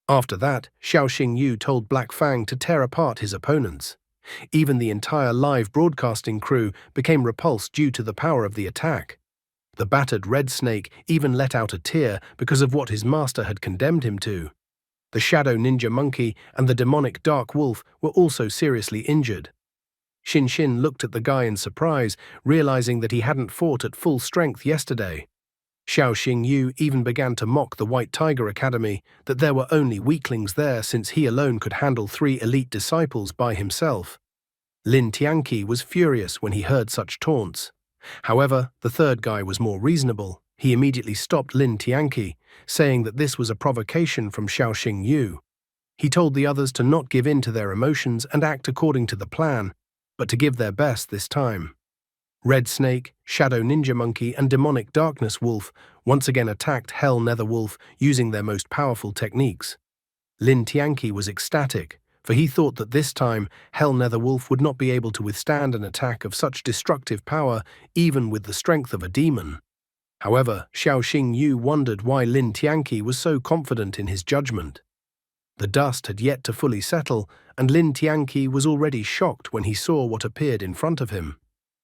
After that, Xiao Xingyu told Black Fang to tear apart his opponents. Even the entire live broadcasting crew became repulsed due to the power of the attack. The battered Red Snake even let out a tear because of what his master had condemned him to. The Shadow Ninja Monkey and the demonic Dark Wolf were also seriously injured. Xin Xin looked at the guy in surprise, realizing that he hadn't fought at full strength yesterday. Xiao Xingyu even began to mock the White Tiger Academy, that there were only weaklings there since he alone could handle 3 elite disciples by himself. Lin Tianqi was furious when he heard such taunts. However, the third guy was more reasonable. He immediately stopped Lin Tianqi, saying that this was a provocation from Xiao Xingyu. He told the others to not give in to their emotions and act according to the plan, but to give their best this time. Red Snake, Shadow Ninja Monkey, and Demonic Darkness Wolf once again attacked Hell Nether Wolf using their most powerful techniques. Lin Tianqi was ecstatic, for he thought that this time Hell Nether Wolf would not be able to withstand an attack of such destructive power even with the strength of a demon. However, Xiao Xingyu wondered why Lin Tianqi was so confident in his judgment. The dust had yet to fully settle, and Lin Tianqi was already shocked when he saw what appeared in front of him.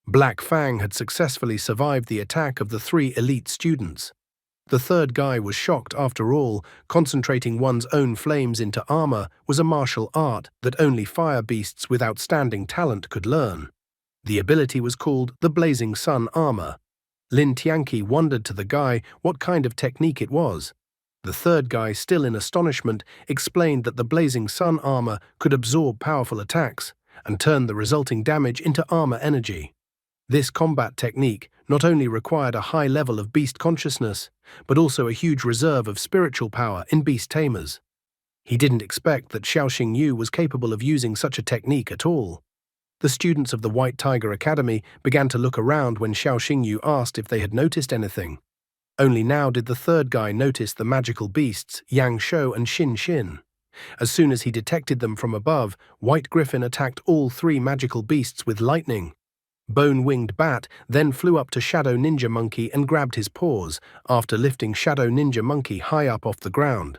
Black Fang had successfully survived the attack of the 3 elite students. The third guy was shocked. After all, concentrating one's own flames into armor was a martial art that only fire beasts with outstanding talent could learn. The ability was called the Blazing Sun Armor. Lin Tianqi wondered to the guy what kind of technique it was. The third guy, still in astonishment, explained that the Blazing Sun armor could absorb powerful attacks and turn the resulting damage into armor energy. This combat technique not only required a high level of beast consciousness, but also a huge reserve of spiritual power in beast tamers. He didn't expect that Xiao Xingyu was capable of using such a technique at all. The students of the White Tiger Academy began to look around when Xiao Xingyu asked if they had noticed anything. Only now did the third guy notice the magical beasts, Yangshuo and Xin Xin. As soon as he detected them from above, White Griffin attacked all 3 magical beasts with lightning. Bone-Winged Bat then flew up to Shadow Ninja Monkey and grabbed his paws, after lifting Shadow Ninja Monkey high up off the ground.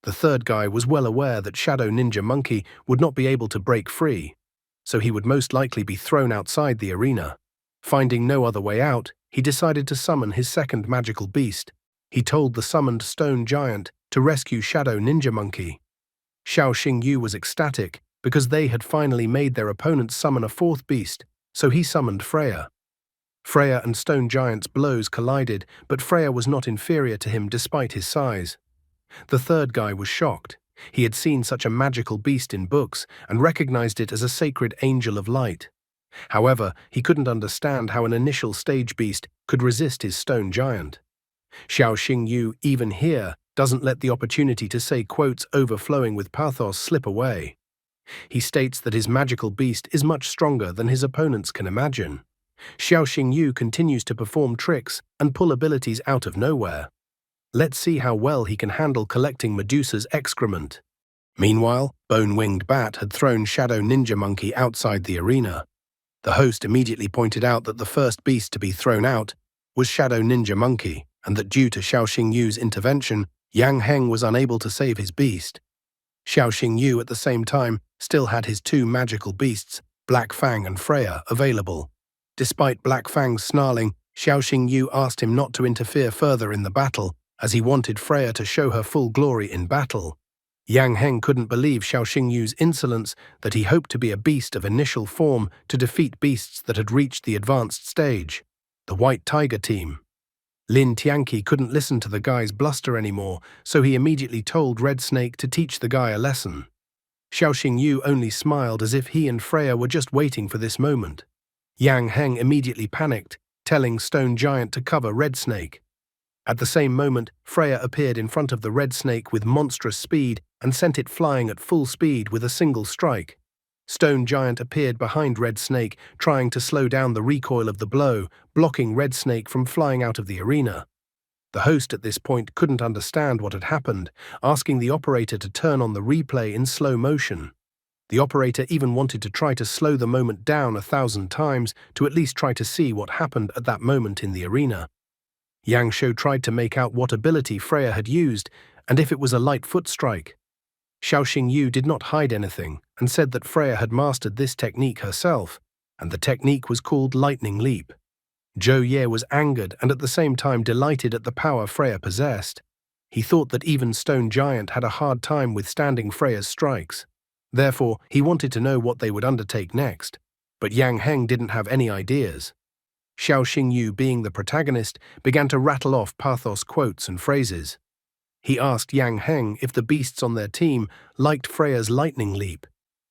The third guy was well aware that Shadow Ninja Monkey would not be able to break free, so he would most likely be thrown outside the arena. Finding no other way out, he decided to summon his second magical beast. He told the summoned stone giant to rescue Shadow Ninja Monkey. Xiao Xingyu was ecstatic because they had finally made their opponents summon a 4th beast, so he summoned Freya. Freya and Stone Giant's blows collided, but Freya was not inferior to him despite his size. The third guy was shocked. He had seen such a magical beast in books and recognized it as a sacred angel of light. However, he couldn't understand how an initial stage beast could resist his stone giant. Xiao Xingyu, even here, doesn't let the opportunity to say quotes overflowing with pathos slip away. He states that his magical beast is much stronger than his opponents can imagine. Xiao Xingyu continues to perform tricks and pull abilities out of nowhere. Let's see how well he can handle collecting Medusa's excrement. Meanwhile, Bone-Winged Bat had thrown Shadow Ninja Monkey outside the arena. The host immediately pointed out that the first beast to be thrown out was Shadow Ninja Monkey, and that due to Xiao Xingyu's intervention, Yang Heng was unable to save his beast. Xiao Xingyu at the same time still had his two magical beasts, Black Fang and Freya, available. Despite Black Fang's snarling, Xiao Xingyu asked him not to interfere further in the battle, as he wanted Freya to show her full glory in battle. Yang Heng couldn't believe Xiao Xingyu's insolence that he hoped to be a beast of initial form to defeat beasts that had reached the advanced stage. The White Tiger team. Lin Tianqi couldn't listen to the guy's bluster anymore, so he immediately told Red Snake to teach the guy a lesson. Xiao Xingyu only smiled as if he and Freya were just waiting for this moment. Yang Heng immediately panicked, telling Stone Giant to cover Red Snake. At the same moment, Freya appeared in front of the Red Snake with monstrous speed and sent it flying at full speed with a single strike. Stone Giant appeared behind Red Snake, trying to slow down the recoil of the blow, blocking Red Snake from flying out of the arena. The host at this point couldn't understand what had happened, asking the operator to turn on the replay in slow motion. The operator even wanted to try to slow the moment down 1,000 times to at least try to see what happened at that moment in the arena. Yang Shou tried to make out what ability Freya had used, and if it was a light foot strike. Xiao Xingyu did not hide anything, and said that Freya had mastered this technique herself, and the technique was called Lightning Leap. Zhou Ye was angered and at the same time delighted at the power Freya possessed. He thought that even Stone Giant had a hard time withstanding Freya's strikes. Therefore, he wanted to know what they would undertake next, but Yang Heng didn't have any ideas. Xiao Xingyu, being the protagonist, began to rattle off pathos quotes and phrases. He asked Yang Heng if the beasts on their team liked Freya's lightning leap.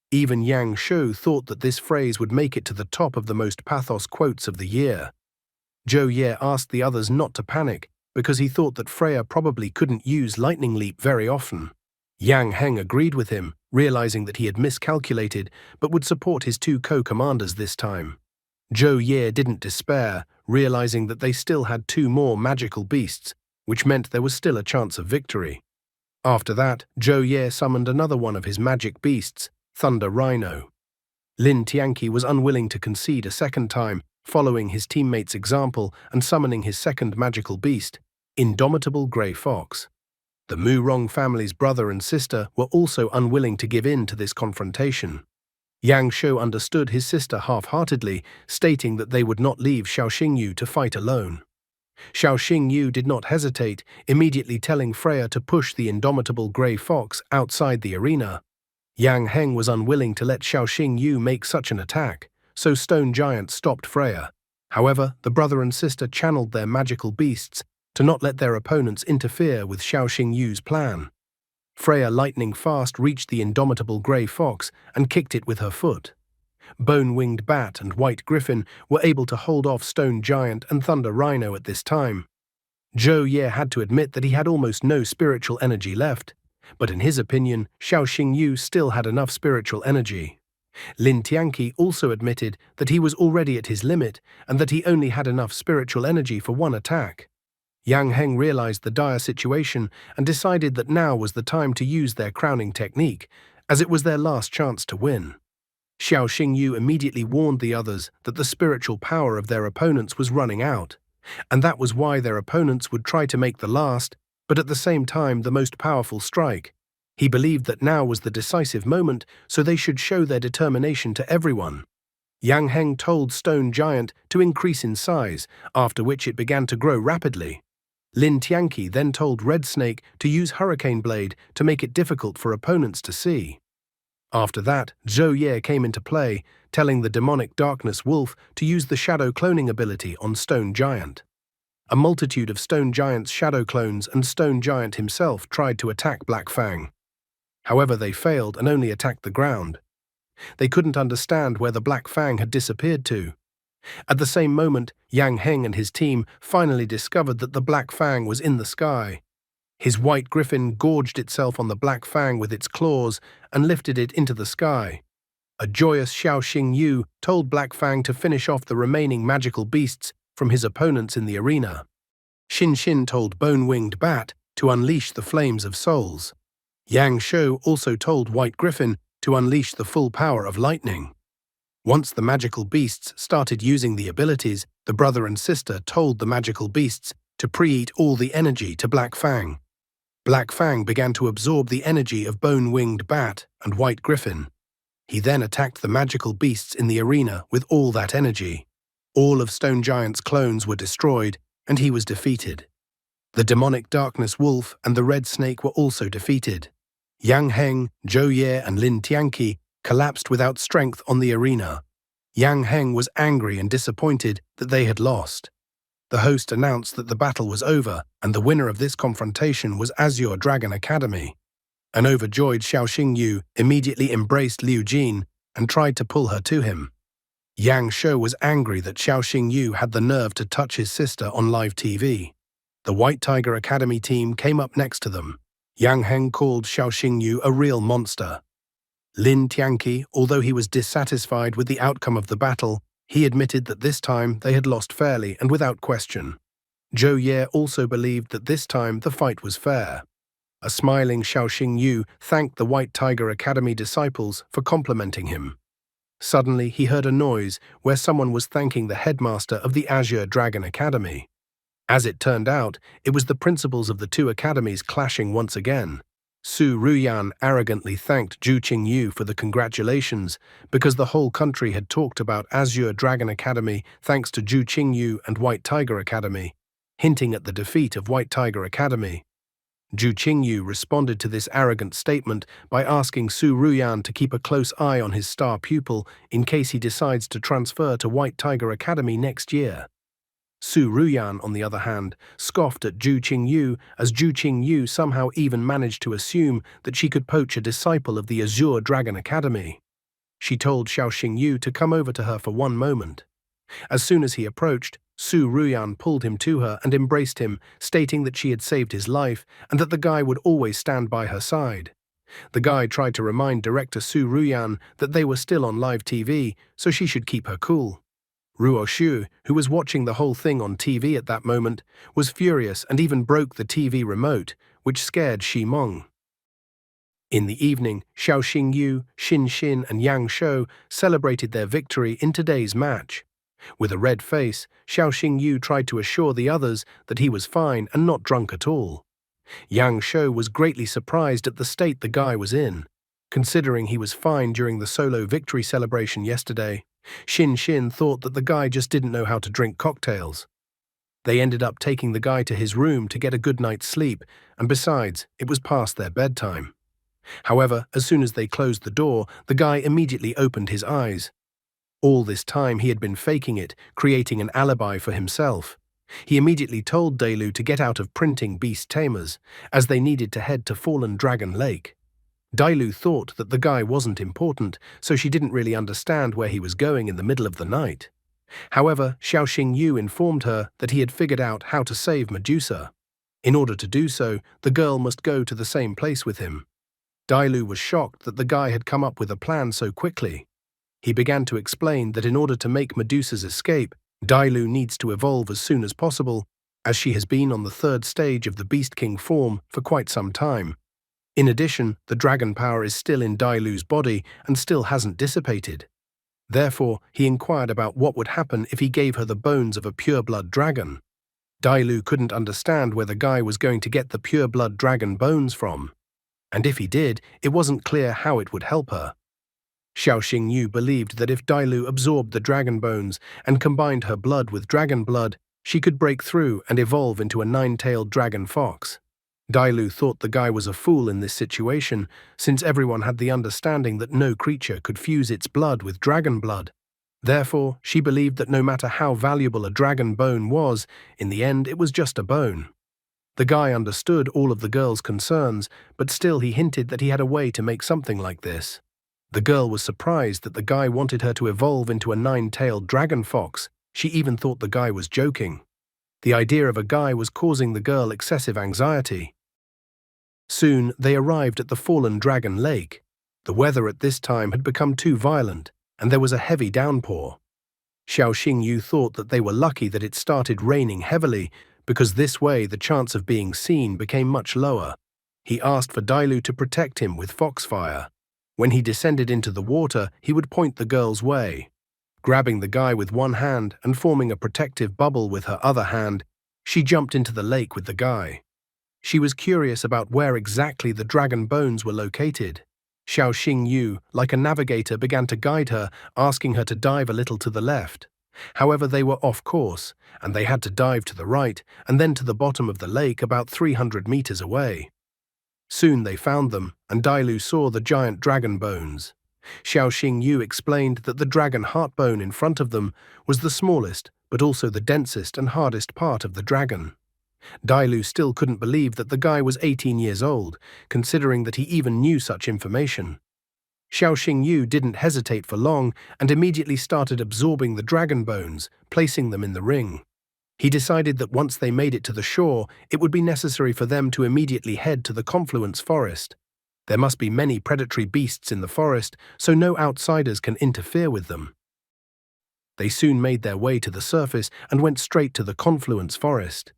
Even Yang Shou thought that this phrase would make it to the top of the most pathos quotes of the year. Zhou Ye asked the others not to panic because he thought that Freya probably couldn't use lightning leap very often. Yang Heng agreed with him, realizing that he had miscalculated but would support his two co-commanders this time. Zhou Ye didn't despair, realizing that they still had two more magical beasts, which meant there was still a chance of victory. After that, Zhou Ye summoned another one of his magic beasts, Thunder Rhino. Lin Tianqi was unwilling to concede a second time, following his teammate's example and summoning his second magical beast, Indomitable Grey Fox. The Mu Rong family's brother and sister were also unwilling to give in to this confrontation. Yang Shou understood his sister half-heartedly, stating that they would not leave Xiao Xingyu to fight alone. Xiao Xingyu did not hesitate, immediately telling Freya to push the Indomitable Grey Fox outside the arena. Yang Heng was unwilling to let Xiao Xingyu make such an attack, so Stone Giant stopped Freya. However, the brother and sister channeled their magical beasts to not let their opponents interfere with Xiao Xingyu's plan. Freya lightning fast reached the Indomitable Grey Fox and kicked it with her foot. Bone-Winged Bat and White Griffin were able to hold off Stone Giant and Thunder Rhino at this time. Zhou Ye had to admit that he had almost no spiritual energy left, but in his opinion, Xiao Xingyu still had enough spiritual energy. Lin Tianqi also admitted that he was already at his limit and that he only had enough spiritual energy for one attack. Yang Heng realized the dire situation and decided that now was the time to use their crowning technique, as it was their last chance to win. Xiao Xingyu immediately warned the others that the spiritual power of their opponents was running out, and that was why their opponents would try to make the last, but at the same time the most powerful strike. He believed that now was the decisive moment, so they should show their determination to everyone. Yang Heng told Stone Giant to increase in size, after which it began to grow rapidly. Lin Tianqi then told Red Snake to use Hurricane Blade to make it difficult for opponents to see. After that, Zhou Ye came into play, telling the demonic Darkness Wolf to use the Shadow Cloning ability on Stone Giant. A multitude of Stone Giant's shadow clones and Stone Giant himself tried to attack Black Fang. However, they failed and only attacked the ground. They couldn't understand where the Black Fang had disappeared to. At the same moment, Yang Heng and his team finally discovered that the Black Fang was in the sky. His white griffin gorged itself on the Black Fang with its claws and lifted it into the sky. A joyous Xiao Xingyu told Black Fang to finish off the remaining magical beasts from his opponents in the arena. Xin Xin told Bone-Winged Bat to unleash the flames of souls. Yang Shou also told White Griffin to unleash the full power of lightning. Once the magical beasts started using the abilities, the brother and sister told the magical beasts to pre-eat all the energy to Black Fang. Black Fang began to absorb the energy of Bone-Winged Bat and White Griffin. He then attacked the magical beasts in the arena with all that energy. All of Stone Giant's clones were destroyed, and he was defeated. The demonic darkness wolf and the red snake were also defeated. Yang Heng, Zhou Ye, and Lin Tianqi collapsed without strength on the arena. Yang Heng was angry and disappointed that they had lost. The host announced that the battle was over, and the winner of this confrontation was Azure Dragon Academy. An overjoyed Xiao Xingyu immediately embraced Liu Jin and tried to pull her to him. Yang Shou was angry that Xiao Xingyu had the nerve to touch his sister on live TV. The White Tiger Academy team came up next to them. Yang Heng called Xiao Xingyu a real monster. Lin Tianqi, although he was dissatisfied with the outcome of the battle, he admitted that this time they had lost fairly and without question. Zhou Ye also believed that this time the fight was fair. A smiling Xiao Xingyu thanked the White Tiger Academy disciples for complimenting him. Suddenly, he heard a noise where someone was thanking the headmaster of the Azure Dragon Academy. As it turned out, it was the principals of the two academies clashing once again. Su Ruyan arrogantly thanked Zhu Qingyu for the congratulations because the whole country had talked about Azure Dragon Academy thanks to Zhu Qingyu and White Tiger Academy, hinting at the defeat of White Tiger Academy. Zhu Qingyu responded to this arrogant statement by asking Su Ruyan to keep a close eye on his star pupil in case he decides to transfer to White Tiger Academy next year. Su Ruyan, on the other hand, scoffed at Zhu Qingyu as Zhu Qingyu somehow even managed to assume that she could poach a disciple of the Azure Dragon Academy. She told Xiao Xingyu to come over to her for one moment. As soon as he approached, Su Ruyan pulled him to her and embraced him, stating that she had saved his life and that the guy would always stand by her side. The guy tried to remind director Su Ruyan that they were still on live TV, so she should keep her cool. Ruo Xu, who was watching the whole thing on TV at that moment, was furious and even broke the TV remote, which scared Shi Meng. In the evening, Xiao Xingyu, Xin Xin, and Yang Shou celebrated their victory in today's match. With a red face, Xiao Xingyu tried to assure the others that he was fine and not drunk at all. Yang Shou was greatly surprised at the state the guy was in. Considering he was fine during the solo victory celebration yesterday, Xin Xin thought that the guy just didn't know how to drink cocktails. They ended up taking the guy to his room to get a good night's sleep, and besides, it was past their bedtime. However, as soon as they closed the door, the guy immediately opened his eyes. All this time he had been faking it, creating an alibi for himself. He immediately told Dailu to get out of printing beast tamers, as they needed to head to Fallen Dragon Lake. Dailu thought that the guy wasn't important, so she didn't really understand where he was going in the middle of the night. However, Xiao Xingyu informed her that he had figured out how to save Medusa. In order to do so, the girl must go to the same place with him. Dailu was shocked that the guy had come up with a plan so quickly. He began to explain that in order to make Medusa's escape, Dailu needs to evolve as soon as possible, as she has been on the third stage of the Beast King form for quite some time. In addition, the dragon power is still in Dailu's body and still hasn't dissipated. Therefore, he inquired about what would happen if he gave her the bones of a pure-blood dragon. Dailu couldn't understand where the guy was going to get the pure-blood dragon bones from. And if he did, it wasn't clear how it would help her. Xiao Xingyu believed that if Dailu absorbed the dragon bones and combined her blood with dragon blood, she could break through and evolve into a nine-tailed dragon fox. Dailu thought the guy was a fool in this situation, since everyone had the understanding that no creature could fuse its blood with dragon blood. Therefore, she believed that no matter how valuable a dragon bone was, in the end it was just a bone. The guy understood all of the girl's concerns, but still he hinted that he had a way to make something like this. The girl was surprised that the guy wanted her to evolve into a nine-tailed dragon fox. She even thought the guy was joking. The idea of a guy was causing the girl excessive anxiety. Soon, they arrived at the fallen dragon lake. The weather at this time had become too violent, and there was a heavy downpour. Xiao Xingyu thought that they were lucky that it started raining heavily, because this way the chance of being seen became much lower. He asked for Dailu to protect him with foxfire. When he descended into the water, he would point the girl's way. Grabbing the guy with one hand and forming a protective bubble with her other hand, she jumped into the lake with the guy. She was curious about where exactly the dragon bones were located. Xiao Xingyu, like a navigator, began to guide her, asking her to dive a little to the left. However, they were off course, and they had to dive to the right and then to the bottom of the lake about 300 meters away. Soon they found them, and Dailu saw the giant dragon bones. Xiao Xingyu explained that the dragon heart bone in front of them was the smallest, but also the densest and hardest part of the dragon. Dailu still couldn't believe that the guy was 18 years old, considering that he even knew such information. Xiao Xingyu didn't hesitate for long and immediately started absorbing the dragon bones, placing them in the ring. He decided that once they made it to the shore, it would be necessary for them to immediately head to the confluence forest. There must be many predatory beasts in the forest, so no outsiders can interfere with them. They soon made their way to the surface and went straight to the confluence forest.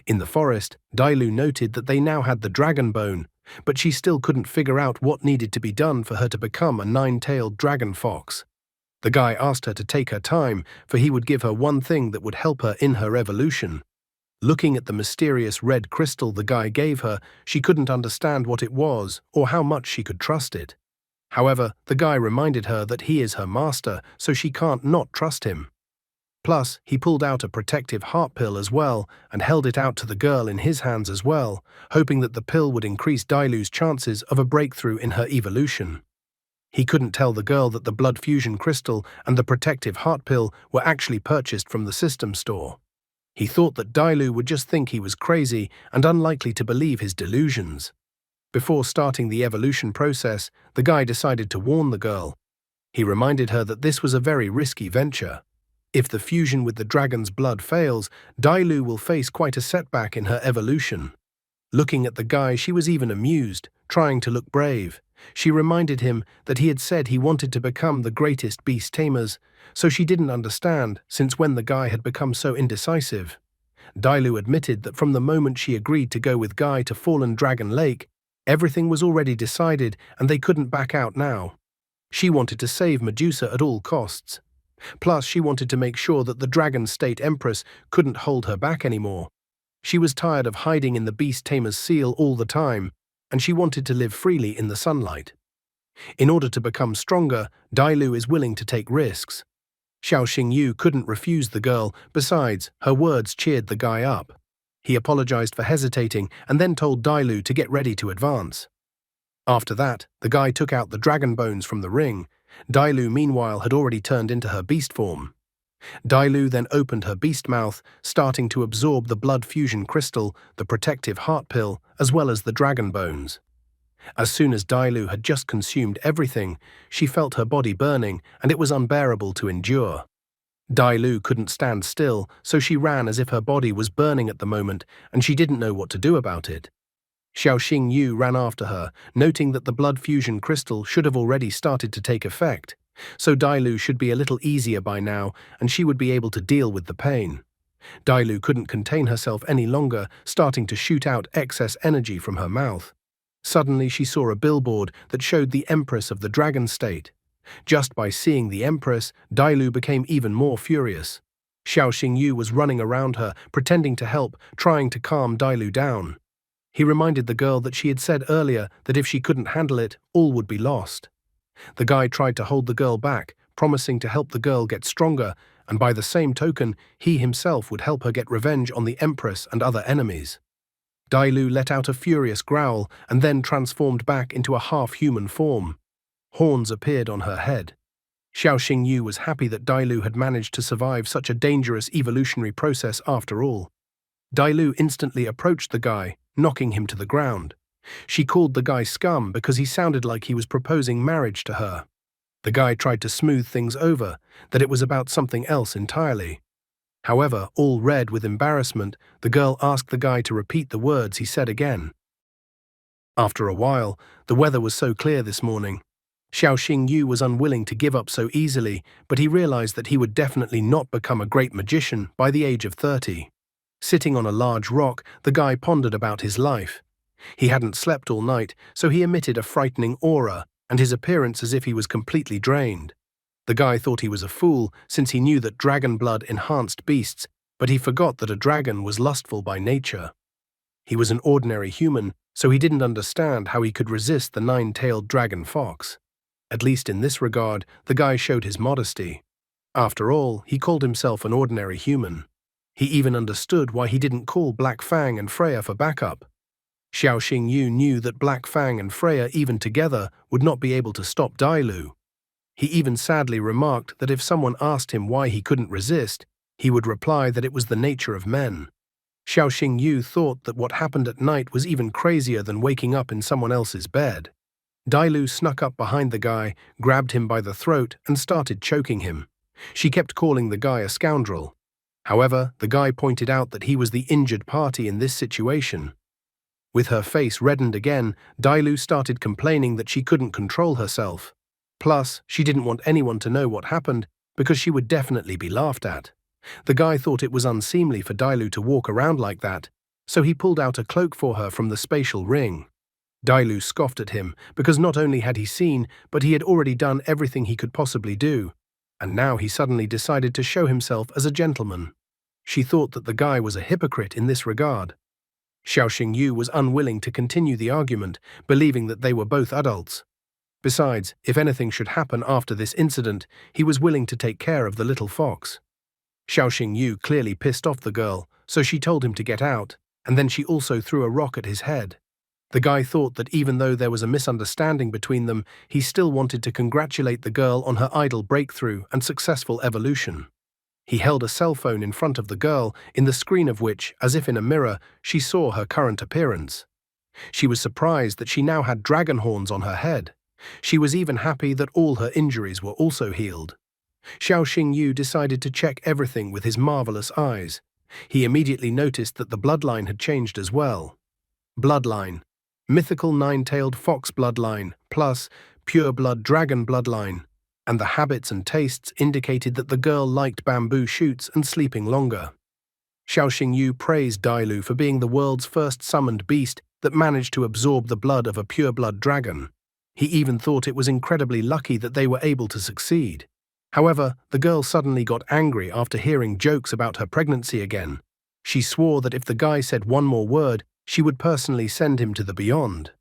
In the forest, Dailu noted that they now had the dragon bone, but she still couldn't figure out what needed to be done for her to become a nine-tailed dragon fox. The guy asked her to take her time, for he would give her one thing that would help her in her evolution. Looking at the mysterious red crystal the guy gave her, she couldn't understand what it was or how much she could trust it. However, the guy reminded her that he is her master, so she can't not trust him. Plus, he pulled out a protective heart pill as well and held it out to the girl in his hands as well, hoping that the pill would increase Dailu's chances of a breakthrough in her evolution. He couldn't tell the girl that the blood fusion crystal and the protective heart pill were actually purchased from the system store. He thought that Dailu would just think he was crazy and unlikely to believe his delusions. Before starting the evolution process, the guy decided to warn the girl. He reminded her that this was a very risky venture. If the fusion with the dragon's blood fails, Dailu will face quite a setback in her evolution. Looking at the guy, she was even amused, trying to look brave. She reminded him that he had said he wanted to become the greatest beast tamers, so she didn't understand since when the guy had become so indecisive. Dailu admitted that from the moment she agreed to go with Guy to Fallen Dragon Lake, everything was already decided and they couldn't back out now. She wanted to save Medusa at all costs. Plus, she wanted to make sure that the Dragon State Empress couldn't hold her back anymore. She was tired of hiding in the Beast Tamer's seal all the time, and she wanted to live freely in the sunlight. In order to become stronger, Dailu is willing to take risks. Xiao Xingyu couldn't refuse the girl, besides, her words cheered the guy up. He apologized for hesitating and then told Dailu to get ready to advance. After that, the guy took out the dragon bones from the ring. Dailu, meanwhile, had already turned into her beast form. Dailu then opened her beast mouth, starting to absorb the blood fusion crystal, the protective heart pill, as well as the dragon bones. As soon as Dailu had just consumed everything, she felt her body burning, and it was unbearable to endure. Dailu couldn't stand still, so she ran as if her body was burning at the moment, and she didn't know what to do about it. Xiao Xingyu ran after her, noting that the blood fusion crystal should have already started to take effect, so Dailu should be a little easier by now, and she would be able to deal with the pain. Dailu couldn't contain herself any longer, starting to shoot out excess energy from her mouth. Suddenly she saw a billboard that showed the Empress of the Dragon State. Just by seeing the Empress, Dailu became even more furious. Xiao Xingyu was running around her, pretending to help, trying to calm Dailu down. He reminded the girl that she had said earlier that if she couldn't handle it, all would be lost. The guy tried to hold the girl back, promising to help the girl get stronger, and by the same token, he himself would help her get revenge on the Empress and other enemies. Dailu let out a furious growl and then transformed back into a half-human form. Horns appeared on her head. Xiao Xingyu was happy that Dailu had managed to survive such a dangerous evolutionary process after all. Dai instantly approached the guy, knocking him to the ground. She called the guy scum because he sounded like he was proposing marriage to her. The guy tried to smooth things over, that it was about something else entirely. However, all red with embarrassment, the girl asked the guy to repeat the words he said again. After a while, the weather was so clear this morning. Xiao Xingyu was unwilling to give up so easily, but he realized that he would definitely not become a great magician by the age of 30. Sitting on a large rock, the guy pondered about his life. He hadn't slept all night, so he emitted a frightening aura, and his appearance as if he was completely drained. The guy thought he was a fool, since he knew that dragon blood enhanced beasts, but he forgot that a dragon was lustful by nature. He was an ordinary human, so he didn't understand how he could resist the nine-tailed dragon fox. At least in this regard, the guy showed his modesty. After all, he called himself an ordinary human. He even understood why he didn't call Black Fang and Freya for backup. Xiao Xingyu knew that Black Fang and Freya, even together, would not be able to stop Dai. He even sadly remarked that if someone asked him why he couldn't resist, he would reply that it was the nature of men. Xiao Xingyu thought that what happened at night was even crazier than waking up in someone else's bed. Dai snuck up behind the guy, grabbed him by the throat, and started choking him. She kept calling the guy a scoundrel. However, the guy pointed out that he was the injured party in this situation. With her face reddened again, Dai started complaining that she couldn't control herself. Plus, she didn't want anyone to know what happened because she would definitely be laughed at. The guy thought it was unseemly for Dai to walk around like that, so he pulled out a cloak for her from the spatial ring. Dai scoffed at him because not only had he seen, but he had already done everything he could possibly do, and now he suddenly decided to show himself as a gentleman. She thought that the guy was a hypocrite in this regard. Xiao Xingyu was unwilling to continue the argument, believing that they were both adults. Besides, if anything should happen after this incident, he was willing to take care of the little fox. Xiao Xingyu clearly pissed off the girl, so she told him to get out, and then she also threw a rock at his head. The guy thought that even though there was a misunderstanding between them, he still wanted to congratulate the girl on her idol breakthrough and successful evolution. He held a cell phone in front of the girl, in the screen of which, as if in a mirror, she saw her current appearance. She was surprised that she now had dragon horns on her head. She was even happy that all her injuries were also healed. Xiao Xingyu decided to check everything with his marvelous eyes. He immediately noticed that the bloodline had changed as well. Bloodline: mythical nine-tailed fox bloodline, plus pure blood dragon bloodline. And the habits and tastes indicated that the girl liked bamboo shoots and sleeping longer. Xiao Xingyu praised Dai for being the world's first summoned beast that managed to absorb the blood of a pure-blood dragon. He even thought it was incredibly lucky that they were able to succeed. However, the girl suddenly got angry after hearing jokes about her pregnancy again. She swore that if the guy said one more word, she would personally send him to the beyond.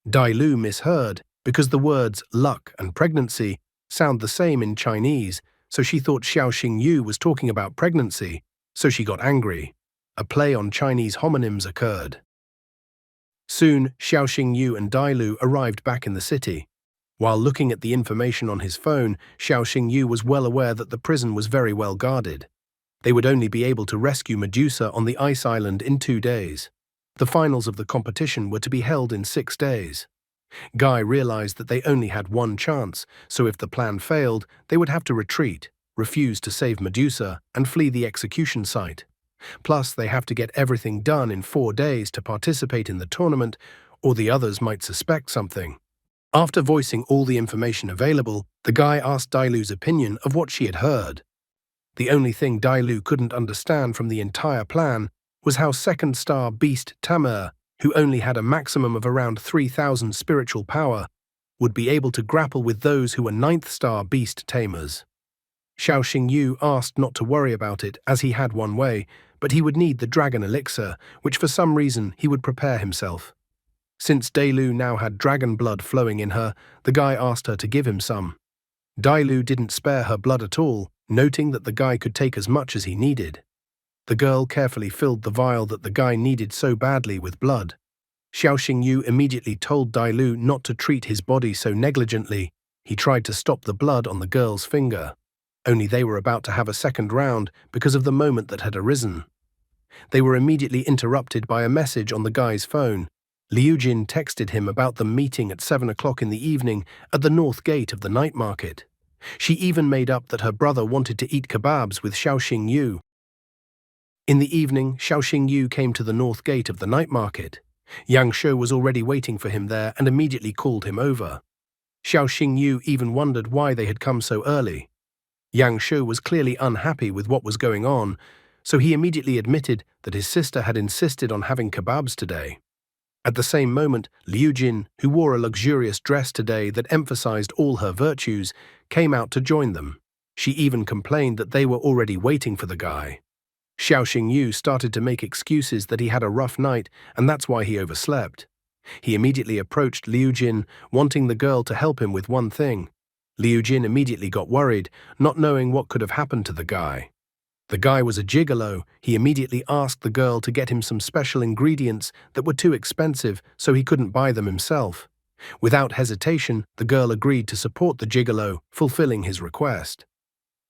Dai misheard, because the words luck and pregnancy sound the same in Chinese, so she thought Xiao Xingyu was talking about pregnancy, so she got angry. A play on Chinese homonyms occurred. Soon, Xiao Xingyu and Dai arrived back in the city. While looking at the information on his phone, Xiao Xingyu was well aware that the prison was very well guarded. They would only be able to rescue Medusa on the ice island in 2 days. The finals of the competition were to be held in 6 days. Guy realized that they only had one chance, so if the plan failed, they would have to retreat, refuse to save Medusa, and flee the execution site. Plus, they have to get everything done in 4 days to participate in the tournament, or the others might suspect something. After voicing all the information available, the guy asked Dailu's opinion of what she had heard. The only thing Dailu couldn't understand from the entire plan was how second star beast Tamer, who only had a maximum of around 3,000 spiritual power, would be able to grapple with those who were 9th star beast tamers. Xiao Xingyu asked not to worry about it as he had one way, but he would need the dragon elixir, which for some reason he would prepare himself. Since Dailu now had dragon blood flowing in her, the guy asked her to give him some. Dailu didn't spare her blood at all, noting that the guy could take as much as he needed. The girl carefully filled the vial that the guy needed so badly with blood. Xiao Xingyu immediately told Dailu not to treat his body so negligently. He tried to stop the blood on the girl's finger. Only they were about to have a second round because of the moment that had arisen. They were immediately interrupted by a message on the guy's phone. Liu Jin texted him about them meeting at 7 o'clock in the evening at the north gate of the night market. She even made up that her brother wanted to eat kebabs with Xiaoxing Yu. In the evening, Xiaoxing Yu came to the north gate of the night market. Yang Shou was already waiting for him there and immediately called him over. Xiaoxing Yu even wondered why they had come so early. Yang Shou was clearly unhappy with what was going on, so he immediately admitted that his sister had insisted on having kebabs today. At the same moment, Liu Jin, who wore a luxurious dress today that emphasized all her virtues, came out to join them. She even complained that they were already waiting for the guy. Xiaoxing Yu started to make excuses that he had a rough night and that's why he overslept. He immediately approached Liu Jin, wanting the girl to help him with one thing. Liu Jin immediately got worried, not knowing what could have happened to the guy. The guy was a gigolo. He immediately asked the girl to get him some special ingredients that were too expensive, so he couldn't buy them himself. Without hesitation, the girl agreed to support the gigolo, fulfilling his request.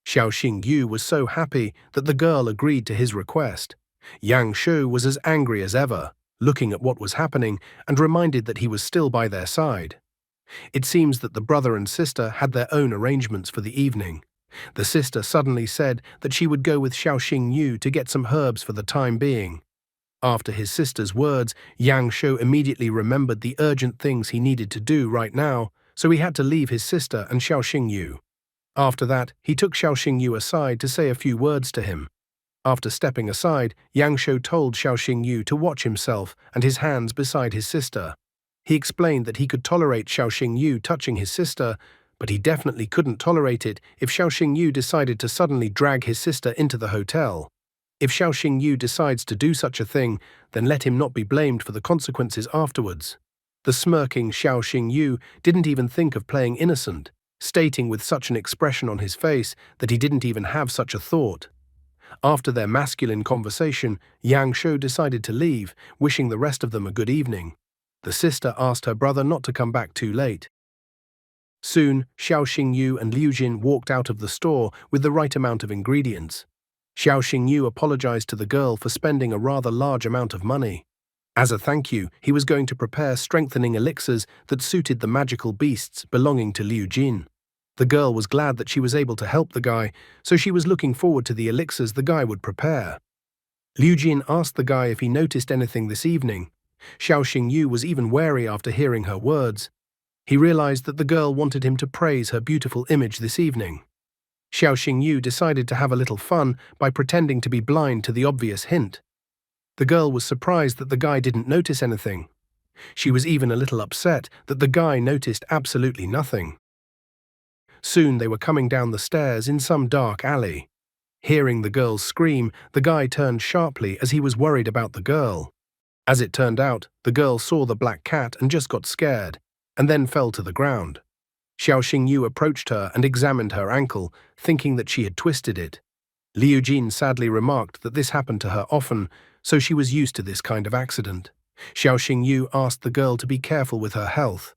Xiaoxing Yu was so happy that the girl agreed to his request. Yang Shou was as angry as ever, looking at what was happening and reminded that he was still by their side. It seems that the brother and sister had their own arrangements for the evening. The sister suddenly said that she would go with Xiaoxing Yu to get some herbs for the time being. After his sister's words, Yang Shou immediately remembered the urgent things he needed to do right now, so he had to leave his sister and Xiaoxing Yu. After that, he took Xiaoxing Yu aside to say a few words to him. After stepping aside, Yang Shou told Xiaoxing Yu to watch himself and his hands beside his sister. He explained that he could tolerate Xiaoxing Yu touching his sister, but he definitely couldn't tolerate it if Xiaoxing Yu decided to suddenly drag his sister into the hotel. If Xiaoxing Yu decides to do such a thing, then let him not be blamed for the consequences afterwards. The smirking Xiaoxing Yu didn't even think of playing innocent, stating with such an expression on his face that he didn't even have such a thought. After their masculine conversation, Yang Shou decided to leave, wishing the rest of them a good evening. The sister asked her brother not to come back too late. Soon, Xiaoxing Yu and Liu Jin walked out of the store with the right amount of ingredients. Xiaoxing Yu apologized to the girl for spending a rather large amount of money. As a thank you, he was going to prepare strengthening elixirs that suited the magical beasts belonging to Liu Jin. The girl was glad that she was able to help the guy, so she was looking forward to the elixirs the guy would prepare. Liu Jin asked the guy if he noticed anything this evening. Xiaoxing Yu was even wary after hearing her words. He realized that the girl wanted him to praise her beautiful image this evening. Xiaoxing Yu decided to have a little fun by pretending to be blind to the obvious hint. The girl was surprised that the guy didn't notice anything. She was even a little upset that the guy noticed absolutely nothing. Soon they were coming down the stairs in some dark alley. Hearing the girl's scream, the guy turned sharply as he was worried about the girl. As it turned out, the girl saw the black cat and just got scared, and then fell to the ground. Xiaoxing Yu approached her and examined her ankle, thinking that she had twisted it. Liu Jin sadly remarked that this happened to her often, so she was used to this kind of accident. Xiaoxing Yu asked the girl to be careful with her health.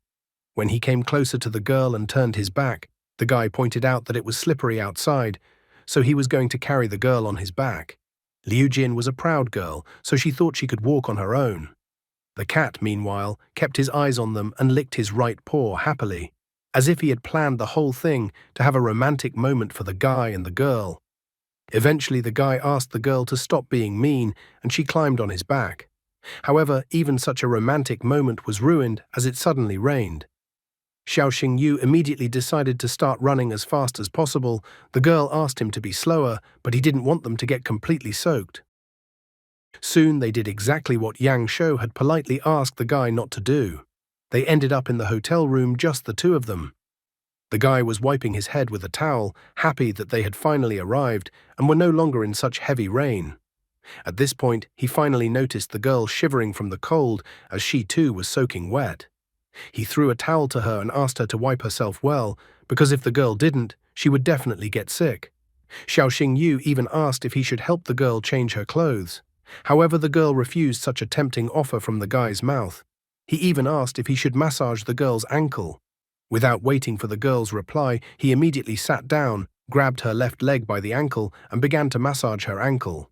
When he came closer to the girl and turned his back, the guy pointed out that it was slippery outside, so he was going to carry the girl on his back. Liu Jin was a proud girl, so she thought she could walk on her own. The cat, meanwhile, kept his eyes on them and licked his right paw happily, as if he had planned the whole thing to have a romantic moment for the guy and the girl. Eventually, the guy asked the girl to stop being mean, and she climbed on his back. However, even such a romantic moment was ruined as it suddenly rained. Xiaoxing Yu immediately decided to start running as fast as possible. The girl asked him to be slower, but he didn't want them to get completely soaked. Soon they did exactly what Yang Shou had politely asked the guy not to do. They ended up in the hotel room, just the two of them. The guy was wiping his head with a towel, happy that they had finally arrived and were no longer in such heavy rain. At this point, he finally noticed the girl shivering from the cold as she too was soaking wet. He threw a towel to her and asked her to wipe herself well, because if the girl didn't, she would definitely get sick. Xiaoxing Yu even asked if he should help the girl change her clothes. However, the girl refused such a tempting offer from the guy's mouth. He even asked if he should massage the girl's ankle. Without waiting for the girl's reply, he immediately sat down, grabbed her left leg by the ankle, and began to massage her ankle.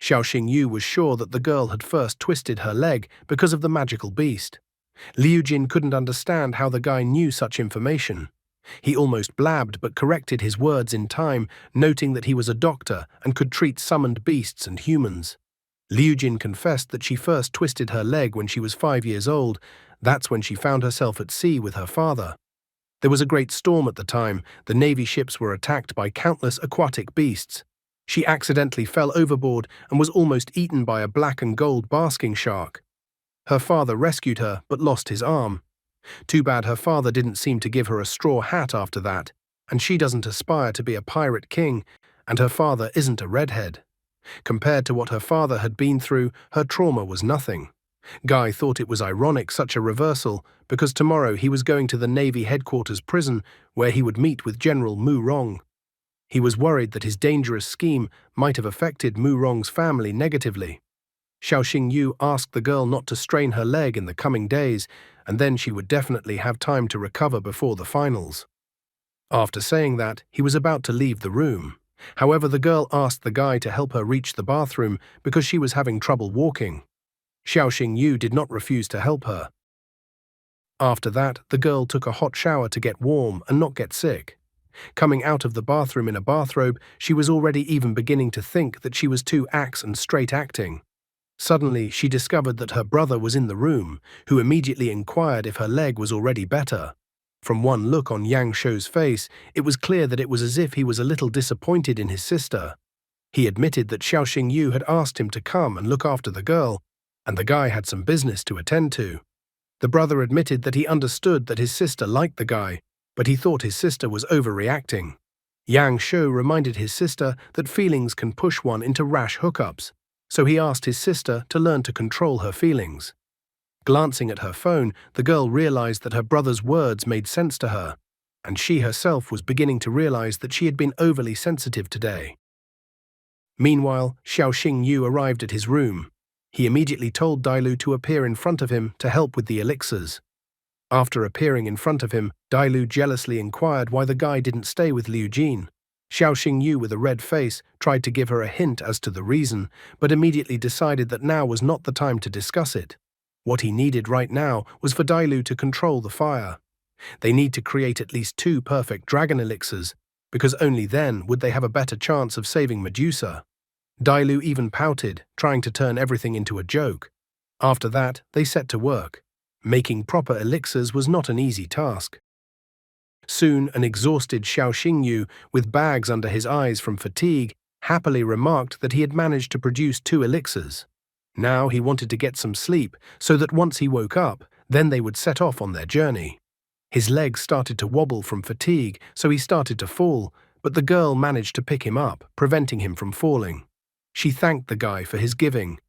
Xiao Xingyu was sure that the girl had first twisted her leg because of the magical beast. Liu Jin couldn't understand how the guy knew such information. He almost blabbed but corrected his words in time, noting that he was a doctor and could treat summoned beasts and humans. Liu Jin confessed that she first twisted her leg when she was 5 years old. That's when she found herself at sea with her father. There was a great storm at the time. The Navy ships were attacked by countless aquatic beasts. She accidentally fell overboard and was almost eaten by a black and gold basking shark. Her father rescued her but lost his arm. Too bad her father didn't seem to give her a straw hat after that, and she doesn't aspire to be a pirate king, and her father isn't a redhead. Compared to what her father had been through, her trauma was nothing. Guy thought it was ironic such a reversal, because tomorrow he was going to the Navy headquarters prison where he would meet with General Mu Rong. He was worried that his dangerous scheme might have affected Mu Rong's family negatively. Xiao Xingyu asked the girl not to strain her leg in the coming days, and then she would definitely have time to recover before the finals. After saying that, he was about to leave the room. However, the girl asked the guy to help her reach the bathroom because she was having trouble walking. Xiao Xingyu did not refuse to help her. After that, the girl took a hot shower to get warm and not get sick. Coming out of the bathroom in a bathrobe, she was already even beginning to think that she was too axe and straight acting. Suddenly, she discovered that her brother was in the room, who immediately inquired if her leg was already better. From one look on Yang Shou's face, it was clear that it was as if he was a little disappointed in his sister. He admitted that Xiao Xingyu had asked him to come and look after the girl, and the guy had some business to attend to. The brother admitted that he understood that his sister liked the guy, but he thought his sister was overreacting. Yang Shou reminded his sister that feelings can push one into rash hookups, so he asked his sister to learn to control her feelings. Glancing at her phone, the girl realized that her brother's words made sense to her, and she herself was beginning to realize that she had been overly sensitive today. Meanwhile, Xiao Xingyu arrived at his room. He immediately told Dailu to appear in front of him to help with the elixirs. After appearing in front of him, Dailu jealously inquired why the guy didn't stay with Liu Jin. Xiao Xingyu, with a red face, tried to give her a hint as to the reason, but immediately decided that now was not the time to discuss it. What he needed right now was for Dailu to control the fire. They need to create at least 2 perfect dragon elixirs, because only then would they have a better chance of saving Medusa. Dailu even pouted, trying to turn everything into a joke. After that, they set to work. Making proper elixirs was not an easy task. Soon, an exhausted Xiao Xingyu, with bags under his eyes from fatigue, happily remarked that he had managed to produce 2 elixirs. Now he wanted to get some sleep, so that once he woke up, then they would set off on their journey. His legs started to wobble from fatigue, so he started to fall, but the girl managed to pick him up, preventing him from falling. She thanked the guy for his giving.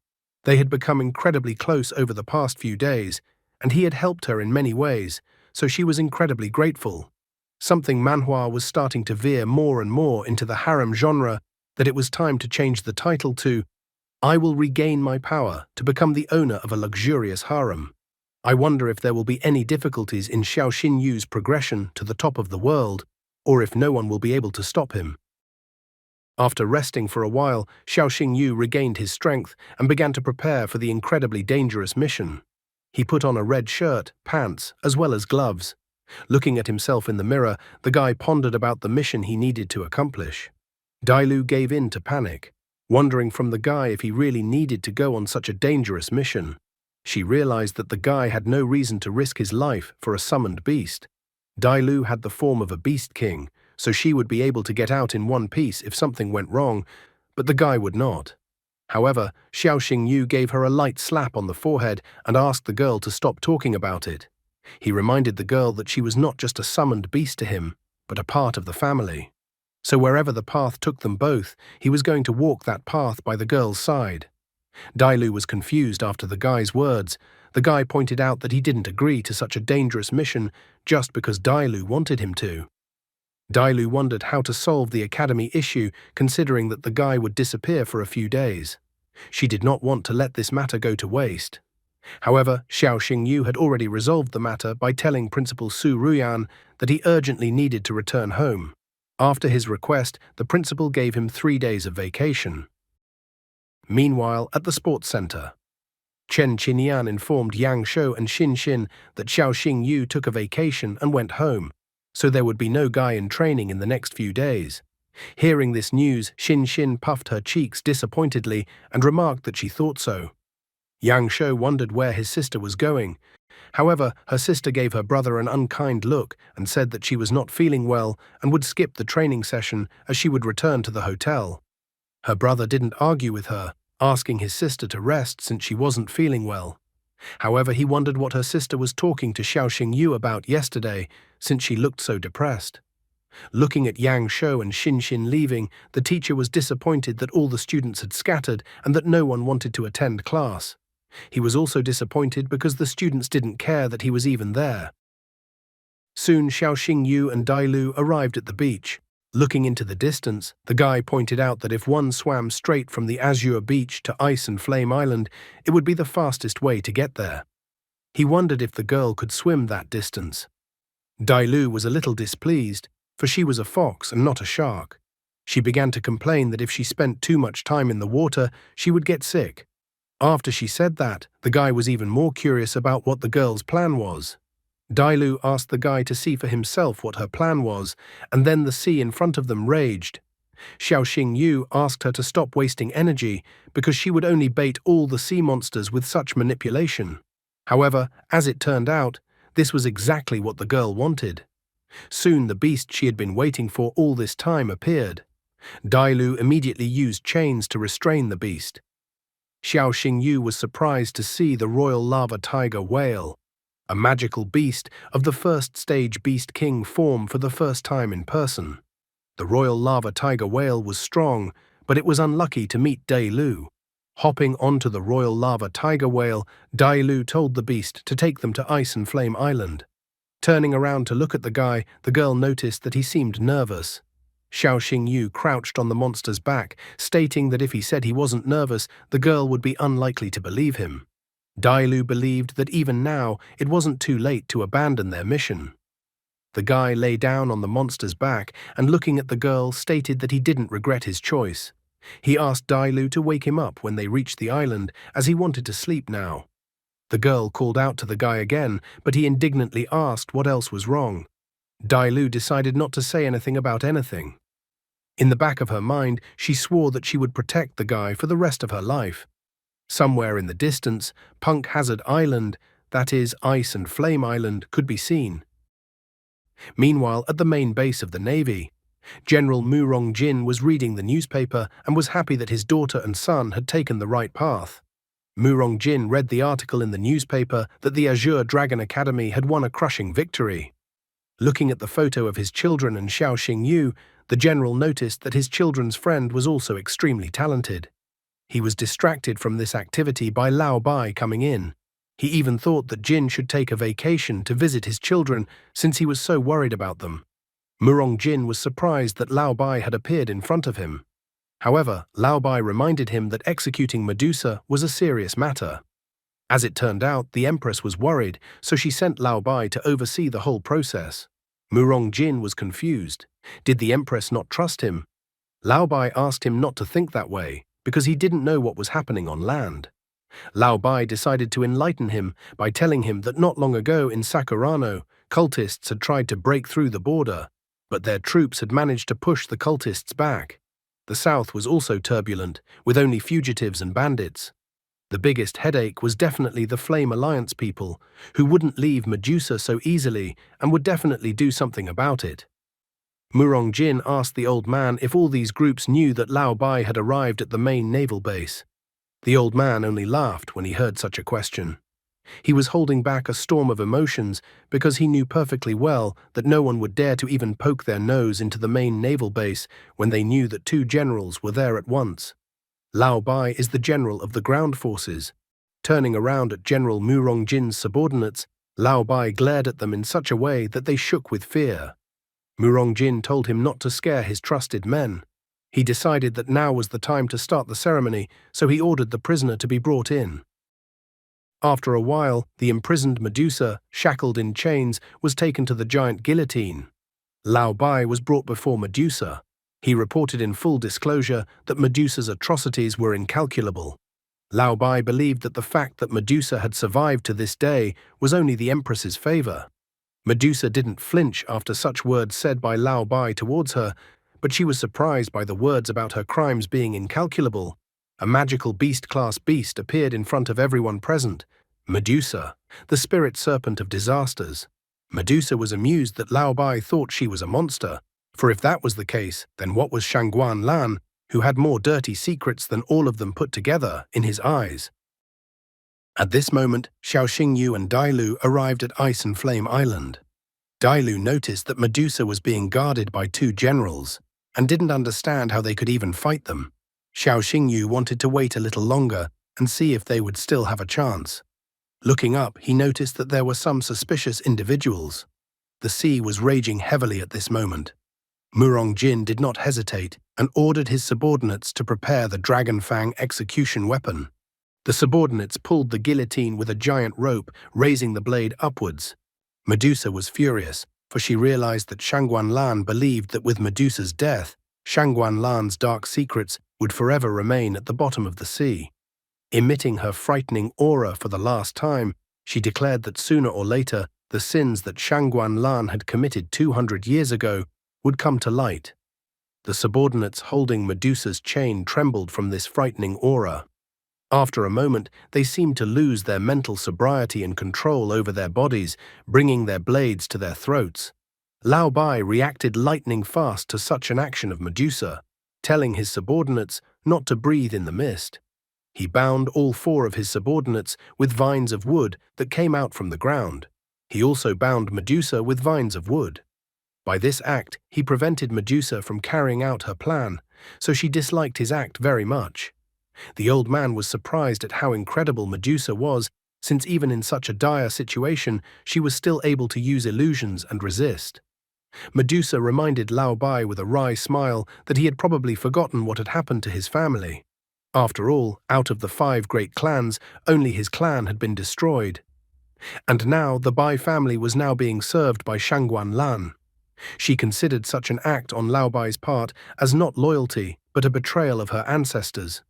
They had become incredibly close over the past few days, and he had helped her in many ways, so she was incredibly grateful. Something manhwa was starting to veer more and more into the harem genre that it was time to change the title to I Will Regain My Power to become the owner of a luxurious harem. I wonder if there will be any difficulties in Xiao Xinyu's progression to the top of the world, or if no one will be able to stop him. After resting for a while, Xiao Xingyu regained his strength and began to prepare for the incredibly dangerous mission. He put on a red shirt, pants, as well as gloves. Looking at himself in the mirror, the guy pondered about the mission he needed to accomplish. Dailu gave in to panic, wondering from the guy if he really needed to go on such a dangerous mission. She realized that the guy had no reason to risk his life for a summoned beast. Dailu had the form of a beast king, so she would be able to get out in one piece if something went wrong, but the guy would not. However, Xiao Xingyu gave her a light slap on the forehead and asked the girl to stop talking about it. He reminded the girl that she was not just a summoned beast to him, but a part of the family. So wherever the path took them both, he was going to walk that path by the girl's side. Dailu was confused after the guy's words. The guy pointed out that he didn't agree to such a dangerous mission just because Dailu wanted him to. Dailu wondered how to solve the academy issue, considering that the guy would disappear for a few days. She did not want to let this matter go to waste. However, Xiao Xingyu had already resolved the matter by telling Principal Su Ruyan that he urgently needed to return home. After his request, the principal gave him 3 days of vacation. Meanwhile, at the sports center, Chen Qinyan informed Yang Shou and Xin Xin that Xiao Xingyu took a vacation and went home, so there would be no guy in training in the next few days. Hearing this news, Xin Xin puffed her cheeks disappointedly and remarked that she thought so. Yang Shou wondered where his sister was going. However, her sister gave her brother an unkind look and said that she was not feeling well and would skip the training session as she would return to the hotel. Her brother didn't argue with her, asking his sister to rest since she wasn't feeling well. However, he wondered what her sister was talking to Xiao Xingyu about yesterday, since she looked so depressed. Looking at Yang Shou and Xin Xin leaving, the teacher was disappointed that all the students had scattered and that no one wanted to attend class. He was also disappointed because the students didn't care that he was even there. Soon Xiao Xingyu and Dai Lu arrived at the beach. Looking into the distance, the guy pointed out that if one swam straight from the Azure Beach to Ice and Flame Island, it would be the fastest way to get there. He wondered if the girl could swim that distance. Dai Lu was a little displeased, for she was a fox and not a shark. She began to complain that if she spent too much time in the water, she would get sick. After she said that, the guy was even more curious about what the girl's plan was. Dai Lu asked the guy to see for himself what her plan was, and then the sea in front of them raged. Xiao Xingyu asked her to stop wasting energy because she would only bait all the sea monsters with such manipulation. However, as it turned out, this was exactly what the girl wanted. Soon the beast she had been waiting for all this time appeared. Dai Lu immediately used chains to restrain the beast. Xiao Xingyu was surprised to see the royal lava tiger whale, a magical beast of the first stage Beast King form for the first time in person. The royal lava tiger whale was strong, but it was unlucky to meet Dai Lu. Hopping onto the royal lava tiger whale, Dai Lu told the beast to take them to Ice and Flame Island. Turning around to look at the guy, the girl noticed that he seemed nervous. Xiao Xingyu crouched on the monster's back, stating that if he said he wasn't nervous, the girl would be unlikely to believe him. Dai Lu believed that even now it wasn't too late to abandon their mission. The guy lay down on the monster's back and, looking at the girl, stated that he didn't regret his choice. He asked Dai Lu to wake him up when they reached the island, as he wanted to sleep now. The girl called out to the guy again, but he indignantly asked what else was wrong. Dai Lu decided not to say anything about anything. In the back of her mind, she swore that she would protect the guy for the rest of her life. Somewhere in the distance, Punk Hazard Island, that is, Ice and Flame Island, could be seen. Meanwhile, at the main base of the Navy, General Mu Rongjin was reading the newspaper and was happy that his daughter and son had taken the right path. Mu Rongjin read the article in the newspaper that the Azure Dragon Academy had won a crushing victory. Looking at the photo of his children and Xiao Xingyu, the general noticed that his children's friend was also extremely talented. He was distracted from this activity by Lao Bai coming in. He even thought that Jin should take a vacation to visit his children since he was so worried about them. Murong Jin was surprised that Lao Bai had appeared in front of him. However, Lao Bai reminded him that executing Medusa was a serious matter. As it turned out, the Empress was worried, so she sent Lao Bai to oversee the whole process. Murong Jin was confused. Did the Empress not trust him? Lao Bai asked him not to think that way, because he didn't know what was happening on land. Lao Bai decided to enlighten him by telling him that not long ago in Sakurano, cultists had tried to break through the border, but their troops had managed to push the cultists back. The south was also turbulent, with only fugitives and bandits. The biggest headache was definitely the Flame Alliance people, who wouldn't leave Medusa so easily and would definitely do something about it. Murong Jin asked the old man if all these groups knew that Lao Bai had arrived at the main naval base. The old man only laughed when he heard such a question. He was holding back a storm of emotions because he knew perfectly well that no one would dare to even poke their nose into the main naval base when they knew that two generals were there at once. Lao Bai is the general of the ground forces. Turning around at General Murong Jin's subordinates, Lao Bai glared at them in such a way that they shook with fear. Murong Jin told him not to scare his trusted men. He decided that now was the time to start the ceremony, so he ordered the prisoner to be brought in. After a while, the imprisoned Medusa, shackled in chains, was taken to the giant guillotine. Lao Bai was brought before Medusa. He reported in full disclosure that Medusa's atrocities were incalculable. Lao Bai believed that the fact that Medusa had survived to this day was only the Empress's favor. Medusa didn't flinch after such words said by Lao Bai towards her, but she was surprised by the words about her crimes being incalculable. A magical beast-class beast appeared in front of everyone present, Medusa, the spirit serpent of disasters. Medusa was amused that Lao Bai thought she was a monster, for if that was the case, then what was Shangguan Lan, who had more dirty secrets than all of them put together, in his eyes? At this moment, Xiao Xingyu and Dailu arrived at Ice and Flame Island. Dailu noticed that Medusa was being guarded by two generals, and didn't understand how they could even fight them. Xiao Xingyu wanted to wait a little longer and see if they would still have a chance. Looking up, he noticed that there were some suspicious individuals. The sea was raging heavily at this moment. Murong Jin did not hesitate and ordered his subordinates to prepare the Dragon Fang execution weapon. The subordinates pulled the guillotine with a giant rope, raising the blade upwards. Medusa was furious, for she realized that Shangguan Lan believed that with Medusa's death, Shangguan Lan's dark secrets would forever remain at the bottom of the sea. Emitting her frightening aura for the last time, she declared that sooner or later, the sins that Shangguan Lan had committed 200 years ago would come to light. The subordinates holding Medusa's chain trembled from this frightening aura. After a moment, they seemed to lose their mental sobriety and control over their bodies, bringing their blades to their throats. Lao Bai reacted lightning fast to such an action of Medusa, telling his subordinates not to breathe in the mist. He bound all four of his subordinates with vines of wood that came out from the ground. He also bound Medusa with vines of wood. By this act, he prevented Medusa from carrying out her plan, so she disliked his act very much. The old man was surprised at how incredible Medusa was, since even in such a dire situation, she was still able to use illusions and resist. Medusa reminded Lao Bai with a wry smile that he had probably forgotten what had happened to his family. After all, out of the 5 great clans, only his clan had been destroyed. And now the Bai family was now being served by Shangguan Lan. She considered such an act on Lao Bai's part as not loyalty, but a betrayal of her ancestors.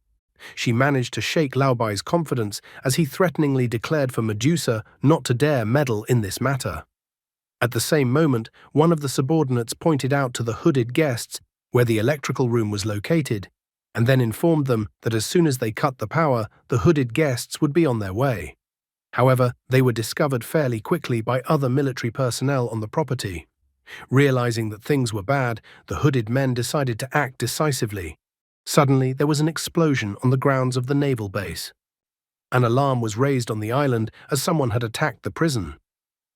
She managed to shake Lao Bai's confidence as he threateningly declared for Medusa not to dare meddle in this matter. At the same moment, one of the subordinates pointed out to the hooded guests where the electrical room was located, and then informed them that as soon as they cut the power, the hooded guests would be on their way. However, they were discovered fairly quickly by other military personnel on the property. Realizing that things were bad, the hooded men decided to act decisively. Suddenly, there was an explosion on the grounds of the naval base. An alarm was raised on the island as someone had attacked the prison.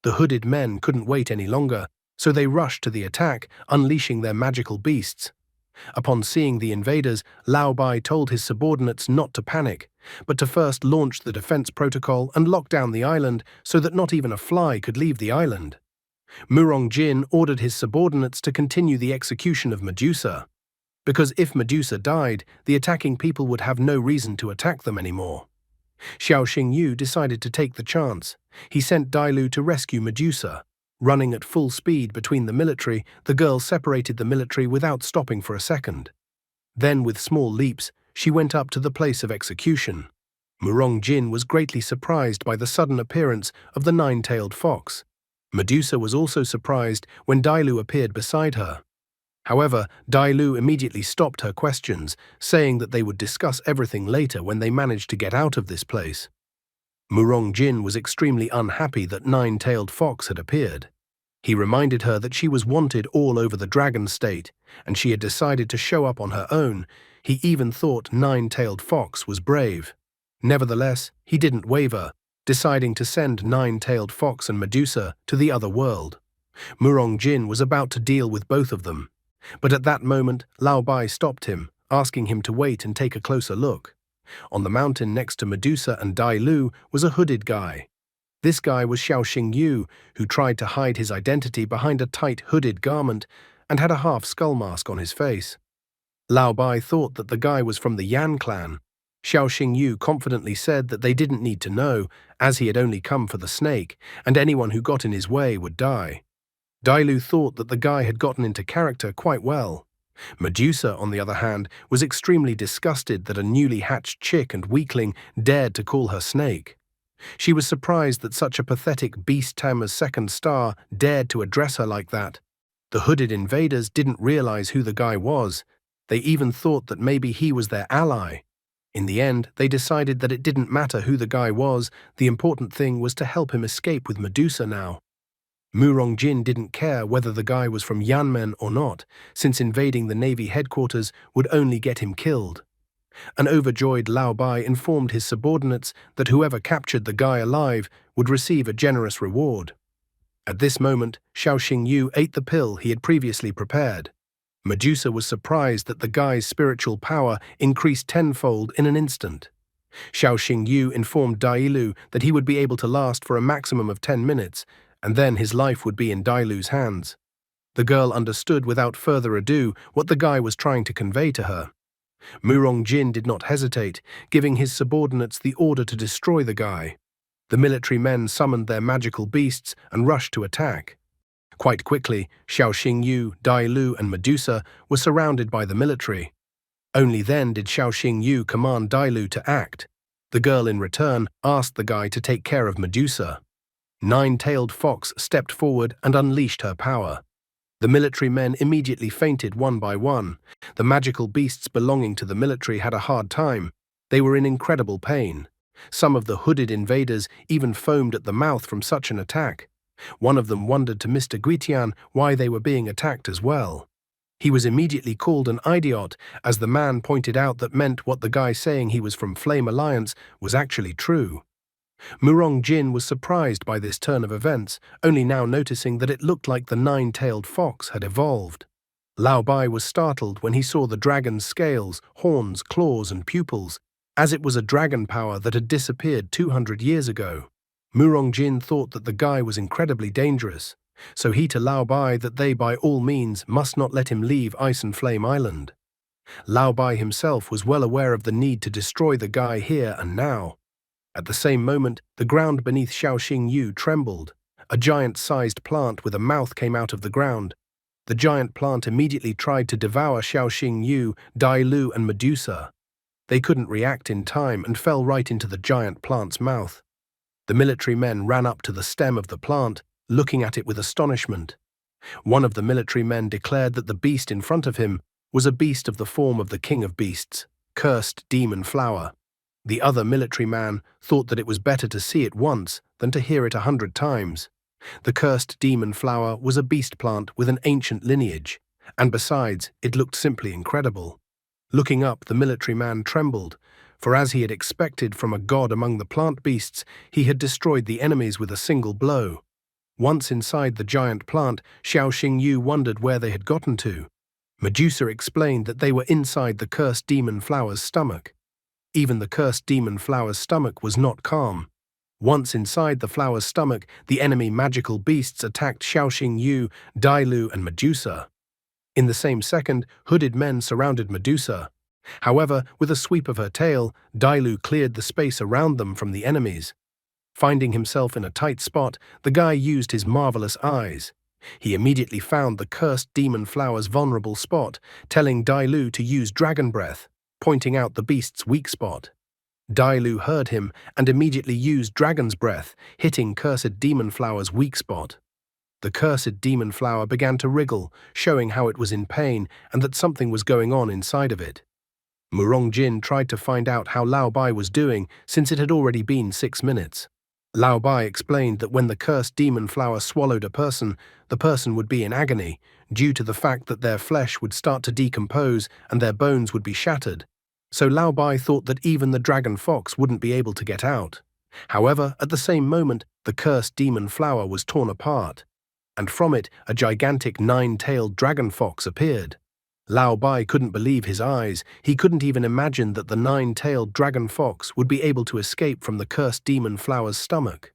The hooded men couldn't wait any longer, so they rushed to the attack, unleashing their magical beasts. Upon seeing the invaders, Lao Bai told his subordinates not to panic, but to first launch the defense protocol and lock down the island so that not even a fly could leave the island. Murong Jin ordered his subordinates to continue the execution of Medusa, because if Medusa died, the attacking people would have no reason to attack them anymore. Xiao Xingyu decided to take the chance. He sent Dailu to rescue Medusa. Running at full speed between the military, the girl separated the military without stopping for a second. Then, with small leaps, she went up to the place of execution. Murong Jin was greatly surprised by the sudden appearance of the 9-tailed fox. Medusa was also surprised when Dailu appeared beside her. However, Dailu immediately stopped her questions, saying that they would discuss everything later when they managed to get out of this place. Murong Jin was extremely unhappy that 9-tailed fox had appeared. He reminded her that she was wanted all over the Dragon State, and she had decided to show up on her own. He even thought 9-tailed fox was brave. Nevertheless, he didn't waver, deciding to send 9-tailed fox and Medusa to the other world. Murong Jin was about to deal with both of them. But at that moment, Lao Bai stopped him, asking him to wait and take a closer look. On the mountain next to Medusa and Dailu was a hooded guy. This guy was Xiao Xingyu, who tried to hide his identity behind a tight hooded garment and had a half-skull mask on his face. Lao Bai thought that the guy was from the Yan clan. Xiao Xingyu confidently said that they didn't need to know, as he had only come for the snake, and anyone who got in his way would die. Dailu thought that the guy had gotten into character quite well. Medusa, on the other hand, was extremely disgusted that a newly hatched chick and weakling dared to call her snake. She was surprised that such a pathetic beast-tamer's second star dared to address her like that. The hooded invaders didn't realize who the guy was. They even thought that maybe he was their ally. In the end, they decided that it didn't matter who the guy was, the important thing was to help him escape with Medusa now. Murongjin didn't care whether the guy was from Yanmen or not, since invading the Navy headquarters would only get him killed. An overjoyed Lao Bai informed his subordinates that whoever captured the guy alive would receive a generous reward. At this moment, Xiao Xingyu ate the pill he had previously prepared. Medusa was surprised that the guy's spiritual power increased tenfold in an instant. Xiao Xingyu informed Dailu that he would be able to last for a maximum of 10 minutes, and then his life would be in Dailu's hands. The girl understood without further ado what the guy was trying to convey to her. Murongjin did not hesitate, giving his subordinates the order to destroy the guy. The military men summoned their magical beasts and rushed to attack. Quite quickly, Xiao Xingyu, Dailu, and Medusa were surrounded by the military. Only then did Xiao Xingyu command Dailu to act. The girl in return asked the guy to take care of Medusa. Nine-tailed Fox stepped forward and unleashed her power. The military men immediately fainted one by one. The magical beasts belonging to the military had a hard time. They were in incredible pain. Some of the hooded invaders even foamed at the mouth from such an attack. One of them wondered to Mr. Guitian why they were being attacked as well. He was immediately called an idiot, as the man pointed out that meant what the guy saying he was from Flame Alliance was actually true. Murongjin was surprised by this turn of events, only now noticing that it looked like the nine-tailed fox had evolved. Lao Bai was startled when he saw the dragon's scales, horns, claws, and pupils, as it was a dragon power that had disappeared 200 years ago. Murongjin thought that the guy was incredibly dangerous, so he to Lao Bai that they by all means must not let him leave Ice and Flame Island. Lao Bai himself was well aware of the need to destroy the guy here and now. At the same moment, the ground beneath Xiao Xingyu trembled. A giant-sized plant with a mouth came out of the ground. The giant plant immediately tried to devour Xiao Xingyu, Dailu, and Medusa. They couldn't react in time and fell right into the giant plant's mouth. The military men ran up to the stem of the plant, looking at it with astonishment. One of the military men declared that the beast in front of him was a beast of the form of the king of beasts, cursed demon flower. The other military man thought that it was better to see it once than to hear it 100 times. The cursed demon flower was a beast plant with an ancient lineage, and besides, it looked simply incredible. Looking up, the military man trembled, for as he had expected from a god among the plant beasts, he had destroyed the enemies with a single blow. Once inside the giant plant, Xiao Xingyu wondered where they had gotten to. Medusa explained that they were inside the cursed demon flower's stomach. Even the cursed demon flower's stomach was not calm. Once inside the flower's stomach, the enemy magical beasts attacked Xiao Xingyu, Dailu, and Medusa. In the same second, hooded men surrounded Medusa. However, with a sweep of her tail, Dailu cleared the space around them from the enemies. Finding himself in a tight spot, the guy used his marvelous eyes. He immediately found the cursed demon flower's vulnerable spot, telling Dailu to use dragon breath, pointing out the beast's weak spot. Dailu heard him and immediately used dragon's breath, hitting cursed demon flower's weak spot. The cursed demon flower began to wriggle, showing how it was in pain and that something was going on inside of it. Murongjin tried to find out how Lao Bai was doing, since it had already been 6 minutes. Lao Bai explained that when the cursed demon flower swallowed a person, the person would be in agony, due to the fact that their flesh would start to decompose and their bones would be shattered. So Lao Bai thought that even the dragon fox wouldn't be able to get out. However, at the same moment, the cursed demon flower was torn apart, and from it a gigantic 9-tailed dragon fox appeared. Lao Bai couldn't believe his eyes. He couldn't even imagine that the 9-tailed dragon fox would be able to escape from the cursed demon flower's stomach.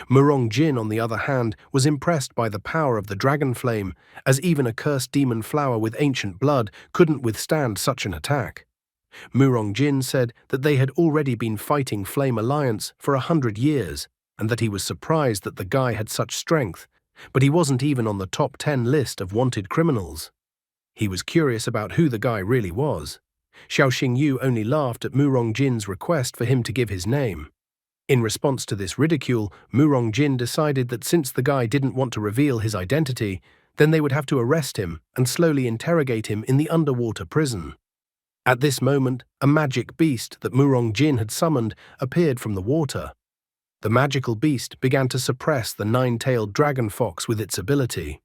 Murongjin, on the other hand, was impressed by the power of the dragon flame, as even a cursed demon flower with ancient blood couldn't withstand such an attack. Murongjin said that they had already been fighting Flame Alliance for 100 years, and that he was surprised that the guy had such strength, but he wasn't even on the top 10 list of wanted criminals. He was curious about who the guy really was. Xiao Xingyu only laughed at Mu Rongjin's request for him to give his name. In response to this ridicule, Mu Rongjin decided that since the guy didn't want to reveal his identity, then they would have to arrest him and slowly interrogate him in the underwater prison. At this moment, a magic beast that Mu Rongjin had summoned appeared from the water. The magical beast began to suppress the nine-tailed dragon fox with its ability.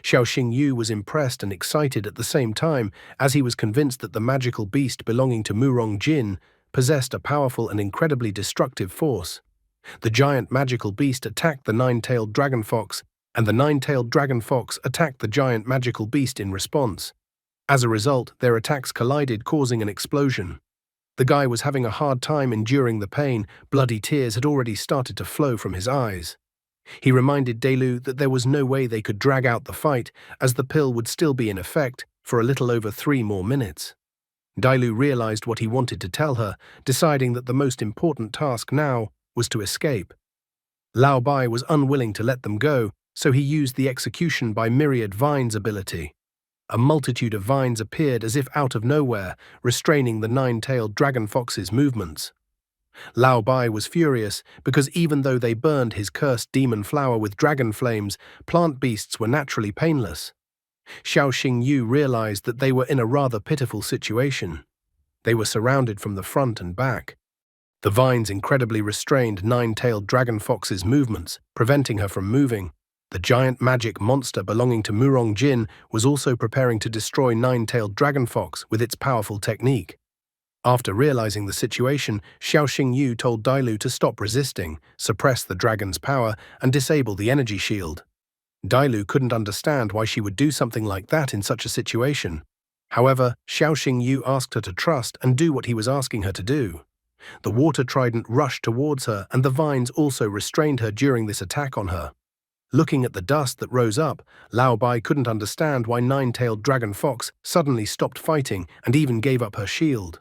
Xiao Xingyu was impressed and excited at the same time, as he was convinced that the magical beast belonging to Mu Rongjin possessed a powerful and incredibly destructive force. The giant magical beast attacked the nine-tailed dragon fox, and the nine-tailed dragon fox attacked the giant magical beast in response. As a result, their attacks collided, causing an explosion. The guy was having a hard time enduring the pain. Bloody tears had already started to flow from his eyes. He reminded Delu that there was no way they could drag out the fight, as the pill would still be in effect for a little over 3 more minutes. Dailu realized what he wanted to tell her, deciding that the most important task now was to escape. Lao Bai was unwilling to let them go, so he used the execution by myriad vines ability. A multitude of vines appeared as if out of nowhere, restraining the nine-tailed dragon fox's movements. Lao Bai was furious because even though they burned his cursed demon flower with dragon flames, plant beasts were naturally painless. Xiao Xingyu realized that they were in a rather pitiful situation. They were surrounded from the front and back. The vines incredibly restrained nine-tailed dragon fox's movements, preventing her from moving. The giant magic monster belonging to Mu Rongjin was also preparing to destroy nine-tailed dragon fox with its powerful technique. After realizing the situation, Xiao Xingyu told Dailu to stop resisting, suppress the dragon's power, and disable the energy shield. Dailu couldn't understand why she would do something like that in such a situation. However, Xiao Xingyu asked her to trust and do what he was asking her to do. The water trident rushed towards her, and the vines also restrained her during this attack on her. Looking at the dust that rose up, Lao Bai couldn't understand why nine-tailed dragon fox suddenly stopped fighting and even gave up her shield.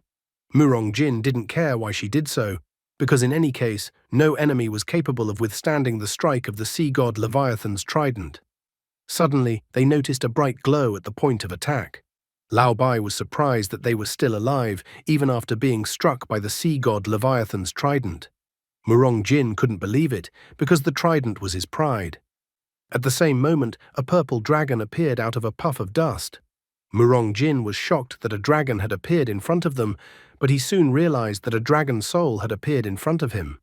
Mu Rongjin didn't care why she did so, because in any case, no enemy was capable of withstanding the strike of the sea god Leviathan's trident. Suddenly, they noticed a bright glow at the point of attack. Lao Bai was surprised that they were still alive, even after being struck by the sea god Leviathan's trident. Mu Rongjin couldn't believe it, because the trident was his pride. At the same moment, a purple dragon appeared out of a puff of dust. Mu Rongjin was shocked that a dragon had appeared in front of them, but he soon realized that a dragon soul had appeared in front of him.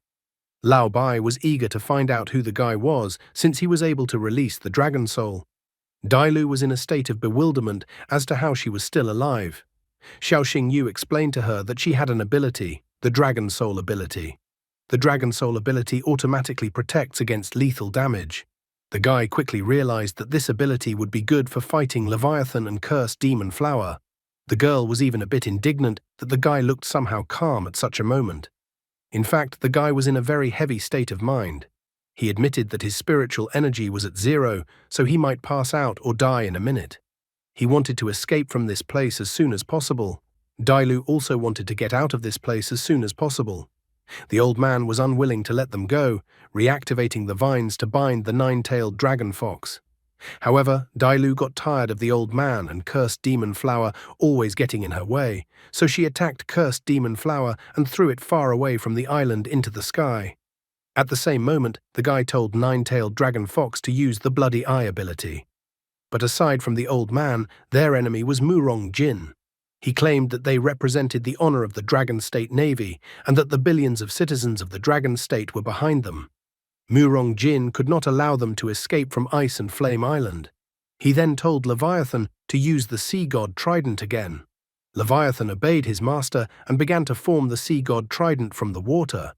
Lao Bai was eager to find out who the guy was, since he was able to release the dragon soul. Dailu was in a state of bewilderment as to how she was still alive. Xiao Xingyu explained to her that she had an ability, the Dragon Soul ability. The Dragon Soul ability automatically protects against lethal damage. The guy quickly realized that this ability would be good for fighting Leviathan and Cursed Demon Flower. The girl was even a bit indignant that the guy looked somehow calm at such a moment. In fact, the guy was in a very heavy state of mind. He admitted that his spiritual energy was at 0, so he might pass out or die in a minute. He wanted to escape from this place as soon as possible. Dailu also wanted to get out of this place as soon as possible. The old man was unwilling to let them go, reactivating the vines to bind the nine-tailed dragon fox. However, Dailu got tired of the old man and Cursed Demon Flower always getting in her way, so she attacked Cursed Demon Flower and threw it far away from the island into the sky. At the same moment, the guy told Nine-Tailed Dragon Fox to use the Bloody Eye ability. But aside from the old man, their enemy was Mu Rongjin. He claimed that they represented the honor of the Dragon State Navy and that the billions of citizens of the Dragon State were behind them. Mu Rongjin could not allow them to escape from Ice and Flame Island. He then told Leviathan to use the sea god trident again. Leviathan obeyed his master and began to form the sea god trident from the water.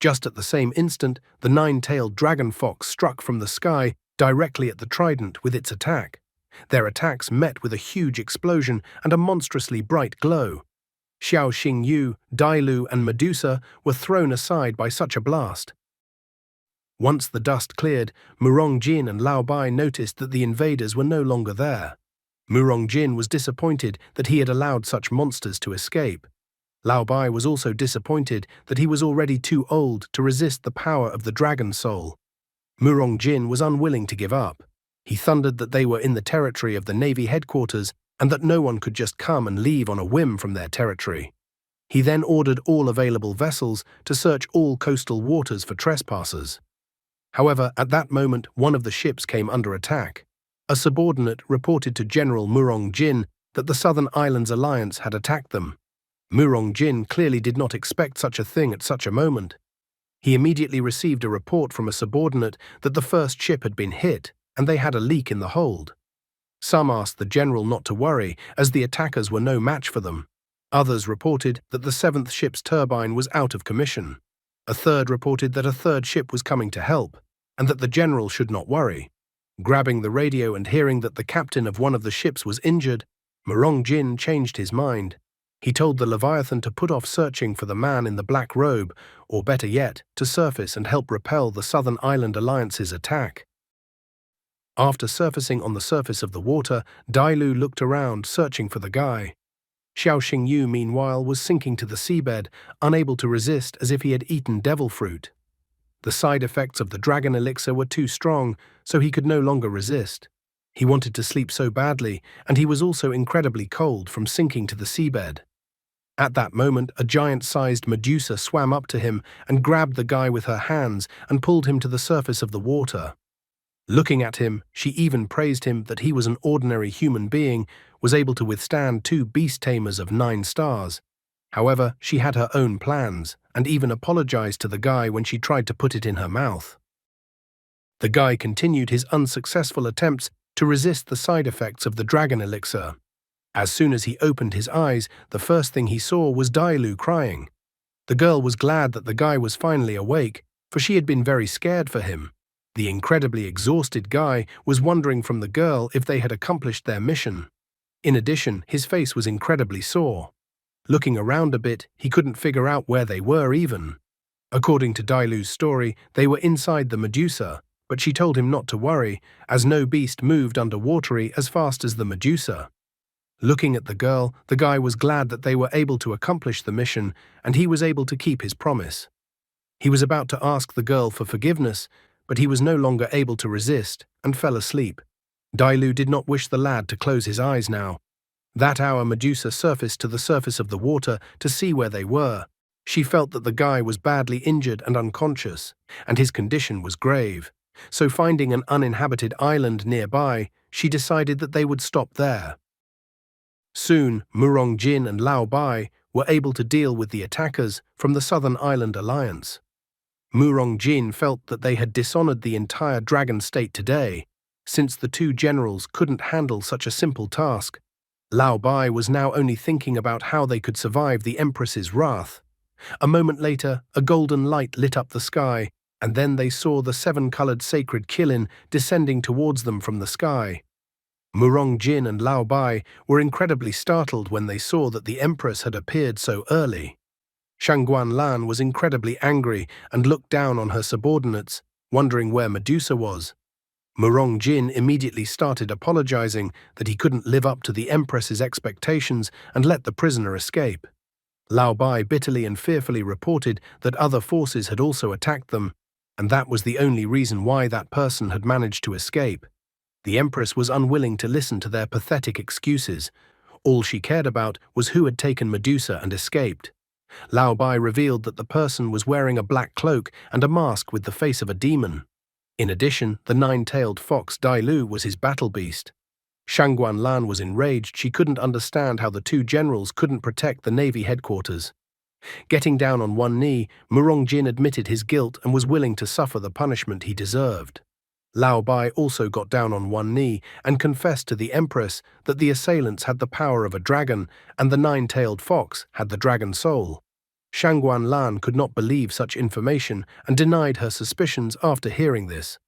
Just at the same instant, the nine-tailed dragon fox struck from the sky directly at the trident with its attack. Their attacks met with a huge explosion and a monstrously bright glow. Xiao Xingyu, Dailu, and Medusa were thrown aside by such a blast. Once the dust cleared, Mu Rongjin and Lao Bai noticed that the invaders were no longer there. Mu Rongjin was disappointed that he had allowed such monsters to escape. Lao Bai was also disappointed that he was already too old to resist the power of the Dragon Soul. Mu Rongjin was unwilling to give up. He thundered that they were in the territory of the Navy headquarters and that no one could just come and leave on a whim from their territory. He then ordered all available vessels to search all coastal waters for trespassers. However, at that moment, one of the ships came under attack. A subordinate reported to General Murong Jin that the Southern Islands Alliance had attacked them. Murong Jin clearly did not expect such a thing at such a moment. He immediately received a report from a subordinate that the first ship had been hit and they had a leak in the hold. Some asked the general not to worry, as the attackers were no match for them. Others reported that the seventh ship's turbine was out of commission. A third reported that a third ship was coming to help, and that the general should not worry. Grabbing the radio and hearing that the captain of one of the ships was injured, Murong Jin changed his mind. He told the Leviathan to put off searching for the man in the black robe, or better yet, to surface and help repel the Southern Island Alliance's attack. After surfacing on the surface of the water, Dailu looked around, searching for the guy. Xiao Xingyu, meanwhile, was sinking to the seabed, unable to resist, as if he had eaten devil fruit. The side effects of the dragon elixir were too strong, so he could no longer resist. He wanted to sleep so badly, and he was also incredibly cold from sinking to the seabed. At that moment, a giant-sized Medusa swam up to him and grabbed the guy with her hands and pulled him to the surface of the water. Looking at him, she even praised him that he was an ordinary human being, was able to withstand 2 beast tamers of 9 stars. However, she had her own plans, and even apologized to the guy when she tried to put it in her mouth. The guy continued his unsuccessful attempts to resist the side effects of the dragon elixir. As soon as he opened his eyes, the first thing he saw was Dailu crying. The girl was glad that the guy was finally awake, for she had been very scared for him. The incredibly exhausted guy was wondering from the girl if they had accomplished their mission. In addition, his face was incredibly sore. Looking around a bit, he couldn't figure out where they were even. According to Dailu's story, they were inside the Medusa, but she told him not to worry, as no beast moved underwatery as fast as the Medusa. Looking at the girl, the guy was glad that they were able to accomplish the mission, and he was able to keep his promise. He was about to ask the girl for forgiveness, but he was no longer able to resist and fell asleep. Dailu did not wish the lad to close his eyes now. That hour, Medusa surfaced to the surface of the water to see where they were. She felt that the guy was badly injured and unconscious, and his condition was grave. So finding an uninhabited island nearby, she decided that they would stop there. Soon, Murong Jin and Lao Bai were able to deal with the attackers from the Southern Island Alliance. Murong Jin felt that they had dishonored the entire dragon state today, since the 2 generals couldn't handle such a simple task. Lao Bai was now only thinking about how they could survive the Empress's wrath. A moment later, a golden light lit up the sky, and then they saw the 7-colored sacred Qilin descending towards them from the sky. Murong Jin and Lao Bai were incredibly startled when they saw that the Empress had appeared so early. Shangguan Lan was incredibly angry and looked down on her subordinates, wondering where Medusa was. Murong Jin immediately started apologizing that he couldn't live up to the Empress's expectations and let the prisoner escape. Lao Bai bitterly and fearfully reported that other forces had also attacked them, and that was the only reason why that person had managed to escape. The Empress was unwilling to listen to their pathetic excuses. All she cared about was who had taken Medusa and escaped. Lao Bai revealed that the person was wearing a black cloak and a mask with the face of a demon. In addition, the 9-tailed fox Dailu was his battle beast. Shangguan Lan was enraged. She couldn't understand how the 2 generals couldn't protect the Navy headquarters. Getting down on one knee, Murong Jin admitted his guilt and was willing to suffer the punishment he deserved. Lao Bai also got down on one knee and confessed to the Empress that the assailants had the power of a dragon and the 9-tailed fox had the dragon soul. Shangguan Lan could not believe such information and denied her suspicions after hearing this.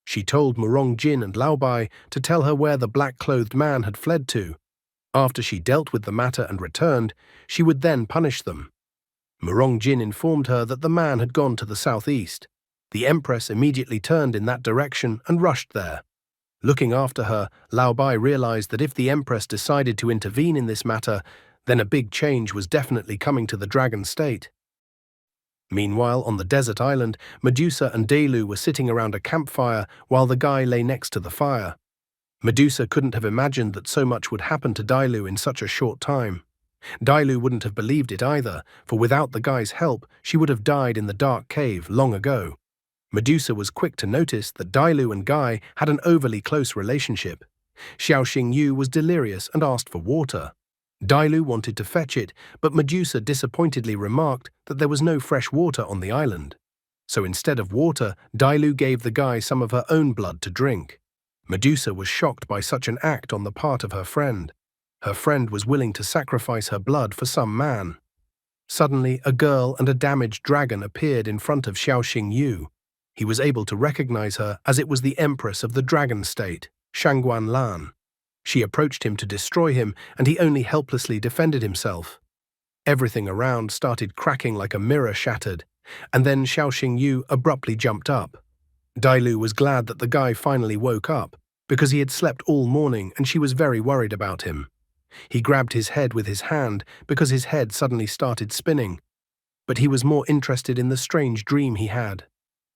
She told Murong Jin and Lao Bai to tell her where the black-clothed man had fled to. After she dealt with the matter and returned, she would then punish them. Murong Jin informed her that the man had gone to the southeast. The Empress immediately turned in that direction and rushed there. Looking after her, Lao Bai realized that if the Empress decided to intervene in this matter, then a big change was definitely coming to the dragon state. Meanwhile, on the desert island, Medusa and Dailu were sitting around a campfire while the guy lay next to the fire. Medusa couldn't have imagined that so much would happen to Dailu in such a short time. Dailu wouldn't have believed it either, for without the guy's help, she would have died in the dark cave long ago. Medusa was quick to notice that Dailu and Guy had an overly close relationship. Xiao Xingyu was delirious and asked for water. Dailu wanted to fetch it, but Medusa disappointedly remarked that there was no fresh water on the island. So instead of water, Dailu gave the guy some of her own blood to drink. Medusa was shocked by such an act on the part of her friend. Her friend was willing to sacrifice her blood for some man. Suddenly, a girl and a damaged dragon appeared in front of Xiao Xingyu. He was able to recognize her as it was the empress of the dragon state, Shangguan Lan. She approached him to destroy him, and he only helplessly defended himself. Everything around started cracking like a mirror shattered, and then Xiao Xingyu abruptly jumped up. Dailu was glad that the guy finally woke up, because he had slept all morning and she was very worried about him. He grabbed his head with his hand because his head suddenly started spinning, but he was more interested in the strange dream he had.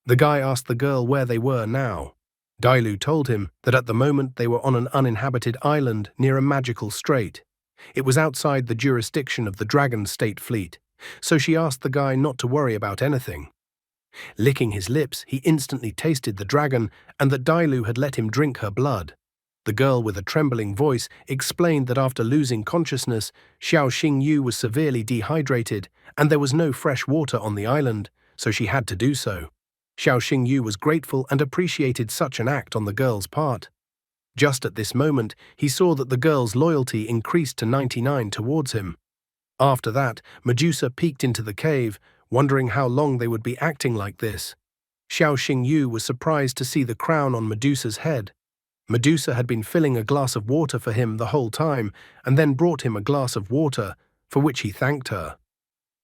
The guy asked the girl where they were now. Dailu told him that at the moment they were on an uninhabited island near a magical strait. It was outside the jurisdiction of the Dragon State Fleet, so she asked the guy not to worry about anything. Licking his lips, he instantly tasted the dragon and that Dailu had let him drink her blood. The girl with a trembling voice explained that after losing consciousness, Xiao Xingyu was severely dehydrated and there was no fresh water on the island, so she had to do so. Xiao Xingyu was grateful and appreciated such an act on the girl's part. Just at this moment, he saw that the girl's loyalty increased to 99 towards him. After that, Medusa peeked into the cave, wondering how long they would be acting like this. Xiao Xingyu was surprised to see the crown on Medusa's head. Medusa had been filling a glass of water for him the whole time and then brought him a glass of water, for which he thanked her.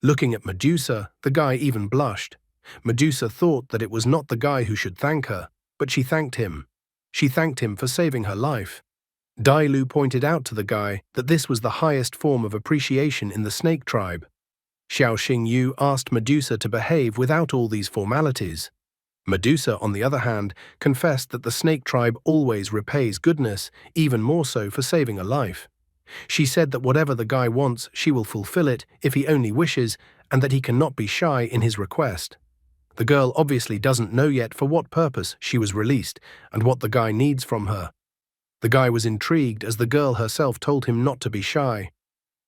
Looking at Medusa, the guy even blushed. Medusa thought that it was not the guy who should thank her, but she thanked him. She thanked him for saving her life. Dailu pointed out to the guy that this was the highest form of appreciation in the snake tribe. Xiao Xingyu asked Medusa to behave without all these formalities. Medusa, on the other hand, confessed that the snake tribe always repays goodness, even more so for saving a life. She said that whatever the guy wants, she will fulfill it if he only wishes, and that he cannot be shy in his request. The girl obviously doesn't know yet for what purpose she was released and what the guy needs from her. The guy was intrigued as the girl herself told him not to be shy.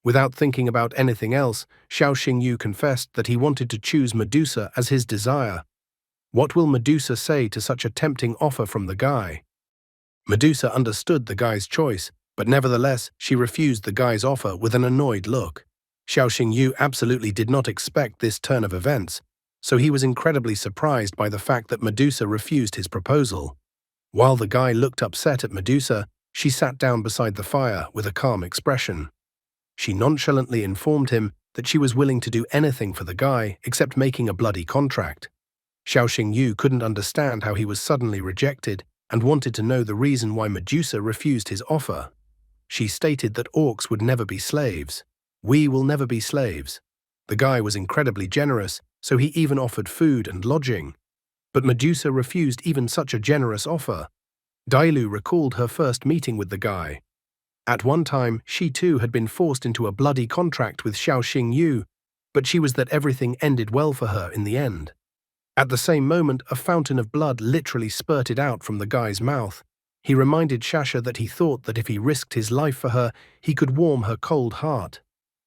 Without thinking about anything else, Xiao Xingyu confessed that he wanted to choose Medusa as his desire. What will Medusa say to such a tempting offer from the guy? Medusa understood the guy's choice, but nevertheless she refused the guy's offer with an annoyed look. Xiao Xingyu absolutely did not expect this turn of events, so he was incredibly surprised by the fact that Medusa refused his proposal. While the guy looked upset at Medusa, she sat down beside the fire with a calm expression. She nonchalantly informed him that she was willing to do anything for the guy except making a bloody contract. Xiao Xingyu couldn't understand how he was suddenly rejected and wanted to know the reason why Medusa refused his offer. She stated that orcs would never be slaves. We will never be slaves. The guy was incredibly generous, so he even offered food and lodging. But Medusa refused even such a generous offer. Dailu recalled her first meeting with the guy. At one time, she too had been forced into a bloody contract with Xiao Xingyu, but she was that everything ended well for her in the end. At the same moment, a fountain of blood literally spurted out from the guy's mouth. He reminded Shasha that he thought that if he risked his life for her, he could warm her cold heart.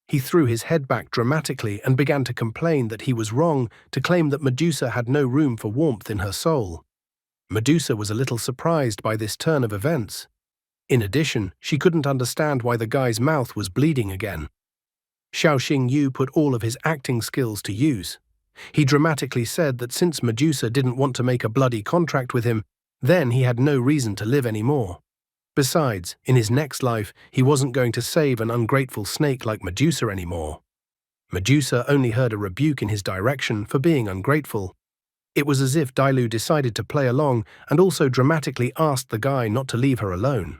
He threw his head back dramatically and began to complain that he was wrong to claim that Medusa had no room for warmth in her soul. Medusa was a little surprised by this turn of events. In addition, she couldn't understand why the guy's mouth was bleeding again. Xiao Xingyu put all of his acting skills to use. He dramatically said that since Medusa didn't want to make a bloody contract with him, then he had no reason to live anymore. Besides, in his next life, he wasn't going to save an ungrateful snake like Medusa anymore. Medusa only heard a rebuke in his direction for being ungrateful. It was as if Dailu decided to play along and also dramatically asked the guy not to leave her alone.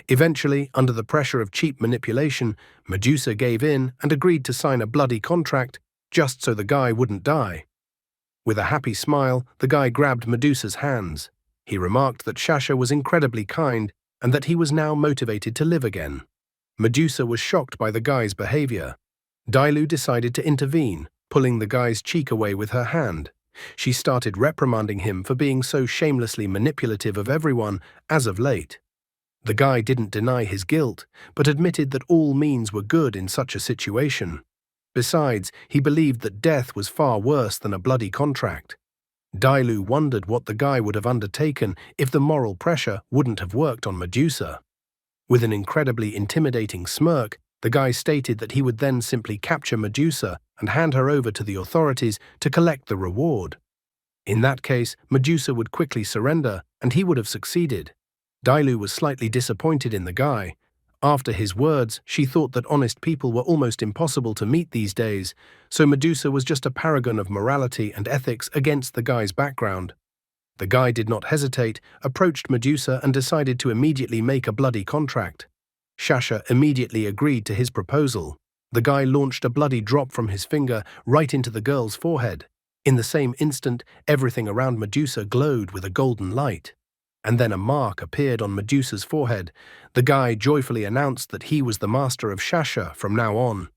Eventually, under the pressure of cheap manipulation, Medusa gave in and agreed to sign a bloody contract just so the guy wouldn't die. With a happy smile, the guy grabbed Medusa's hands. He remarked that Shasha was incredibly kind and that he was now motivated to live again. Medusa was shocked by the guy's behavior. Dailu decided to intervene, pulling the guy's cheek away with her hand. She started reprimanding him for being so shamelessly manipulative of everyone as of late. The guy didn't deny his guilt, but admitted that all means were good in such a situation. Besides, he believed that death was far worse than a bloody contract. Dailu wondered what the guy would have undertaken if the moral pressure wouldn't have worked on Medusa. With an incredibly intimidating smirk, the guy stated that he would then simply capture Medusa and hand her over to the authorities to collect the reward. In that case, Medusa would quickly surrender, and he would have succeeded. Dailu was slightly disappointed in the guy. After his words, she thought that honest people were almost impossible to meet these days, so Medusa was just a paragon of morality and ethics against the guy's background. The guy did not hesitate, approached Medusa and decided to immediately make a bloody contract. Shasha immediately agreed to his proposal. The guy launched a bloody drop from his finger right into the girl's forehead. In the same instant, everything around Medusa glowed with a golden light. And then a mark appeared on Medusa's forehead. The guy joyfully announced that he was the master of Shasha from now on.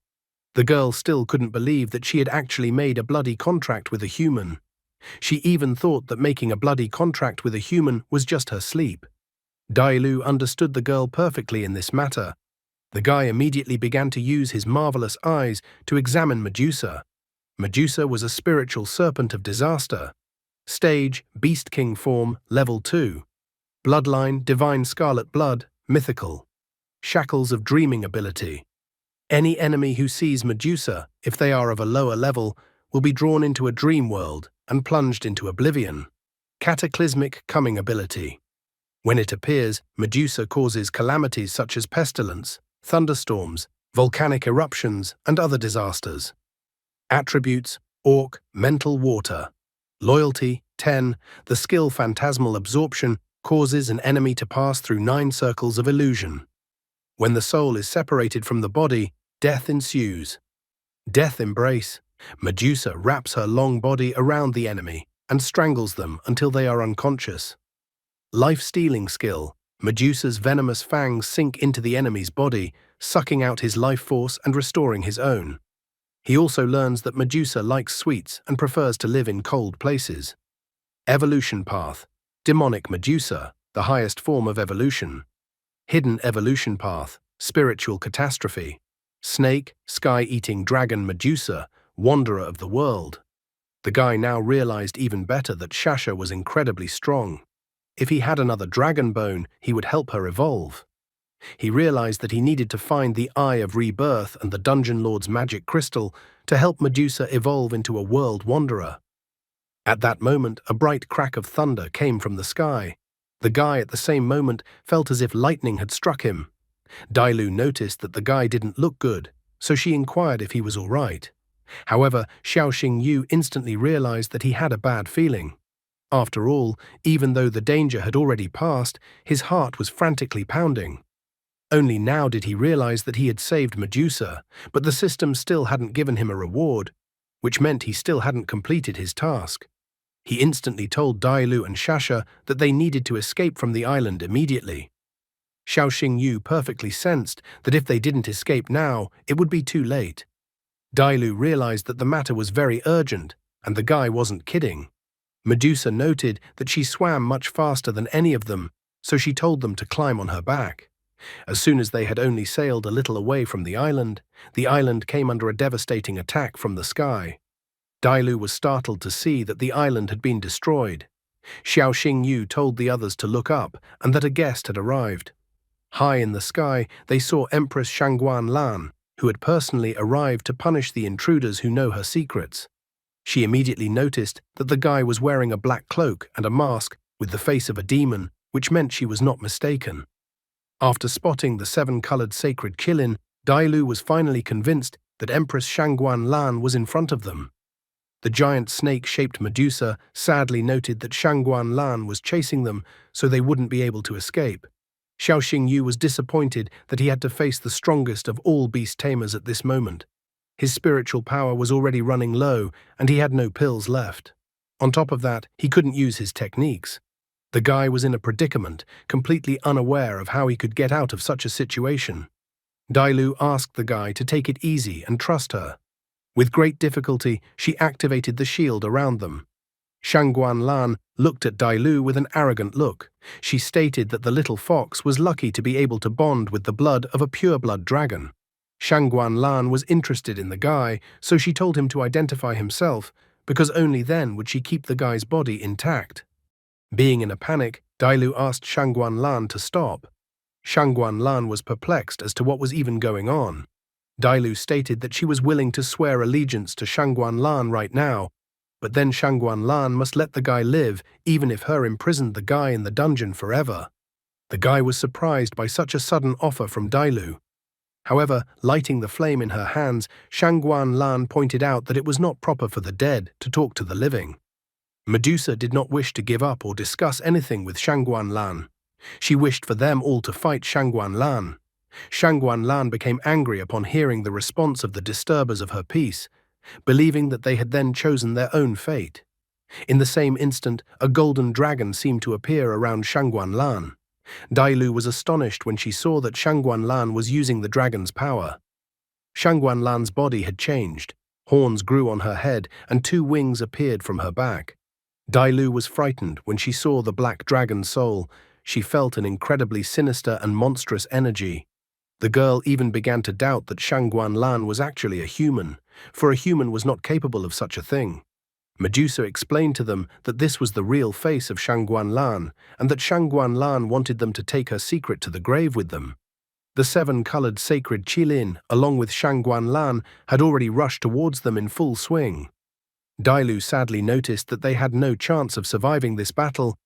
The girl still couldn't believe that she had actually made a bloody contract with a human. She even thought that making a bloody contract with a human was just her sleep. Dailu understood the girl perfectly in this matter. The guy immediately began to use his marvelous eyes to examine Medusa. Medusa was a spiritual serpent of disaster. Stage, Beast King form, level 2. Bloodline, divine scarlet blood, mythical. Shackles of dreaming ability. Any enemy who sees Medusa, if they are of a lower level, will be drawn into a dream world and plunged into oblivion. Cataclysmic coming ability. When it appears, Medusa causes calamities such as pestilence, thunderstorms, volcanic eruptions, and other disasters. Attributes: Orc, mental water. Loyalty, 10. The skill phantasmal absorption causes an enemy to pass through 9 circles of illusion. When the soul is separated from the body, death ensues. Death embrace. Medusa wraps her long body around the enemy and strangles them until they are unconscious. Life-stealing skill. Medusa's venomous fangs sink into the enemy's body, sucking out his life force and restoring his own. He also learns that Medusa likes sweets and prefers to live in cold places. Evolution path. Demonic Medusa, the highest form of evolution. Hidden evolution path. Spiritual catastrophe. Snake, sky-eating dragon Medusa, wanderer of the world. The guy now realized even better that Shasha was incredibly strong. If he had another dragon bone, he would help her evolve. He realized that he needed to find the Eye of Rebirth and the Dungeon Lord's magic crystal to help Medusa evolve into a world wanderer. At that moment, a bright crack of thunder came from the sky. The guy at the same moment felt as if lightning had struck him. Dailu noticed that the guy didn't look good, so she inquired if he was all right. However, Xiaoxing Yu instantly realized that he had a bad feeling. After all, even though the danger had already passed, his heart was frantically pounding. Only now did he realize that he had saved Medusa, but the system still hadn't given him a reward, which meant he still hadn't completed his task. He instantly told Dailu and Shasha that they needed to escape from the island immediately. Xiaoxing Yu perfectly sensed that if they didn't escape now, it would be too late. Dailu realized that the matter was very urgent, and the guy wasn't kidding. Medusa noted that she swam much faster than any of them, so she told them to climb on her back. As soon as they had only sailed a little away from the island came under a devastating attack from the sky. Dailu was startled to see that the island had been destroyed. Xiaoxing Yu told the others to look up and that a guest had arrived. High in the sky, they saw Empress Shangguan Lan, who had personally arrived to punish the intruders who know her secrets. She immediately noticed that the guy was wearing a black cloak and a mask with the face of a demon, which meant she was not mistaken. After spotting the 7-colored sacred Qilin, Dailu was finally convinced that Empress Shangguan Lan was in front of them. The giant snake-shaped Medusa sadly noted that Shangguan Lan was chasing them, so they wouldn't be able to escape. Xiaoxing Yu was disappointed that he had to face the strongest of all beast tamers at this moment. His spiritual power was already running low, and he had no pills left. On top of that, he couldn't use his techniques. The guy was in a predicament, completely unaware of how he could get out of such a situation. Dailu asked the guy to take it easy and trust her. With great difficulty, she activated the shield around them. Shangguan Lan looked at Dailu with an arrogant look. She stated that the little fox was lucky to be able to bond with the blood of a pure-blood dragon. Shangguan Lan was interested in the guy, so she told him to identify himself, because only then would she keep the guy's body intact. Being in a panic, Dailu asked Shangguan Lan to stop. Shangguan Lan was perplexed as to what was even going on. Dailu stated that she was willing to swear allegiance to Shangguan Lan right now, but then Shangguan Lan must let the guy live, even if her imprisoned the guy in the dungeon forever. The guy was surprised by such a sudden offer from Dailu. However, lighting the flame in her hands, Shangguan Lan pointed out that it was not proper for the dead to talk to the living. Medusa did not wish to give up or discuss anything with Shangguan Lan. She wished for them all to fight Shangguan Lan. Shangguan Lan became angry upon hearing the response of the disturbers of her peace, believing that they had then chosen their own fate. In the same instant, a golden dragon seemed to appear around Shangguan Lan. Dailu was astonished when she saw that Shangguan Lan was using the dragon's power. Shangguan Lan's body had changed. Horns grew on her head and 2 wings appeared from her back. Dailu was frightened when she saw the black dragon's soul. She felt an incredibly sinister and monstrous energy. The girl even began to doubt that Shangguan Lan was actually a human, for a human was not capable of such a thing. Medusa explained to them that this was the real face of Shangguan Lan, and that Shangguan Lan wanted them to take her secret to the grave with them. The 7-colored sacred Qilin, along with Shangguan Lan, had already rushed towards them in full swing. Dailu sadly noticed that they had no chance of surviving this battle,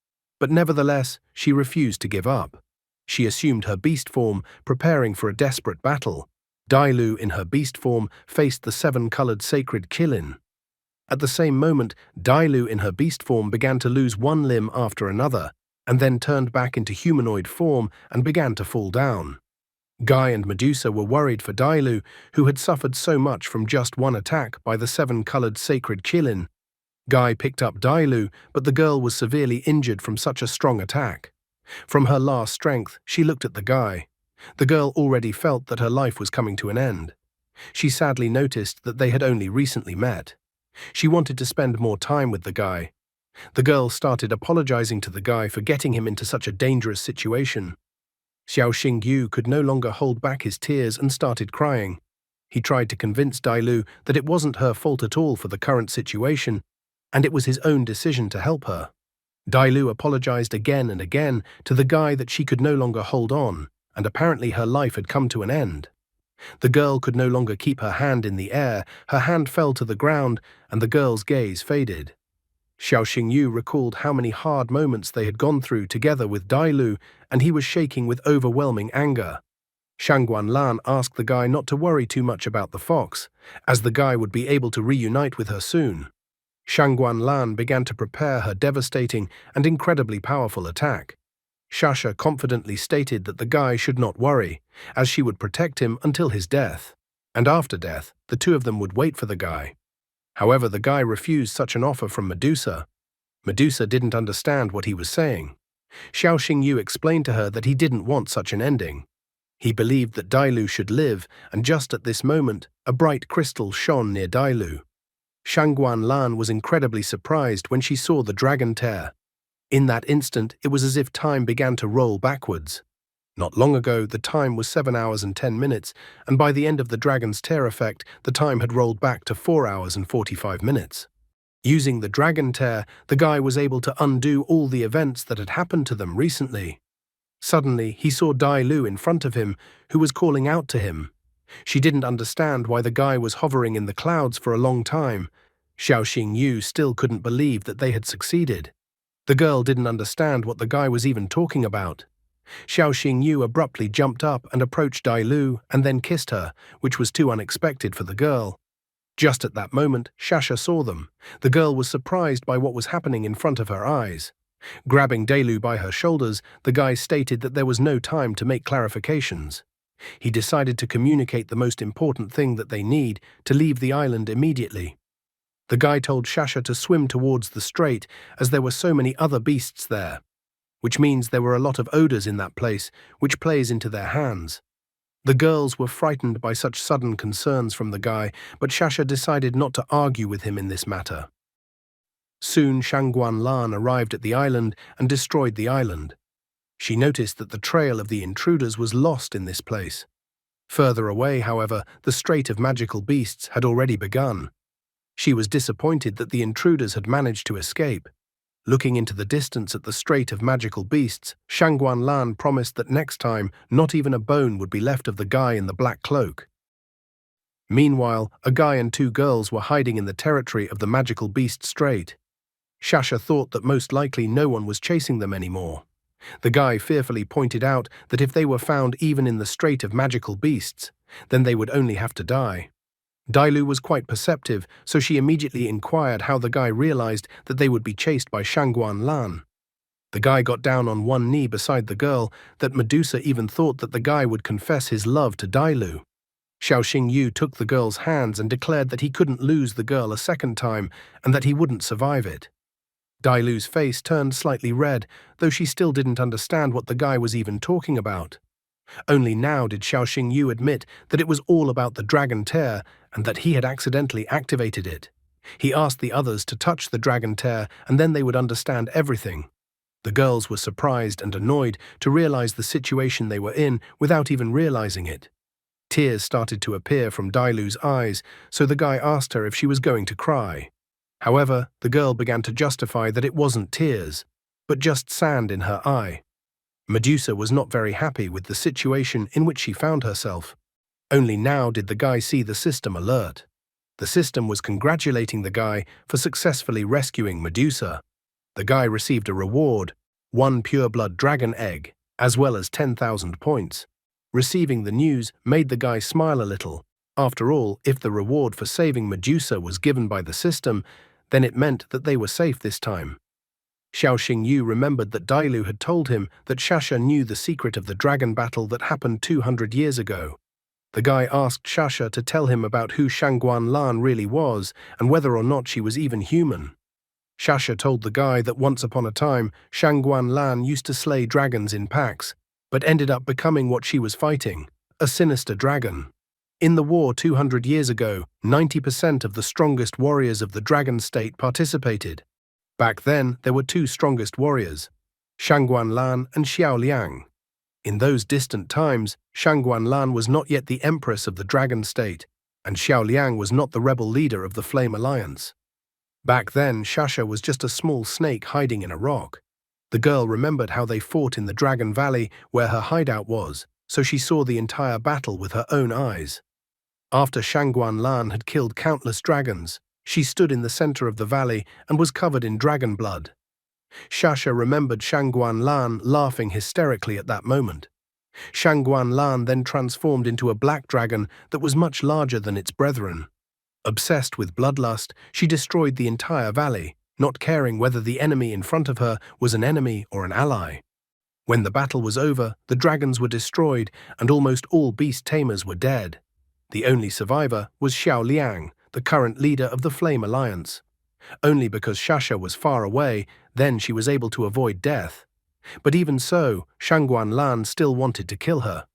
but nevertheless, she refused to give up. She assumed her beast form, preparing for a desperate battle. Dailu, in her beast form, faced the 7-colored sacred Qilin. At the same moment, Dailu in her beast form began to lose one limb after another, and then turned back into humanoid form and began to fall down. Guy and Medusa were worried for Dailu, who had suffered so much from just one attack by the 7-colored sacred Qilin. Guy picked up Dailu, but the girl was severely injured from such a strong attack. From her last strength, she looked at the guy. The girl already felt that her life was coming to an end. She sadly noticed that they had only recently met. She wanted to spend more time with the guy. The girl started apologizing to the guy for getting him into such a dangerous situation. Xiao Xingyu could no longer hold back his tears and started crying. He tried to convince Dailu that it wasn't her fault at all for the current situation, and it was his own decision to help her. Dailu apologized again and again to the guy that she could no longer hold on, and apparently her life had come to an end. The girl could no longer keep her hand in the air, her hand fell to the ground, and the girl's gaze faded. Xiao Xingyu recalled how many hard moments they had gone through together with Dailu, and he was shaking with overwhelming anger. Shangguan Lan asked the guy not to worry too much about the fox, as the guy would be able to reunite with her soon. Shangguan Lan began to prepare her devastating and incredibly powerful attack. Shasha confidently stated that the guy should not worry, as she would protect him until his death. And after death, the 2 of them would wait for the guy. However, the guy refused such an offer from Medusa. Medusa didn't understand what he was saying. Xiao Xingyu explained to her that he didn't want such an ending. He believed that Dailu should live, and just at this moment, a bright crystal shone near Dailu. Shangguan Lan was incredibly surprised when she saw the dragon tear. In that instant, it was as if time began to roll backwards. Not long ago, the time was 7 hours and 10 minutes, and by the end of the dragon's tear effect, the time had rolled back to 4 hours and 45 minutes. Using the dragon tear, the guy was able to undo all the events that had happened to them recently. Suddenly, he saw Dailu in front of him, who was calling out to him. She didn't understand why the guy was hovering in the clouds for a long time. Xiao Xingyu still couldn't believe that they had succeeded. The girl didn't understand what the guy was even talking about. Xiao Xingyu abruptly jumped up and approached Dailu and then kissed her, which was too unexpected for the girl. Just at that moment, Shasha saw them. The girl was surprised by what was happening in front of her eyes. Grabbing Dailu by her shoulders, the guy stated that there was no time to make clarifications. He decided to communicate the most important thing that they need, to leave the island immediately. The guy told Shasha to swim towards the strait, as there were so many other beasts there. which means there were a lot of odors in that place, which plays into their hands. The girls were frightened by such sudden concerns from the guy, but Shasha decided not to argue with him in this matter. Soon Shangguan Lan arrived at the island and destroyed the island. She noticed that the trail of the intruders was lost in this place. Further away, however, the Strait of Magical Beasts had already begun. She was disappointed that the intruders had managed to escape. Looking into the distance at the Strait of Magical Beasts, Shangguan Lan promised that next time not even a bone would be left of the guy in the black cloak. Meanwhile, a guy and two girls were hiding in the territory of the Magical Beast Strait. Shasha thought that most likely no one was chasing them anymore. The guy fearfully pointed out that if they were found even in the Strait of Magical Beasts, then they would only have to die. Dailu was quite perceptive, so she immediately inquired how the guy realized that they would be chased by Shangguan Lan. The guy got down on one knee beside the girl, that Medusa even thought that the guy would confess his love to Dailu. Xiao Xingyu took the girl's hands and declared that he couldn't lose the girl a second time and that he wouldn't survive it. Dailu's face turned slightly red, though she still didn't understand what the guy was even talking about. Only now did Xiao Xingyu admit that it was all about the dragon tear and that he had accidentally activated it. He asked the others to touch the dragon tear and then they would understand everything. The girls were surprised and annoyed to realize the situation they were in without even realizing it. Tears started to appear from Dailu's eyes, so the guy asked her if she was going to cry. However, the girl began to justify that it wasn't tears, but just sand in her eye. Medusa was not very happy with the situation in which she found herself. Only now did the guy see the system alert. The system was congratulating the guy for successfully rescuing Medusa. The guy received a reward, 1 pure-blood dragon egg, as well as 10,000 points. Receiving the news made the guy smile a little. After all, if the reward for saving Medusa was given by the system, then it meant that they were safe this time. Xiao Xingyu remembered that Dailu had told him that Shasha knew the secret of the dragon battle that happened 200 years ago. The guy asked Shasha to tell him about who Shangguan Lan really was and whether or not she was even human. Shasha told the guy that once upon a time, Shangguan Lan used to slay dragons in packs, but ended up becoming what she was fighting, a sinister dragon. In the war 200 years ago, 90% of the strongest warriors of the dragon state participated. Back then, there were two strongest warriors, Shangguan Lan and Xiao Liang. In those distant times, Shangguan Lan was not yet the empress of the dragon state, and Xiao Liang was not the rebel leader of the Flame Alliance. Back then, Shasha was just a small snake hiding in a rock. The girl remembered how they fought in the Dragon Valley where her hideout was, so she saw the entire battle with her own eyes. After Shangguan Lan had killed countless dragons, she stood in the center of the valley and was covered in dragon blood. Shasha remembered Shangguan Lan laughing hysterically at that moment. Shangguan Lan then transformed into a black dragon that was much larger than its brethren. Obsessed with bloodlust, she destroyed the entire valley, not caring whether the enemy in front of her was an enemy or an ally. When the battle was over, the dragons were destroyed and almost all beast tamers were dead. The only survivor was Xiao Liang, the current leader of the Flame Alliance. Only because Shasha was far away, then she was able to avoid death. But even so, Shangguan Lan still wanted to kill her.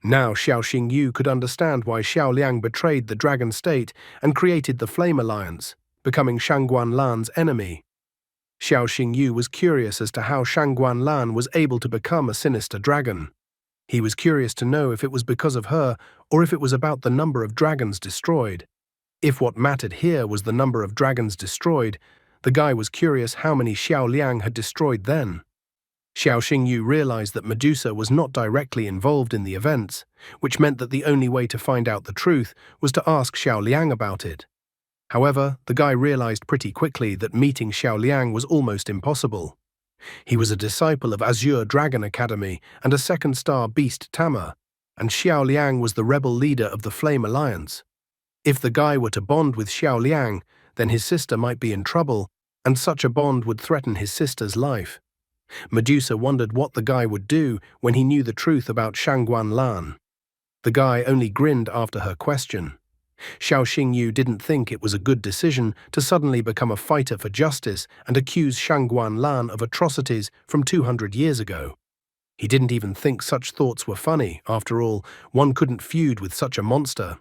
Now Xiao Xingyu could understand why Xiao Liang betrayed the dragon state and created the Flame Alliance, becoming Shangguan Lan's enemy. Xiao Xingyu was curious as to how Shangguan Lan was able to become a sinister dragon. He was curious to know if it was because of her or if it was about the number of dragons destroyed. If what mattered here was the number of dragons destroyed, the guy was curious how many Xiao Liang had destroyed then. Xiao Xingyu realized that Medusa was not directly involved in the events, which meant that the only way to find out the truth was to ask Xiao Liang about it. However, the guy realized pretty quickly that meeting Xiao Liang was almost impossible. He was a disciple of Azure Dragon Academy and a second-star beast tamer, and Xiao Liang was the rebel leader of the Flame Alliance. If the guy were to bond with Xiao Liang, then his sister might be in trouble, and such a bond would threaten his sister's life. Medusa wondered what the guy would do when he knew the truth about Shangguan Lan. The guy only grinned after her question. Xiao Xingyu didn't think it was a good decision to suddenly become a fighter for justice and accuse Shangguan Lan of atrocities from 200 years ago. He didn't even think such thoughts were funny. After all, one couldn't feud with such a monster.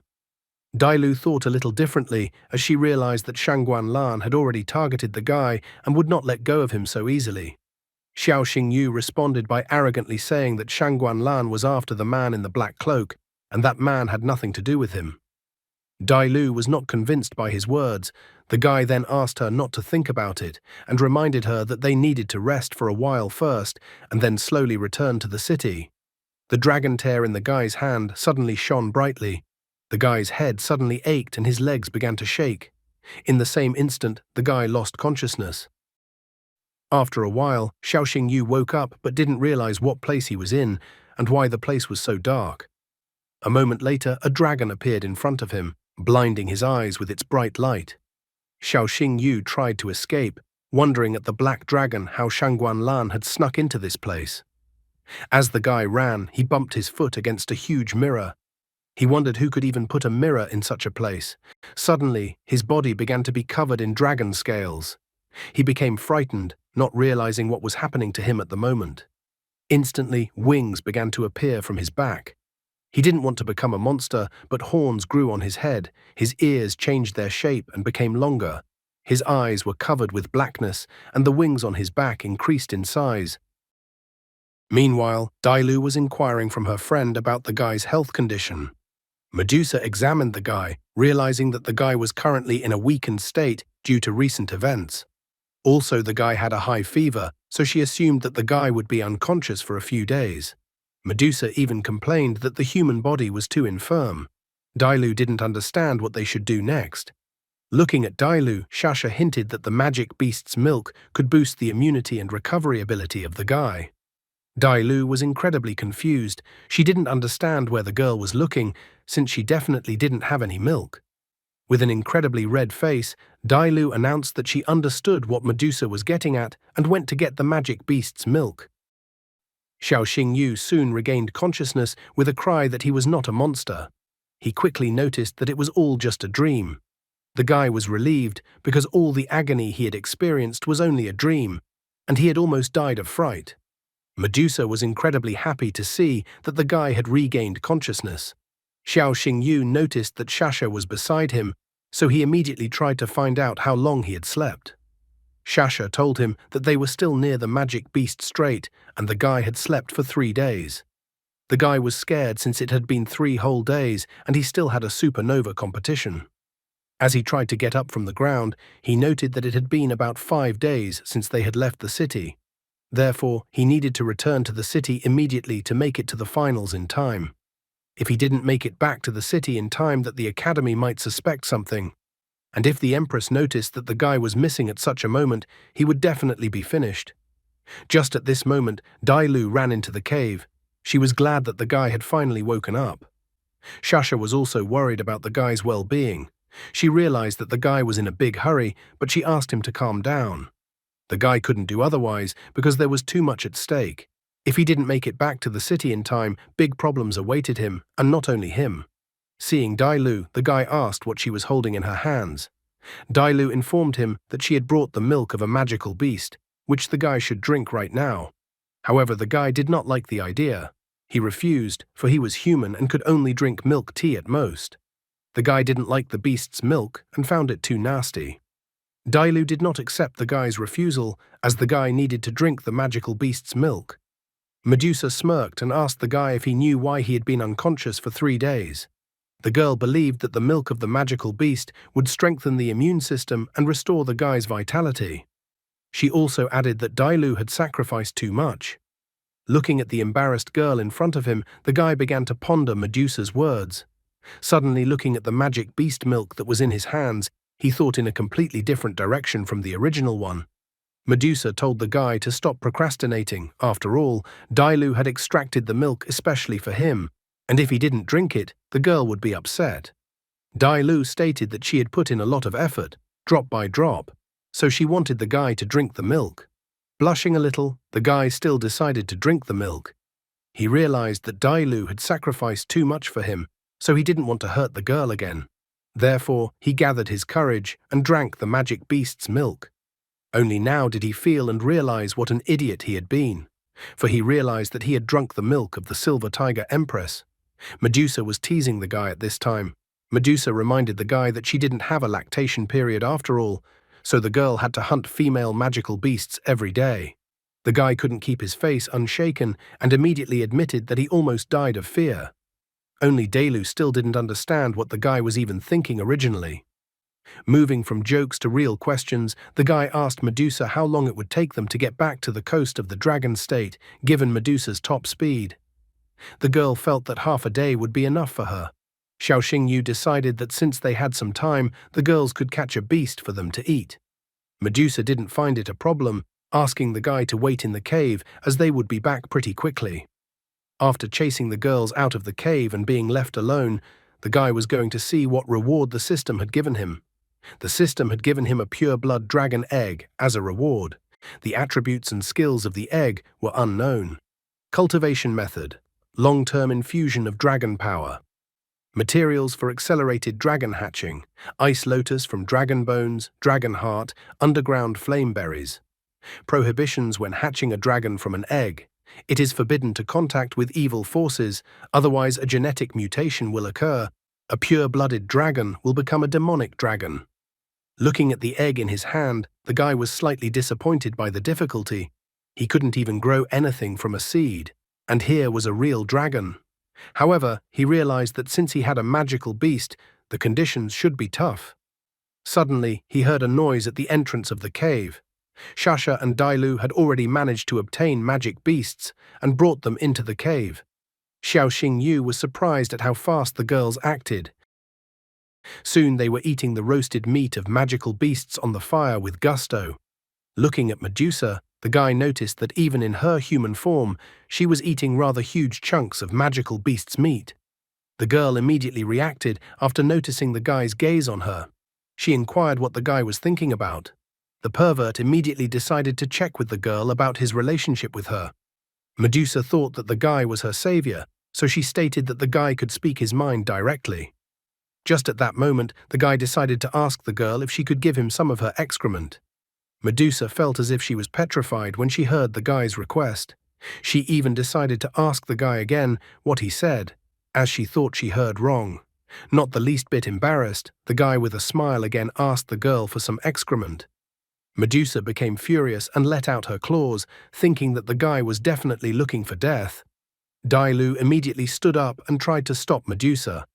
Dailu thought a little differently as she realized that Shangguan Lan had already targeted the guy and would not let go of him so easily. Xiao Xingyu responded by arrogantly saying that Shangguan Lan was after the man in the black cloak, and that man had nothing to do with him. Dailu was not convinced by his words. The guy then asked her not to think about it and reminded her that they needed to rest for a while first and then slowly return to the city. The dragon tear in the guy's hand suddenly shone brightly. The guy's head suddenly ached and his legs began to shake. In the same instant, the guy lost consciousness. After a while, Xiao Xingyu woke up but didn't realize what place he was in and why the place was so dark. A moment later, a dragon appeared in front of him, blinding his eyes with its bright light. Xiao Xingyu tried to escape, wondering at the black dragon how Shangguan Lan had snuck into this place. As the guy ran, he bumped his foot against a huge mirror. He wondered who could even put a mirror in such a place. Suddenly, his body began to be covered in dragon scales. He became frightened, not realizing what was happening to him at the moment. Instantly, wings began to appear from his back. He didn't want to become a monster, but horns grew on his head, his ears changed their shape and became longer. His eyes were covered with blackness, and the wings on his back increased in size. Meanwhile, Dailu was inquiring from her friend about the guy's health condition. Medusa examined the guy, realizing that the guy was currently in a weakened state due to recent events. Also, the guy had a high fever, so she assumed that the guy would be unconscious for a few days. Medusa even complained that the human body was too infirm. Dailu didn't understand what they should do next. Looking at Dailu, Shasha hinted that the magic beast's milk could boost the immunity and recovery ability of the guy. Dailu was incredibly confused. She didn't understand where the girl was looking, since she definitely didn't have any milk. With an incredibly red face, Dailu announced that she understood what Medusa was getting at and went to get the magic beast's milk. Xiao Xingyu soon regained consciousness with a cry that he was not a monster. He quickly noticed that it was all just a dream. The guy was relieved because all the agony he had experienced was only a dream, and he had almost died of fright. Medusa was incredibly happy to see that the guy had regained consciousness. Xiao Xingyu noticed that Shasha was beside him, so he immediately tried to find out how long he had slept. Shasha told him that they were still near the magic beast strait and the guy had slept for 3 days. The guy was scared since it had been 3 whole days and he still had a supernova competition. As he tried to get up from the ground, he noted that it had been about 5 days since they had left the city. Therefore, he needed to return to the city immediately to make it to the finals in time. If he didn't make it back to the city in time, that the academy might suspect something. And if the Empress noticed that the guy was missing at such a moment, he would definitely be finished. Just at this moment, Dailu ran into the cave. She was glad that the guy had finally woken up. Shasha was also worried about the guy's well-being. She realized that the guy was in a big hurry, but she asked him to calm down. The guy couldn't do otherwise because there was too much at stake. If he didn't make it back to the city in time, big problems awaited him, and not only him. Seeing Dailu, the guy asked what she was holding in her hands. Dailu informed him that she had brought the milk of a magical beast, which the guy should drink right now. However, the guy did not like the idea. He refused, for he was human and could only drink milk tea at most. The guy didn't like the beast's milk and found it too nasty. Dailu did not accept the guy's refusal, as the guy needed to drink the magical beast's milk. Medusa smirked and asked the guy if he knew why he had been unconscious for 3 days. The girl believed that the milk of the magical beast would strengthen the immune system and restore the guy's vitality. She also added that Dailu had sacrificed too much. Looking at the embarrassed girl in front of him, the guy began to ponder Medusa's words. Suddenly, looking at the magic beast milk that was in his hands, he thought in a completely different direction from the original one. Medusa told the guy to stop procrastinating. After all, Dailu had extracted the milk especially for him, and if he didn't drink it, the girl would be upset. Dailu stated that she had put in a lot of effort, drop by drop, so she wanted the guy to drink the milk. Blushing a little, the guy still decided to drink the milk. He realized that Dailu had sacrificed too much for him, so he didn't want to hurt the girl again. Therefore, he gathered his courage and drank the magic beast's milk. Only now did he feel and realize what an idiot he had been, for he realized that he had drunk the milk of the Silver Tiger Empress. Medusa was teasing the guy at this time. Medusa reminded the guy that she didn't have a lactation period after all, so the girl had to hunt female magical beasts every day. The guy couldn't keep his face unshaken and immediately admitted that he almost died of fear. Only Delu still didn't understand what the guy was even thinking originally. Moving from jokes to real questions, the guy asked Medusa how long it would take them to get back to the coast of the Dragon State, given Medusa's top speed. The girl felt that half a day would be enough for her. Xiao Xingyu decided that since they had some time, the girls could catch a beast for them to eat. Medusa didn't find it a problem, asking the guy to wait in the cave as they would be back pretty quickly. After chasing the girls out of the cave and being left alone, the guy was going to see what reward the system had given him. The system had given him a pure-blood dragon egg as a reward. The attributes and skills of the egg were unknown. Cultivation method: long-term infusion of dragon power. Materials for accelerated dragon hatching: ice lotus from dragon bones, dragon heart, underground flame berries. Prohibitions when hatching a dragon from an egg: it is forbidden to contact with evil forces, otherwise a genetic mutation will occur. A pure-blooded dragon will become a demonic dragon. Looking at the egg in his hand, the guy was slightly disappointed by the difficulty. He couldn't even grow anything from a seed, and here was a real dragon. However, he realized that since he had a magical beast, the conditions should be tough. Suddenly, he heard a noise at the entrance of the cave. Shasha and Dailu had already managed to obtain magic beasts and brought them into the cave. Xiao Xingyu was surprised at how fast the girls acted. Soon they were eating the roasted meat of magical beasts on the fire with gusto. Looking at Medusa, the guy noticed that even in her human form, she was eating rather huge chunks of magical beast's meat. The girl immediately reacted after noticing the guy's gaze on her. She inquired what the guy was thinking about. The pervert immediately decided to check with the girl about his relationship with her. Medusa thought that the guy was her savior, so she stated that the guy could speak his mind directly. Just at that moment, the guy decided to ask the girl if she could give him some of her excrement. Medusa felt as if she was petrified when she heard the guy's request. She even decided to ask the guy again what he said, as she thought she heard wrong. Not the least bit embarrassed, the guy with a smile again asked the girl for some excrement. Medusa became furious and let out her claws, thinking that the guy was definitely looking for death. Dailu immediately stood up and tried to stop Medusa.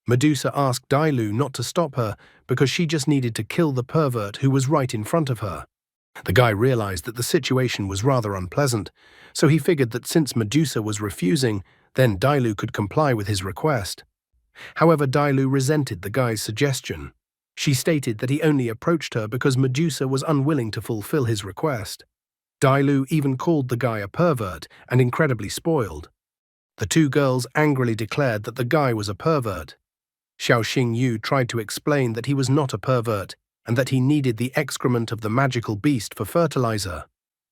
Medusa asked Dailu not to stop her because she just needed to kill the pervert who was right in front of her. The guy realized that the situation was rather unpleasant, so he figured that since Medusa was refusing, then Dailu could comply with his request. However, Dailu resented the guy's suggestion. She stated that he only approached her because Medusa was unwilling to fulfill his request. Dailu even called the guy a pervert and incredibly spoiled. The two girls angrily declared that the guy was a pervert. Xiao Xingyu tried to explain that he was not a pervert and that he needed the excrement of the magical beast for fertilizer.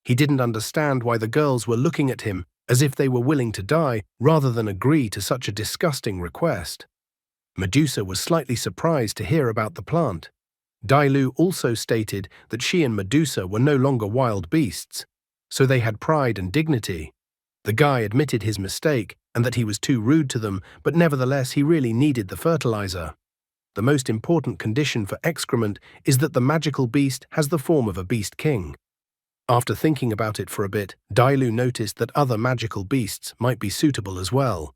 He didn't understand why the girls were looking at him as if they were willing to die rather than agree to such a disgusting request. Medusa was slightly surprised to hear about the plant. Dailu also stated that she and Medusa were no longer wild beasts, so they had pride and dignity. The guy admitted his mistake and that he was too rude to them, but nevertheless he really needed the fertilizer. The most important condition for excrement is that the magical beast has the form of a beast king. After thinking about it for a bit, Dailu noticed that other magical beasts might be suitable as well.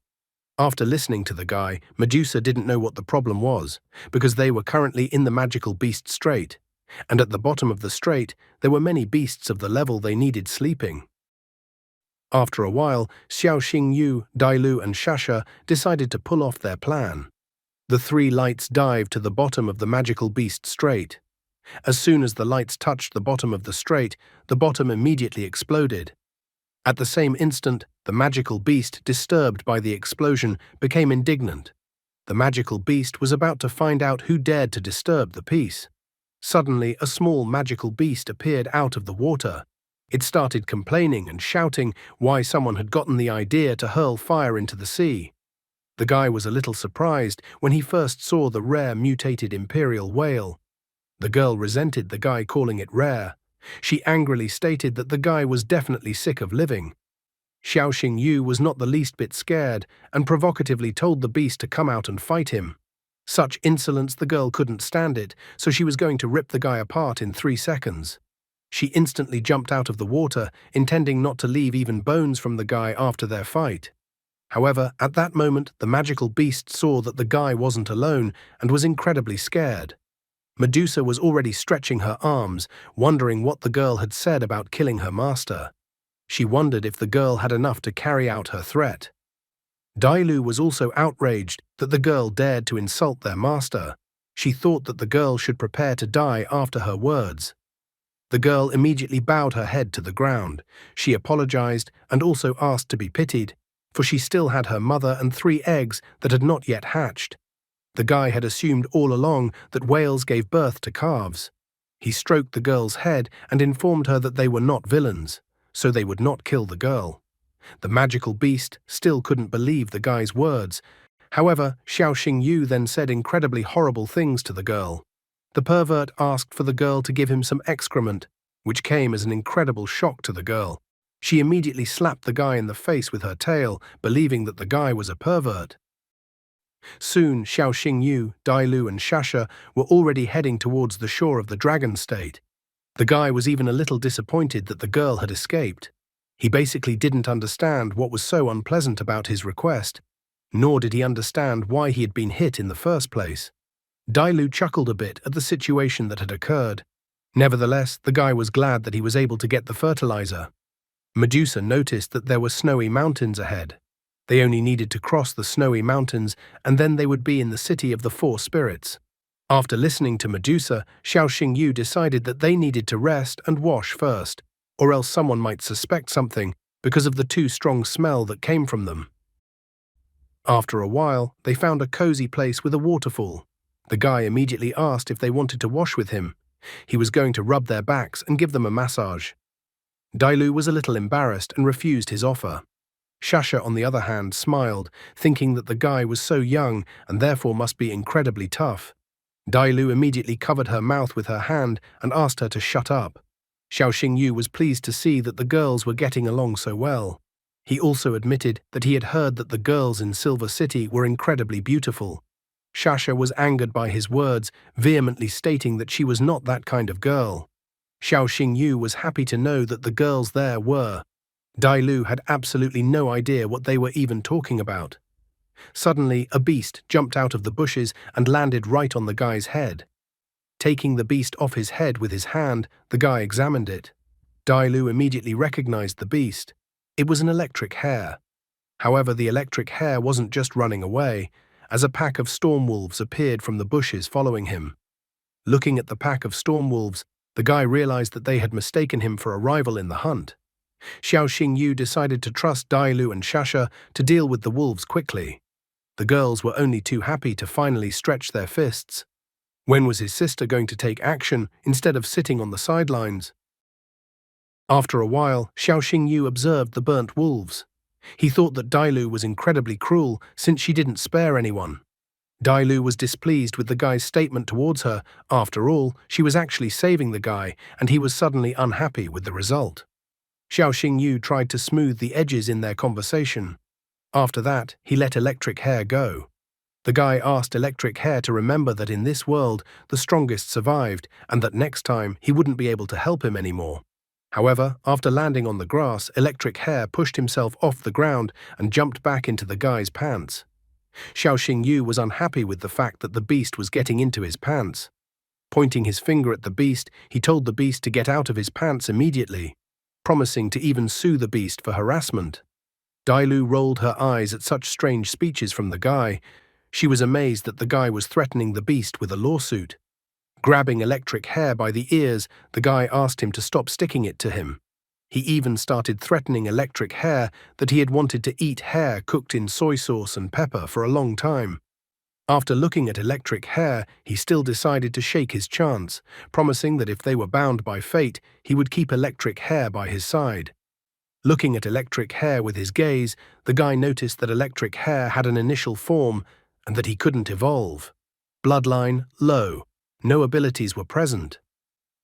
After listening to the guy, Medusa didn't know what the problem was, because they were currently in the magical beast strait, and at the bottom of the strait there were many beasts of the level they needed sleeping. After a while, Xiao Xingyu, Dailu and Shasha decided to pull off their plan. The three lights dived to the bottom of the magical beast strait. As soon as the lights touched the bottom of the strait, the bottom immediately exploded. At the same instant, the magical beast, disturbed by the explosion, became indignant. The magical beast was about to find out who dared to disturb the peace. Suddenly, a small magical beast appeared out of the water. It started complaining and shouting why someone had gotten the idea to hurl fire into the sea. The guy was a little surprised when he first saw the rare mutated imperial whale. The girl resented the guy calling it rare. She angrily stated that the guy was definitely sick of living. Xiao Yu was not the least bit scared and provocatively told the beast to come out and fight him. Such insolence, the girl couldn't stand it, so she was going to rip the guy apart in 3 seconds. She instantly jumped out of the water, intending not to leave even bones from the guy after their fight. However, at that moment, the magical beast saw that the guy wasn't alone and was incredibly scared. Medusa was already stretching her arms, wondering what the girl had said about killing her master. She wondered if the girl had enough to carry out her threat. Dailu was also outraged that the girl dared to insult their master. She thought that the girl should prepare to die after her words. The girl immediately bowed her head to the ground. She apologized and also asked to be pitied, for she still had her mother and 3 eggs that had not yet hatched. The guy had assumed all along that whales gave birth to calves. He stroked the girl's head and informed her that they were not villains, so they would not kill the girl. The magical beast still couldn't believe the guy's words. However, Xiao Yu then said incredibly horrible things to the girl. The pervert asked for the girl to give him some excrement, which came as an incredible shock to the girl. She immediately slapped the guy in the face with her tail, believing that the guy was a pervert. Soon, Xiao Yu, Dailu and Shasha were already heading towards the shore of the dragon state. The guy was even a little disappointed that the girl had escaped. He basically didn't understand what was so unpleasant about his request, nor did he understand why he had been hit in the first place. Dailu chuckled a bit at the situation that had occurred. Nevertheless, the guy was glad that he was able to get the fertilizer. Medusa noticed that there were snowy mountains ahead. They only needed to cross the snowy mountains and then they would be in the city of the 4 spirits. After listening to Medusa, Xiao Yu decided that they needed to rest and wash first, or else someone might suspect something because of the too strong smell that came from them. After a while, they found a cozy place with a waterfall. The guy immediately asked if they wanted to wash with him. He was going to rub their backs and give them a massage. Dailu was a little embarrassed and refused his offer. Shasha, on the other hand, smiled, thinking that the guy was so young and therefore must be incredibly tough. Dailu immediately covered her mouth with her hand and asked her to shut up. Xiao Yu was pleased to see that the girls were getting along so well. He also admitted that he had heard that the girls in Silver City were incredibly beautiful. Shasha was angered by his words, vehemently stating that she was not that kind of girl. Xiao Yu was happy to know that the girls there were. Dailu had absolutely no idea what they were even talking about. Suddenly, a beast jumped out of the bushes and landed right on the guy's head. Taking the beast off his head with his hand, the guy examined it. Dailu immediately recognized the beast. It was an electric hare. However, the electric hare wasn't just running away, as a pack of storm wolves appeared from the bushes following him. Looking at the pack of storm wolves, the guy realized that they had mistaken him for a rival in the hunt. Xiao Yu decided to trust Dailu and Shasha to deal with the wolves quickly. The girls were only too happy to finally stretch their fists. When was his sister going to take action instead of sitting on the sidelines? After a while, Xiao Yu observed the burnt wolves. He thought that Dailu was incredibly cruel since she didn't spare anyone. Dailu was displeased with the guy's statement towards her. After all, she was actually saving the guy, and he was suddenly unhappy with the result. Xiao Yu tried to smooth the edges in their conversation. After that, he let Electric Hare go. The guy asked Electric Hare to remember that in this world, the strongest survived, and that next time he wouldn't be able to help him anymore. However, after landing on the grass, Electric Hare pushed himself off the ground and jumped back into the guy's pants. Xiao Yu was unhappy with the fact that the beast was getting into his pants. Pointing his finger at the beast, he told the beast to get out of his pants immediately, promising to even sue the beast for harassment. Dailu rolled her eyes at such strange speeches from the guy. She was amazed that the guy was threatening the beast with a lawsuit. Grabbing Electric Hare by the ears, the guy asked him to stop sticking it to him. He even started threatening Electric Hare that he had wanted to eat hare cooked in soy sauce and pepper for a long time. After looking at Electric Hare, he still decided to shake his chance, promising that if they were bound by fate, he would keep Electric Hare by his side. Looking at electric hair with his gaze, the guy noticed that electric hair had an initial form and that he couldn't evolve. Bloodline, low. No abilities were present.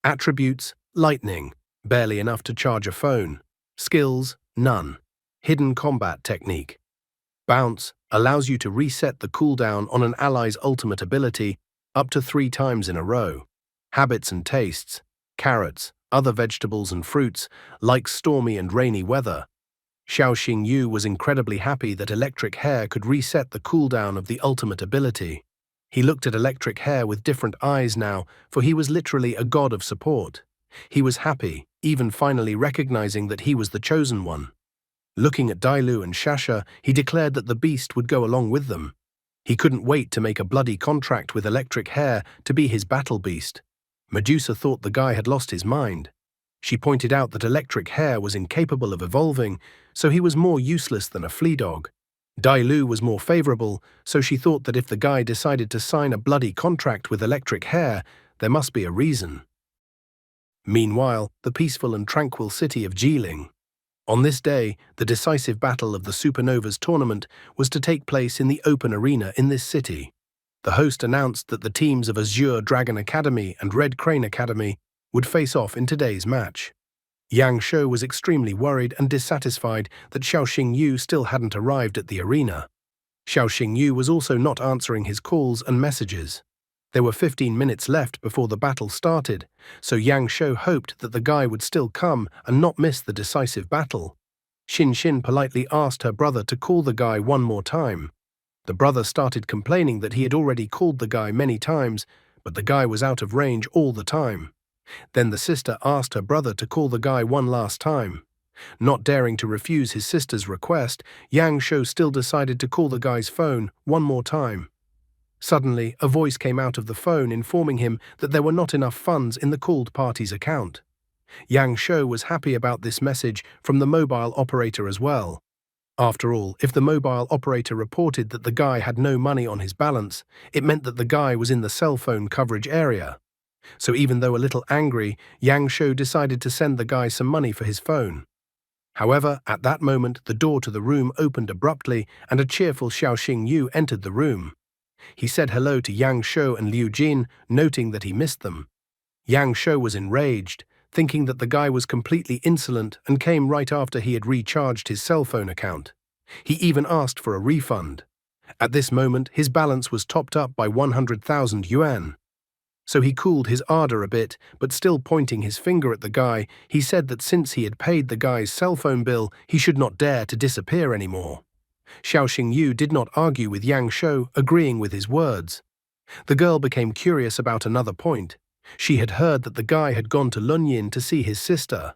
Attributes, lightning, barely enough to charge a phone. Skills, none. Hidden combat technique. Bounce allows you to reset the cooldown on an ally's ultimate ability up to 3 times in a row. Habits and tastes. Carrots, other vegetables and fruits, like stormy and rainy weather. Xiao Xingyu was incredibly happy that electric hair could reset the cooldown of the ultimate ability. He looked at electric hair with different eyes now, for he was literally a god of support. He was happy, even finally recognizing that he was the chosen one. Looking at Dailu and Shasha, he declared that the beast would go along with them. He couldn't wait to make a bloody contract with electric hair to be his battle beast. Medusa thought the guy had lost his mind. She pointed out that electric hair was incapable of evolving, so he was more useless than a flea dog. Dailu was more favorable, so she thought that if the guy decided to sign a bloody contract with electric hair, there must be a reason. Meanwhile, the peaceful and tranquil city of Jiling. On this day, the decisive battle of the Supernovas tournament was to take place in the open arena in this city. The host announced that the teams of Azure Dragon Academy and Red Crane Academy would face off in today's match. Yang Shou was extremely worried and dissatisfied that Xiao Xingyu still hadn't arrived at the arena. Xiao Xingyu was also not answering his calls and messages. There were 15 minutes left before the battle started, so Yang Shou hoped that the guy would still come and not miss the decisive battle. Xin Xin politely asked her brother to call the guy one more time. The brother started complaining that he had already called the guy many times, but the guy was out of range all the time. Then the sister asked her brother to call the guy one last time. Not daring to refuse his sister's request, Yang Shou still decided to call the guy's phone one more time. Suddenly, a voice came out of the phone informing him that there were not enough funds in the called party's account. Yang Shou was happy about this message from the mobile operator as well. After all, if the mobile operator reported that the guy had no money on his balance, it meant that the guy was in the cell phone coverage area. So even though a little angry, Yang Shou decided to send the guy some money for his phone. However, at that moment, the door to the room opened abruptly and a cheerful Xiao Xingyu entered the room. He said hello to Yang Shou and Liu Jin, noting that he missed them. Yang Shou was enraged, thinking that the guy was completely insolent and came right after he had recharged his cell phone account. He even asked for a refund. At this moment, his balance was topped up by 100,000 yuan. So he cooled his ardor a bit, but still pointing his finger at the guy, he said that since he had paid the guy's cell phone bill, he should not dare to disappear anymore. Xiao Xingyu did not argue with Yang Shou, agreeing with his words. The girl became curious about another point. She had heard that the guy had gone to Lunyin to see his sister.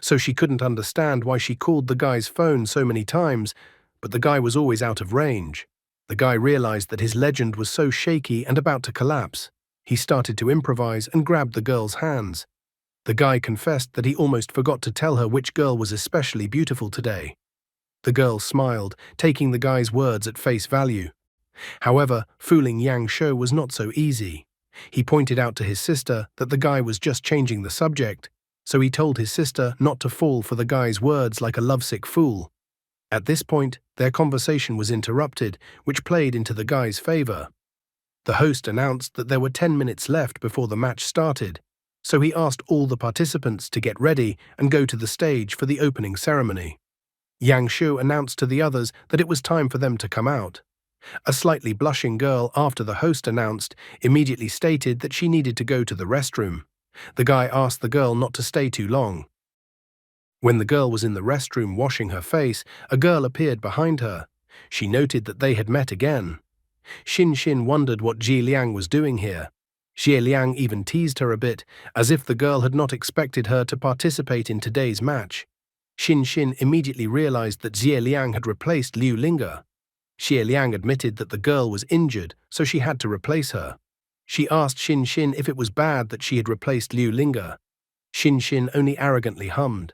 So she couldn't understand why she called the guy's phone so many times, but the guy was always out of range. The guy realized that his legend was so shaky and about to collapse. He started to improvise and grabbed the girl's hands. The guy confessed that he almost forgot to tell her which girl was especially beautiful today. The girl smiled, taking the guy's words at face value. However, fooling Yang Shou was not so easy. He pointed out to his sister that the guy was just changing the subject, so he told his sister not to fall for the guy's words like a lovesick fool. At this point, their conversation was interrupted, which played into the guy's favor. The host announced that there were 10 minutes left before the match started, so he asked all the participants to get ready and go to the stage for the opening ceremony. Yang Shou announced to the others that it was time for them to come out. A slightly blushing girl, after the host announced, immediately stated that she needed to go to the restroom. The guy asked the girl not to stay too long. When the girl was in the restroom washing her face, a girl appeared behind her. She noted that they had met again. Xin Xin wondered what Ji Liang was doing here. Xie Liang even teased her a bit, as if the girl had not expected her to participate in today's match. Xin Xin immediately realized that Xie Liang had replaced Liu Linga. Xie Liang admitted that the girl was injured, so she had to replace her. She asked Xin Xin if it was bad that she had replaced Liu Linga. Xin Xin only arrogantly hummed.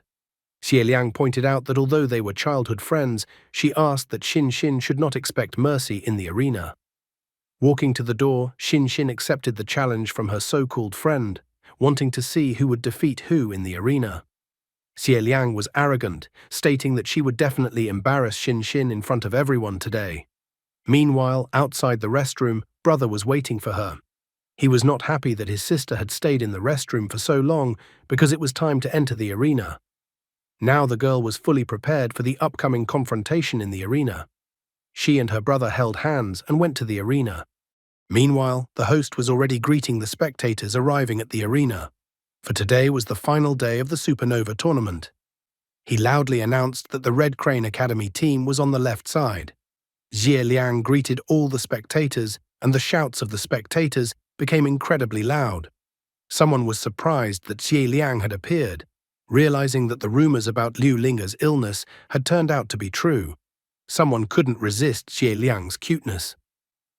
Xie Liang pointed out that although they were childhood friends, she asked that Xin Xin should not expect mercy in the arena. Walking to the door, Xin Xin accepted the challenge from her so-called friend, wanting to see who would defeat who in the arena. Xie Liang was arrogant, stating that she would definitely embarrass Xin Xin in front of everyone today. Meanwhile, outside the restroom, brother was waiting for her. He was not happy that his sister had stayed in the restroom for so long because it was time to enter the arena. Now the girl was fully prepared for the upcoming confrontation in the arena. She and her brother held hands and went to the arena. Meanwhile, the host was already greeting the spectators arriving at the arena, for today was the final day of the Supernova tournament. He loudly announced that the Red Crane Academy team was on the left side. Xie Liang greeted all the spectators, and the shouts of the spectators became incredibly loud. Someone was surprised that Xie Liang had appeared, realizing that the rumors about Liu Linger's illness had turned out to be true. Someone couldn't resist Xie Liang's cuteness.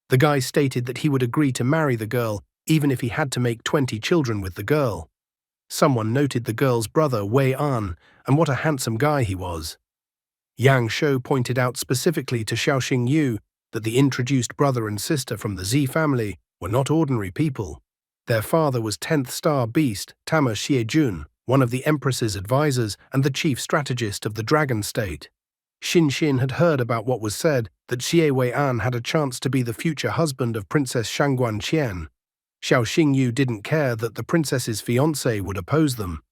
The guy stated that he would agree to marry the girl even if he had to make 20 children with the girl. Someone noted the girl's brother Wei An, and what a handsome guy he was. Yang Shou pointed out specifically to Xiaoxing Yu that the introduced brother and sister from the Z family were not ordinary people. Their father was 10th star beast Tama Xiejun, one of the Empress's advisors and the chief strategist of the Dragon State. Xin Xin had heard about what was said, that Xie Wei'an had a chance to be the future husband of Princess Shangguan Qian. Xiaoxing Yu didn't care that the princess's fiancé would oppose them.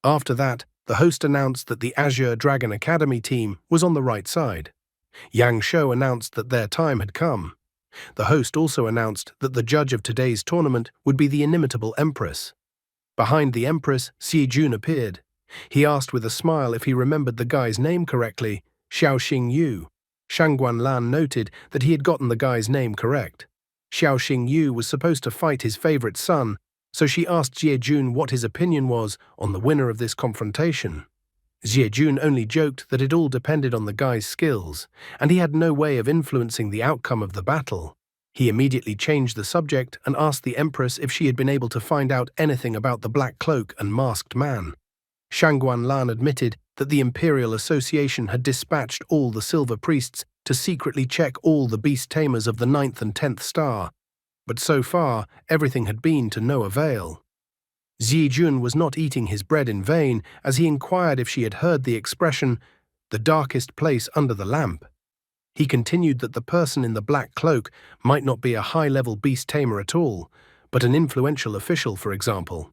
After that, the host announced that the Azure Dragon Academy team was on the right side. Yang Shou announced that their time had come. The host also announced that the judge of today's tournament would be the inimitable Empress. Behind the Empress, Xi Jun appeared. He asked with a smile if he remembered the guy's name correctly, Xiaoxing Yu. Shangguan Lan noted that he had gotten the guy's name correct. Xiaoxing Yu was supposed to fight his favorite son, so she asked Xie Jun what his opinion was on the winner of this confrontation. Xie Jun only joked that it all depended on the guy's skills, and he had no way of influencing the outcome of the battle. He immediately changed the subject and asked the Empress if she had been able to find out anything about the Black Cloak and Masked Man. Shangguan Lan admitted that the Imperial Association had dispatched all the Silver Priests to secretly check all the beast tamers of the 9th and 10th star, but so far everything had been to no avail. Xi Jun was not eating his bread in vain as he inquired if she had heard the expression, "the darkest place under the lamp." He continued that the person in the black cloak might not be a high-level beast tamer at all, but an influential official, for example.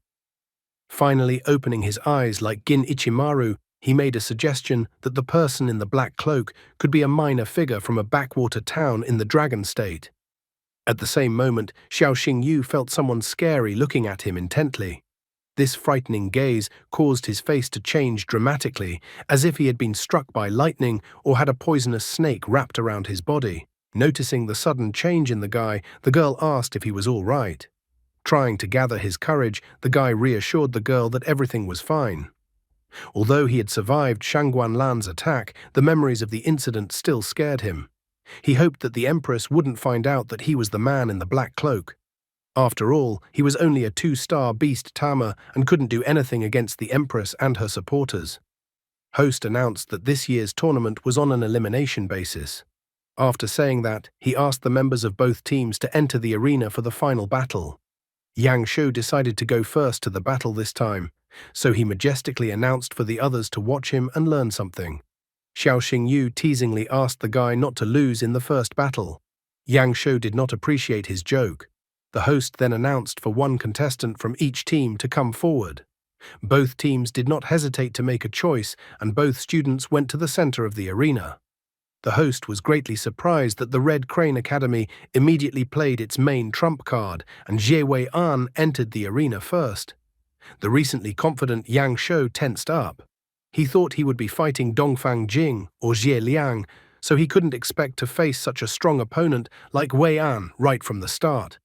Finally, opening his eyes like Gin Ichimaru, he made a suggestion that the person in the black cloak could be a minor figure from a backwater town in the Dragon State. At the same moment, Xiaoxing Yu felt someone scary looking at him intently. This frightening gaze caused his face to change dramatically, as if he had been struck by lightning or had a poisonous snake wrapped around his body. Noticing the sudden change in the guy, the girl asked if he was all right. Trying to gather his courage, the guy reassured the girl that everything was fine. Although he had survived Shangguan Lan's attack, the memories of the incident still scared him. He hoped that the Empress wouldn't find out that he was the man in the black cloak. After all, he was only a 2-star beast tamer and couldn't do anything against the Empress and her supporters. Host announced that this year's tournament was on an elimination basis. After saying that, he asked the members of both teams to enter the arena for the final battle. Yang Shou decided to go first to the battle this time, so he majestically announced for the others to watch him and learn something. Xiaoxing Yu teasingly asked the guy not to lose in the first battle. Yang Shou did not appreciate his joke. The host then announced for one contestant from each team to come forward. Both teams did not hesitate to make a choice, and both students went to the center of the arena. The host was greatly surprised that the Red Crane Academy immediately played its main trump card, and Xie Wei'an entered the arena first. The recently confident Yang Shou tensed up. He thought he would be fighting Dongfang Jing or Xie Liang, so he couldn't expect to face such a strong opponent like Wei'an right from the start.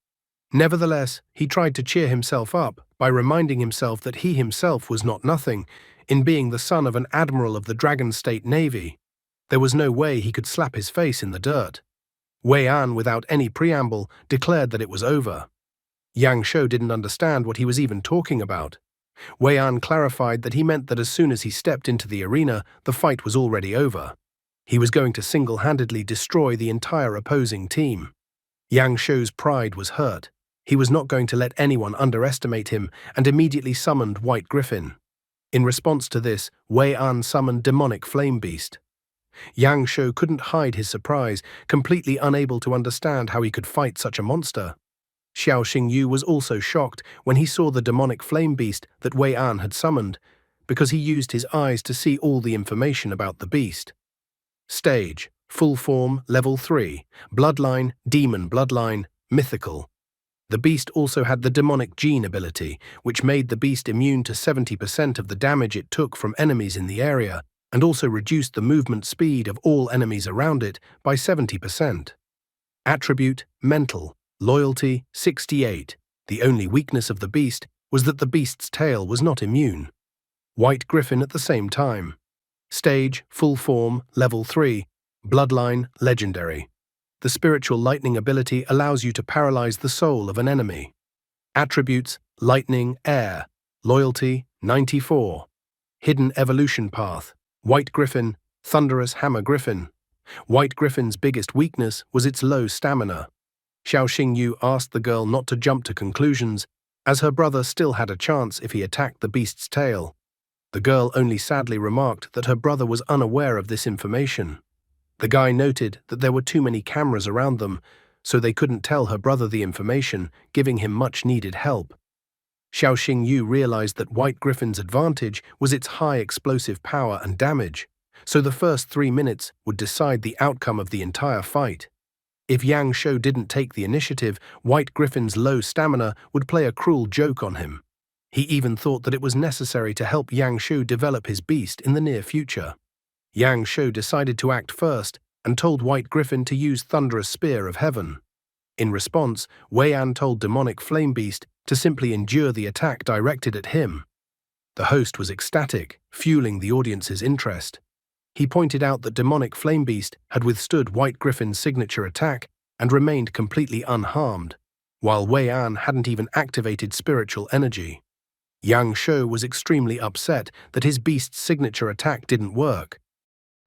Nevertheless, he tried to cheer himself up by reminding himself that he himself was not nothing, in being the son of an admiral of the Dragon State Navy. There was no way he could slap his face in the dirt. Wei'an, without any preamble, declared that it was over. Yang Shou didn't understand what he was even talking about. Wei'an clarified that he meant that as soon as he stepped into the arena, the fight was already over. He was going to single-handedly destroy the entire opposing team. Yang Shou's pride was hurt. He was not going to let anyone underestimate him and immediately summoned White Griffin. In response to this, Wei An summoned demonic flame beast. Yang Shou couldn't hide his surprise, completely unable to understand how he could fight such a monster. Xiao Xingyu was also shocked when he saw the demonic flame beast that Wei An had summoned, because he used his eyes to see all the information about the beast. Stage, full form, level 3, bloodline, demon bloodline, mythical. The beast also had the demonic gene ability, which made the beast immune to 70% of the damage it took from enemies in the area, and also reduced the movement speed of all enemies around it by 70%. Attribute, mental, loyalty, 68. The only weakness of the beast was that the beast's tail was not immune. White griffin at the same time. Stage, full form, level 3, bloodline, legendary. The spiritual lightning ability allows you to paralyze the soul of an enemy. Attributes, lightning, air, loyalty, 94. Hidden evolution path, white griffin, thunderous hammer griffin. White griffin's biggest weakness was its low stamina. Xiao Xingyu asked the girl not to jump to conclusions, as her brother still had a chance if he attacked the beast's tail. The girl only sadly remarked that her brother was unaware of this information. The guy noted that there were too many cameras around them, so they couldn't tell her brother the information, giving him much-needed help. Xiao Xingyu realized that White Griffin's advantage was its high explosive power and damage, so the first 3 minutes would decide the outcome of the entire fight. If Yang Shou didn't take the initiative, White Griffin's low stamina would play a cruel joke on him. He even thought that it was necessary to help Yang Shou develop his beast in the near future. Yang Shou decided to act first and told White Griffin to use Thunderous Spear of Heaven. In response, Wei An told Demonic Flame Beast to simply endure the attack directed at him. The host was ecstatic, fueling the audience's interest. He pointed out that Demonic Flame Beast had withstood White Griffin's signature attack and remained completely unharmed, while Wei An hadn't even activated spiritual energy. Yang Shou was extremely upset that his beast's signature attack didn't work.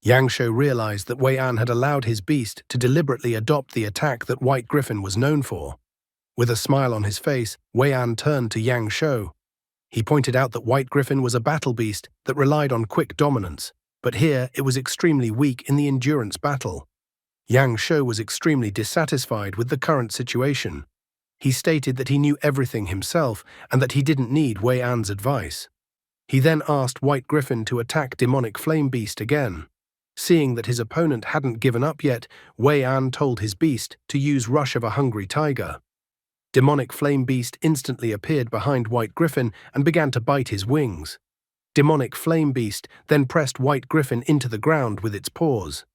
Yang Shou realized that Wei An had allowed his beast to deliberately adopt the attack that White Griffin was known for. With a smile on his face, Wei An turned to Yang Shou. He pointed out that White Griffin was a battle beast that relied on quick dominance, but here it was extremely weak in the endurance battle. Yang Shou was extremely dissatisfied with the current situation. He stated that he knew everything himself and that he didn't need Wei An's advice. He then asked White Griffin to attack Demonic Flame Beast again. Seeing that his opponent hadn't given up yet, Wei An told his beast to use Rush of a Hungry Tiger. Demonic Flame Beast instantly appeared behind White Griffin and began to bite his wings. Demonic Flame Beast then pressed White Griffin into the ground with its paws.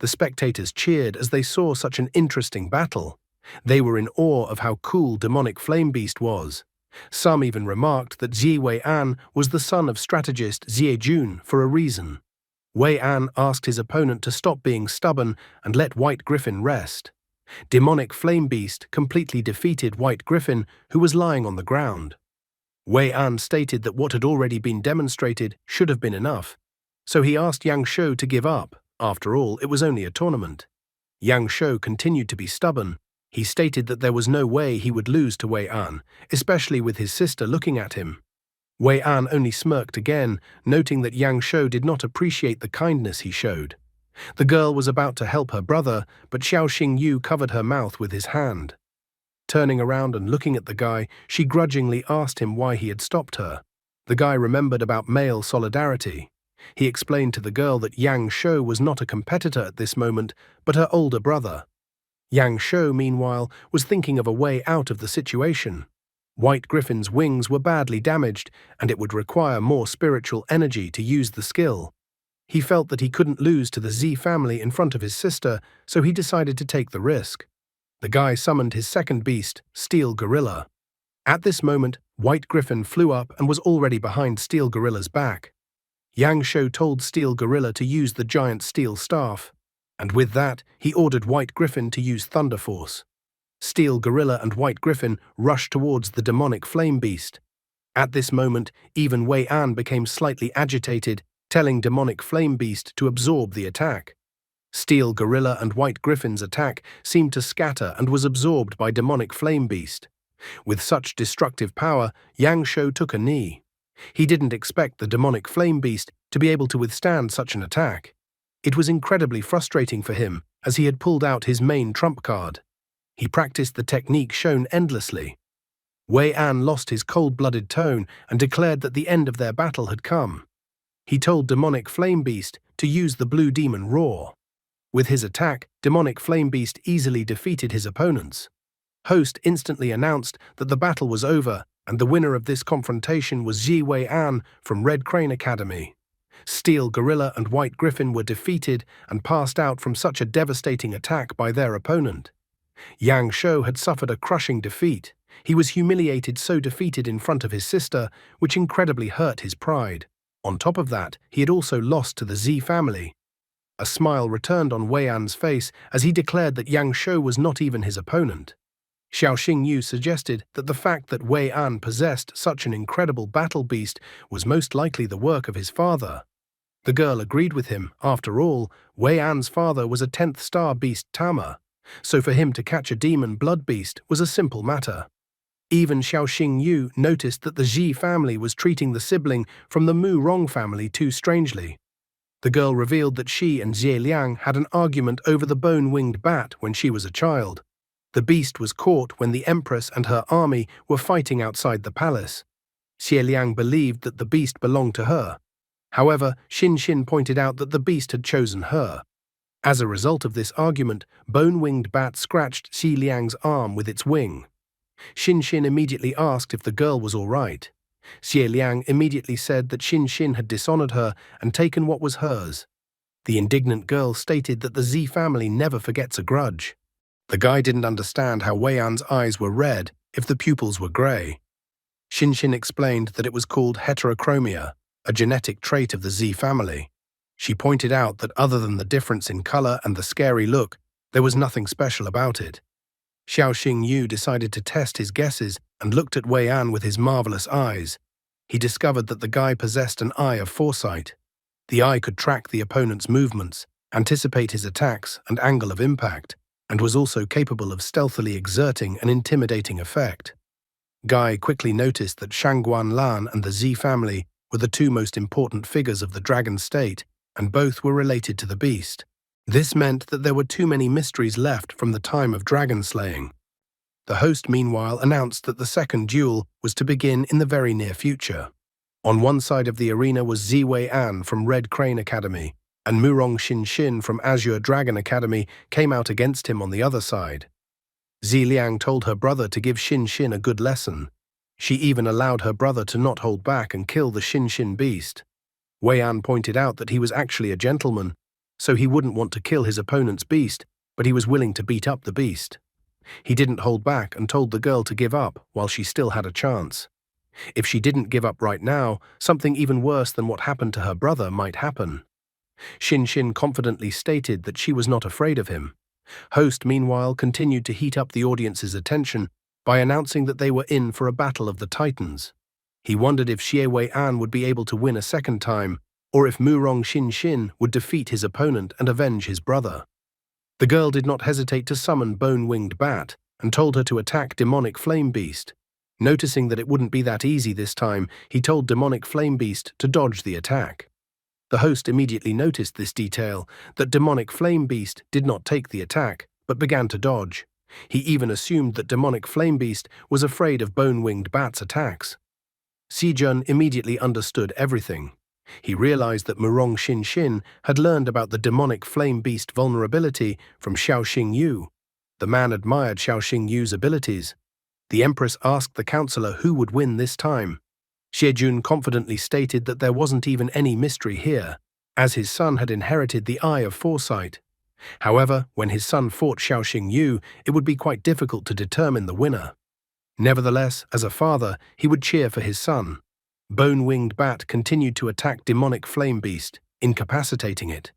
The spectators cheered as they saw such an interesting battle. They were in awe of how cool Demonic Flame Beast was. Some even remarked that Zi Wei An was the son of strategist Xie Jun for a reason. Wei An asked his opponent to stop being stubborn and let White Griffin rest. Demonic Flame Beast completely defeated White Griffin, who was lying on the ground. Wei An stated that what had already been demonstrated should have been enough, so he asked Yang Shou to give up. After all, it was only a tournament. Yang Shou continued to be stubborn. He stated that there was no way he would lose to Wei An, especially with his sister looking at him. Wei An only smirked again, noting that Yang Shou did not appreciate the kindness he showed. The girl was about to help her brother, but Xiao Xingyu covered her mouth with his hand. Turning around and looking at the guy, she grudgingly asked him why he had stopped her. The guy remembered about male solidarity. He explained to the girl that Yang Shou was not a competitor at this moment, but her older brother. Yang Shou, meanwhile, was thinking of a way out of the situation. White Griffin's wings were badly damaged, and it would require more spiritual energy to use the skill. He felt that he couldn't lose to the Z family in front of his sister, so he decided to take the risk. The guy summoned his second beast, Steel Gorilla. At this moment, White Griffin flew up and was already behind Steel Gorilla's back. Yang Shou told Steel Gorilla to use the giant steel staff, and with that, he ordered White Griffin to use Thunder Force. Steel Gorilla and White Griffin rushed towards the demonic flame beast. At this moment, even Wei An became slightly agitated, telling demonic flame beast to absorb the attack. Steel Gorilla and White Griffin's attack seemed to scatter and was absorbed by demonic flame beast. With such destructive power, Yang Shou took a knee. He didn't expect the demonic flame beast to be able to withstand such an attack. It was incredibly frustrating for him, as he had pulled out his main trump card. He practiced the technique shown endlessly. Wei An lost his cold-blooded tone and declared that the end of their battle had come. He told Demonic Flame Beast to use the Blue Demon Roar. With his attack, Demonic Flame Beast easily defeated his opponents. Host instantly announced that the battle was over, and the winner of this confrontation was Ji Wei An from Red Crane Academy. Steel Gorilla and White Griffin were defeated and passed out from such a devastating attack by their opponent. Yang Shou had suffered a crushing defeat. He was humiliated, so defeated in front of his sister, which incredibly hurt his pride. On top of that, he had also lost to the Z family. A smile returned on Wei An's face as he declared that Yang Shou was not even his opponent. Xiao Xingyu suggested that the fact that Wei An possessed such an incredible battle beast was most likely the work of his father. The girl agreed with him. After all, Wei An's father was a 10th star beast tamer, so for him to catch a demon blood beast was a simple matter. Even Xiao Xingyu noticed that the Ji family was treating the sibling from the Mu Rong family too strangely. The girl revealed that she and Xie Liang had an argument over the bone-winged bat when she was a child. The beast was caught when the Empress and her army were fighting outside the palace. Xie Liang believed that the beast belonged to her. However, Xin Xin pointed out that the beast had chosen her. As a result of this argument, bone-winged bat scratched Xie Liang's arm with its wing. Xin Xin immediately asked if the girl was all right. Xie Liang immediately said that Xin Xin had dishonored her and taken what was hers. The indignant girl stated that the Z family never forgets a grudge. The guy didn't understand how Wei An's eyes were red if the pupils were grey. Xin Xin explained that it was called heterochromia, a genetic trait of the Z family. She pointed out that other than the difference in color and the scary look, there was nothing special about it. Xiao Xingyu decided to test his guesses and looked at Wei An with his marvelous eyes. He discovered that the guy possessed an eye of foresight. The eye could track the opponent's movements, anticipate his attacks and angle of impact, and was also capable of stealthily exerting an intimidating effect. Guy quickly noticed that Shangguan Lan and the Z family were the two most important figures of the dragon state, and both were related to the beast. This meant that there were too many mysteries left from the time of dragon slaying. The host, meanwhile, announced that the second duel was to begin in the very near future. On one side of the arena was Zi Wei An from Red Crane Academy, and Murong Xin Xin from Azure Dragon Academy came out against him on the other side. Zi Liang told her brother to give Xin Xin a good lesson. She even allowed her brother to not hold back and kill the Xin Xin beast. Wei An pointed out that he was actually a gentleman, so he wouldn't want to kill his opponent's beast, but he was willing to beat up the beast. He didn't hold back and told the girl to give up while she still had a chance. If she didn't give up right now, something even worse than what happened to her brother might happen. Xin Xin confidently stated that she was not afraid of him. Host, meanwhile, continued to heat up the audience's attention by announcing that they were in for a battle of the Titans. He wondered if Xie Wei An would be able to win a second time, or if Murong Xin Xin would defeat his opponent and avenge his brother. The girl did not hesitate to summon Bone-Winged Bat and told her to attack Demonic Flame Beast. Noticing that it wouldn't be that easy this time, he told Demonic Flame Beast to dodge the attack. The host immediately noticed this detail, that Demonic Flame Beast did not take the attack, but began to dodge. He even assumed that Demonic Flame Beast was afraid of Bone-Winged Bat's attacks. Si Jun immediately understood everything. He realized that Murong Xin Xin had learned about the Demonic Flame Beast vulnerability from Xiao Xingyu. The man admired Xiao Xingyu's abilities. The Empress asked the counselor who would win this time. Xie Jun confidently stated that there wasn't even any mystery here, as his son had inherited the Eye of Foresight. However, when his son fought Xiao Xingyu, it would be quite difficult to determine the winner. Nevertheless, as a father, he would cheer for his son. Bone-Winged Bat continued to attack Demonic Flame Beast, incapacitating it.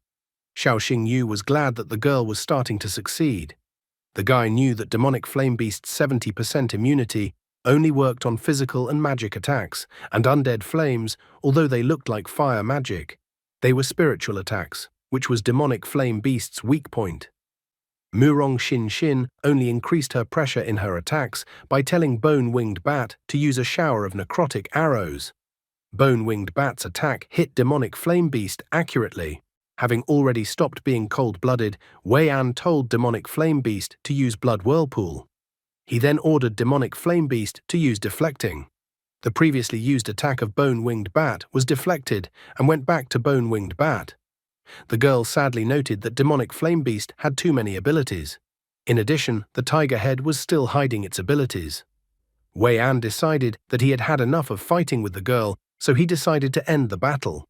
Xiao Xingyu was glad that the girl was starting to succeed. The guy knew that Demonic Flame Beast's 70% immunity only worked on physical and magic attacks, and undead flames, although they looked like fire magic. They were spiritual attacks, which was Demonic Flame Beast's weak point. Murong Xin Xin only increased her pressure in her attacks by telling Bone-Winged Bat to use a shower of necrotic arrows. Bone-winged bat's attack hit demonic flame beast accurately. Having already stopped being cold-blooded, Wei An told demonic flame beast to use blood whirlpool. He then ordered demonic flame beast to use deflecting. The previously used attack of bone-winged bat was deflected and went back to bone-winged bat. The girl sadly noted that demonic flame beast had too many abilities. In addition, the tiger head was still hiding its abilities. Wei An decided that he had had enough of fighting with the girl, so he decided to end the battle.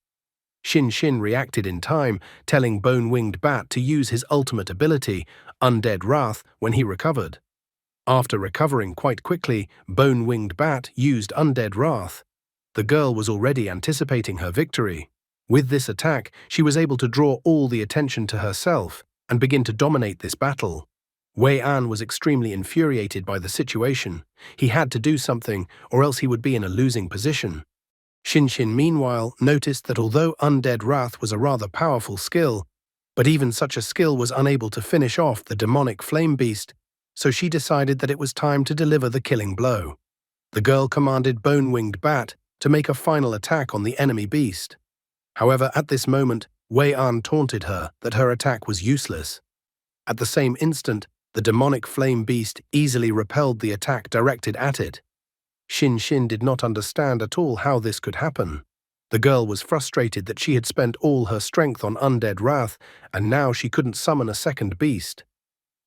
Xin Xin reacted in time, telling Bone-Winged Bat to use his ultimate ability, Undead Wrath, when he recovered. After recovering quite quickly, Bone-Winged Bat used Undead Wrath. The girl was already anticipating her victory. With this attack, she was able to draw all the attention to herself and begin to dominate this battle. Wei An was extremely infuriated by the situation. He had to do something, or else he would be in a losing position. Xin Xin, meanwhile, noticed that although Undead Wrath was a rather powerful skill, but even such a skill was unable to finish off the demonic flame beast, so she decided that it was time to deliver the killing blow. The girl commanded Bone-Winged Bat to make a final attack on the enemy beast. However, at this moment, Wei An taunted her that her attack was useless. At the same instant, the demonic flame beast easily repelled the attack directed at it. Xin Xin did not understand at all how this could happen. The girl was frustrated that she had spent all her strength on Undead Wrath, and now she couldn't summon a second beast.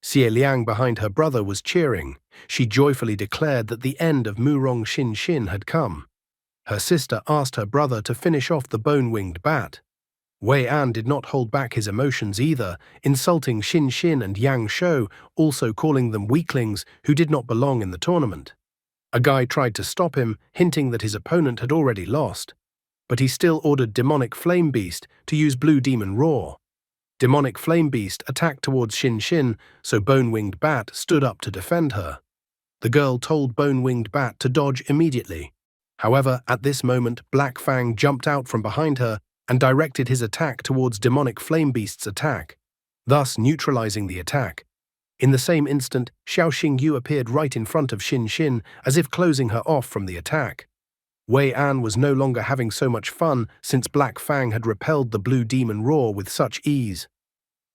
Xie Liang behind her brother was cheering. She joyfully declared that the end of Murong Xin Xin had come. Her sister asked her brother to finish off the bone-winged bat. Wei An did not hold back his emotions either, insulting Xin Xin and Yang Shou, also calling them weaklings who did not belong in the tournament. A guy tried to stop him, hinting that his opponent had already lost. But he still ordered Demonic Flame Beast to use Blue Demon Roar. Demonic Flame Beast attacked towards Xin Xin, so Bone-Winged Bat stood up to defend her. The girl told Bone-Winged Bat to dodge immediately. However, at this moment, Black Fang jumped out from behind her and directed his attack towards Demonic Flame Beast's attack, thus neutralizing the attack. In the same instant, Xiao Xingyu appeared right in front of Xin Xin, as if closing her off from the attack. Wei An was no longer having so much fun since Black Fang had repelled the Blue Demon Roar with such ease.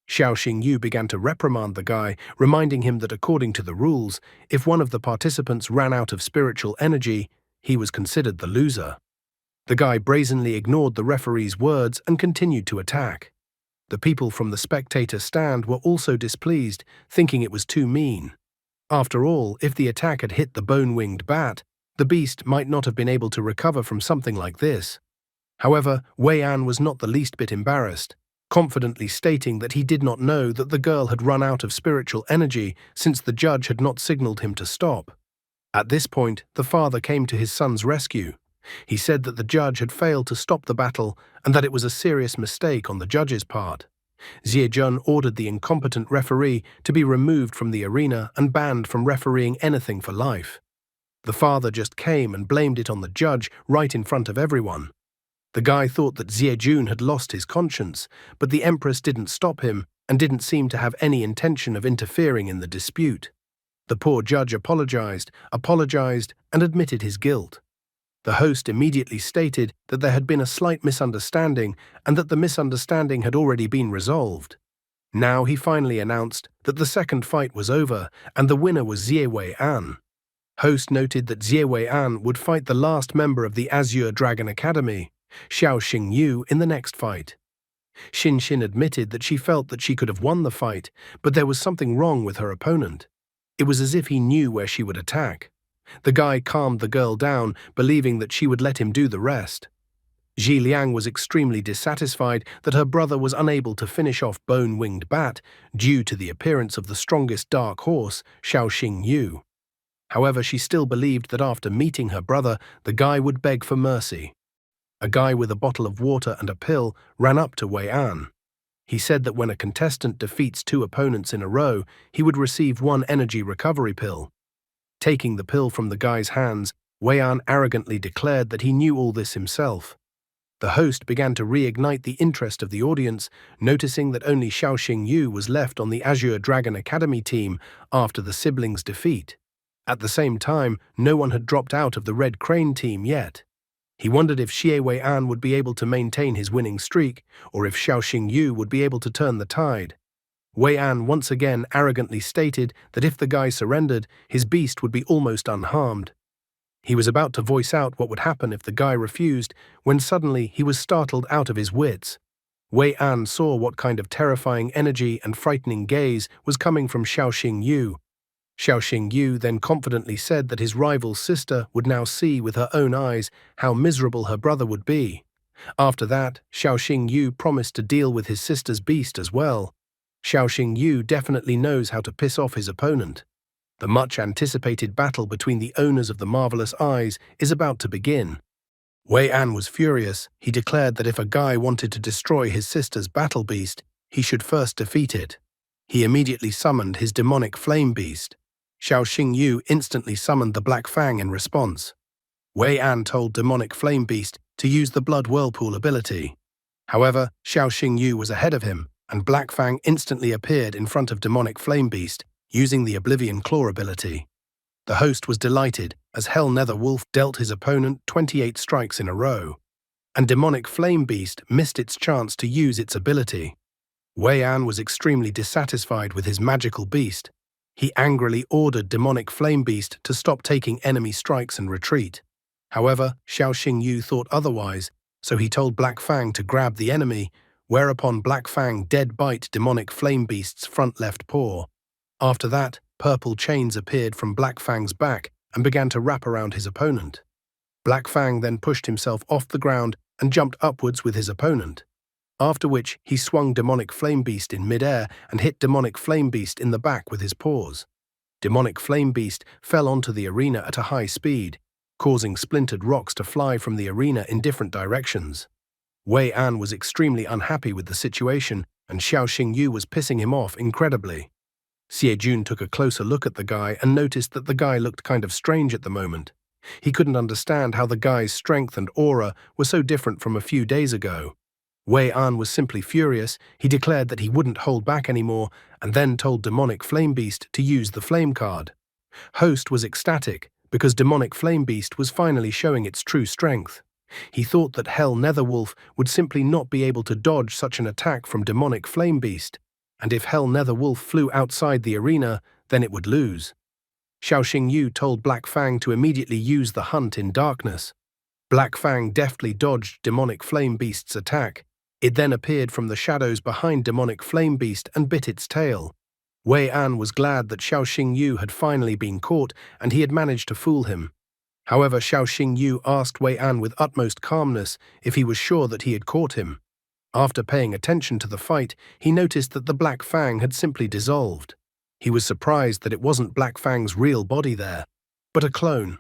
Xiao Xingyu began to reprimand the guy, reminding him that according to the rules, if one of the participants ran out of spiritual energy, he was considered the loser. The guy brazenly ignored the referee's words and continued to attack. The people from the spectator stand were also displeased, thinking it was too mean. After all, if the attack had hit the bone-winged bat, the beast might not have been able to recover from something like this. However, Wei An was not the least bit embarrassed, confidently stating that he did not know that the girl had run out of spiritual energy since the judge had not signaled him to stop. At this point, the father came to his son's rescue. He said that the judge had failed to stop the battle and that it was a serious mistake on the judge's part. Xie Jun ordered the incompetent referee to be removed from the arena and banned from refereeing anything for life. The father just came and blamed it on the judge right in front of everyone. The guy thought that Xie Jun had lost his conscience, but the empress didn't stop him and didn't seem to have any intention of interfering in the dispute. The poor judge apologized, and admitted his guilt. The host immediately stated that there had been a slight misunderstanding and that the misunderstanding had already been resolved. Now he finally announced that the second fight was over and the winner was Xie Wei An. Host noted that Xie Wei An would fight the last member of the Azure Dragon Academy, Xiao Xingyu, in the next fight. Xin Xin admitted that she felt that she could have won the fight, but there was something wrong with her opponent. It was as if he knew where she would attack. The guy calmed the girl down, believing that she would let him do the rest. Xi Liang was extremely dissatisfied that her brother was unable to finish off Bone-Winged Bat due to the appearance of the strongest dark horse, Xiao Xingyu. However, she still believed that after meeting her brother, the guy would beg for mercy. A guy with a bottle of water and a pill ran up to Wei An. He said that when a contestant defeats 2 opponents in a row, he would receive 1 energy recovery pill. Taking the pill from the guy's hands, Wei An arrogantly declared that he knew all this himself. The host began to reignite the interest of the audience, noticing that only Xiao Xingyu was left on the Azure Dragon Academy team after the siblings' defeat. At the same time, no one had dropped out of the Red Crane team yet. He wondered if Xie Wei-an would be able to maintain his winning streak, or if Xiao Xingyu would be able to turn the tide. Wei-an once again arrogantly stated that if the guy surrendered, his beast would be almost unharmed. He was about to voice out what would happen if the guy refused, when suddenly he was startled out of his wits. Wei-an saw what kind of terrifying energy and frightening gaze was coming from Xiao Xingyu. Xiao Xingyu then confidently said that his rival's sister would now see with her own eyes how miserable her brother would be. After that, Xiao Xingyu promised to deal with his sister's beast as well. Xiao Xingyu definitely knows how to piss off his opponent. The much-anticipated battle between the owners of the marvelous eyes is about to begin. Wei-an was furious. He declared that if a guy wanted to destroy his sister's battle beast, he should first defeat it. He immediately summoned his demonic flame beast. Xiao Xingyu instantly summoned the Black Fang in response. Wei-an told demonic flame beast to use the blood whirlpool ability. However, Xiao Xingyu was ahead of him, and Black Fang instantly appeared in front of demonic flame beast, using the Oblivion Claw ability. The host was delighted, as Hell Nether Wolf dealt his opponent 28 strikes in a row, and demonic flame beast missed its chance to use its ability. Wei-an was extremely dissatisfied with his magical beast. He angrily ordered demonic flame beast to stop taking enemy strikes and retreat. However, Xiao Xingyu thought otherwise, so he told Black Fang to grab the enemy, whereupon Black Fang dead bite demonic flame beast's front left paw. After that, purple chains appeared from Black Fang's back and began to wrap around his opponent. Black Fang then pushed himself off the ground and jumped upwards with his opponent, after which he swung Demonic Flame Beast in mid-air and hit Demonic Flame Beast in the back with his paws. Demonic Flame Beast fell onto the arena at a high speed, causing splintered rocks to fly from the arena in different directions. Wei-an was extremely unhappy with the situation, and Xiao Xingyu was pissing him off incredibly. Xie Jun took a closer look at the guy and noticed that the guy looked kind of strange at the moment. He couldn't understand how the guy's strength and aura were so different from a few days ago. Wei-an was simply furious. He declared that he wouldn't hold back anymore and then told Demonic Flame Beast to use the flame card. Host was ecstatic because Demonic Flame Beast was finally showing its true strength. He thought that Hell Nether Wolf would simply not be able to dodge such an attack from Demonic Flame Beast, and if Hell Nether Wolf flew outside the arena, then it would lose. Xiao Xingyu told Black Fang to immediately use the hunt in darkness. Black Fang deftly dodged Demonic Flame Beast's attack. It then appeared from the shadows behind Demonic Flame Beast and bit its tail. Wei-an was glad that Xiao Xingyu had finally been caught and he had managed to fool him. However, Xiao Xingyu asked Wei-an with utmost calmness if he was sure that he had caught him. After paying attention to the fight, he noticed that the Black Fang had simply dissolved. He was surprised that it wasn't Black Fang's real body there, but a clone.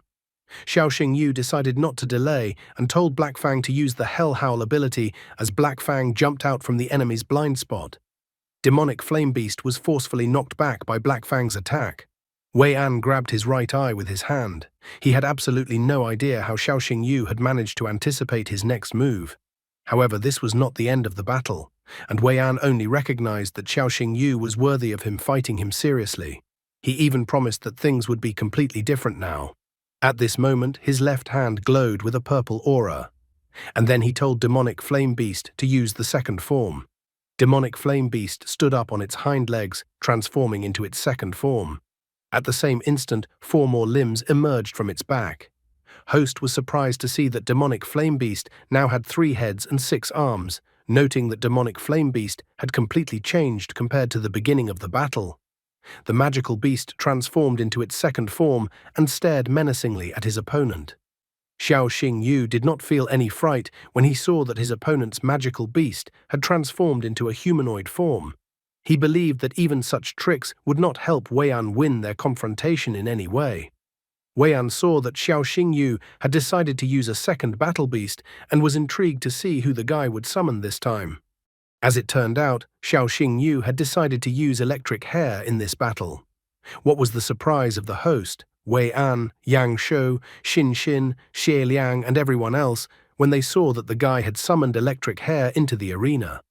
Xiao Xingyu decided not to delay and told Black Fang to use the Hell Howl ability as Black Fang jumped out from the enemy's blind spot. Demonic Flame Beast was forcefully knocked back by Black Fang's attack. Wei-an grabbed his right eye with his hand. He had absolutely no idea how Xiao Xingyu had managed to anticipate his next move. However, this was not the end of the battle, and Wei-an only recognized that Xiao Xingyu was worthy of him fighting him seriously. He even promised that things would be completely different now. At this moment, his left hand glowed with a purple aura, and then he told Demonic Flame Beast to use the second form. Demonic Flame Beast stood up on its hind legs, transforming into its second form. At the same instant, 4 more limbs emerged from its back. Host was surprised to see that Demonic Flame Beast now had 3 heads and 6 arms, noting that Demonic Flame Beast had completely changed compared to the beginning of the battle. The magical beast transformed into its second form and stared menacingly at his opponent. Xiao Xingyu did not feel any fright when he saw that his opponent's magical beast had transformed into a humanoid form. He believed that even such tricks would not help Wei-an win their confrontation in any way. Wei-an saw that Xiao Xingyu had decided to use a second battle beast and was intrigued to see who the guy would summon this time. As it turned out, Xiao Xingyu had decided to use electric hair in this battle. What was the surprise of the host, Wei-an, Yang Shou, Xin Xin, Xie Liang, and everyone else when they saw that the guy had summoned electric hair into the arena.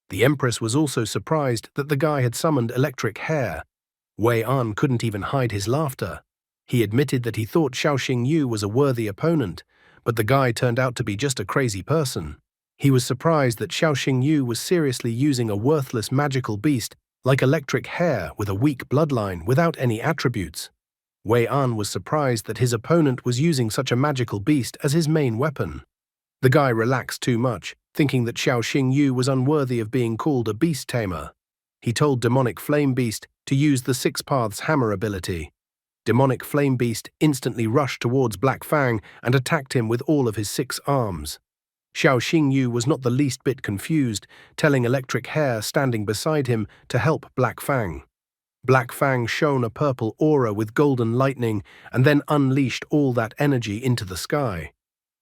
The Empress was also surprised that the guy had summoned electric hair. Wei-an couldn't even hide his laughter. He admitted that he thought Xiao Xingyu was a worthy opponent, but the guy turned out to be just a crazy person. He was surprised that Xiao Xingyu was seriously using a worthless magical beast like electric hair with a weak bloodline without any attributes. Wei An was surprised that his opponent was using such a magical beast as his main weapon. The guy relaxed too much, thinking that Xiao Xingyu was unworthy of being called a beast tamer. He told Demonic Flame Beast to use the Six Paths Hammer ability. Demonic Flame Beast instantly rushed towards Black Fang and attacked him with all of his 6 arms. Xiao Xingyu was not the least bit confused, telling Electric Hair standing beside him to help Black Fang. Black Fang shone a purple aura with golden lightning and then unleashed all that energy into the sky.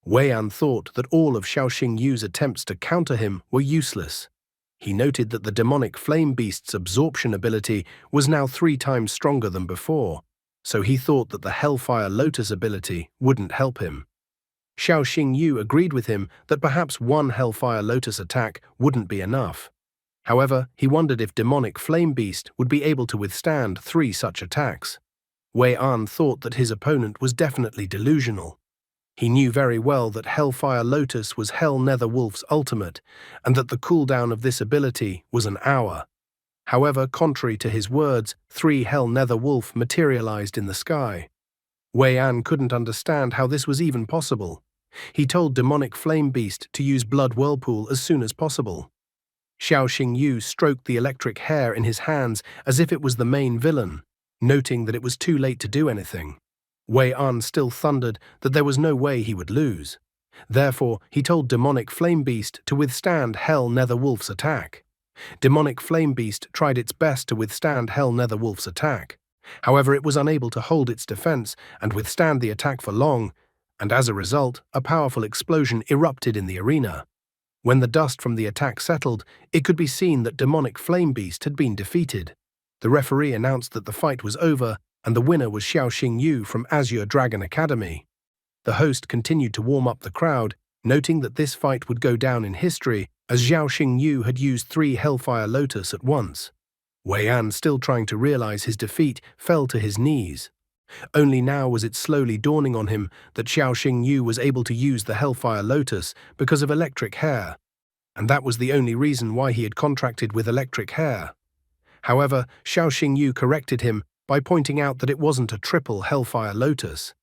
Wei An thought that all of Xiao Xingyu's attempts to counter him were useless. He noted that the Demonic Flame Beast's absorption ability was now 3 times stronger than before, so he thought that the Hellfire Lotus ability wouldn't help him. Xiao Xingyu agreed with him that perhaps one Hellfire Lotus attack wouldn't be enough. However, he wondered if Demonic Flame Beast would be able to withstand 3 such attacks. Wei An thought that his opponent was definitely delusional. He knew very well that Hellfire Lotus was Hell Nether Wolf's ultimate, and that the cooldown of this ability was an hour. However, contrary to his words, 3 Hell Nether Wolf materialized in the sky. Wei An couldn't understand how this was even possible. He told Demonic Flame Beast to use Blood Whirlpool as soon as possible. Xiao Xingyu stroked the electric hair in his hands as if it was the main villain, noting that it was too late to do anything. Wei An still thundered that there was no way he would lose. Therefore, he told Demonic Flame Beast to withstand Hell Nether Wolf's attack. Demonic Flame Beast tried its best to withstand Hell Nether Wolf's attack. However, it was unable to hold its defense and withstand the attack for long, and as a result, a powerful explosion erupted in the arena. When the dust from the attack settled, it could be seen that Demonic Flame Beast had been defeated. The referee announced that the fight was over, and the winner was Xiao Xingyu from Azure Dragon Academy. The host continued to warm up the crowd, noting that this fight would go down in history as Xiao Xingyu had used 3 Hellfire Lotus at once. Wei An, still trying to realize his defeat, fell to his knees. Only now was it slowly dawning on him that Xiao Xingyu was able to use the Hellfire Lotus because of Electric Hair, and that was the only reason why he had contracted with Electric Hair. However, Xiao Xingyu corrected him by pointing out that it wasn't a triple Hellfire Lotus.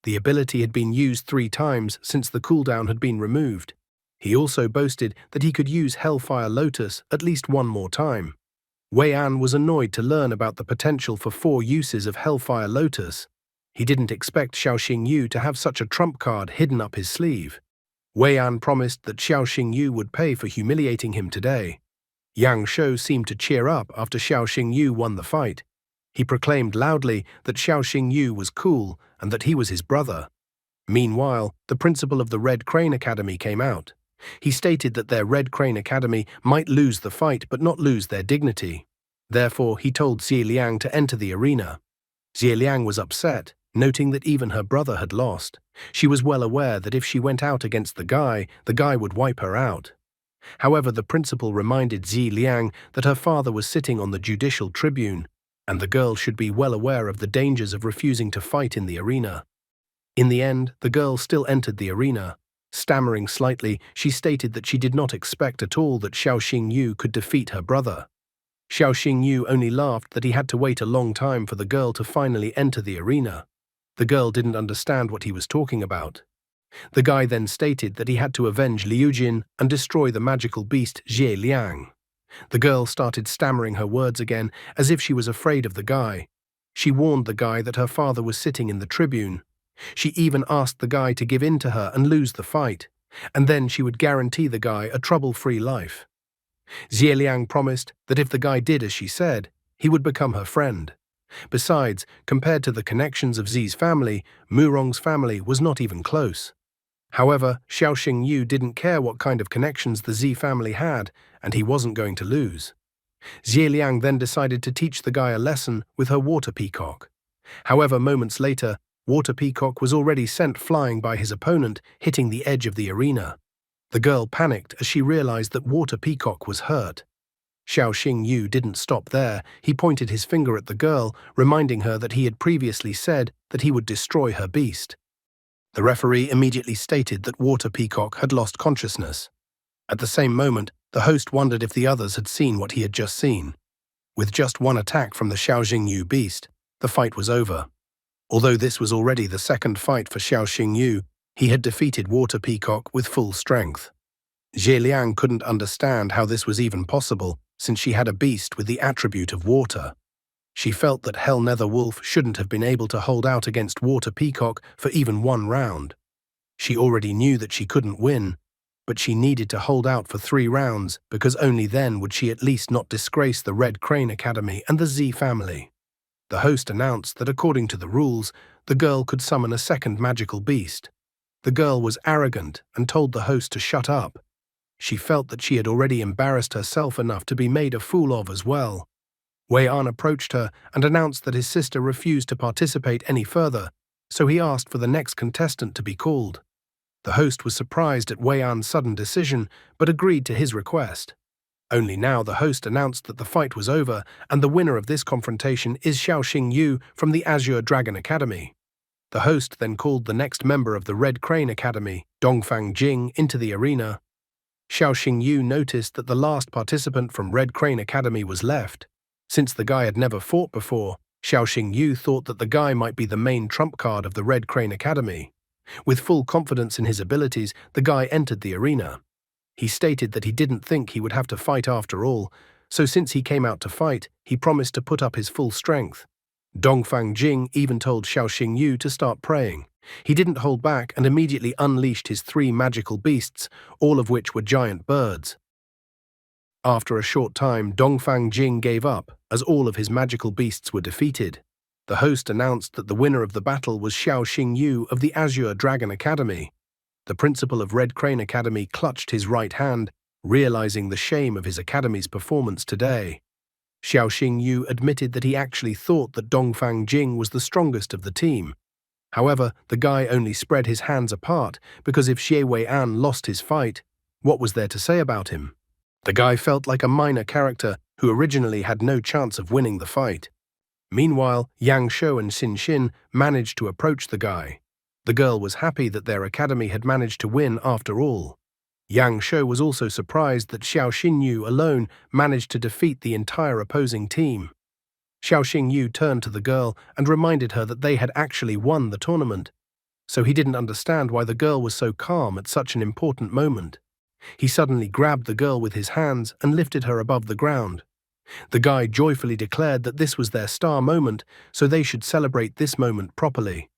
The ability had been used 3 times since the cooldown had been removed. He also boasted that he could use Hellfire Lotus at least 1 more time. Wei An was annoyed to learn about the potential for 4 uses of Hellfire Lotus. He didn't expect Xiao Xingyu to have such a trump card hidden up his sleeve. Wei An promised that Xiao Xingyu would pay for humiliating him today. Yang Shou seemed to cheer up after Xiao Xingyu won the fight. He proclaimed loudly that Xiao Xingyu was cool and that he was his brother. Meanwhile, the principal of the Red Crane Academy came out. He stated that their Red Crane Academy might lose the fight but not lose their dignity. Therefore, he told Xie Liang to enter the arena. Xie Liang was upset, noting that even her brother had lost. She was well aware that if she went out against the guy would wipe her out. However, the principal reminded Xie Liang that her father was sitting on the judicial tribune, and the girl should be well aware of the dangers of refusing to fight in the arena. In the end, the girl still entered the arena. Stammering slightly, she stated that she did not expect at all that Xiao Xingyu could defeat her brother. Xiao Xingyu only laughed that he had to wait a long time for the girl to finally enter the arena. The girl didn't understand what he was talking about. The guy then stated that he had to avenge Liu Jin and destroy the magical beast Xie Liang. The girl started stammering her words again, as if she was afraid of the guy. She warned the guy that her father was sitting in the tribune. She even asked the guy to give in to her and lose the fight, and then she would guarantee the guy a trouble-free life. Xie Liang promised that if the guy did as she said, he would become her friend. Besides, compared to the connections of Xi's family, Murong's family was not even close. However, Xiao Xingyu didn't care what kind of connections the Xi family had, and he wasn't going to lose. Xie Liang then decided to teach the guy a lesson with her water peacock. However, moments later, Water Peacock was already sent flying by his opponent, hitting the edge of the arena. The girl panicked as she realized that Water Peacock was hurt. Xiao Xingyu didn't stop there. He pointed his finger at the girl, reminding her that he had previously said that he would destroy her beast. The referee immediately stated that Water Peacock had lost consciousness. At the same moment, the host wondered if the others had seen what he had just seen. With just one attack from the Xiao Xingyu beast, the fight was over. Although this was already the second fight for Xiao Xingyu, he had defeated Water Peacock with full strength. Zhe couldn't understand how this was even possible, since she had a beast with the attribute of water. She felt that Hell Nether Wolf shouldn't have been able to hold out against Water Peacock for even one round. She already knew that she couldn't win, but she needed to hold out for 3 rounds because only then would she at least not disgrace the Red Crane Academy and the Z family. The host announced that according to the rules, the girl could summon a second magical beast. The girl was arrogant and told the host to shut up. She felt that she had already embarrassed herself enough to be made a fool of as well. Wei An approached her and announced that his sister refused to participate any further, so he asked for the next contestant to be called. The host was surprised at Wei An's sudden decision, but agreed to his request. Only now the host announced that the fight was over, and the winner of this confrontation is Xiao Xingyu from the Azure Dragon Academy. The host then called the next member of the Red Crane Academy, Dongfang Jing, into the arena. Xiao Xingyu noticed that the last participant from Red Crane Academy was left. Since the guy had never fought before, Xiao Xingyu thought that the guy might be the main trump card of the Red Crane Academy. With full confidence in his abilities, the guy entered the arena. He stated that he didn't think he would have to fight after all, so since he came out to fight, he promised to put up his full strength. Dongfang Jing even told Xiao Xingyu to start praying. He didn't hold back and immediately unleashed his 3 magical beasts, all of which were giant birds. After a short time, Dongfang Jing gave up, as all of his magical beasts were defeated. The host announced that the winner of the battle was Xiao Xingyu of the Azure Dragon Academy. The principal of Red Crane Academy clutched his right hand, realizing the shame of his academy's performance today. Xiao Xingyu admitted that he actually thought that Dongfang Jing was the strongest of the team. However, the guy only spread his hands apart because if Xie Wei An lost his fight, what was there to say about him? The guy felt like a minor character who originally had no chance of winning the fight. Meanwhile, Yang Shou and Xin Xin managed to approach the guy. The girl was happy that their academy had managed to win after all. Yang Shou was also surprised that Xiao Xingyu alone managed to defeat the entire opposing team. Xiao Xingyu turned to the girl and reminded her that they had actually won the tournament, so he didn't understand why the girl was so calm at such an important moment. He suddenly grabbed the girl with his hands and lifted her above the ground. The guy joyfully declared that this was their star moment, so they should celebrate this moment properly.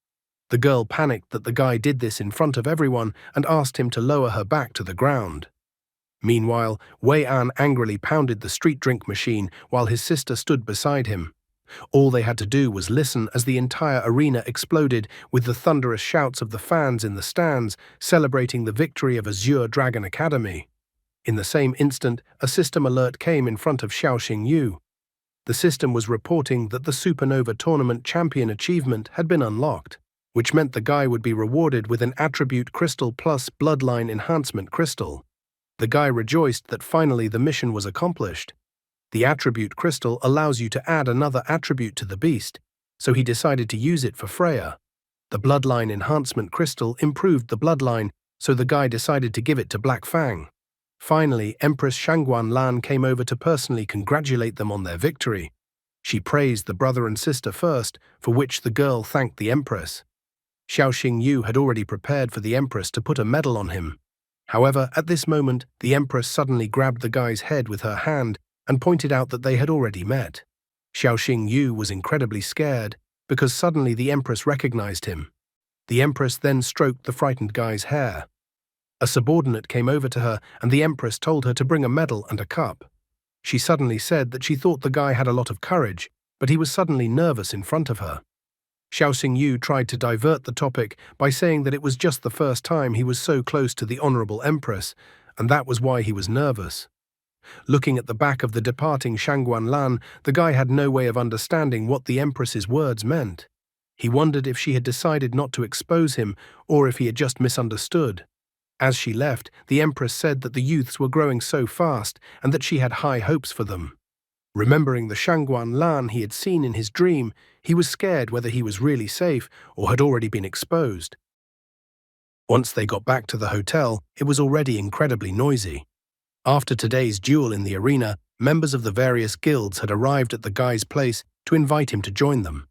The girl panicked that the guy did this in front of everyone and asked him to lower her back to the ground. Meanwhile, Wei An angrily pounded the street drink machine while his sister stood beside him. All they had to do was listen as the entire arena exploded with the thunderous shouts of the fans in the stands celebrating the victory of Azure Dragon Academy. In the same instant, a system alert came in front of Xiao Xingyu. The system was reporting that the Supernova Tournament Champion achievement had been unlocked, which meant the guy would be rewarded with an Attribute Crystal plus Bloodline Enhancement Crystal. The guy rejoiced that finally the mission was accomplished. The Attribute Crystal allows you to add another attribute to the beast, so he decided to use it for Freya. The Bloodline Enhancement Crystal improved the bloodline, so the guy decided to give it to Black Fang. Finally, Empress Shangguan Lan came over to personally congratulate them on their victory. She praised the brother and sister first, for which the girl thanked the Empress. Xiao Xingyu had already prepared for the Empress to put a medal on him. However, at this moment, the Empress suddenly grabbed the guy's head with her hand and pointed out that they had already met. Xiao Xingyu was incredibly scared because suddenly the Empress recognized him. The Empress then stroked the frightened guy's hair. A subordinate came over to her and the Empress told her to bring a medal and a cup. She suddenly said that she thought the guy had a lot of courage, but he was suddenly nervous in front of her. Xiao Xingyu tried to divert the topic by saying that it was just the first time he was so close to the Honorable Empress, and that was why he was nervous. Looking at the back of the departing Shangguan Lan, the guy had no way of understanding what the Empress's words meant. He wondered if she had decided not to expose him or if he had just misunderstood. As she left, the Empress said that the youths were growing so fast and that she had high hopes for them. Remembering the Shangguan Lan he had seen in his dream, he was scared whether he was really safe or had already been exposed. Once they got back to the hotel, it was already incredibly noisy. After today's duel in the arena, members of the various guilds had arrived at the guy's place to invite him to join them.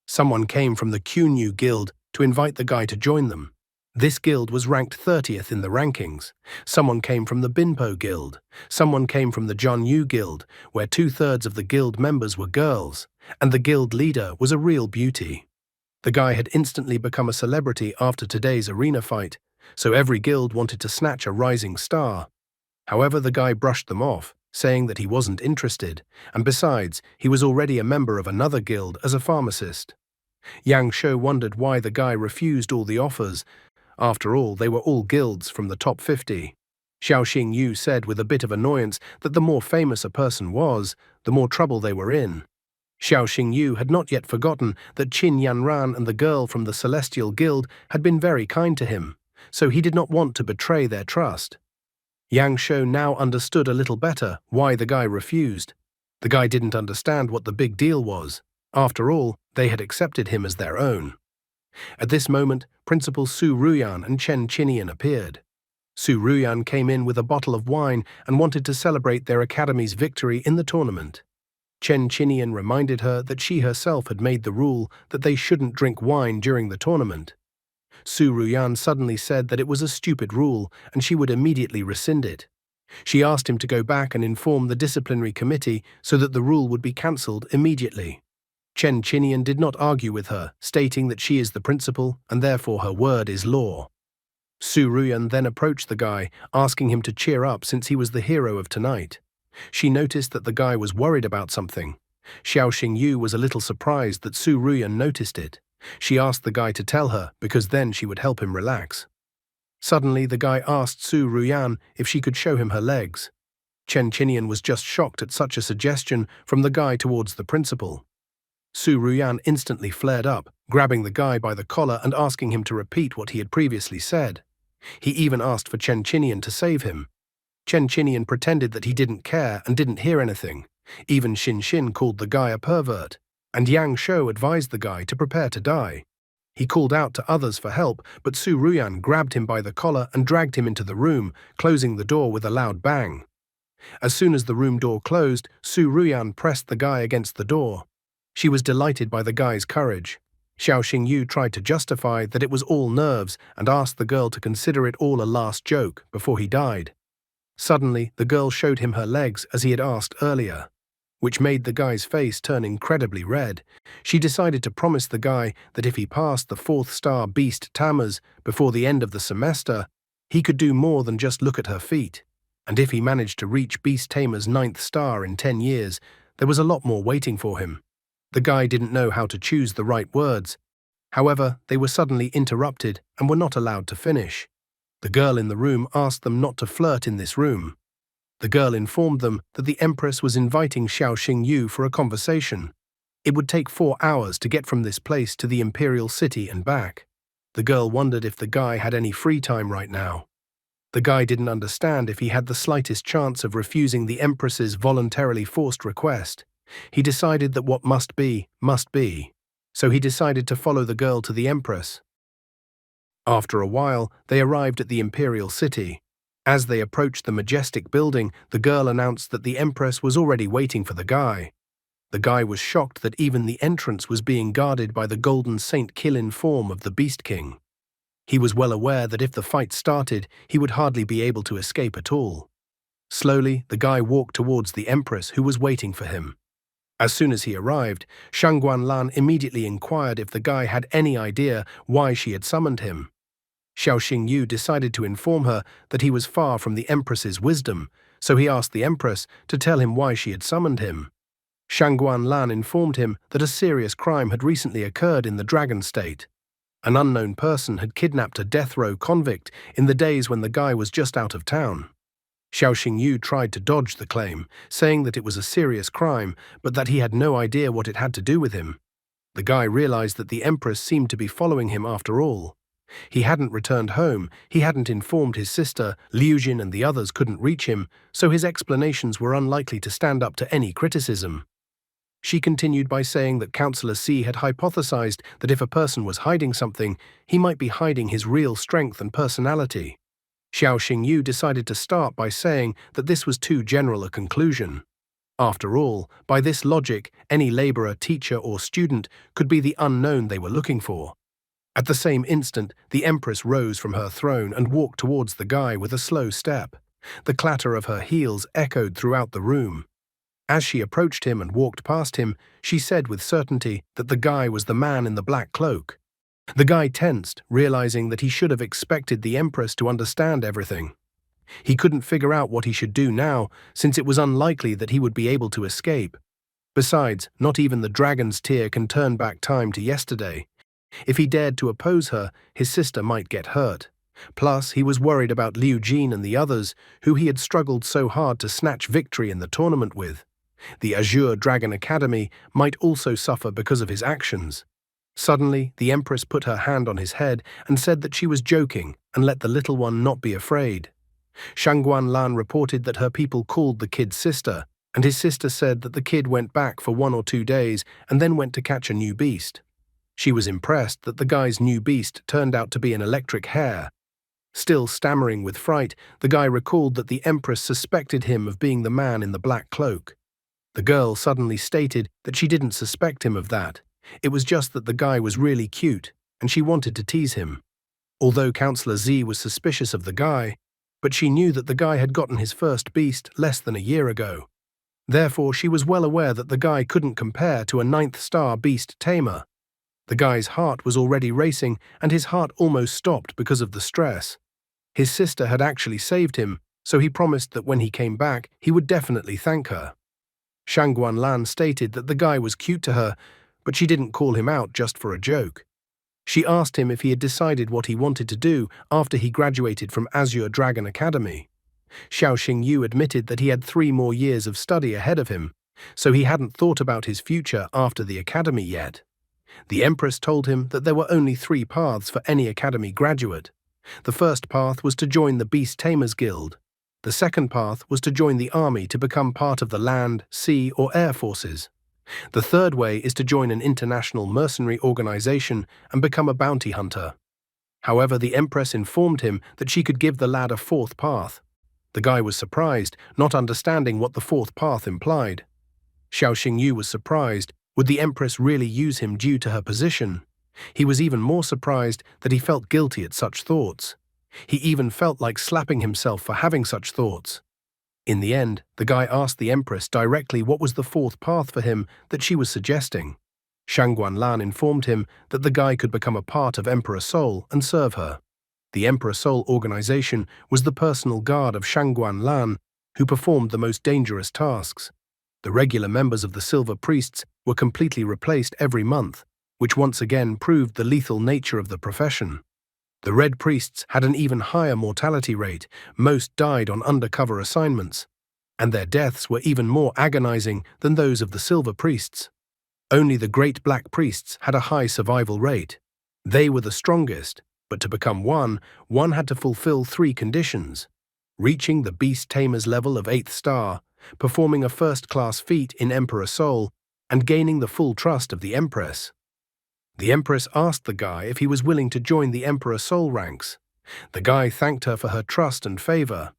Someone came from the Qnu guild to invite the guy to join them. This guild was ranked 30th in the rankings. Someone came from the Binpo guild. Someone came from the Jonyu guild, where 2/3 of the guild members were girls, and the guild leader was a real beauty. The guy had instantly become a celebrity after today's arena fight, so every guild wanted to snatch a rising star. However, the guy brushed them off, saying that he wasn't interested, and besides, he was already a member of another guild as a pharmacist. Yang Shou wondered why the guy refused all the offers. After all, they were all guilds from the top 50. Xiao Xingyu said with a bit of annoyance that the more famous a person was, the more trouble they were in. Xiao Xingyu had not yet forgotten that Qin Yanran and the girl from the Celestial Guild had been very kind to him, so he did not want to betray their trust. Yang Shou now understood a little better why the guy refused. The guy didn't understand what the big deal was. After all, they had accepted him as their own. At this moment, Principal Su Ruyan and Chen Qinian appeared. Su Ruyan came in with a bottle of wine and wanted to celebrate their academy's victory in the tournament. Chen Qinian reminded her that she herself had made the rule that they shouldn't drink wine during the tournament. Su Ruyan suddenly said that it was a stupid rule and she would immediately rescind it. She asked him to go back and inform the disciplinary committee so that the rule would be cancelled immediately. Chen Qinian did not argue with her, stating that she is the principal and therefore her word is law. Su Ruyan then approached the guy, asking him to cheer up since he was the hero of tonight. She noticed that the guy was worried about something. Xiao Xingyu was a little surprised that Su Ruyan noticed it. She asked the guy to tell her because then she would help him relax. Suddenly, the guy asked Su Ruyan if she could show him her legs. Chen Qinian was just shocked at such a suggestion from the guy towards the principal. Su Ruyan instantly flared up, grabbing the guy by the collar and asking him to repeat what he had previously said. He even asked for Chen Qinian to save him. Chen Qinian pretended that he didn't care and didn't hear anything. Even Xin Xin called the guy a pervert, and Yang Shou advised the guy to prepare to die. He called out to others for help, but Su Ruyan grabbed him by the collar and dragged him into the room, closing the door with a loud bang. As soon as the room door closed, Su Ruyan pressed the guy against the door. She was delighted by the guy's courage. Xiao Xingyu tried to justify that it was all nerves and asked the girl to consider it all a last joke before he died. Suddenly, the girl showed him her legs as he had asked earlier, which made the guy's face turn incredibly red. She decided to promise the guy that if he passed the 4th star Beast Tamers before the end of the semester, he could do more than just look at her feet. And if he managed to reach Beast Tamer's 9th star in 10 years, there was a lot more waiting for him. The guy didn't know how to choose the right words. However, they were suddenly interrupted and were not allowed to finish. The girl in the room asked them not to flirt in this room. The girl informed them that the Empress was inviting Xiao Xingyu for a conversation. It would take 4 hours to get from this place to the Imperial City and back. The girl wondered if the guy had any free time right now. The guy didn't understand if he had the slightest chance of refusing the Empress's voluntarily forced request. He decided that what must be, so he decided to follow the girl to the Empress. After a while, they arrived at the Imperial City. As they approached the majestic building, the girl announced that the Empress was already waiting for the guy. The guy was shocked that even the entrance was being guarded by the golden Saint Killin form of the Beast King. He was well aware that if the fight started, he would hardly be able to escape at all. Slowly, the guy walked towards the Empress, who was waiting for him. As soon as he arrived, Shangguan Lan immediately inquired if the guy had any idea why she had summoned him. Xiao Xingyu decided to inform her that he was far from the Empress's wisdom, so he asked the Empress to tell him why she had summoned him. Shangguan Lan informed him that a serious crime had recently occurred in the Dragon State. An unknown person had kidnapped a death row convict in the days when the guy was just out of town. Xiao Xingyu tried to dodge the claim, saying that it was a serious crime, but that he had no idea what it had to do with him. The guy realized that the Empress seemed to be following him after all. He hadn't returned home, he hadn't informed his sister, Liu Jin and the others couldn't reach him, so his explanations were unlikely to stand up to any criticism. She continued by saying that Counselor C had hypothesized that if a person was hiding something, he might be hiding his real strength and personality. Xiao Xingyu decided to start by saying that this was too general a conclusion. After all, by this logic, any laborer, teacher, or student could be the unknown they were looking for. At the same instant, the Empress rose from her throne and walked towards the guy with a slow step. The clatter of her heels echoed throughout the room. As she approached him and walked past him, she said with certainty that the guy was the man in the black cloak. The guy tensed, realizing that he should have expected the Empress to understand everything. He couldn't figure out what he should do now, since it was unlikely that he would be able to escape. Besides, not even the dragon's tear can turn back time to yesterday. If he dared to oppose her, his sister might get hurt. Plus, he was worried about Liu Jin and the others, who he had struggled so hard to snatch victory in the tournament with. The Azure Dragon Academy might also suffer because of his actions. Suddenly, the Empress put her hand on his head and said that she was joking and let the little one not be afraid. Shangguan Lan reported that her people called the kid's sister, and his sister said that the kid went back for 1 or 2 days and then went to catch a new beast. She was impressed that the guy's new beast turned out to be an electric hare. Still stammering with fright, the guy recalled that the Empress suspected him of being the man in the black cloak. The girl suddenly stated that she didn't suspect him of that. It was just that the guy was really cute, and she wanted to tease him. Although Counselor Z was suspicious of the guy, but she knew that the guy had gotten his first beast less than a year ago. Therefore, she was well aware that the guy couldn't compare to a 9th-star beast tamer. The guy's heart was already racing, and his heart almost stopped because of the stress. His sister had actually saved him, so he promised that when he came back, he would definitely thank her. Shangguan Lan stated that the guy was cute to her, but she didn't call him out just for a joke. She asked him if he had decided what he wanted to do after he graduated from Azure Dragon Academy. Xiao Xingyu admitted that he had 3 more years of study ahead of him, so he hadn't thought about his future after the academy yet. The Empress told him that there were only 3 paths for any academy graduate. The first path was to join the Beast Tamers Guild. The second path was to join the army to become part of the land, sea, or air forces. The third way is to join an international mercenary organization and become a bounty hunter. However, the Empress informed him that she could give the lad a 4th path. The guy was surprised, not understanding what the 4th path implied. Xiao Xingyu was surprised. Would the Empress really use him due to her position? He was even more surprised that he felt guilty at such thoughts. He even felt like slapping himself for having such thoughts. In the end, the guy asked the Empress directly what was the 4th path for him that she was suggesting. Shangguan Lan informed him that the guy could become a part of Emperor Soul and serve her. The Emperor Soul organization was the personal guard of Shangguan Lan, who performed the most dangerous tasks. The regular members of the Silver Priests were completely replaced every month, which once again proved the lethal nature of the profession. The Red Priests had an even higher mortality rate. Most died on undercover assignments, and their deaths were even more agonizing than those of the Silver Priests. Only the Great Black Priests had a high survival rate. They were the strongest, but to become one had to fulfill 3 conditions: reaching the Beast Tamer's level of 8th star, performing a first-class feat in Emperor Soul, and gaining the full trust of the Empress. The Empress asked the guy if he was willing to join the Emperor Soul ranks. The guy thanked her for her trust and favor.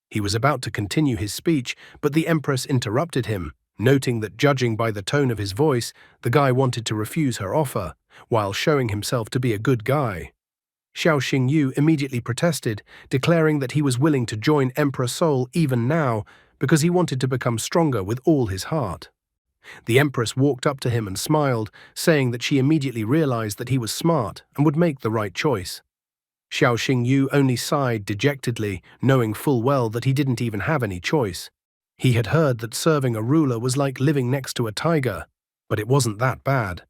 He was about to continue his speech, but the Empress interrupted him, noting that judging by the tone of his voice, the guy wanted to refuse her offer, while showing himself to be a good guy. Xiao Xingyu immediately protested, declaring that he was willing to join Emperor Soul even now because he wanted to become stronger with all his heart. The Empress walked up to him and smiled, saying that she immediately realized that he was smart and would make the right choice. Xiao Xingyu only sighed dejectedly, knowing full well that he didn't even have any choice. He had heard that serving a ruler was like living next to a tiger, but it wasn't that bad.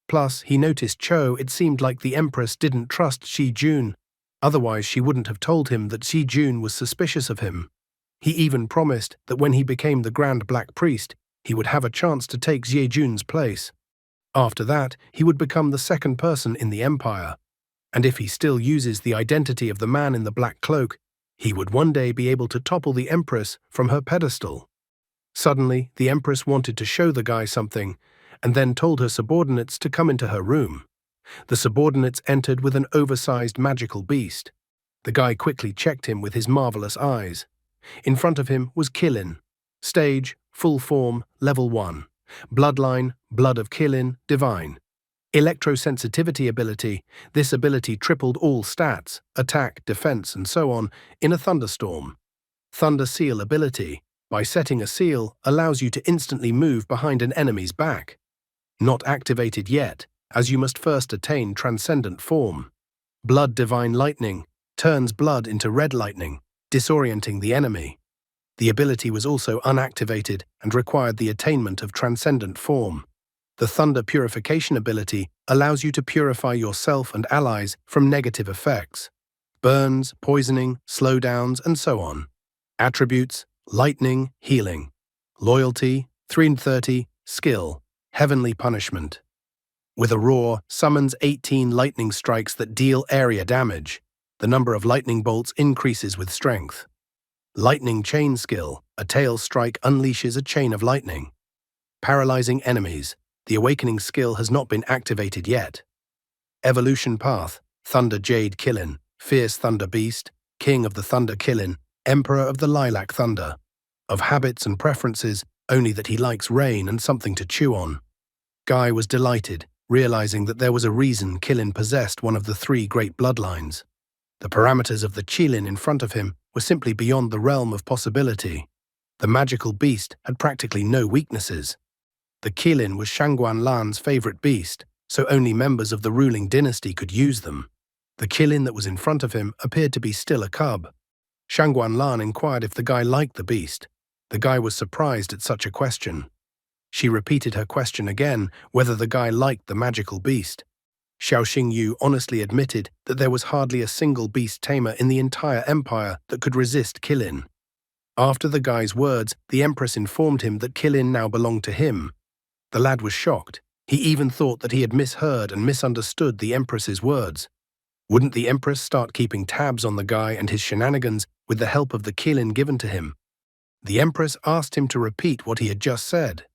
Plus, he noticed it seemed like the Empress didn't trust Xi Jun. Otherwise, she wouldn't have told him that Xi Jun was suspicious of him. He even promised that when he became the Grand Black Priest, he would have a chance to take Xie Jun's place. After that, he would become the 2nd person in the Empire. And if he still uses the identity of the man in the black cloak, he would one day be able to topple the Empress from her pedestal. Suddenly, the Empress wanted to show the guy something, and then told her subordinates to come into her room. The subordinates entered with an oversized magical beast. The guy quickly checked him with his marvelous eyes. In front of him was Killin. Stage, full form, level 1. Bloodline, blood of Killin, divine. Electrosensitivity ability. This ability tripled all stats, attack, defense, and so on, in a thunderstorm. Thunder Seal ability. By setting a seal, allows you to instantly move behind an enemy's back. Not activated yet, as you must first attain transcendent form. Blood Divine Lightning. Turns blood into red lightning, disorienting the enemy. The ability was also unactivated and required the attainment of transcendent form. The Thunder Purification ability allows you to purify yourself and allies from negative effects. Burns, poisoning, slowdowns, and so on. Attributes: lightning, healing. Loyalty, 330, skill, heavenly punishment. With a roar, summons 18 lightning strikes that deal area damage. The number of lightning bolts increases with strength. Lightning chain skill, a tail strike unleashes a chain of lightning. Paralyzing enemies, the awakening skill has not been activated yet. Evolution path, Thunder Jade Killin, fierce thunder beast, king of the thunder Killin, emperor of the lilac thunder. Of habits and preferences, only that he likes rain and something to chew on. Guy was delighted, realizing that there was a reason Killin possessed one of the 3 great bloodlines. The parameters of the Qilin in front of him were simply beyond the realm of possibility. The magical beast had practically no weaknesses. The Qilin was Shangguan Lan's favorite beast, so only members of the ruling dynasty could use them. The Qilin that was in front of him appeared to be still a cub. Shangguan Lan inquired if the guy liked the beast. The guy was surprised at such a question. She repeated her question again, whether the guy liked the magical beast. Xiao Xingyu honestly admitted that there was hardly a single beast tamer in the entire empire that could resist Qilin. After the guy's words, the Empress informed him that Qilin now belonged to him. The lad was shocked. He even thought that he had misheard and misunderstood the Empress's words. Wouldn't the Empress start keeping tabs on the guy and his shenanigans with the help of the Qilin given to him? The Empress asked him to repeat what he had just said.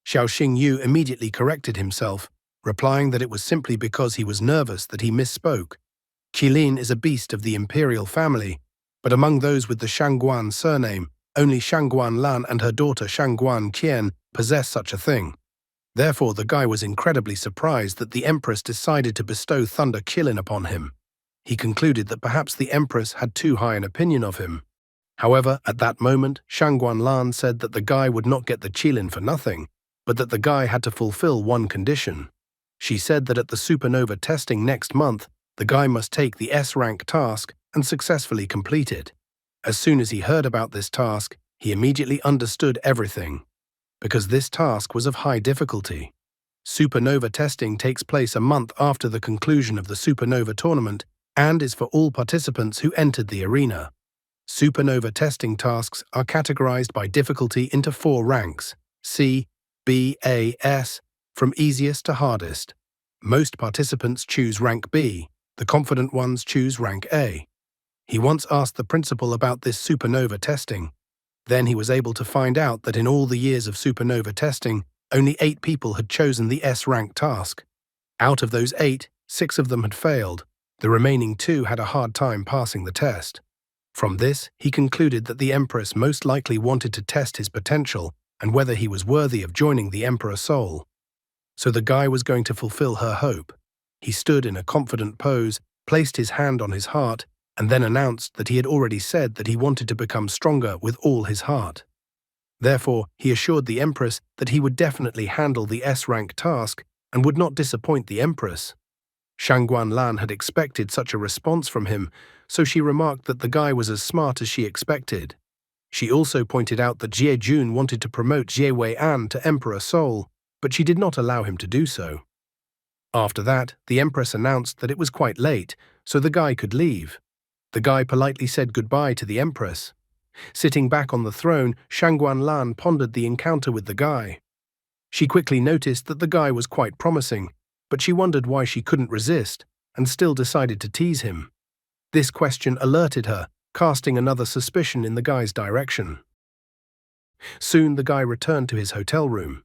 Xiao Xingyu immediately corrected himself, replying that it was simply because he was nervous that he misspoke. Qilin is a beast of the imperial family, but among those with the Shangguan surname, only Shangguan Lan and her daughter Shangguan Qian possess such a thing. Therefore, the guy was incredibly surprised that the Empress decided to bestow Thunder Qilin upon him. He concluded that perhaps the Empress had too high an opinion of him. However, at that moment, Shangguan Lan said that the guy would not get the Qilin for nothing, but that the guy had to fulfill one condition. She said that at the supernova testing next month, the guy must take the S-rank task and successfully complete it. As soon as he heard about this task, he immediately understood everything. Because this task was of high difficulty. Supernova testing takes place a month after the conclusion of the supernova tournament and is for all participants who entered the arena. Supernova testing tasks are categorized by difficulty into 4 ranks: C, B, A, S, from easiest to hardest. Most participants choose rank B, the confident ones choose rank A. He once asked the principal about this supernova testing. Then he was able to find out that in all the years of supernova testing, only 8 people had chosen the S-rank task. Out of those 8, 6 of them had failed. The remaining 2 had a hard time passing the test. From this, he concluded that the Empress most likely wanted to test his potential and whether he was worthy of joining the Emperor Soul. So the guy was going to fulfill her hope. He stood in a confident pose, placed his hand on his heart, and then announced that he had already said that he wanted to become stronger with all his heart. Therefore, he assured the Empress that he would definitely handle the S-rank task and would not disappoint the Empress. Shangguan Lan had expected such a response from him, so she remarked that the guy was as smart as she expected. She also pointed out that Jie Jun wanted to promote Jie Wei-an to Emperor Soul, but she did not allow him to do so. After that, the Empress announced that it was quite late, so the guy could leave. The guy politely said goodbye to the Empress. Sitting back on the throne, Shangguan Lan pondered the encounter with the guy. She quickly noticed that the guy was quite promising, but she wondered why she couldn't resist, and still decided to tease him. This question alerted her, casting another suspicion in the guy's direction. Soon the guy returned to his hotel room.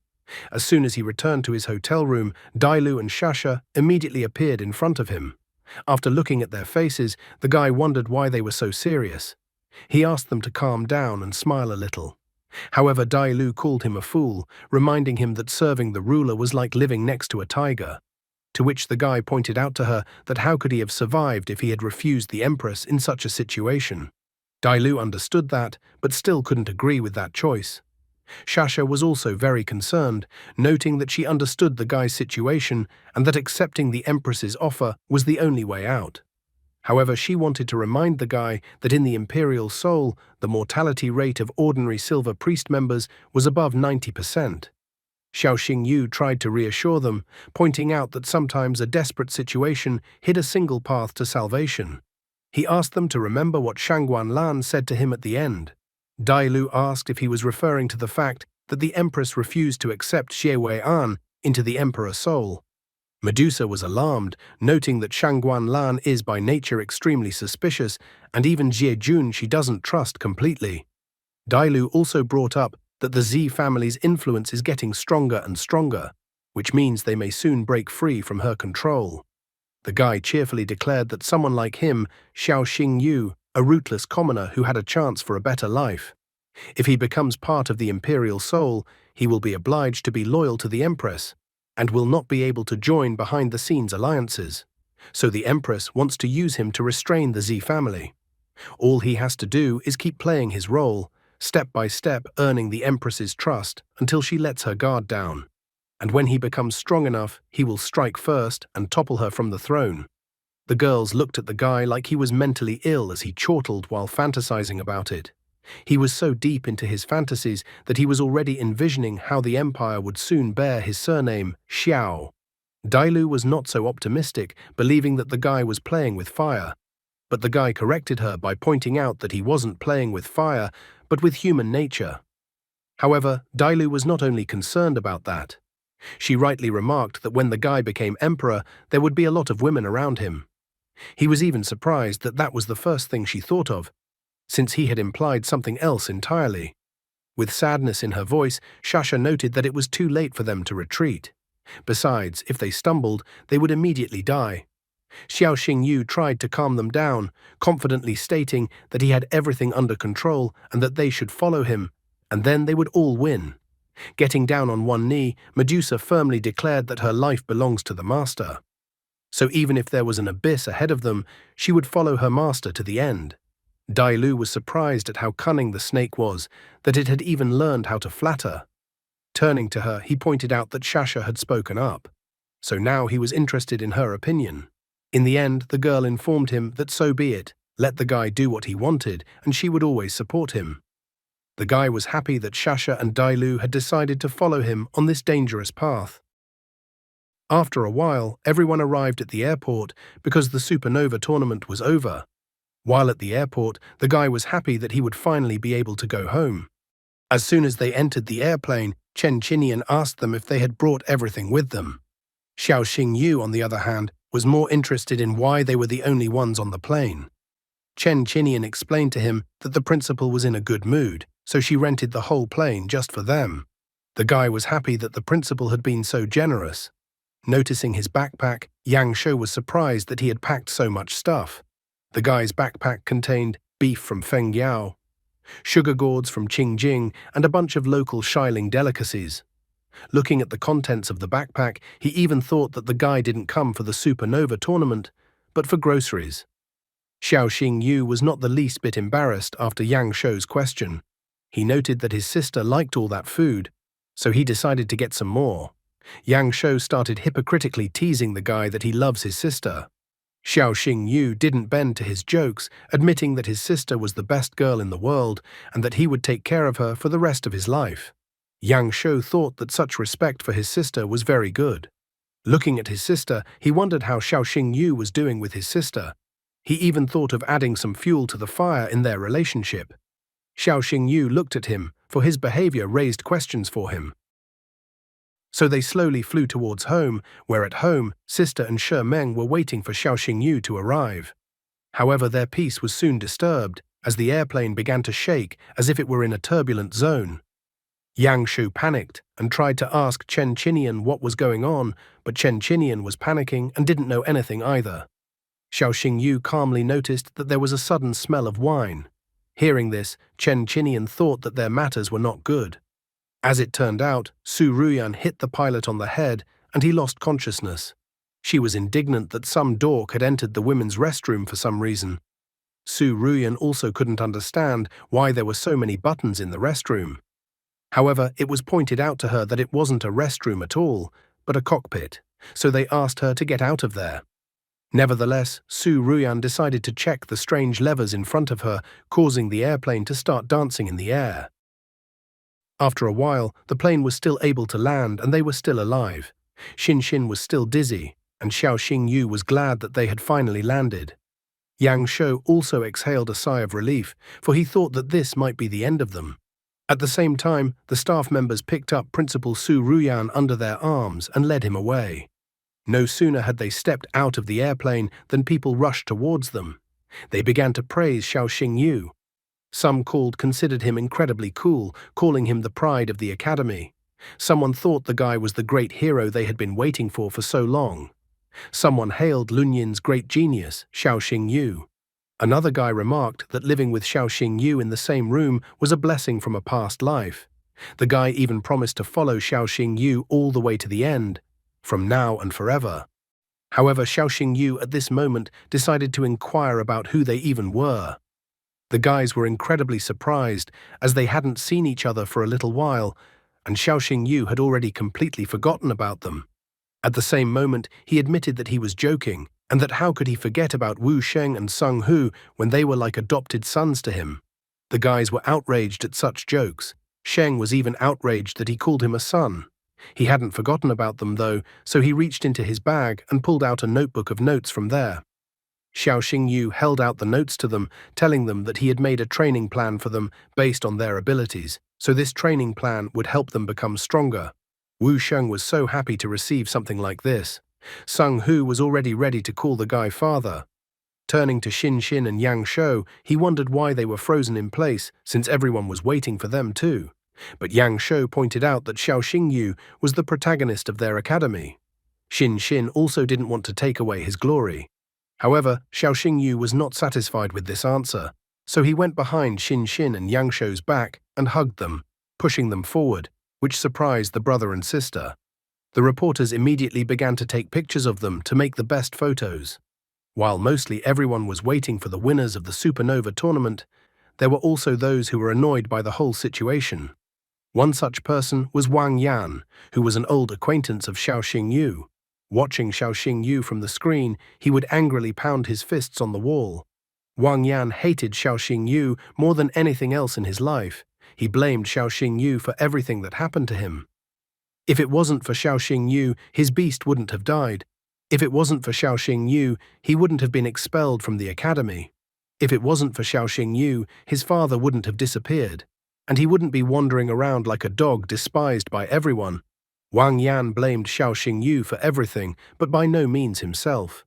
As soon as he returned to his hotel room, Dailu and Shasha immediately appeared in front of him. After looking at their faces, the guy wondered why they were so serious. He asked them to calm down and smile a little. However, Dailu called him a fool, reminding him that serving the ruler was like living next to a tiger. To which the guy pointed out to her that how could he have survived if he had refused the empress in such a situation. Dailu understood that, but still couldn't agree with that choice. Shasha was also very concerned, noting that she understood the guy's situation and that accepting the empress's offer was the only way out. However, she wanted to remind the guy that in the imperial soul, the mortality rate of ordinary silver priest members was above 90%. Xiao Xingyu tried to reassure them, pointing out that sometimes a desperate situation hid a single path to salvation. He asked them to remember what Shangguan Lan said to him at the end. Dailu asked if he was referring to the fact that the empress refused to accept Xie Wei-an into the emperor soul. Medusa was alarmed, noting that Shangguan Lan is by nature extremely suspicious, and even Jie Jun she doesn't trust completely. Dailu also brought up that the Z family's influence is getting stronger and stronger, which means they may soon break free from her control. The guy cheerfully declared that someone like him, Xiao Xingyu, a rootless commoner who had a chance for a better life. If he becomes part of the imperial soul, he will be obliged to be loyal to the empress, and will not be able to join behind-the-scenes alliances. So the empress wants to use him to restrain the Z family. All he has to do is keep playing his role, step by step earning the empress's trust until she lets her guard down. And when he becomes strong enough, he will strike first and topple her from the throne. The girls looked at the guy like he was mentally ill as he chortled while fantasizing about it. He was so deep into his fantasies that he was already envisioning how the empire would soon bear his surname, Xiao. Dailu was not so optimistic, believing that the guy was playing with fire. But the guy corrected her by pointing out that he wasn't playing with fire, but with human nature. However, Dailu was not only concerned about that. She rightly remarked that when the guy became emperor, there would be a lot of women around him. He was even surprised that that was the first thing she thought of, since he had implied something else entirely. With sadness in her voice, Shasha noted that it was too late for them to retreat. Besides, if they stumbled, they would immediately die. Xiao Xingyu tried to calm them down, confidently stating that he had everything under control and that they should follow him, and then they would all win. Getting down on one knee, Medusa firmly declared that her life belongs to the master. So even if there was an abyss ahead of them, she would follow her master to the end. Dailu was surprised at how cunning the snake was, that it had even learned how to flatter. Turning to her, he pointed out that Shasha had spoken up. So now he was interested in her opinion. In the end, the girl informed him that so be it, let the guy do what he wanted, and she would always support him. The guy was happy that Shasha and Dailu had decided to follow him on this dangerous path. After a while, everyone arrived at the airport because the supernova tournament was over. While at the airport, the guy was happy that he would finally be able to go home. As soon as they entered the airplane, Chen Qinian asked them if they had brought everything with them. Xiao Xingyu, on the other hand, was more interested in why they were the only ones on the plane. Chen Qinian explained to him that the principal was in a good mood, so she rented the whole plane just for them. The guy was happy that the principal had been so generous. Noticing his backpack, Yang Shou was surprised that he had packed so much stuff. The guy's backpack contained beef from Fengyao, sugar gourds from Qingjing, and a bunch of local Shiling delicacies. Looking at the contents of the backpack, he even thought that the guy didn't come for the supernova tournament, but for groceries. Xiao Xingyu was not the least bit embarrassed after Yang Shou's question. He noted that his sister liked all that food, so he decided to get some more. Yang Shou started hypocritically teasing the guy that he loves his sister. Xiao Xingyu didn't bend to his jokes, admitting that his sister was the best girl in the world and that he would take care of her for the rest of his life. Yang Shou thought that such respect for his sister was very good. Looking at his sister, he wondered how Xiao Xingyu was doing with his sister. He even thought of adding some fuel to the fire in their relationship. Xiao Xingyu looked at him, for his behavior raised questions for him. So they slowly flew towards home, where at home, Sister and Shi Meng were waiting for Xiao Xingyu to arrive. However, their peace was soon disturbed, as the airplane began to shake as if it were in a turbulent zone. Yang Shu panicked and tried to ask Chen Qinian what was going on, but Chen Qinian was panicking and didn't know anything either. Xiao Xingyu calmly noticed that there was a sudden smell of wine. Hearing this, Chen Qinian thought that their matters were not good. As it turned out, Su Ruyan hit the pilot on the head and he lost consciousness. She was indignant that some dork had entered the women's restroom for some reason. Su Ruyan also couldn't understand why there were so many buttons in the restroom. However, it was pointed out to her that it wasn't a restroom at all, but a cockpit, so they asked her to get out of there. Nevertheless, Su Ruyan decided to check the strange levers in front of her, causing the airplane to start dancing in the air. After a while, the plane was still able to land and they were still alive. Xin Xin was still dizzy, and Xiao Xingyu was glad that they had finally landed. Yang Shou also exhaled a sigh of relief, for he thought that this might be the end of them. At the same time, the staff members picked up Principal Su Ruyan under their arms and led him away. No sooner had they stepped out of the airplane than people rushed towards them. They began to praise Xiao Xingyu. Some considered him incredibly cool, calling him the pride of the academy. Someone thought the guy was the great hero they had been waiting for so long. Someone hailed Lunyin's great genius, Xiao Xingyu. Another guy remarked that living with Xiao Xingyu in the same room was a blessing from a past life. The guy even promised to follow Xiao Xingyu all the way to the end, from now and forever. However, Xiao Xingyu at this moment decided to inquire about who they even were. The guys were incredibly surprised, as they hadn't seen each other for a little while, and Xiao Xingyu had already completely forgotten about them. At the same moment, he admitted that he was joking, and that how could he forget about Wu Sheng and Sung Hu when they were like adopted sons to him. The guys were outraged at such jokes. Sheng was even outraged that he called him a son. He hadn't forgotten about them, though, so he reached into his bag and pulled out a notebook of notes from there. Xiao Xingyu held out the notes to them, telling them that he had made a training plan for them based on their abilities, so this training plan would help them become stronger. Wu Sheng was so happy to receive something like this. Sung Hu was already ready to call the guy father. Turning to Xin Xin and Yang Shou, he wondered why they were frozen in place, since everyone was waiting for them too. But Yang Shou pointed out that Xiao Xingyu was the protagonist of their academy. Xin Xin also didn't want to take away his glory. However, Xiao Xingyu was not satisfied with this answer, so he went behind Xin Xin and Yang Shou's back and hugged them, pushing them forward, which surprised the brother and sister. The reporters immediately began to take pictures of them to make the best photos. While mostly everyone was waiting for the winners of the Supernova tournament, there were also those who were annoyed by the whole situation. One such person was Wang Yan, who was an old acquaintance of Xiao Xingyu. Watching Xiao Xingyu from the screen, he would angrily pound his fists on the wall. Wang Yan hated Xiao Xingyu more than anything else in his life. He blamed Xiao Xingyu for everything that happened to him. If it wasn't for Xiao Xingyu, his beast wouldn't have died. If it wasn't for Xiao Xingyu, he wouldn't have been expelled from the academy. If it wasn't for Xiao Xingyu, his father wouldn't have disappeared. And he wouldn't be wandering around like a dog despised by everyone. Wang Yan blamed Xiao Xingyu for everything, but by no means himself.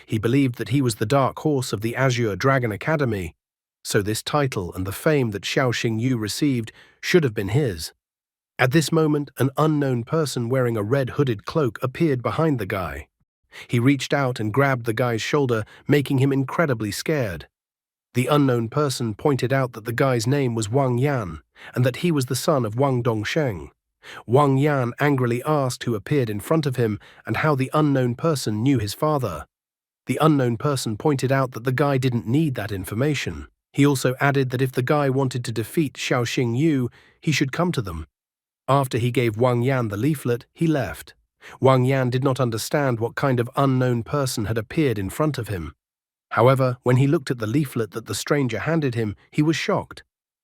He believed that he was the dark horse of the Azure Dragon Academy, so this title and the fame that Xiao Xingyu received should have been his. At this moment, an unknown person wearing a red hooded cloak appeared behind the guy. He reached out and grabbed the guy's shoulder, making him incredibly scared. The unknown person pointed out that the guy's name was Wang Yan, and that he was the son of Wang Dongsheng. Wang Yan angrily asked who appeared in front of him and how the unknown person knew his father. The unknown person pointed out that the guy didn't need that information. He also added that if the guy wanted to defeat Xiao Xingyu, he should come to them. After he gave Wang Yan the leaflet, he left. Wang Yan did not understand what kind of unknown person had appeared in front of him. However, when he looked at the leaflet that the stranger handed him, he was shocked.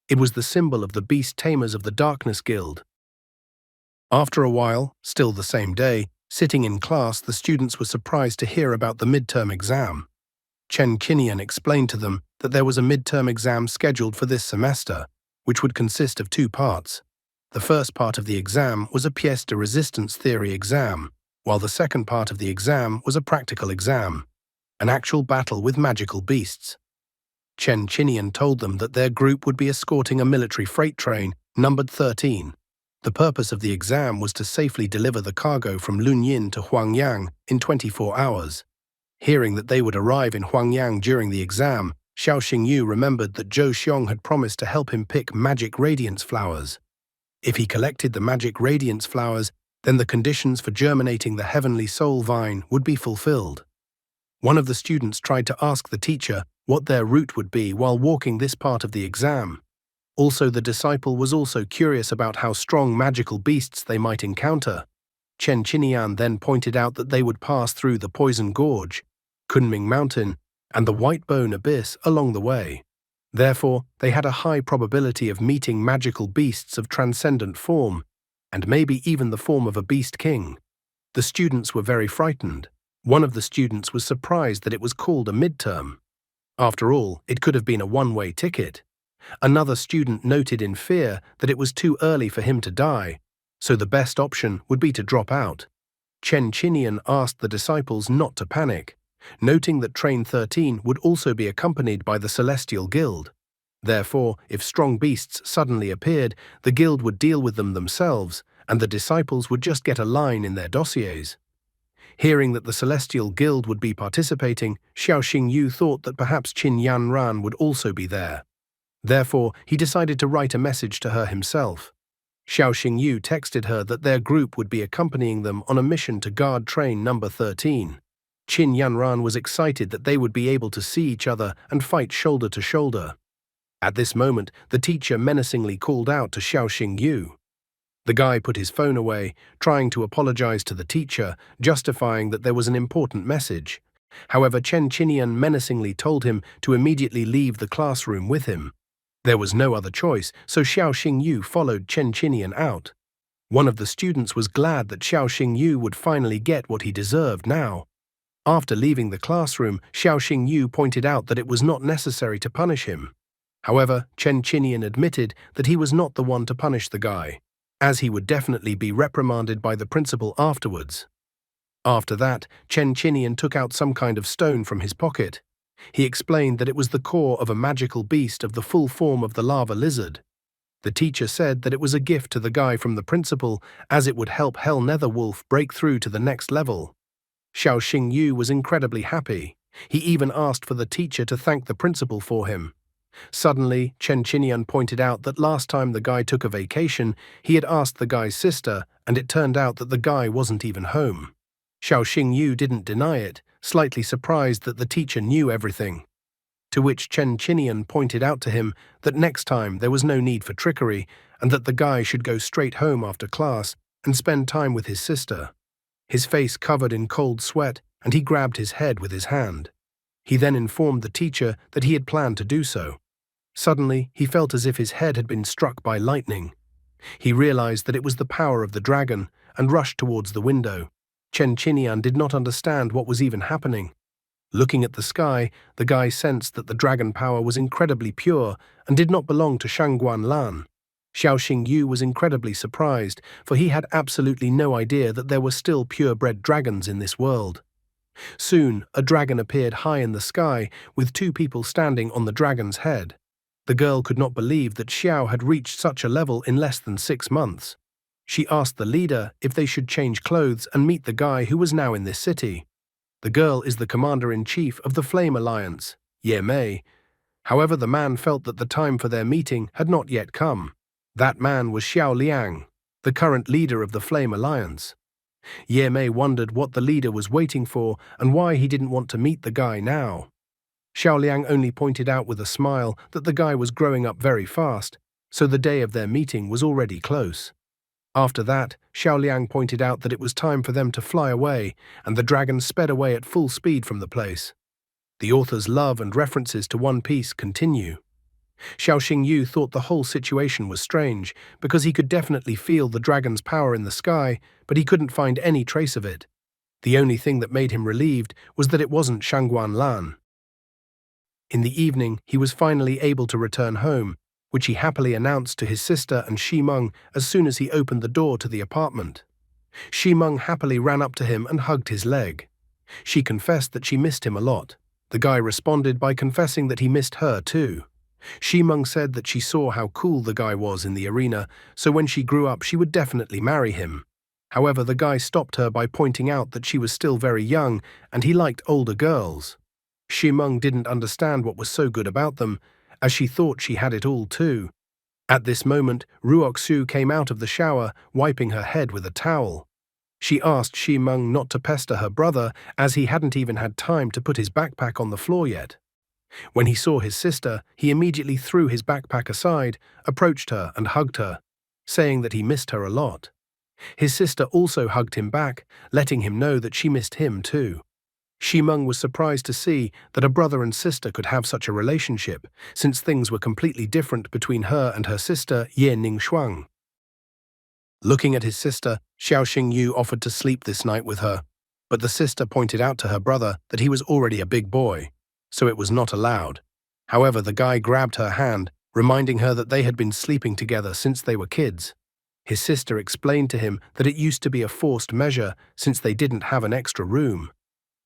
It was the symbol of the Beast Tamers of the Darkness Guild. After a while, still the same day, sitting in class, the students were surprised to hear about the midterm exam. Chen Qinian explained to them that there was a midterm exam scheduled for this semester, which would consist of 2 parts. The first part of the exam was a pièce de resistance theory exam, while the second part of the exam was a practical exam, an actual battle with magical beasts. Chen Qinian told them that their group would be escorting a military freight train numbered 13. The purpose of the exam was to safely deliver the cargo from Lunyin to Huangyang in 24 hours. Hearing that they would arrive in Huangyang during the exam, Xiao Xingyu remembered that Zhou Xiong had promised to help him pick magic radiance flowers. If he collected the magic radiance flowers, then the conditions for germinating the heavenly soul vine would be fulfilled. One of the students tried to ask the teacher what their route would be while walking this part of the exam. Also, the disciple was also curious about how strong magical beasts they might encounter. Chen Qinian then pointed out that they would pass through the Poison Gorge, Kunming Mountain, and the White Bone Abyss along the way. Therefore, they had a high probability of meeting magical beasts of transcendent form, and maybe even the form of a beast king. The students were very frightened. One of the students was surprised that it was called a midterm. After all, it could have been a one-way ticket. Another student noted in fear that it was too early for him to die, so the best option would be to drop out. Chen Qinian asked the disciples not to panic, noting that Train 13 would also be accompanied by the Celestial Guild. Therefore, if strong beasts suddenly appeared, the guild would deal with them themselves, and the disciples would just get a line in their dossiers. Hearing that the Celestial Guild would be participating, Xiao Xingyu thought that perhaps Qin Yanran would also be there. Therefore, he decided to write a message to her himself. Xiao Xingyu texted her that their group would be accompanying them on a mission to guard train number 13. Qin Yanran was excited that they would be able to see each other and fight shoulder to shoulder. At this moment, the teacher menacingly called out to Xiao Xingyu. The guy put his phone away, trying to apologize to the teacher, justifying that there was an important message. However, Chen Qinian menacingly told him to immediately leave the classroom with him. There was no other choice, so Xiao Xingyu followed Chen Qinian out. One of the students was glad that Xiao Xingyu would finally get what he deserved now. After leaving the classroom, Xiao Xingyu pointed out that it was not necessary to punish him. However, Chen Qinian admitted that he was not the one to punish the guy, as he would definitely be reprimanded by the principal afterwards. After that, Chen Qinian took out some kind of stone from his pocket. He explained that it was the core of a magical beast of the full form of the lava lizard. The teacher said that it was a gift to the guy from the principal, as it would help Hell Nether Wolf break through to the next level. Xiao Xingyu was incredibly happy. He even asked for the teacher to thank the principal for him. Suddenly, Chen Qinian pointed out that last time the guy took a vacation, he had asked the guy's sister, and it turned out that the guy wasn't even home. Xiao Xingyu didn't deny it, slightly surprised that the teacher knew everything. To which Chen Qinian pointed out to him that next time there was no need for trickery, and that the guy should go straight home after class and spend time with his sister. His face covered in cold sweat, and he grabbed his head with his hand. He then informed the teacher that he had planned to do so. Suddenly, he felt as if his head had been struck by lightning. He realized that it was the power of the dragon and rushed towards the window. Chen Qinian did not understand what was even happening. Looking at the sky, the guy sensed that the dragon power was incredibly pure and did not belong to Shangguan Lan. Xiao Xingyu was incredibly surprised, for he had absolutely no idea that there were still purebred dragons in this world. Soon, a dragon appeared high in the sky, with two people standing on the dragon's head. The girl could not believe that Xiao had reached such a level in less than 6 months. She asked the leader if they should change clothes and meet the guy who was now in this city. The girl is the commander-in-chief of the Flame Alliance, Ye Mei. However, the man felt that the time for their meeting had not yet come. That man was Xiao Liang, the current leader of the Flame Alliance. Ye Mei wondered what the leader was waiting for and why he didn't want to meet the guy now. Xiao Liang only pointed out with a smile that the guy was growing up very fast, so the day of their meeting was already close. After that, Xiao Liang pointed out that it was time for them to fly away, and the dragon sped away at full speed from the place. The author's love and references to One Piece continue. Xiao Xingyu thought the whole situation was strange, because he could definitely feel the dragon's power in the sky, but he couldn't find any trace of it. The only thing that made him relieved was that it wasn't Shangguan Lan. In the evening, he was finally able to return home, which he happily announced to his sister and Shimeng as soon as he opened the door to the apartment. Shimeng happily ran up to him and hugged his leg. She confessed that she missed him a lot. The guy responded by confessing that he missed her too. Shimeng said that she saw how cool the guy was in the arena, so when she grew up she would definitely marry him. However, the guy stopped her by pointing out that she was still very young and he liked older girls. Shimeng didn't understand what was so good about them, as she thought she had it all too. At this moment, Ruoksu came out of the shower, wiping her head with a towel. She asked Shimeng not to pester her brother, as he hadn't even had time to put his backpack on the floor yet. When he saw his sister, he immediately threw his backpack aside, approached her and hugged her, saying that he missed her a lot. His sister also hugged him back, letting him know that she missed him too. Shimeng was surprised to see that a brother and sister could have such a relationship, since things were completely different between her and her sister Ye Ningshuang. Looking at his sister, Xiao Xingyu offered to sleep this night with her, but the sister pointed out to her brother that he was already a big boy, so it was not allowed. However, the guy grabbed her hand, reminding her that they had been sleeping together since they were kids. His sister explained to him that it used to be a forced measure since they didn't have an extra room.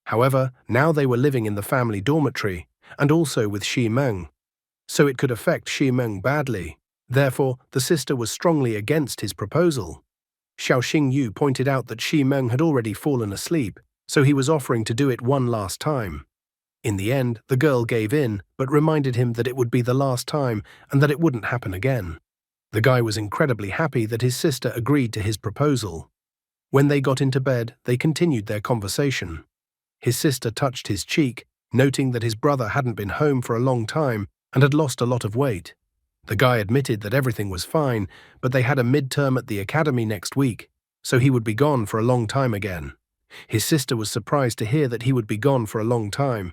However, now they were living in the family dormitory, and also with Shimeng, so it could affect Shimeng badly. Therefore, the sister was strongly against his proposal. Xiao Xingyu pointed out that Shimeng had already fallen asleep, so he was offering to do it one last time. In the end, the girl gave in, but reminded him that it would be the last time and that it wouldn't happen again. The guy was incredibly happy that his sister agreed to his proposal. When they got into bed, they continued their conversation. His sister touched his cheek, noting that his brother hadn't been home for a long time and had lost a lot of weight. The guy admitted that everything was fine, but they had a midterm at the academy next week, so he would be gone for a long time again. His sister was surprised to hear that he would be gone for a long time.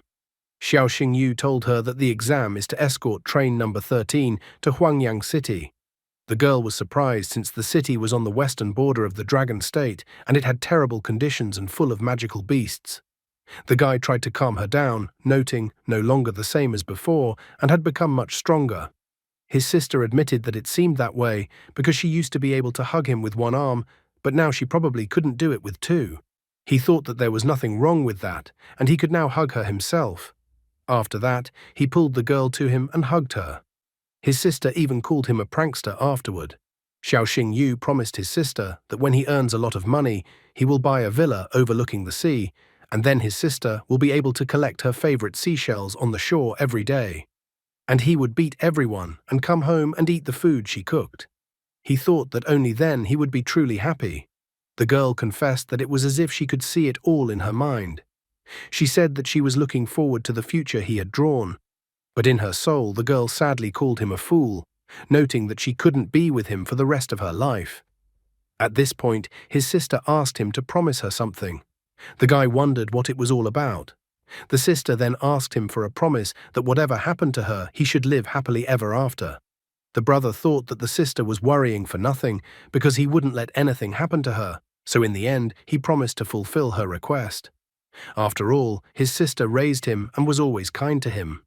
Xiao Xingyu told her that the exam is to escort train number 13 to Huangyang City. The girl was surprised since the city was on the western border of the Dragon State and it had terrible conditions and full of magical beasts. The guy tried to calm her down, noting no longer the same as before and had become much stronger. His sister admitted that it seemed that way because she used to be able to hug him with one arm, but now she probably couldn't do it with two. He thought that there was nothing wrong with that, and he could now hug her himself. After that, he pulled the girl to him and hugged her. His sister even called him a prankster afterward. Xiao Xingyu promised his sister that when he earns a lot of money, he will buy a villa overlooking the sea, and then his sister will be able to collect her favorite seashells on the shore every day. And he would beat everyone and come home and eat the food she cooked. He thought that only then he would be truly happy. The girl confessed that it was as if she could see it all in her mind. She said that she was looking forward to the future he had drawn. But in her soul, the girl sadly called him a fool, noting that she couldn't be with him for the rest of her life. At this point, his sister asked him to promise her something. The guy wondered what it was all about. The sister then asked him for a promise that whatever happened to her, he should live happily ever after. The brother thought that the sister was worrying for nothing because he wouldn't let anything happen to her, so in the end, he promised to fulfill her request. After all, his sister raised him and was always kind to him.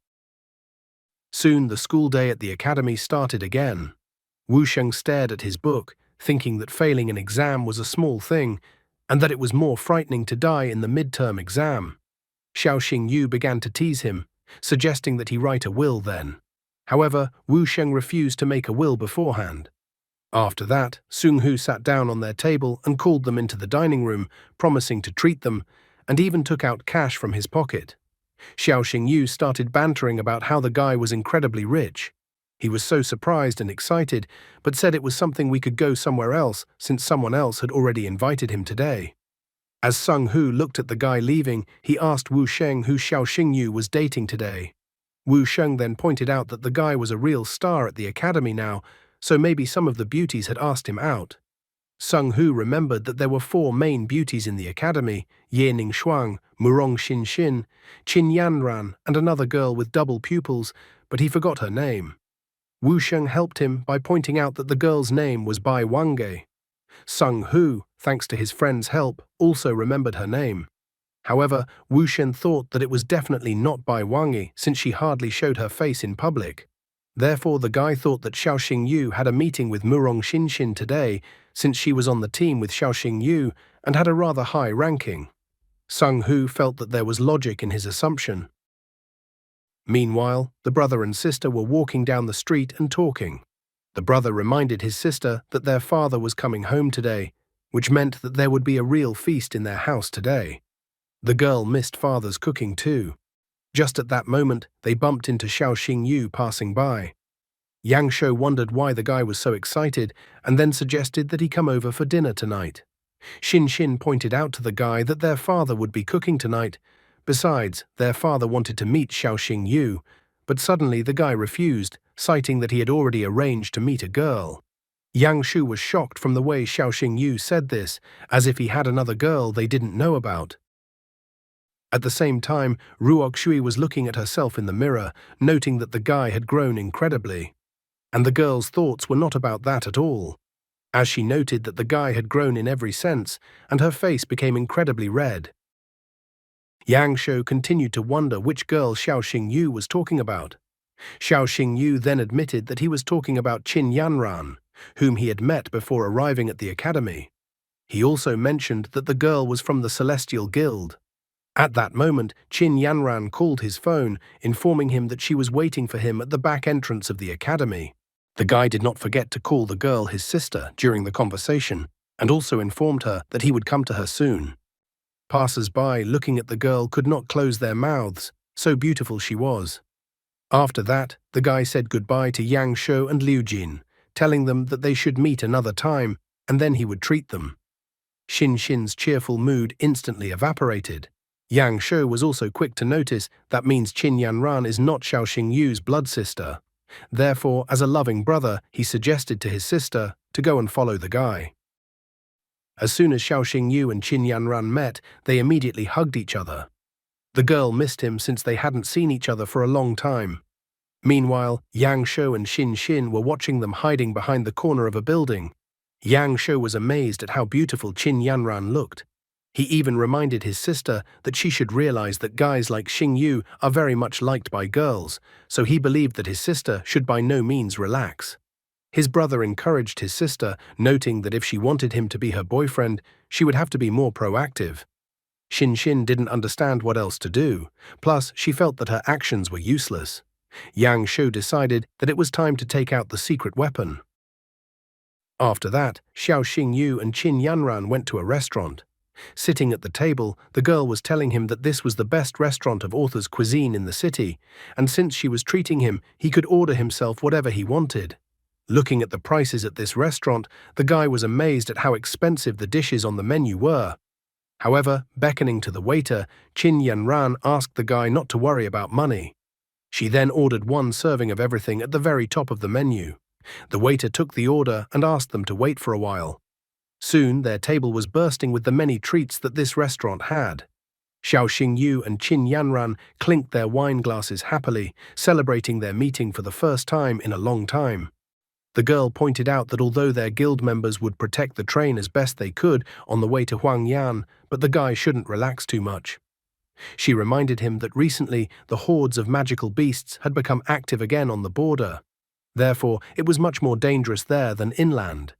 Soon the school day at the academy started again. Wu Sheng stared at his book, thinking that failing an exam was a small thing, and that it was more frightening to die in the midterm exam. Xiao Xingyu began to tease him, suggesting that he write a will then. However, Wu Sheng refused to make a will beforehand. After that, Sung Hu sat down on their table and called them into the dining room, promising to treat them, and even took out cash from his pocket. Xiao Xingyu started bantering about how the guy was incredibly rich. He was so surprised and excited, but said it was something we could go somewhere else since someone else had already invited him today. As Sung Hu looked at the guy leaving, he asked Wu Sheng who Xiao Xingyu was dating today. Wu Sheng then pointed out that the guy was a real star at the academy now, so maybe some of the beauties had asked him out. Sung Hu remembered that there were 4 main beauties in the academy, Ye Ningshuang, Murong Xinxin, Qin Yanran, and another girl with double pupils, but he forgot her name. Wu Sheng helped him by pointing out that the girl's name was Bai Wange. Sung Hu, thanks to his friend's help, also remembered her name. However, Wu Shen thought that it was definitely not Bai Wange since she hardly showed her face in public. Therefore, the guy thought that Xiao Xingyu had a meeting with Murong Xinxin today since she was on the team with Xiao Xingyu and had a rather high ranking. Sung Hu felt that there was logic in his assumption. Meanwhile, the brother and sister were walking down the street and talking. The brother reminded his sister that their father was coming home today, which meant that there would be a real feast in their house today. The girl missed father's cooking too. Just at that moment, they bumped into Xiao Xingyu passing by. Yang Shou wondered why the guy was so excited and then suggested that he come over for dinner tonight. Xin Xin pointed out to the guy that their father would be cooking tonight. Besides, their father wanted to meet Xiao Xingyu, but suddenly the guy refused, citing that he had already arranged to meet a girl. Yang Shu was shocked from the way Xiao Xingyu said this, as if he had another girl they didn't know about. At the same time, Ruok Shui was looking at herself in the mirror, noting that the guy had grown incredibly. And the girl's thoughts were not about that at all, as she noted that the guy had grown in every sense, and her face became incredibly red. Yang Shou continued to wonder which girl Xiao Xingyu was talking about. Xiao Xingyu then admitted that he was talking about Qin Yanran, whom he had met before arriving at the academy. He also mentioned that the girl was from the Celestial Guild. At that moment, Qin Yanran called his phone, informing him that she was waiting for him at the back entrance of the academy. The guy did not forget to call the girl his sister during the conversation, and also informed her that he would come to her soon. Passers-by looking at the girl could not close their mouths, so beautiful she was. After that, the guy said goodbye to Yang Shou and Liu Jin, telling them that they should meet another time, and then he would treat them. Xin Xin's cheerful mood instantly evaporated. Yang Shou was also quick to notice that means Qin Yanran is not Xiao Xingyu's blood sister. Therefore, as a loving brother, he suggested to his sister to go and follow the guy. As soon as Xiao Xingyu and Qin Yanran met, they immediately hugged each other. The girl missed him since they hadn't seen each other for a long time. Meanwhile, Yang Shou and Xin Xin were watching them hiding behind the corner of a building. Yang Shou was amazed at how beautiful Qin Yanran looked. He even reminded his sister that she should realize that guys like Xingyu are very much liked by girls, so he believed that his sister should by no means relax. His brother encouraged his sister, noting that if she wanted him to be her boyfriend, she would have to be more proactive. Xin Xin didn't understand what else to do, plus she felt that her actions were useless. Yang Shou decided that it was time to take out the secret weapon. After that, Xiao Xingyu and Qin Yanran went to a restaurant. Sitting at the table, the girl was telling him that this was the best restaurant of author's cuisine in the city, and since she was treating him, he could order himself whatever he wanted. Looking at the prices at this restaurant, the guy was amazed at how expensive the dishes on the menu were. However, beckoning to the waiter, Qin Yanran asked the guy not to worry about money. She then ordered one serving of everything at the very top of the menu. The waiter took the order and asked them to wait for a while. Soon, their table was bursting with the many treats that this restaurant had. Xiao Xingyu and Qin Yanran clinked their wine glasses happily, celebrating their meeting for the first time in a long time. The girl pointed out that although their guild members would protect the train as best they could on the way to Huangyan, but the guy shouldn't relax too much. She reminded him that recently the hordes of magical beasts had become active again on the border. Therefore, it was much more dangerous there than inland.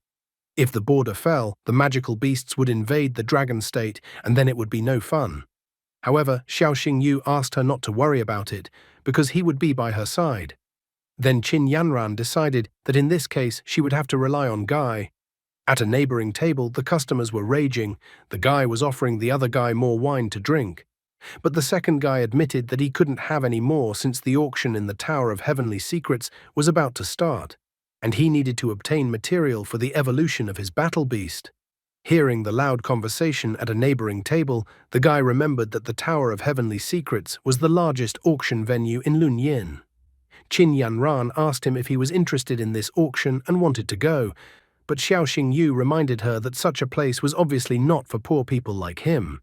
If the border fell, the magical beasts would invade the dragon state, and then it would be no fun. However, Xiao Xingyu asked her not to worry about it, because he would be by her side. Then Qin Yanran decided that in this case she would have to rely on Guy. At a neighboring table, the customers were raging. The guy was offering the other guy more wine to drink. But the second guy admitted that he couldn't have any more since the auction in the Tower of Heavenly Secrets was about to start, and he needed to obtain material for the evolution of his battle beast. Hearing the loud conversation at a neighboring table, the guy remembered that the Tower of Heavenly Secrets was the largest auction venue in Lunyin. Qin Yanran asked him if he was interested in this auction and wanted to go, but Xiao Xingyu reminded her that such a place was obviously not for poor people like him.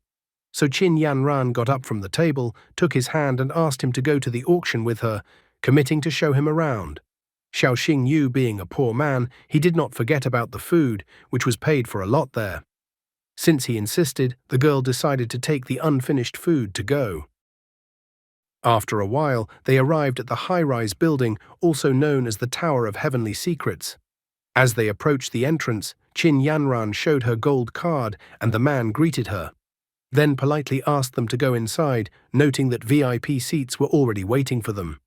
So Qin Yanran got up from the table, took his hand and asked him to go to the auction with her, committing to show him around. Xiao Xingyu being a poor man, he did not forget about the food, which was paid for a lot there. Since he insisted, the girl decided to take the unfinished food to go. After a while, they arrived at the high-rise building, also known as the Tower of Heavenly Secrets. As they approached the entrance, Qin Yanran showed her gold card and the man greeted her. then politely asked them to go inside, noting that VIP seats were already waiting for them.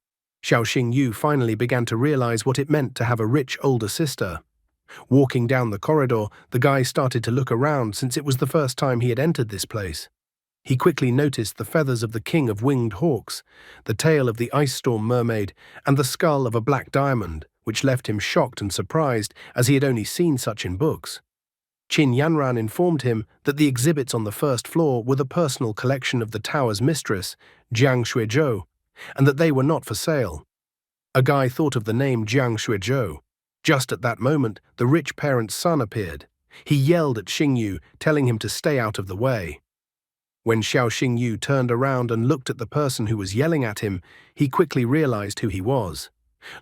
Xiao Xingyu finally began to realize what it meant to have a rich older sister. Walking down the corridor, the guy started to look around since it was the first time he had entered this place. He quickly noticed the feathers of the king of winged hawks, the tail of the ice storm mermaid, and the skull of a black diamond, which left him shocked and surprised as he had only seen such in books. Qin Yanran informed him that the exhibits on the first floor were the personal collection of the tower's mistress, Jiang Xuezhou, and that they were not for sale. A guy thought of the name Jiang Xuezhou. Just at that moment, the rich parent's son appeared. He yelled at Xingyu, telling him to stay out of the way. When Xiao Xingyu turned around and looked at the person who was yelling at him, he quickly realized who he was.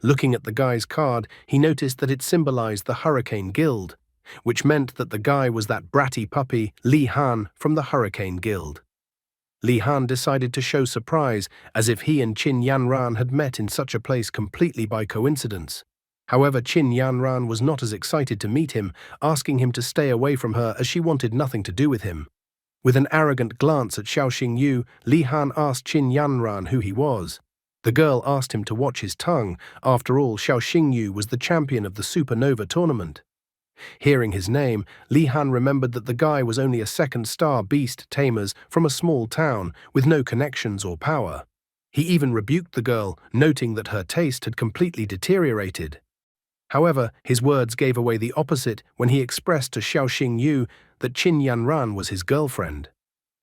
Looking at the guy's card, he noticed that it symbolized the Hurricane Guild, which meant that the guy was that bratty puppy, Li Han, from the Hurricane Guild. Li Han decided to show surprise, as if he and Qin Yanran had met in such a place completely by coincidence. However, Qin Yanran was not as excited to meet him, asking him to stay away from her as she wanted nothing to do with him. With an arrogant glance at Xiao Xingyu, Li Han asked Qin Yanran who he was. The girl asked him to watch his tongue. After all, Xiao Xingyu was the champion of the Supernova tournament. Hearing his name, Li Han remembered that the guy was only a second-star beast tamers from a small town with no connections or power. He even rebuked the girl, noting that her taste had completely deteriorated. However, his words gave away the opposite when he expressed to Xiao Xingyu that Qin Yanran was his girlfriend.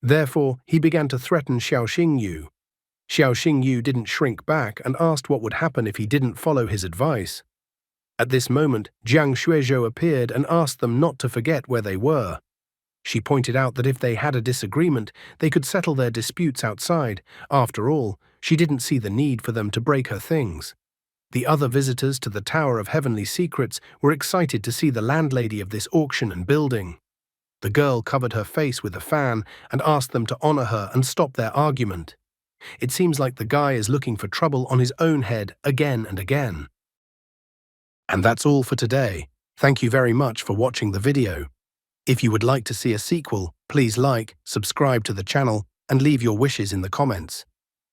Therefore, he began to threaten Xiao Xingyu. Xiao Xingyu didn't shrink back and asked what would happen if he didn't follow his advice. At this moment, Jiang Xuezhou appeared and asked them not to forget where they were. She pointed out that if they had a disagreement, they could settle their disputes outside. After all, she didn't see the need for them to break her things. The other visitors to the Tower of Heavenly Secrets were excited to see the landlady of this auction and building. The girl covered her face with a fan and asked them to honor her and stop their argument. It seems like the guy is looking for trouble on his own head again and again. And that's all for today. Thank you very much for watching the video. If you would like to see a sequel, please like, subscribe to the channel, and leave your wishes in the comments.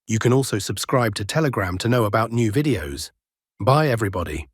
You can also subscribe to Telegram to know about new videos. Bye everybody.